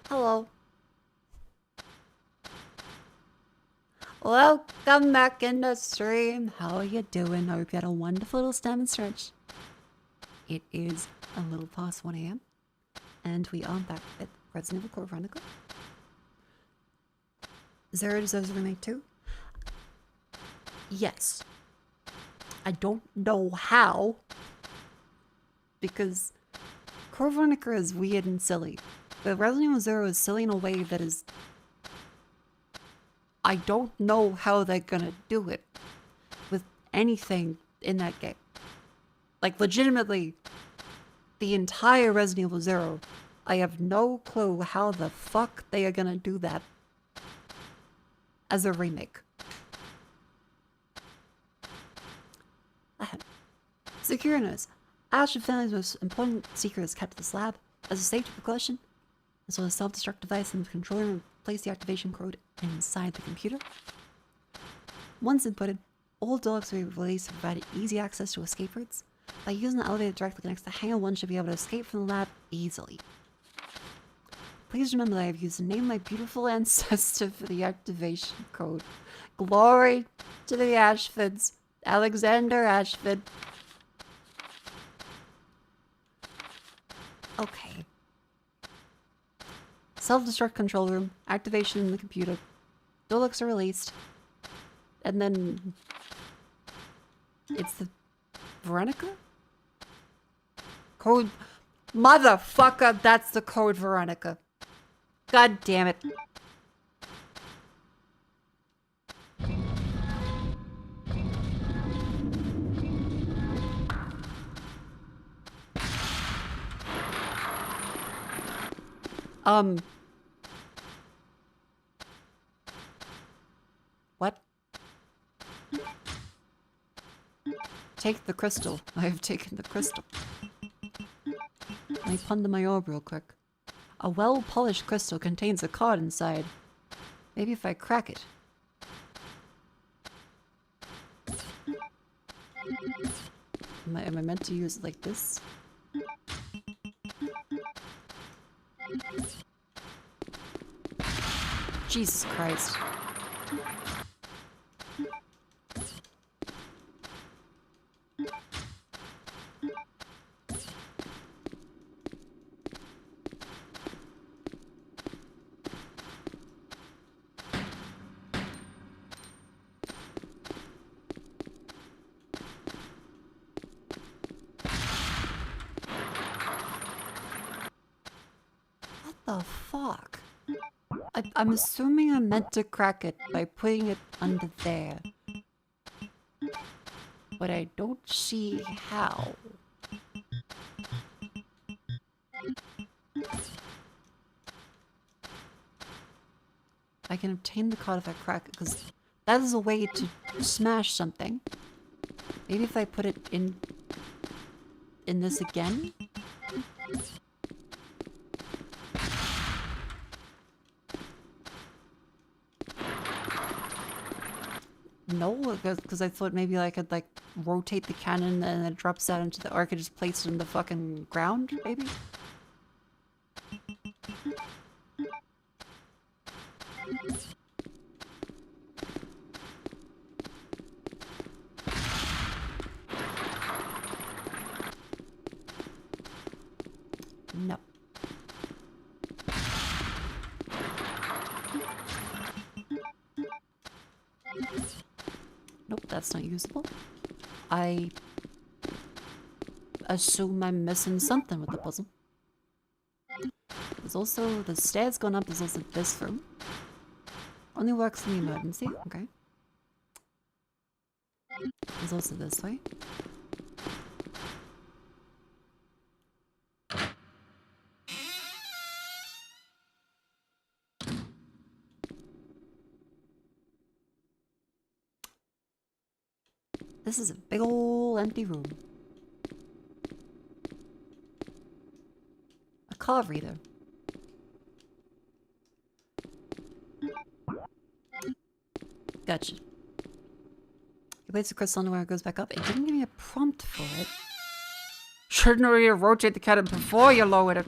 Hello. Welcome back in the stream. How are you doing? I hope you had a wonderful little stem and stretch. It is a little past 1 a.m. and we are back with Resident Evil Code Veronica. Zero deserves a remake too? Yes. I don't know how. Because Code Veronica is weird and silly. But Resident Evil Zero is silly in a way that is... I don't know how they're gonna do it with anything in that game. Like, legitimately, the entire Resident Evil Zero, I have no clue how the fuck they are gonna do that as a remake. Secure news. Ash and family's most important secret is kept in this lab. As a safety precaution, as well as self-destruct device in the controller and place the activation code inside the computer. Once inputted, all dogs will be released to provide easy access to escape routes. By using the elevator directly next to Hangar 1 should be able to escape from the lab easily. Please remember that I have used the name of my beautiful ancestor for the activation code. Glory to the Ashfords. Alexander Ashford. Okay. Self-destruct control room. Activation in the computer. Dolux are released. And then... it's the... Veronica? Code... Motherfucker, that's the Code Veronica. God damn it. What? Take the crystal. I have taken the crystal. Let me ponder my orb real quick. A well-polished crystal contains a card inside. Maybe if I crack it. Am I meant to use it like this? Jesus Christ. The fuck? I'm assuming I'm meant to crack it by putting it under there. But I don't see how. I can obtain the card if I crack it, because that is a way to smash something. Maybe if I put it in this again? No, because I thought maybe I could, like, rotate the cannon and then it drops out into the arc and just place it in the fucking ground, maybe? No. Nope, that's not usable. I assume I'm missing something with the puzzle. There's also the stairs going up. There's also this room. Only works in the emergency. Okay. There's also this way. This is a big ol' empty room. A card reader. Gotcha. He places the crystal underwear and goes back up. It didn't give me a prompt for it. Shouldn't really rotate the cannon before you lowered it.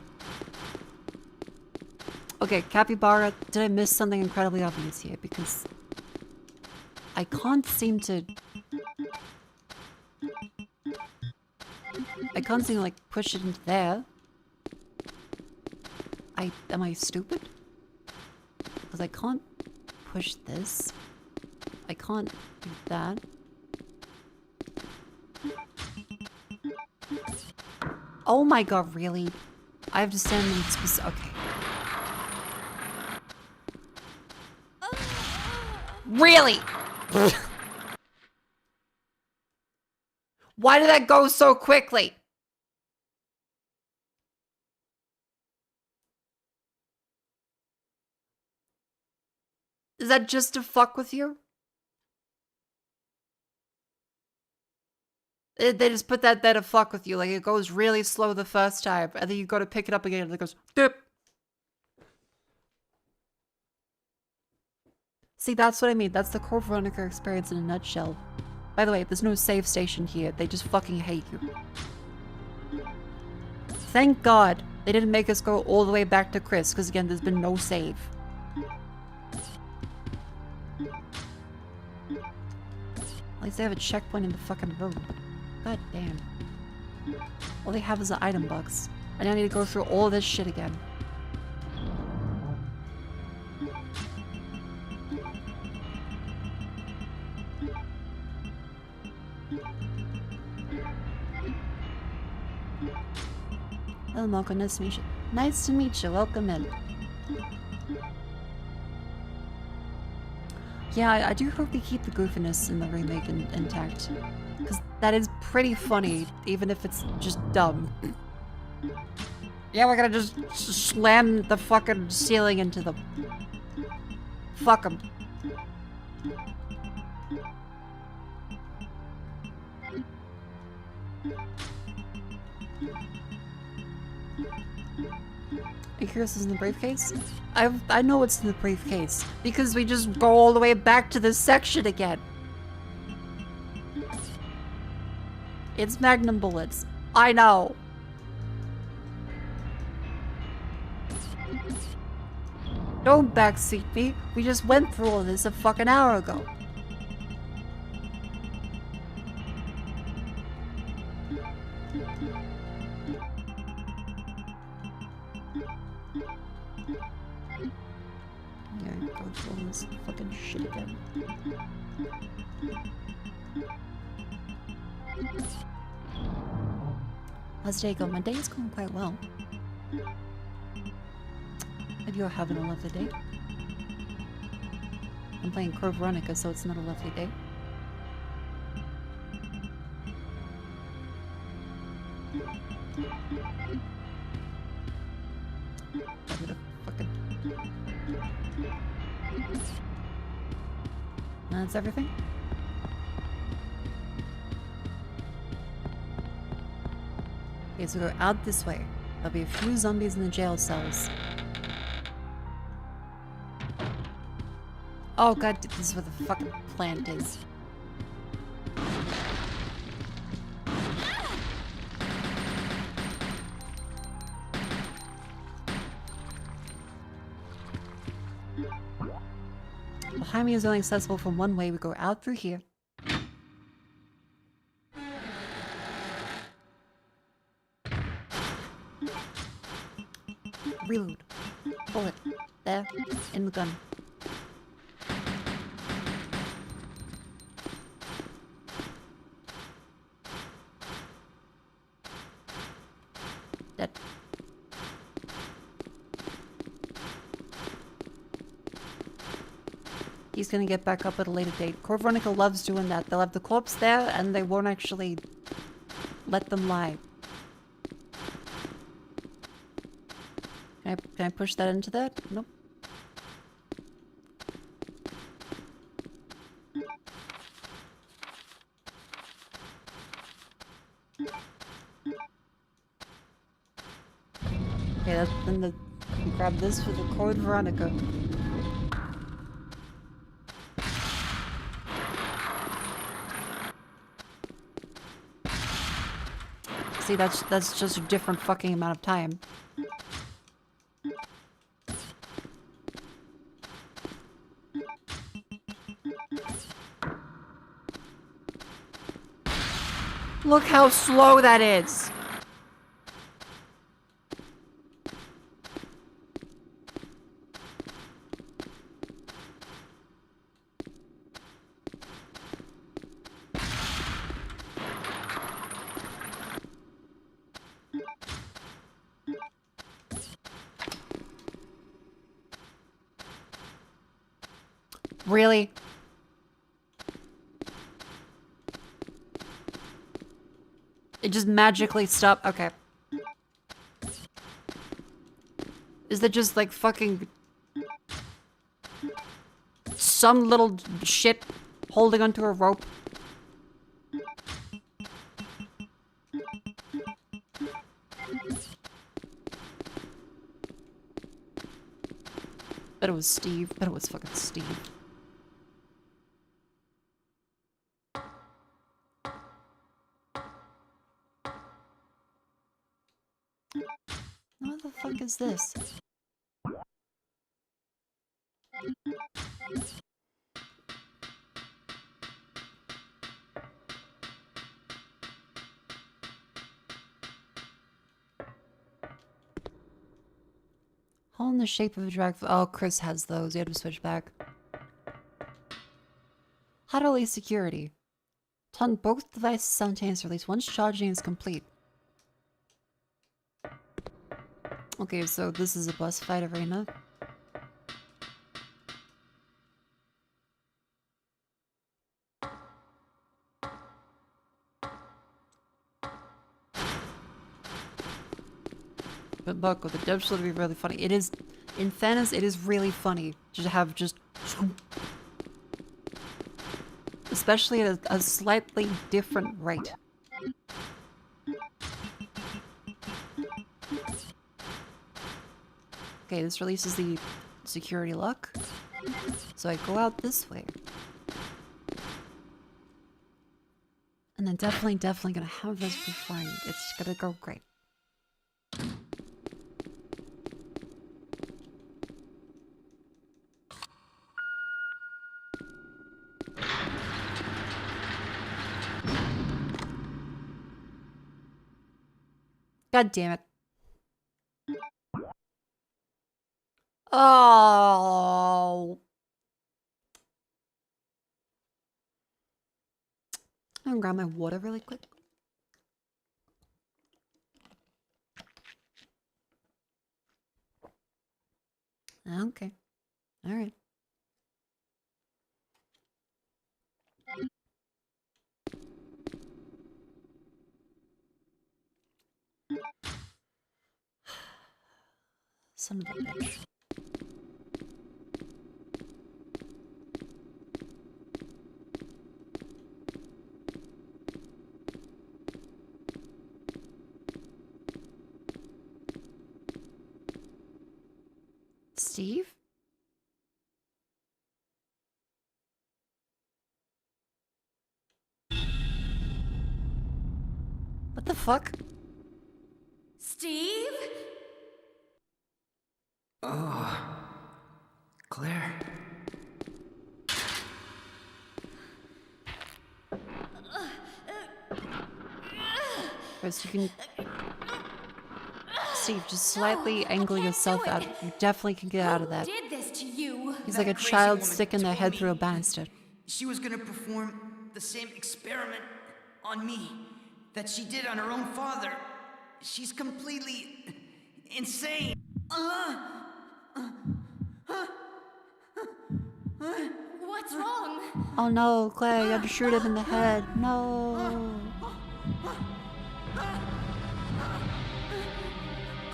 Okay, Capybara, did I miss something incredibly obvious here? Because I can't seem to... I can't seem to, like, push it into there. Am I stupid? Because I can't push this. I can't do that. Oh my god, really? I have to stand in specific... Okay. Really? Why did that go so quickly? Is that just to fuck with you? They just put that there to fuck with you. Like, it goes really slow the first time, and then you go to pick it up again, and it goes, dip. See, that's what I mean. That's the Code Veronica experience in a nutshell. By the way, there's no save station here. They just fucking hate you. Thank God they didn't make us go all the way back to Chris, because again, there's been no save. At least they have a checkpoint in the fucking room. God damn. All they have is an item box. And I need to go through all this shit again. Hello, Mako. Nice to meet you. Nice to meet you. Welcome in. Yeah, I do hope they keep the goofiness in the remake intact. Because that is pretty funny, even if it's just dumb. Yeah, we're gonna just slam the fucking ceiling into them. Fuck them. Are you curious what's in the briefcase? I know what's in the briefcase. Because we just go all the way back to this section again. It's magnum bullets. I know. Don't backseat me. We just went through all this a fucking hour ago. Yeah, go through all this fucking shit again. How's your day going? My day is going quite well. Hope you're having a lovely day. I'm playing Code Veronica, so it's not a lovely day. I'm gonna fucking... That's everything? Okay, so go out this way. There'll be a few zombies in the jail cells. Oh god, this is where the fucking plant is. Behind me is only accessible from one way. We go out through here. Reload. Bullet. There. In the gun. Dead. He's gonna get back up at a later date. Code Veronica loves doing that. They'll have the corpse there and they won't actually let them lie. Can I push that into that? Nope. Okay, that's then the grab this for the Code Veronica. See, that's just a different fucking amount of time. Look how slow that is. Really? It just magically stopped. Okay. Is that just like fucking some little shit holding onto a rope? Bet it was Steve. Bet it was fucking Steve. What the fuck is this? Hole in the shape of a drag. Oh, Chris has those. You had to switch back. How to release security. Turn both devices simultaneously release once charging is complete. Okay, so this is a boss fight arena. But Mako, the dubs would be really funny. It is, in fairness, it is really funny to have just... Especially at a slightly different rate. Okay, this releases the security lock. So I go out this way. And then definitely gonna have this refined. It's gonna go great. God damn it. Oh. I'm gonna grab my water really quick. Okay. All right. Son of a bitch. Steve? What the fuck? Steve? Oh, Claire. Chris, you can... Steve, just slightly angle yourself out. You definitely can get out of that. Did this to you? He's like a child sticking their head through a banister. She was gonna perform the same experiment on me that she did on her own father. She's completely insane. What's wrong? Oh no, Claire, you have to shoot him in the head. No.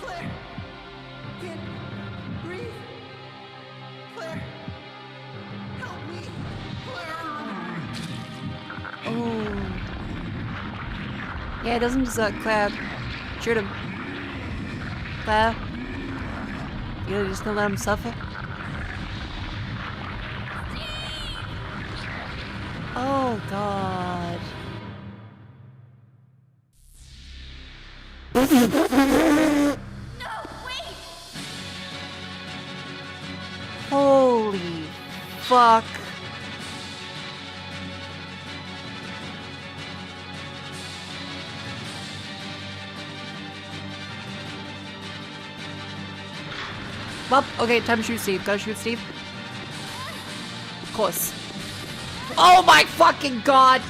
Claire! Can't breathe. Claire! Help me! Claire! Oh. Yeah, it doesn't just Claire. Shoot him. Claire. You're just gonna let him suffer? Oh god. Holy fuck. Well, okay, time to shoot Steve. Gotta shoot Steve. Of course. Oh my fucking god!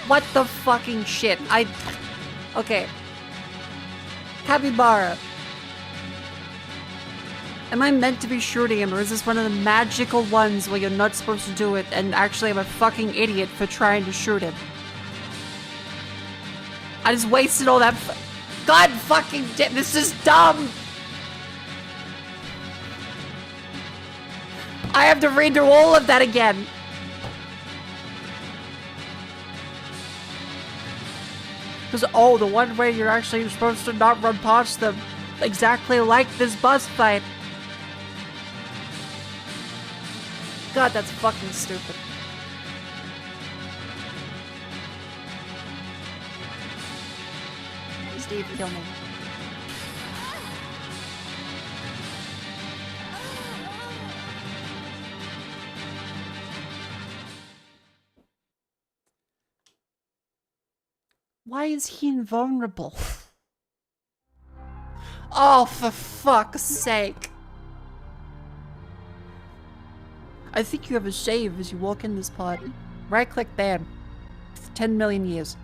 What the fucking shit? Okay. Capybara. Am I meant to be shooting him, or is this one of the magical ones where you're not supposed to do it, and actually I'm a fucking idiot for trying to shoot him? I just wasted all that God fucking damn, this is dumb! I have to read through all of that again. Because, oh, the one way you're actually supposed to not run past them. Exactly like this bus fight. God, that's fucking stupid. Steve, kill me. Why is he invulnerable? Oh, for fuck's sake. I think you have a save as you walk in this pod. Right click ban. 10 million years.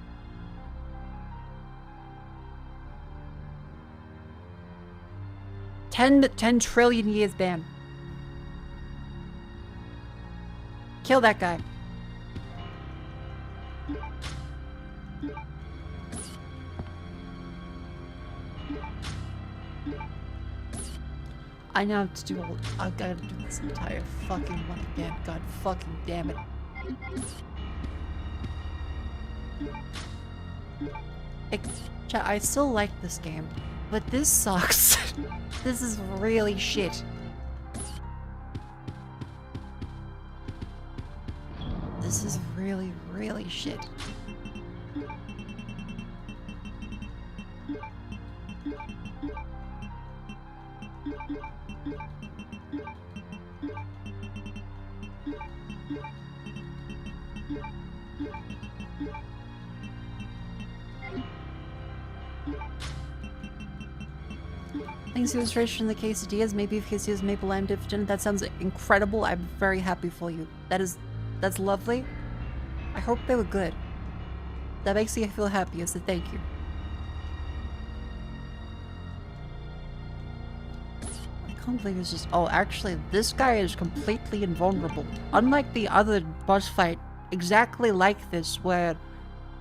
10 trillion years ban. Kill that guy. I now have to do all- I've got to do this entire fucking one again. God fucking damn it. I still like this game, but this sucks. This is really shit. This is really, really shit. Thanks, illustration in the quesadillas. Maybe if quesadillas maple lime dipped in. That sounds incredible. I'm very happy for you. That's lovely. I hope they were good. That makes me feel happy, so thank you. I can't believe it's just- oh, actually, this guy is completely invulnerable. Unlike the other boss fight, exactly like this, where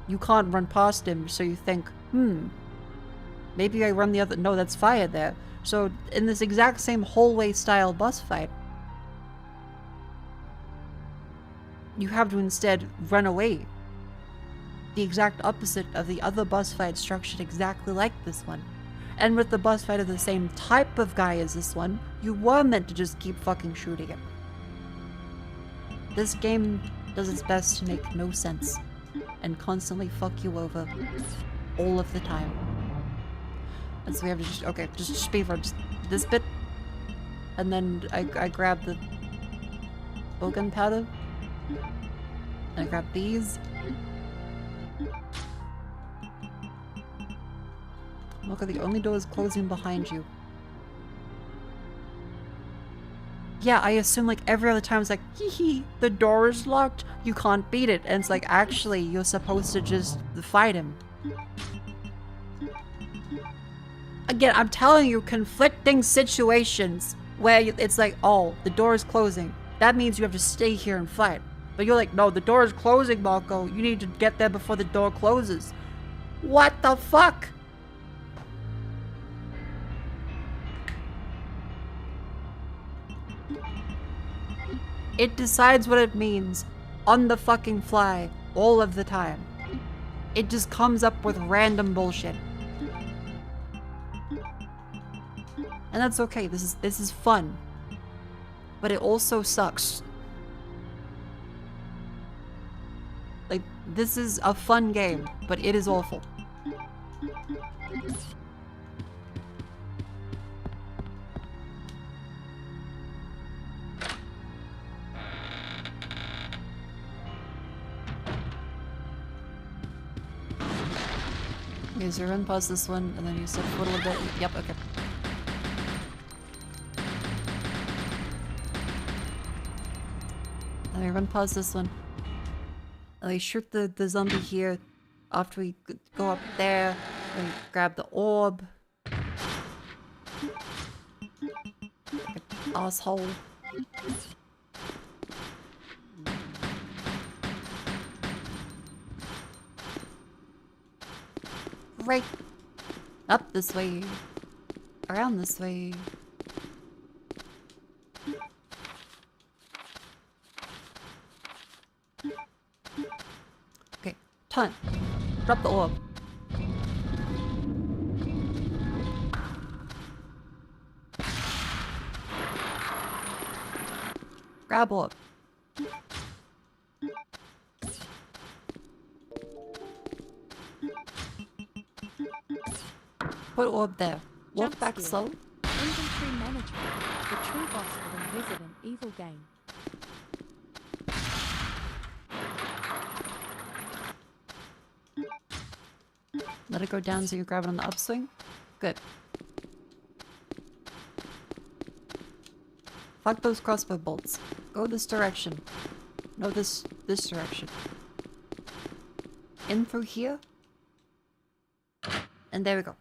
you can't run past him, so you think, maybe I run the other- no, that's fire there. So, in this exact same hallway style boss fight, you have to instead run away. The exact opposite of the other boss fight structured exactly like this one. And with the boss fight of the same type of guy as this one, you were meant to just keep fucking shooting him. This game does its best to make no sense and constantly fuck you over all of the time. And so we have to just, okay, just speedrun just this bit. And then I grab the bowgun powder. And I grab these. Look, the only door is closing behind you. Yeah, I assume like every other time it's like, hee, the door is locked, you can't beat it. And it's like, actually, you're supposed to just fight him. Again, I'm telling you, conflicting situations. where it's like, oh, the door is closing. That means you have to stay here and fight. But you're like, no, the door is closing, Mako. You need to get there before the door closes. What the fuck? It decides what it means on the fucking fly all of the time. It just comes up with random bullshit. And that's okay. This is fun. But it also sucks. Like, this is a fun game, but it is awful. Okay, so run past this one, and then you step forward a little bit. Yep, okay. And we run past this one. And we shoot the zombie here. After we go up there, we grab the orb. Asshole. Right. Up this way. Around this way. Okay, ton. Drop the orb. Grab orb. Put orb there. Walk Jump back skill. slow. Inventory management. The true boss of a Resident Evil game. Let it go down so you grab it on the upswing. Good. Fuck those crossbow bolts. Go this direction. No, this direction. In through here. And there we go.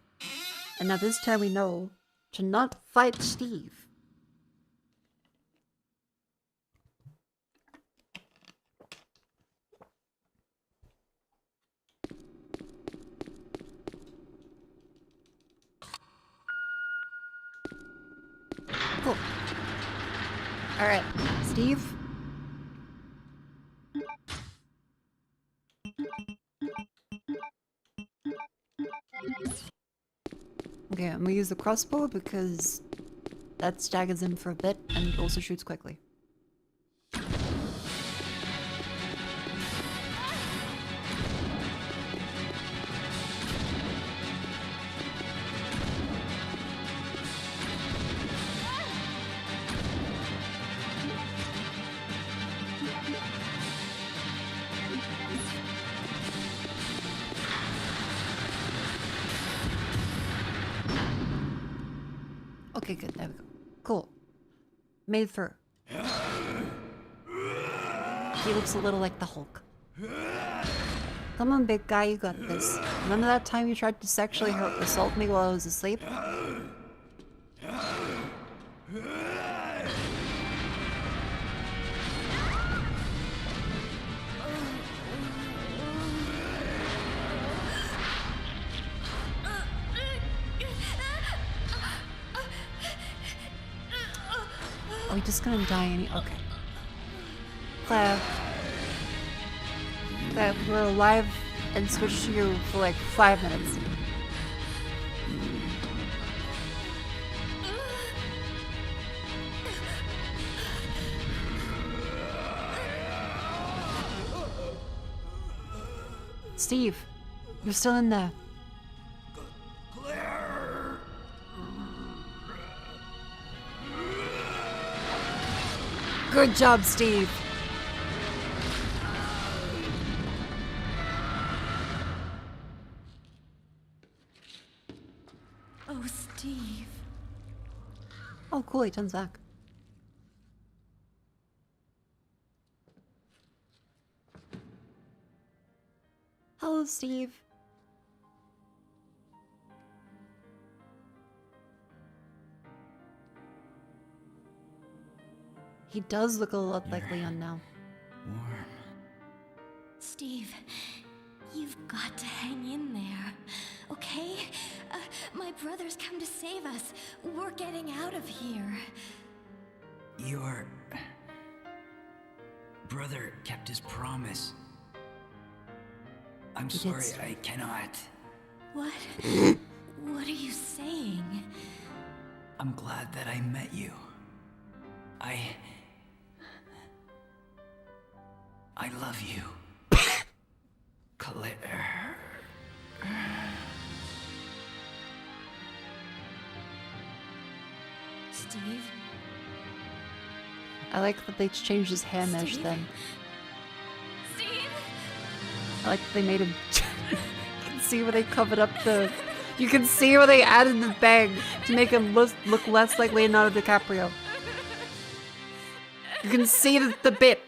And now this time we know to not fight Steve. Cool. Alright, Steve. Okay, I'm gonna use the crossbow because that staggers him for a bit and also shoots quickly. Okay, good. There we go. Cool. Made through. He looks a little like the Hulk. Come on, big guy, you got this. Remember that time you tried to sexually assault me while I was asleep? Are we just gonna die any? Okay. Claire. Claire, we're alive and switched to you for like 5 minutes. Steve, you're still in there. Good job, Steve. Oh, Steve. Oh, cool, he turns back. Hello, Steve. He does look a lot like Leon now. Warm. Steve, you've got to hang in there, okay? My brother's come to save us. We're getting out of here. Your brother kept his promise. I'm sorry, I cannot. What? What are you saying? I'm glad that I met you. I love you. Claire. Steve? I like that they changed his hair mesh then. Steve? I like that they made him... You can see where they covered up the... You can see where they added the bag to make him look less like Leonardo DiCaprio. You can see the bit.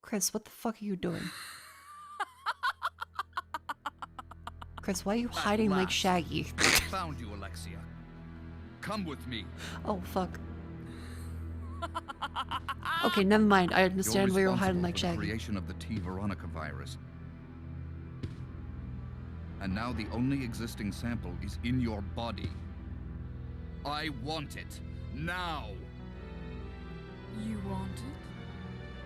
Chris, what the fuck are you doing? Chris, why are you hiding like Shaggy? Found you, Alexia. Come with me. Oh, fuck. Okay, never mind. I understand why you're hiding like Shaggy. Shaggy. Creation of the T. Veronica virus. And now the only existing sample is in your body. I want it. Now. You want it?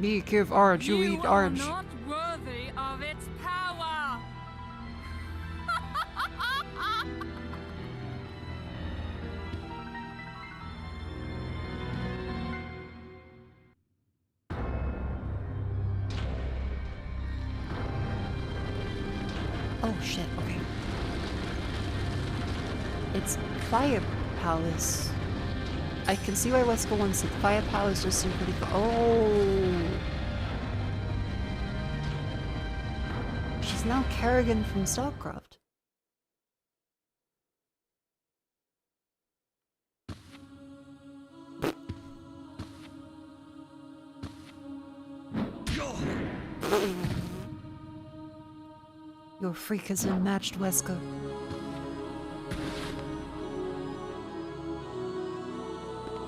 Me give orange, you eat orange. You are not worthy of its power! Oh shit, okay. It's Fire Palace. I can see why Wesker wants it. Fire Palace just seemed pretty Oh! She's now Kerrigan from StarCraft. Your freak is unmatched, Wesker.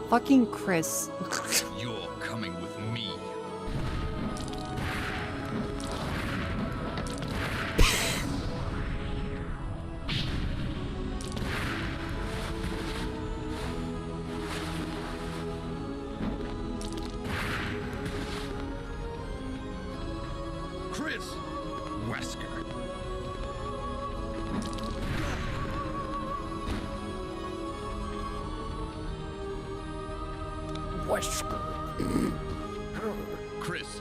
Fucking Chris. You're coming with me. Chris! Wesker. Chris,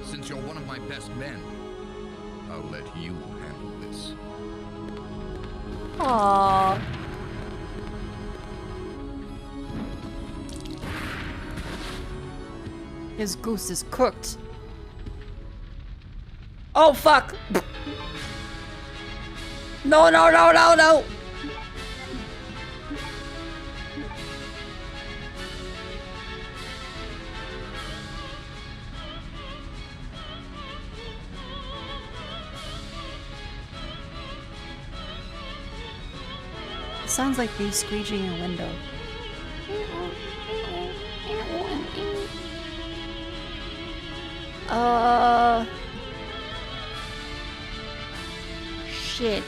since you're one of my best men, I'll let you handle this. Aww. His goose is cooked. Oh fuck! No, no, no, no, no! Sounds like me squeegeeing a window. Shit.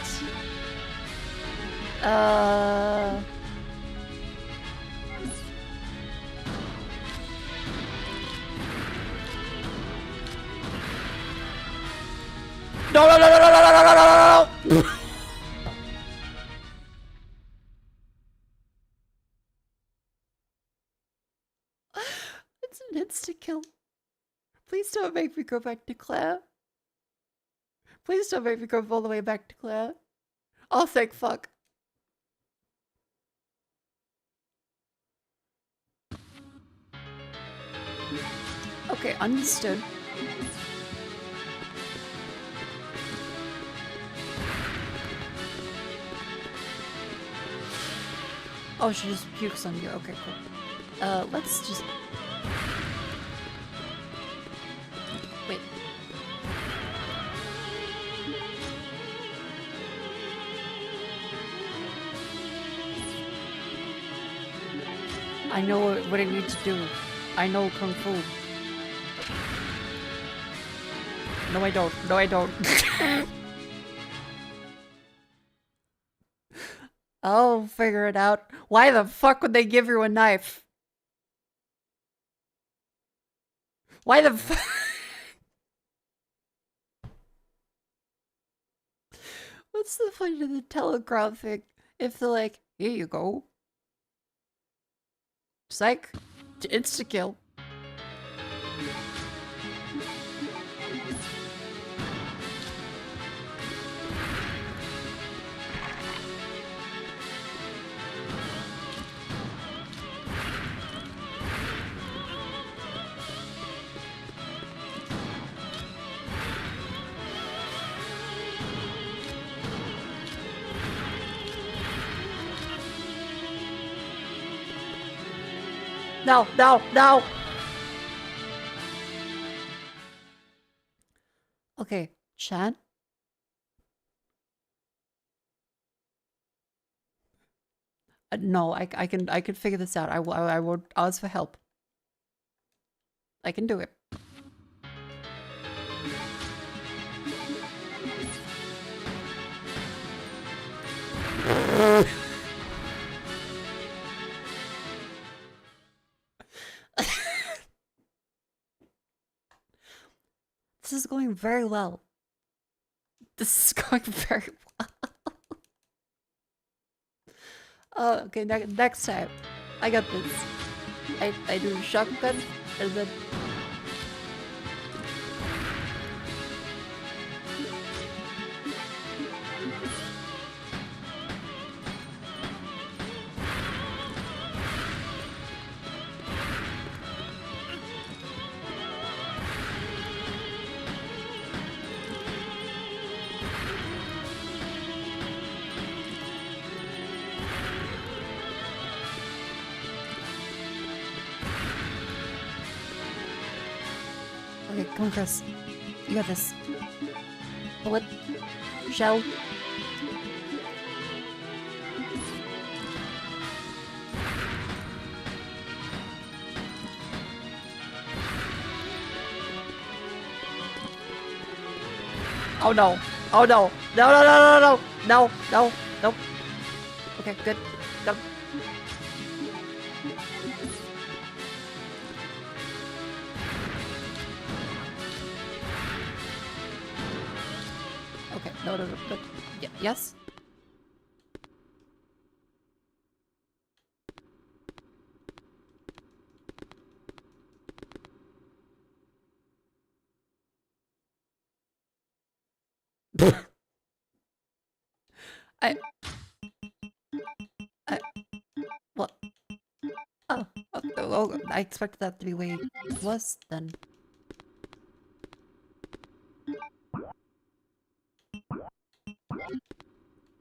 No, no, no, no, no, no, no, no, no, no! It's an insta-kill. Please don't make me go back to Claire. Please don't make me go all the way back to Claire. Oh, thank fuck. Okay, understood. Oh, she just pukes on you. Okay, cool. Let's just... Wait. I know what I need to do. I know Kung Fu. No, I don't. No, I don't. I'll figure it out. Why the fuck would they give you a knife? Why the fuck? What's the point of the telegraphing if they're like, here you go. Psych. Insta-kill. No, no, no! Okay, Chan? No, I can figure this out. I won't ask for help. I can do it. This is going very well. This is going very well. Okay, next time. I got this. I do shotgun and then... Okay, come on, Chris. You got this. Bullet. Shell. Oh no. Oh no. No, no, no, no, no. No, no, nope. Okay, good. Go. Okay, no, no, no, no. Yes? What? Oh, I expected that to be way worse then.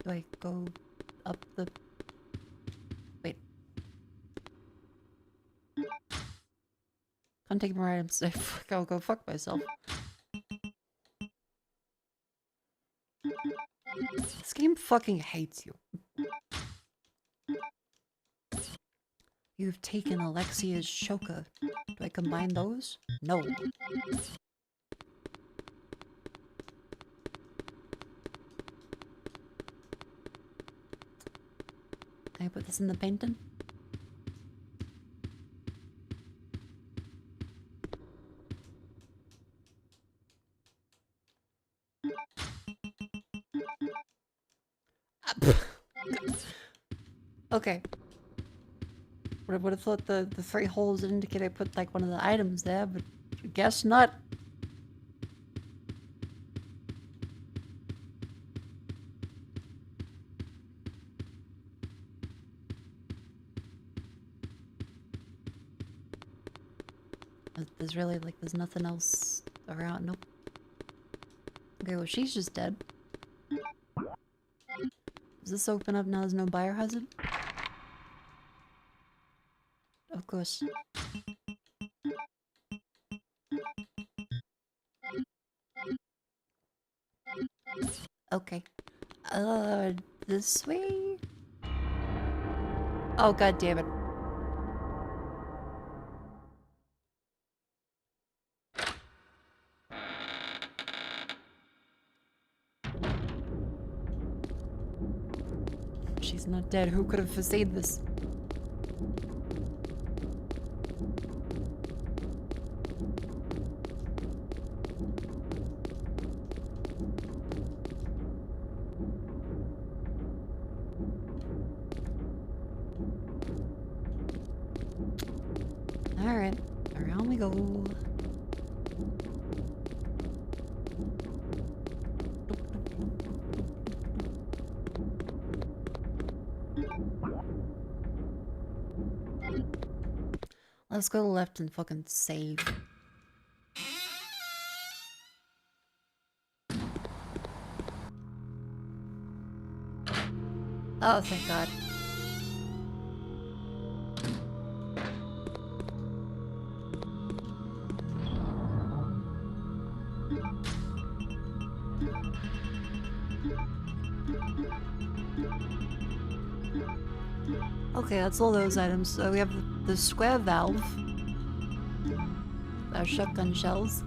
Do I go up the... Wait. Can't take more items. I'll go fuck myself. This game fucking hates you. You've taken Alexia's Shoka. Do I combine those? No. Can I put this in the painting? Okay. Would have thought the 3 holes would indicate I put like one of the items there, but I guess not. There's really like there's nothing else around. Nope. Okay, well she's just dead. Does this open up now? There's no biohazard? Of course. Okay. This way? Oh, god damn it. she's not dead. Who could have foreseen this? Alright, around we go. Let's go left and fucking save. Oh, thank God. Okay, that's all those items. So we have the square valve, our shotgun shells,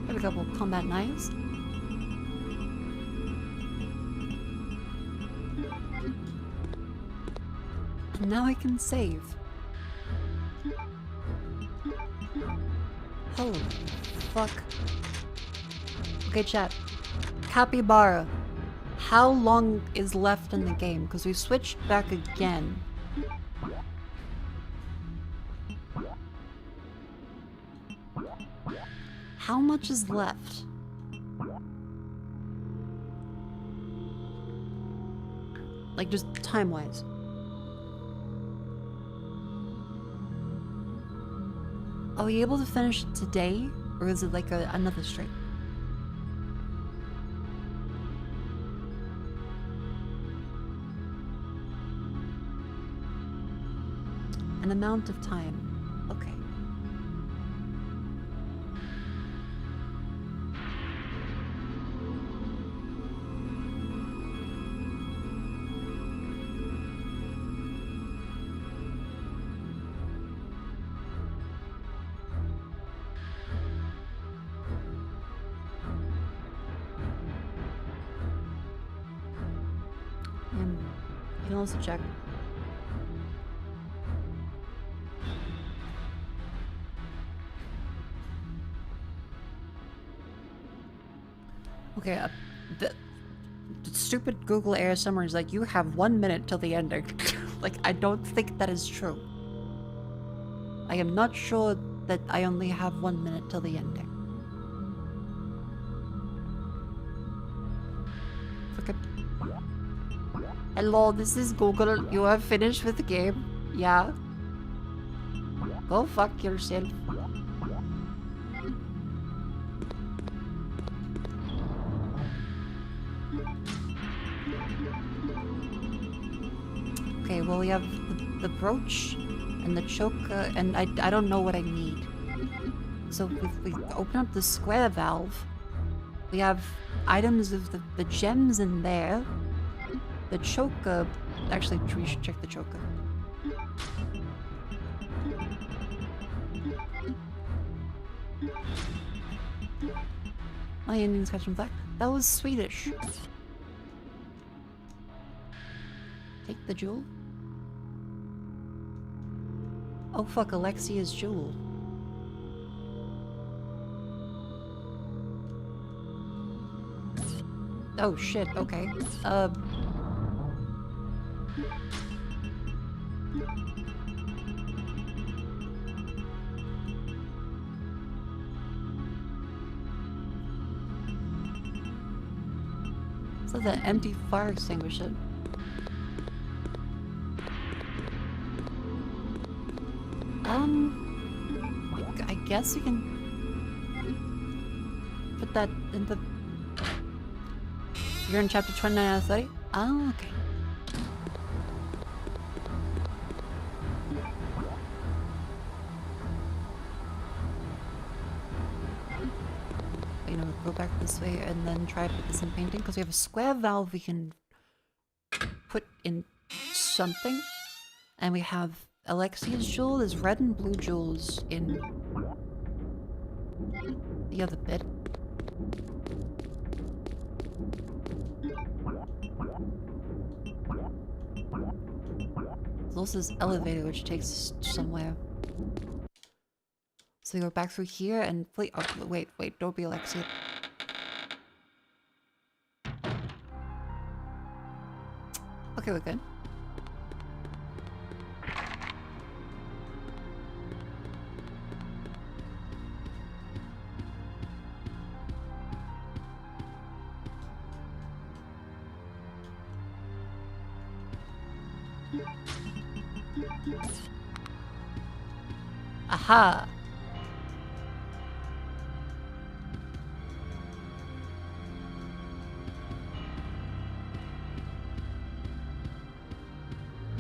have a couple combat knives, and now I can save. Holy fuck. Okay, chat. Capybara. How long is left in the game? Because we switched back again. How much is left? Like, just time-wise. Are we able to finish it today? Or is it like another stream? An amount of time. Okay. You can also check. Okay, the stupid Google Air summary is like, you have 1 minute till the ending. Like, I don't think that is true. I am not sure that I only have 1 minute till the ending. Okay. Hello, this is Google. You have finished with the game? Yeah? Go fuck yourself. Okay, well, we have the brooch and the choke, and I don't know what I need. So if we open up the square valve, we have items of the gems in there. The choker, actually, we should check the choker. My Indian scratch and black. That was Swedish. Take the jewel. Oh fuck, Alexia's jewel. Oh shit, okay. So the empty fire extinguisher. I guess you can put that in the... You're in chapter 29 out of 30? Oh, okay. You know, go back this way and then try to put this in painting, because we have a square valve we can put in something, and we have Alexia's jewel. There's red and blue jewels in the other bit. There's also this elevator which takes us somewhere. So we go back through here and oh, wait, don't be Alexia. Okay, we're good. Aha!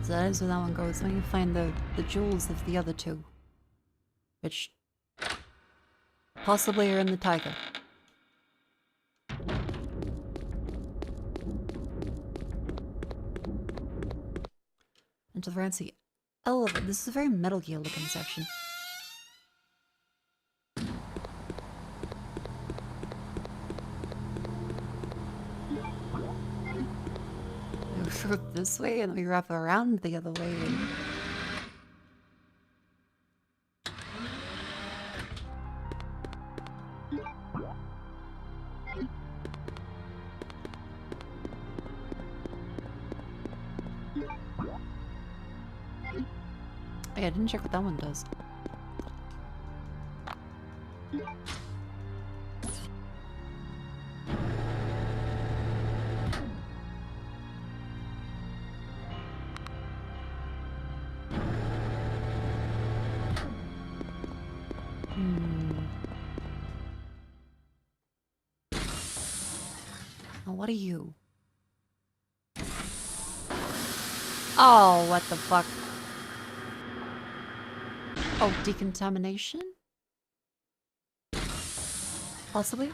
So that is where that one goes. Let me find the jewels of the other two. Which possibly are in the tiger. Into the fancy elevator. This is a very Metal Gear looking section. We go this way and we wrap around the other way. Yeah, I didn't check what that one does. Now what are you? Oh, what the fuck? Oh, decontamination? Possibly?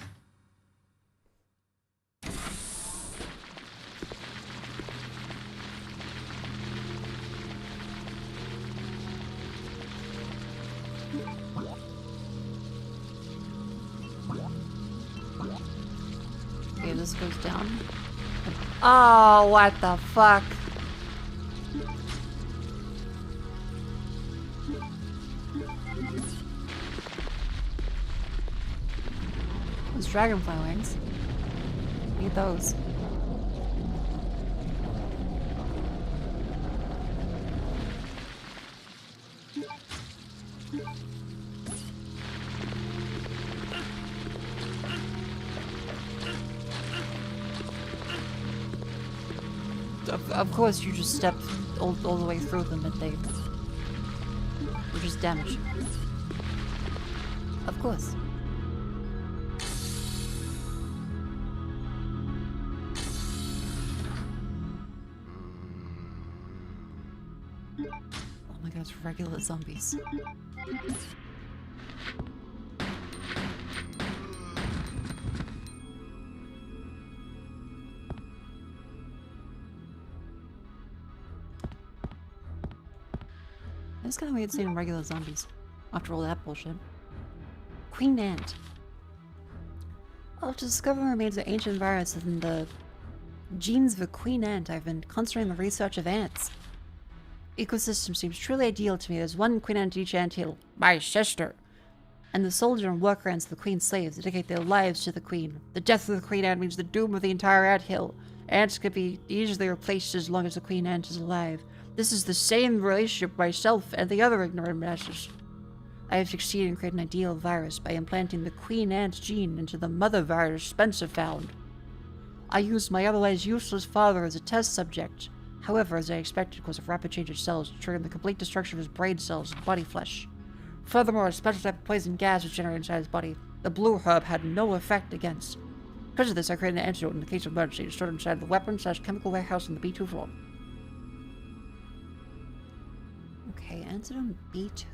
Okay, this goes down. Oh, what the fuck? Those dragonfly wings. Need those. Of course, you just step all the way through them and they were just damaged. Of course. Oh my god, it's regular zombies. It's kind of weird seeing regular zombies after all that bullshit. Queen Ant. After discovering remains of ancient virus in the genes of a queen ant, I've been concentrating on the research of ants. Ecosystem seems truly ideal to me. There's one queen ant at each anthill, my sister. And the soldier and worker ants, the queen's slaves, dedicate their lives to the queen. The death of the queen ant means the doom of the entire anthill. Ants could be easily replaced as long as the queen ant is alive. This is the same relationship myself and the other ignorant masses. I have succeeded in creating an ideal virus by implanting the queen ant gene into the mother virus Spencer found. I used my otherwise useless father as a test subject. However, as I expected, caused a rapid change of cells, triggering the complete destruction of his brain cells and body flesh. Furthermore, a special type of poison gas was generated inside his body. The blue herb had no effect against. Because of this, I created an antidote in the case of emergency, stored inside the weapon/chemical warehouse on the B2 floor. Okay, antidote B2.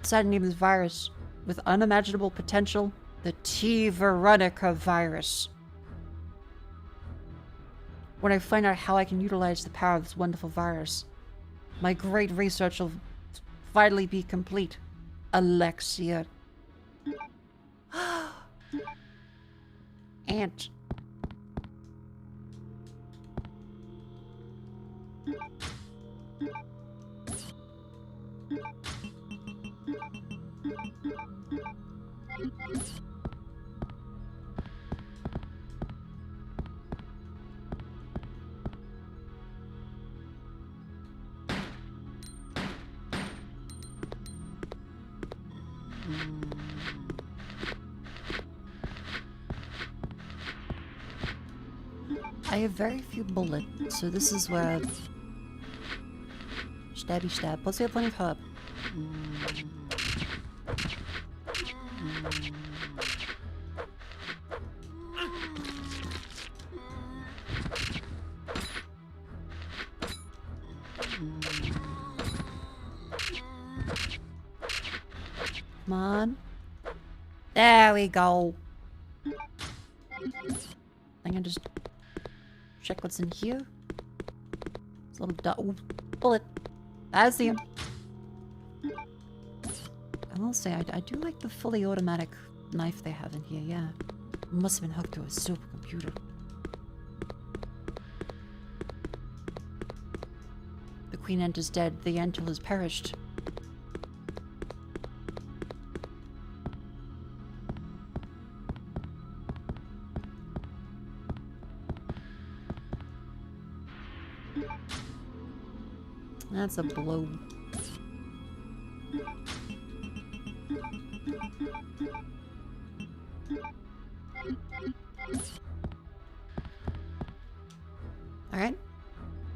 Decided to name this virus with unimaginable potential, the Code Veronica virus. When I find out how I can utilize the power of this wonderful virus, my great research will finally be complete. Alexia. Ant. I have very few bullets, so this is where... Stabby stab. Plus we have plenty of herb. Come on. There we go. I can just check what's in here. It's a little ooh, bullet. I see him. I will say, I do like the fully automatic knife they have in here, yeah. It must have been hooked to a supercomputer. The Queen Ant is dead, the Antil has perished. That's a blow. Alright.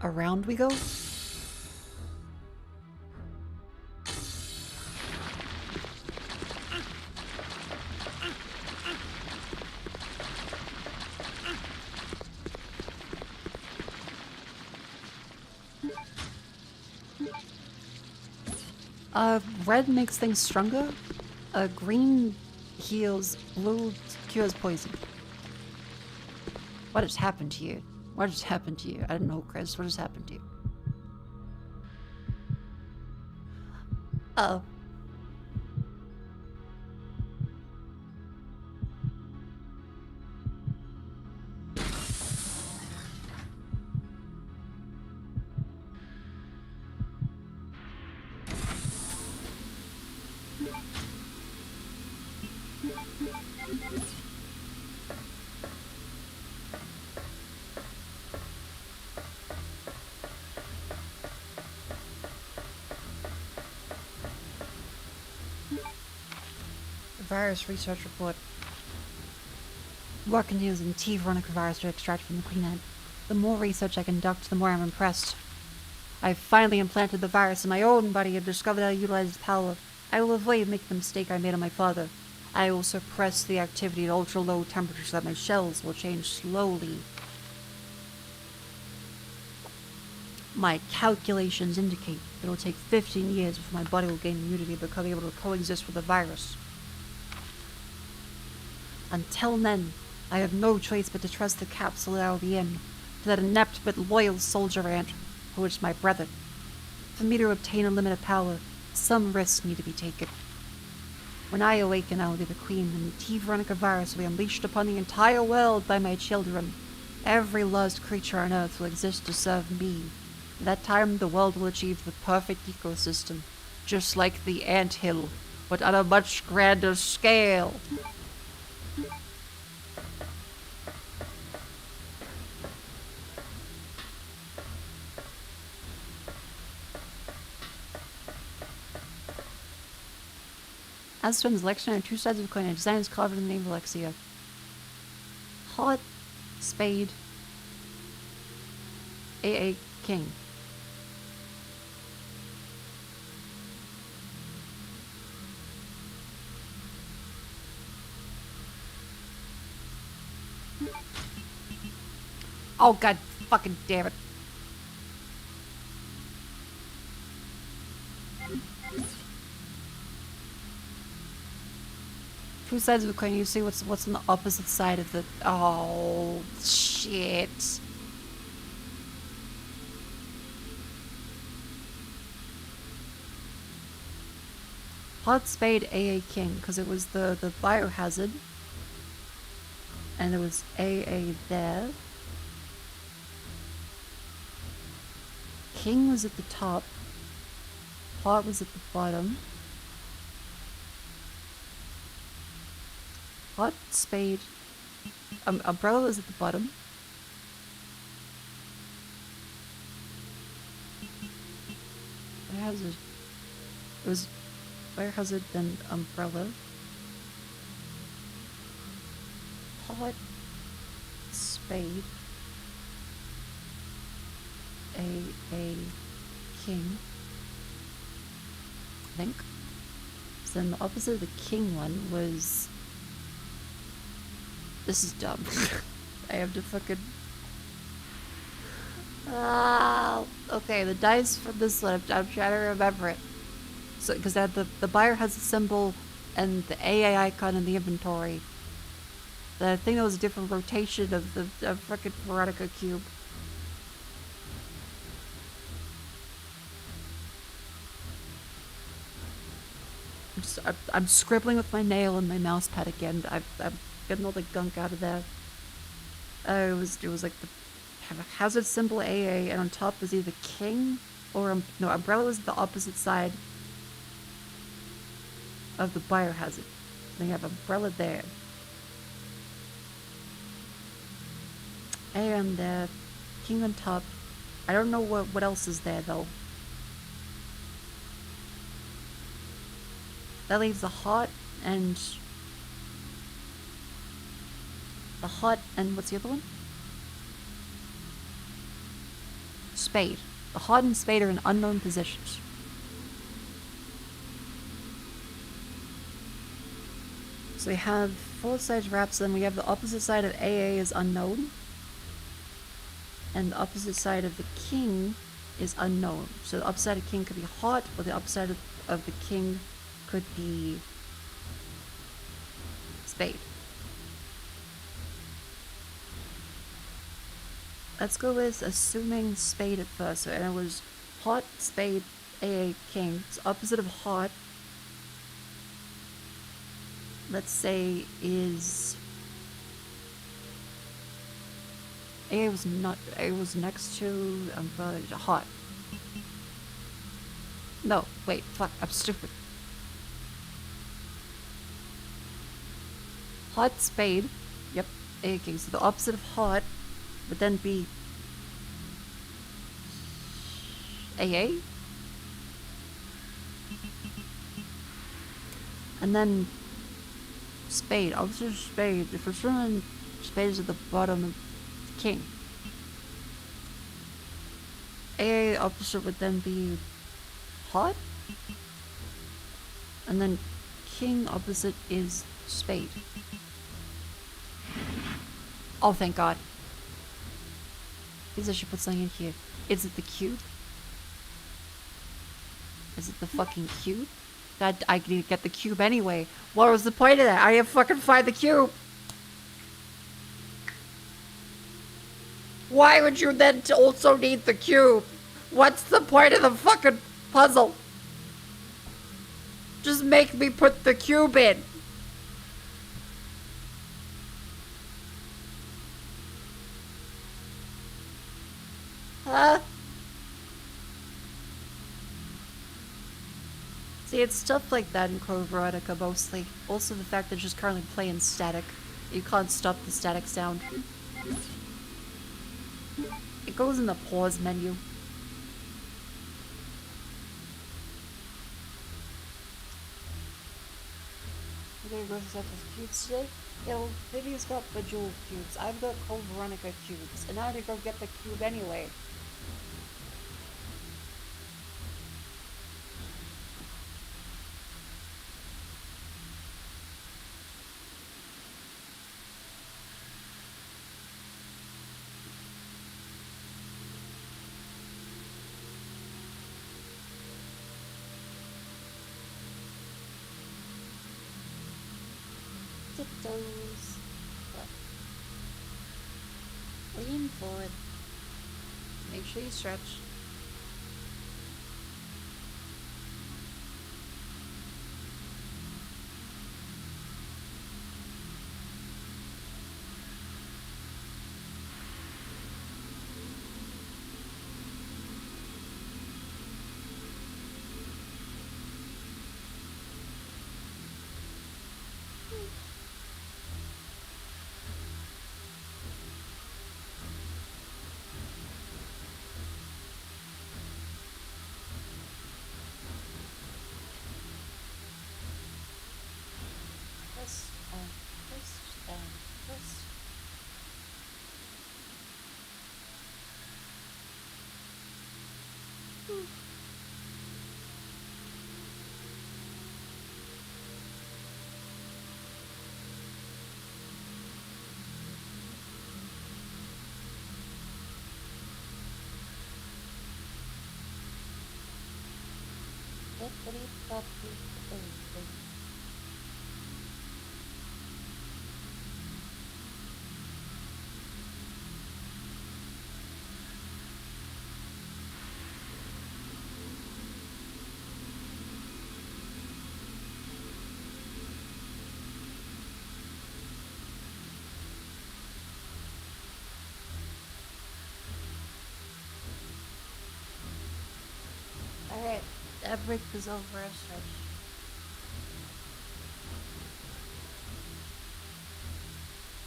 Around we go. Red makes things stronger. Green heals. Blue cures poison. What has happened to you? What has happened to you? I don't know, Chris. What has happened to you? Uh-oh. Virus research report. Work continues in T. Veronica virus to extract from the Queen Ant. The more research I conduct, the more I'm impressed. I've finally implanted the virus in my own body and discovered how to utilize its power. I will avoid making the mistake I made on my father. I will suppress the activity at ultra-low temperatures so that my shells will change slowly. My calculations indicate that it will take 15 years before my body will gain immunity and become able to coexist with the virus. Until then, I have no choice but to trust the capsule that I will be in, to that inept but loyal soldier ant, who is my brother. For me to obtain unlimited power, some risks need to be taken. When I awaken, I will be the queen, and the T. Veronica virus will be unleashed upon the entire world by my children. Every lost creature on Earth will exist to serve me. At that time, the world will achieve the perfect ecosystem, just like the anthill, but on a much grander scale. As to Alexia on two sides of a coin, and design is carved in the name of Alexia. Hot Spade A.A. King. Oh god fucking damn it. Two sides of the coin, you see what's on the opposite side of the... Oh, shit. Hot Spade AA King, because it was the biohazard. And there was AA there. king was at the top. Pot was at the bottom. Pot, spade. Umbrella was at the bottom. Fire hazard. It was fire hazard, then umbrella. Pot, spade. A king. I think. So then the opposite of the king one was. This is dumb. I have to fucking. Okay, the dice for this one, I'm trying to remember it. So, because the buyer has a symbol and the AA icon in the inventory. I think that was a different rotation of the fucking Veronica cube. I'm scribbling with my nail and my mouse pad again. I'm getting all the gunk out of there. It was like the hazard symbol AA, and on top was either king or no, umbrella was the opposite side of the biohazard. They have umbrella there. And king on top. I don't know what else is there though. That leaves the hot and what's the other one? Spade. The hot and spade are in unknown positions. So we have both sides wraps, then we have the opposite side of AA is unknown. And the opposite side of the king is unknown. So the opposite side of king could be hot, or the opposite side of the king could be spade. Let's go with assuming spade at first. So, and it was hot, spade, AA, king. It's opposite of hot. Let's say is AA was not. AA was next to hot. No, wait, fuck, I'm stupid. Hot, spade. Yep, AA, king. So the opposite of hot would then be AA. And then spade. Opposite of spade. If we're assuming spade is at the bottom of king. AA opposite would then be hot. And then king opposite is spade. Oh, thank God. I should put something in here. Is it the cube? Is it the fucking cube? God, I need to get the cube anyway. What was the point of that? I didn't fucking find the cube. Why would you then also need the cube? What's the point of the fucking puzzle? Just make me put the cube in. Huh? See, it's stuff like that in Code Veronica mostly. Also the fact that it's just currently playing static. You can't stop the static sound. It goes in the pause menu. We're gonna go set the cubes today. Yeah, well, Vivian's got Bejeweled cubes. I've got Code Veronica cubes. And I had to go get the cube anyway. Tiptoes. Lean forward. Make sure you stretch. Alright, that break is over a stretch.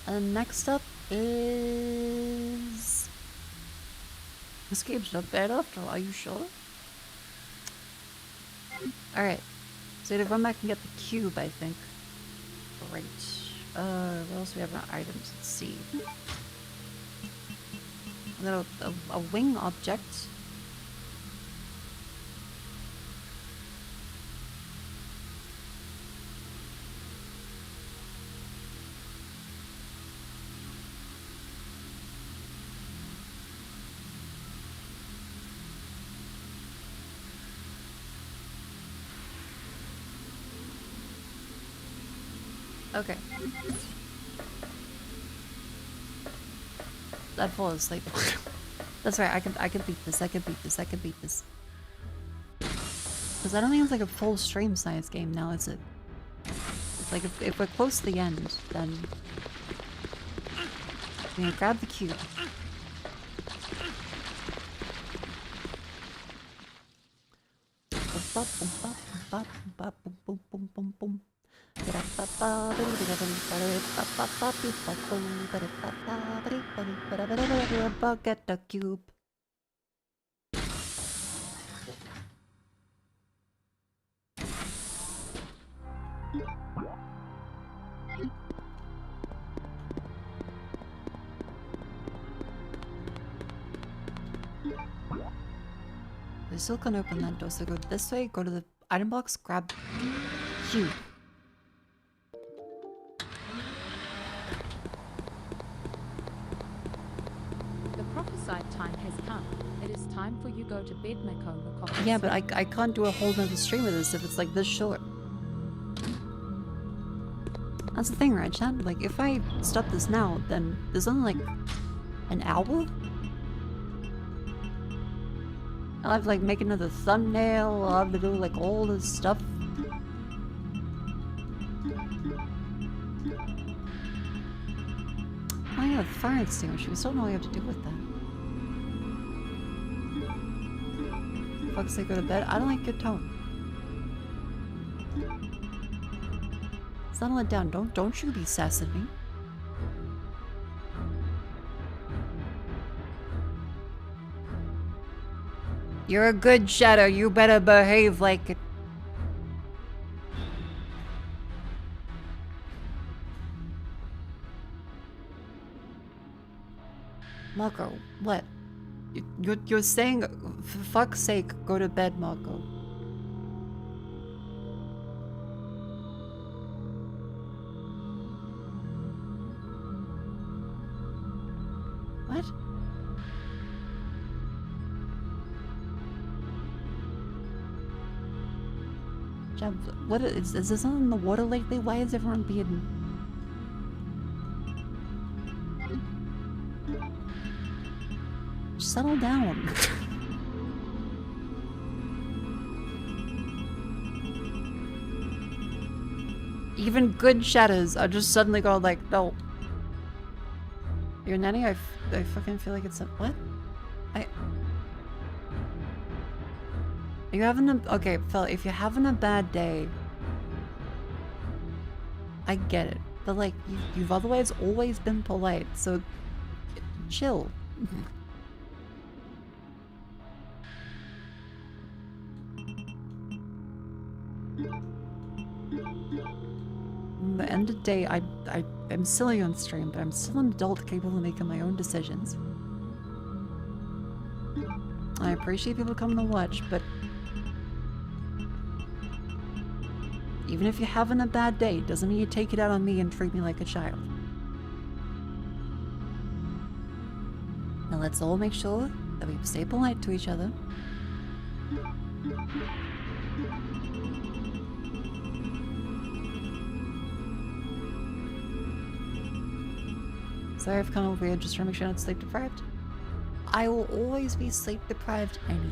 And next up is... This game's not bad after all, are you sure? Alright, so to run back and get the cube, I think. Great. What else do we have in our items? Let's see. A wing object. Okay. I'd fall asleep. That's right, I can beat this, I can beat this, I can beat this. Because I don't think it's like a full stream science game now, is it? It's like if we're close to the end, then... I'm gonna grab the cube. Get the cube. We still can't open that door, so go this way, go to the item box, grab cube. The prophesied time has come. It is time for you go to bed, Mako. Yeah, but I can't do a whole nother stream of this if it's like this short. That's the thing, right, chat? Like, if I stop this now, then there's only like an hour? I'll have to like make another thumbnail, I'll have to do like all this stuff. Oh yeah, fire extinguisher, we still don't know what we have to do with that. Fuck's sake, go to bed. I don't like your tone. Settle it down, don't you be sassing me. You're a good shadow, you better behave like it. Mako, what? You're saying, for fuck's sake, go to bed, Mako. What? What is this on the water lately? Why is everyone being... Settle down. Even good shadows are just suddenly going like, no. Your nanny? I fucking feel like it's a... What? Are you having a... Okay, Phil, if you're having a bad day... I get it. But like, you've otherwise always been polite, so... Chill. The end of the day, I'm silly on stream, but I'm still an adult capable of making my own decisions. I appreciate people coming to watch, but even if you're having a bad day, doesn't mean you take it out on me and treat me like a child. Now let's all make sure that we stay polite to each other. Sorry I've come over here just to make sure I'm not sleep deprived. I will always be sleep deprived anyway.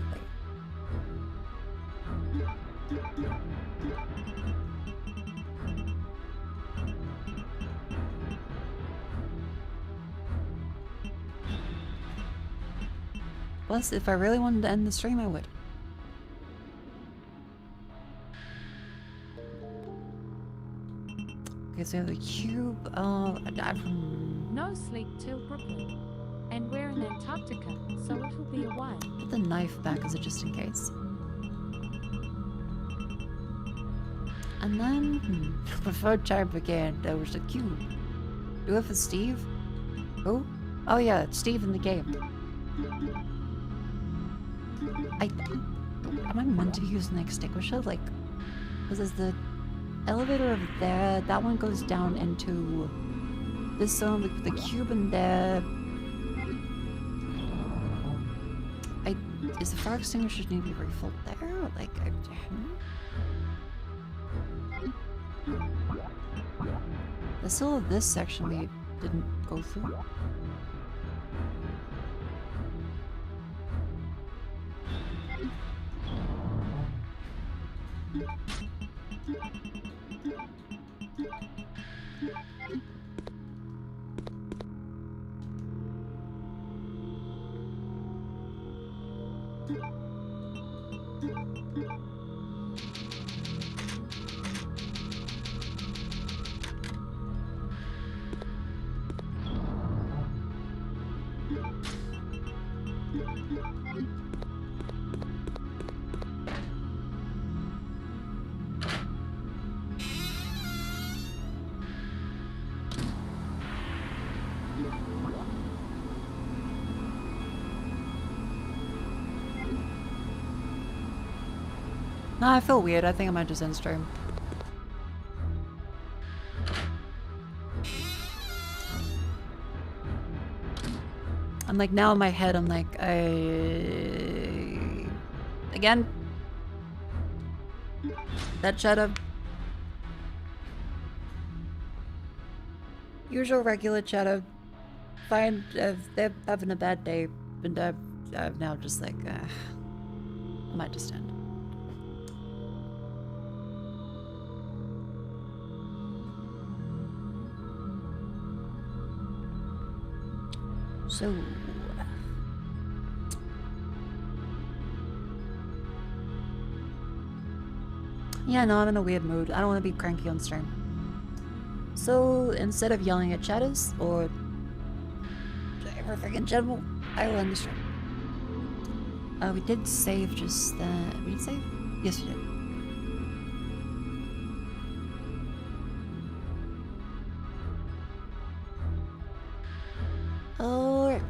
Plus, if I really wanted to end the stream, I would. Okay, so the cube, No sleep till Brooklyn. And we're in Antarctica, so it'll be a while. Put the knife back as a just in case. And then, before time began, there was a cube. Do it for Steve? Who? Oh yeah, it's Steve in the game. Am I meant to use an extinguisher? Like, because there's the elevator over there, that one goes down into this zone with the cube in there. Is the fire extinguisher need to be refilled there? Like, there's still this section we didn't go through. Nah, I feel weird. I think I might just end stream. I'm like, now in my head, I'm like, again? That shadow. Usual regular shadow. Fine, they're having a bad day. And I'm now just like, I might just end. So, yeah, no, I'm in a weird mood. I don't want to be cranky on stream. So, instead of yelling at chatters, or everything in general, I will end the stream. We did save just that. We did save? Yes, we did. Alright.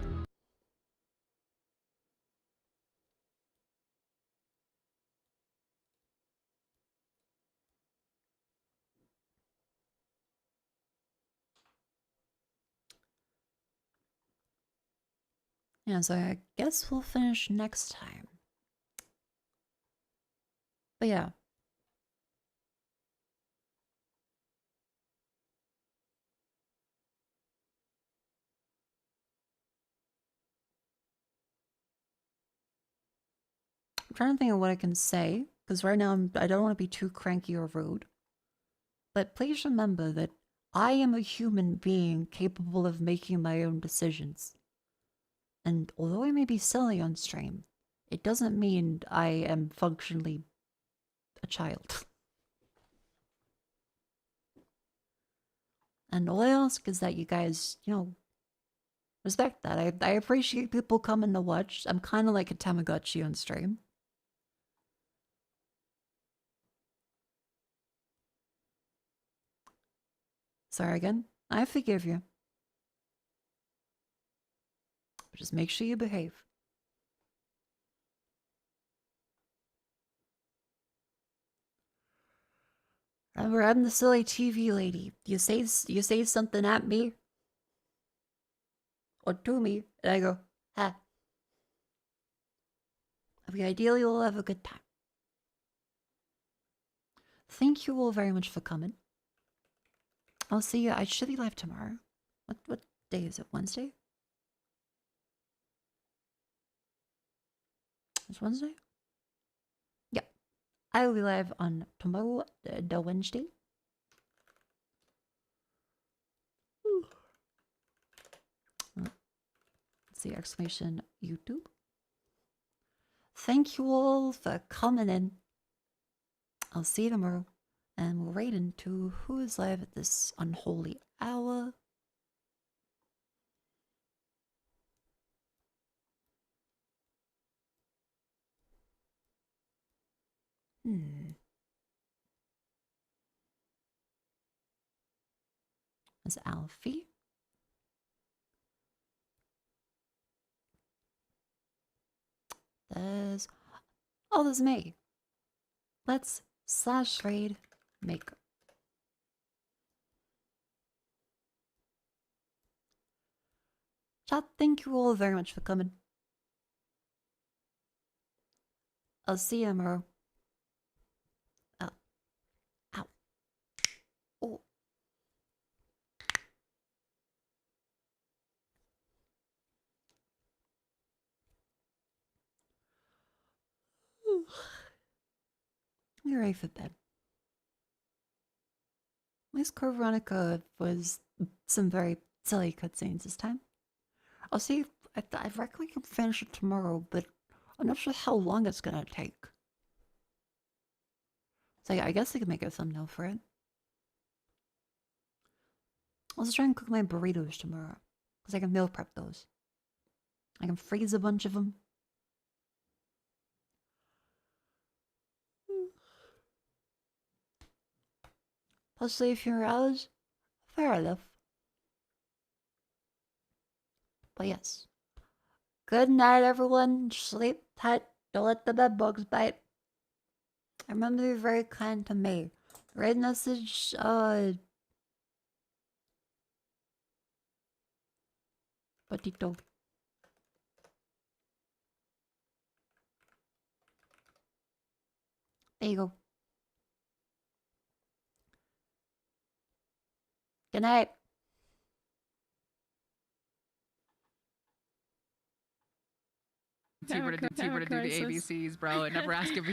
Yeah, so I guess we'll finish next time. But yeah. I'm trying to think of what I can say, because right now I don't want to be too cranky or rude. But please remember that I am a human being capable of making my own decisions. And although I may be silly on stream, it doesn't mean I am functionally a child. And all I ask is that you guys, you know, respect that. I appreciate people coming to watch. I'm kind of like a Tamagotchi on stream. Sorry again. I forgive you. But just make sure you behave. Remember, I'm the silly TV lady. You say something at me or to me, and I go, ha. I mean, ideally, we'll have a good time. Thank you all very much for coming. I'll see you. I should be live tomorrow. What day is it? Wednesday? It's Wednesday? Yep. I will be live on tomorrow, the Wednesday. Let's see, exclamation YouTube. Thank you all for coming in. I'll see you tomorrow. And we'll raid into who is live at this unholy hour. There's Alfie. There's me. Let's slash raid Mako. Chat, thank you all very much for coming. I'll see you tomorrow. Oh. Ow. Oh. You're ready for bed. At least Code Veronica was some very silly cutscenes this time. I'll see if I reckon we can finish it tomorrow, but I'm not sure how long it's gonna take. So yeah, I guess I could make a thumbnail for it. I'll just try and cook my burritos tomorrow, because I can meal prep those. I can freeze a bunch of them. Possibly a few hours. Fair enough. But yes. Good night, everyone. Sleep tight. Don't let the bed bugs bite. And remember to be very kind to me. Raid message, Patito. There you go. Good night. Tuber to do the ABCs, bro, and never ask if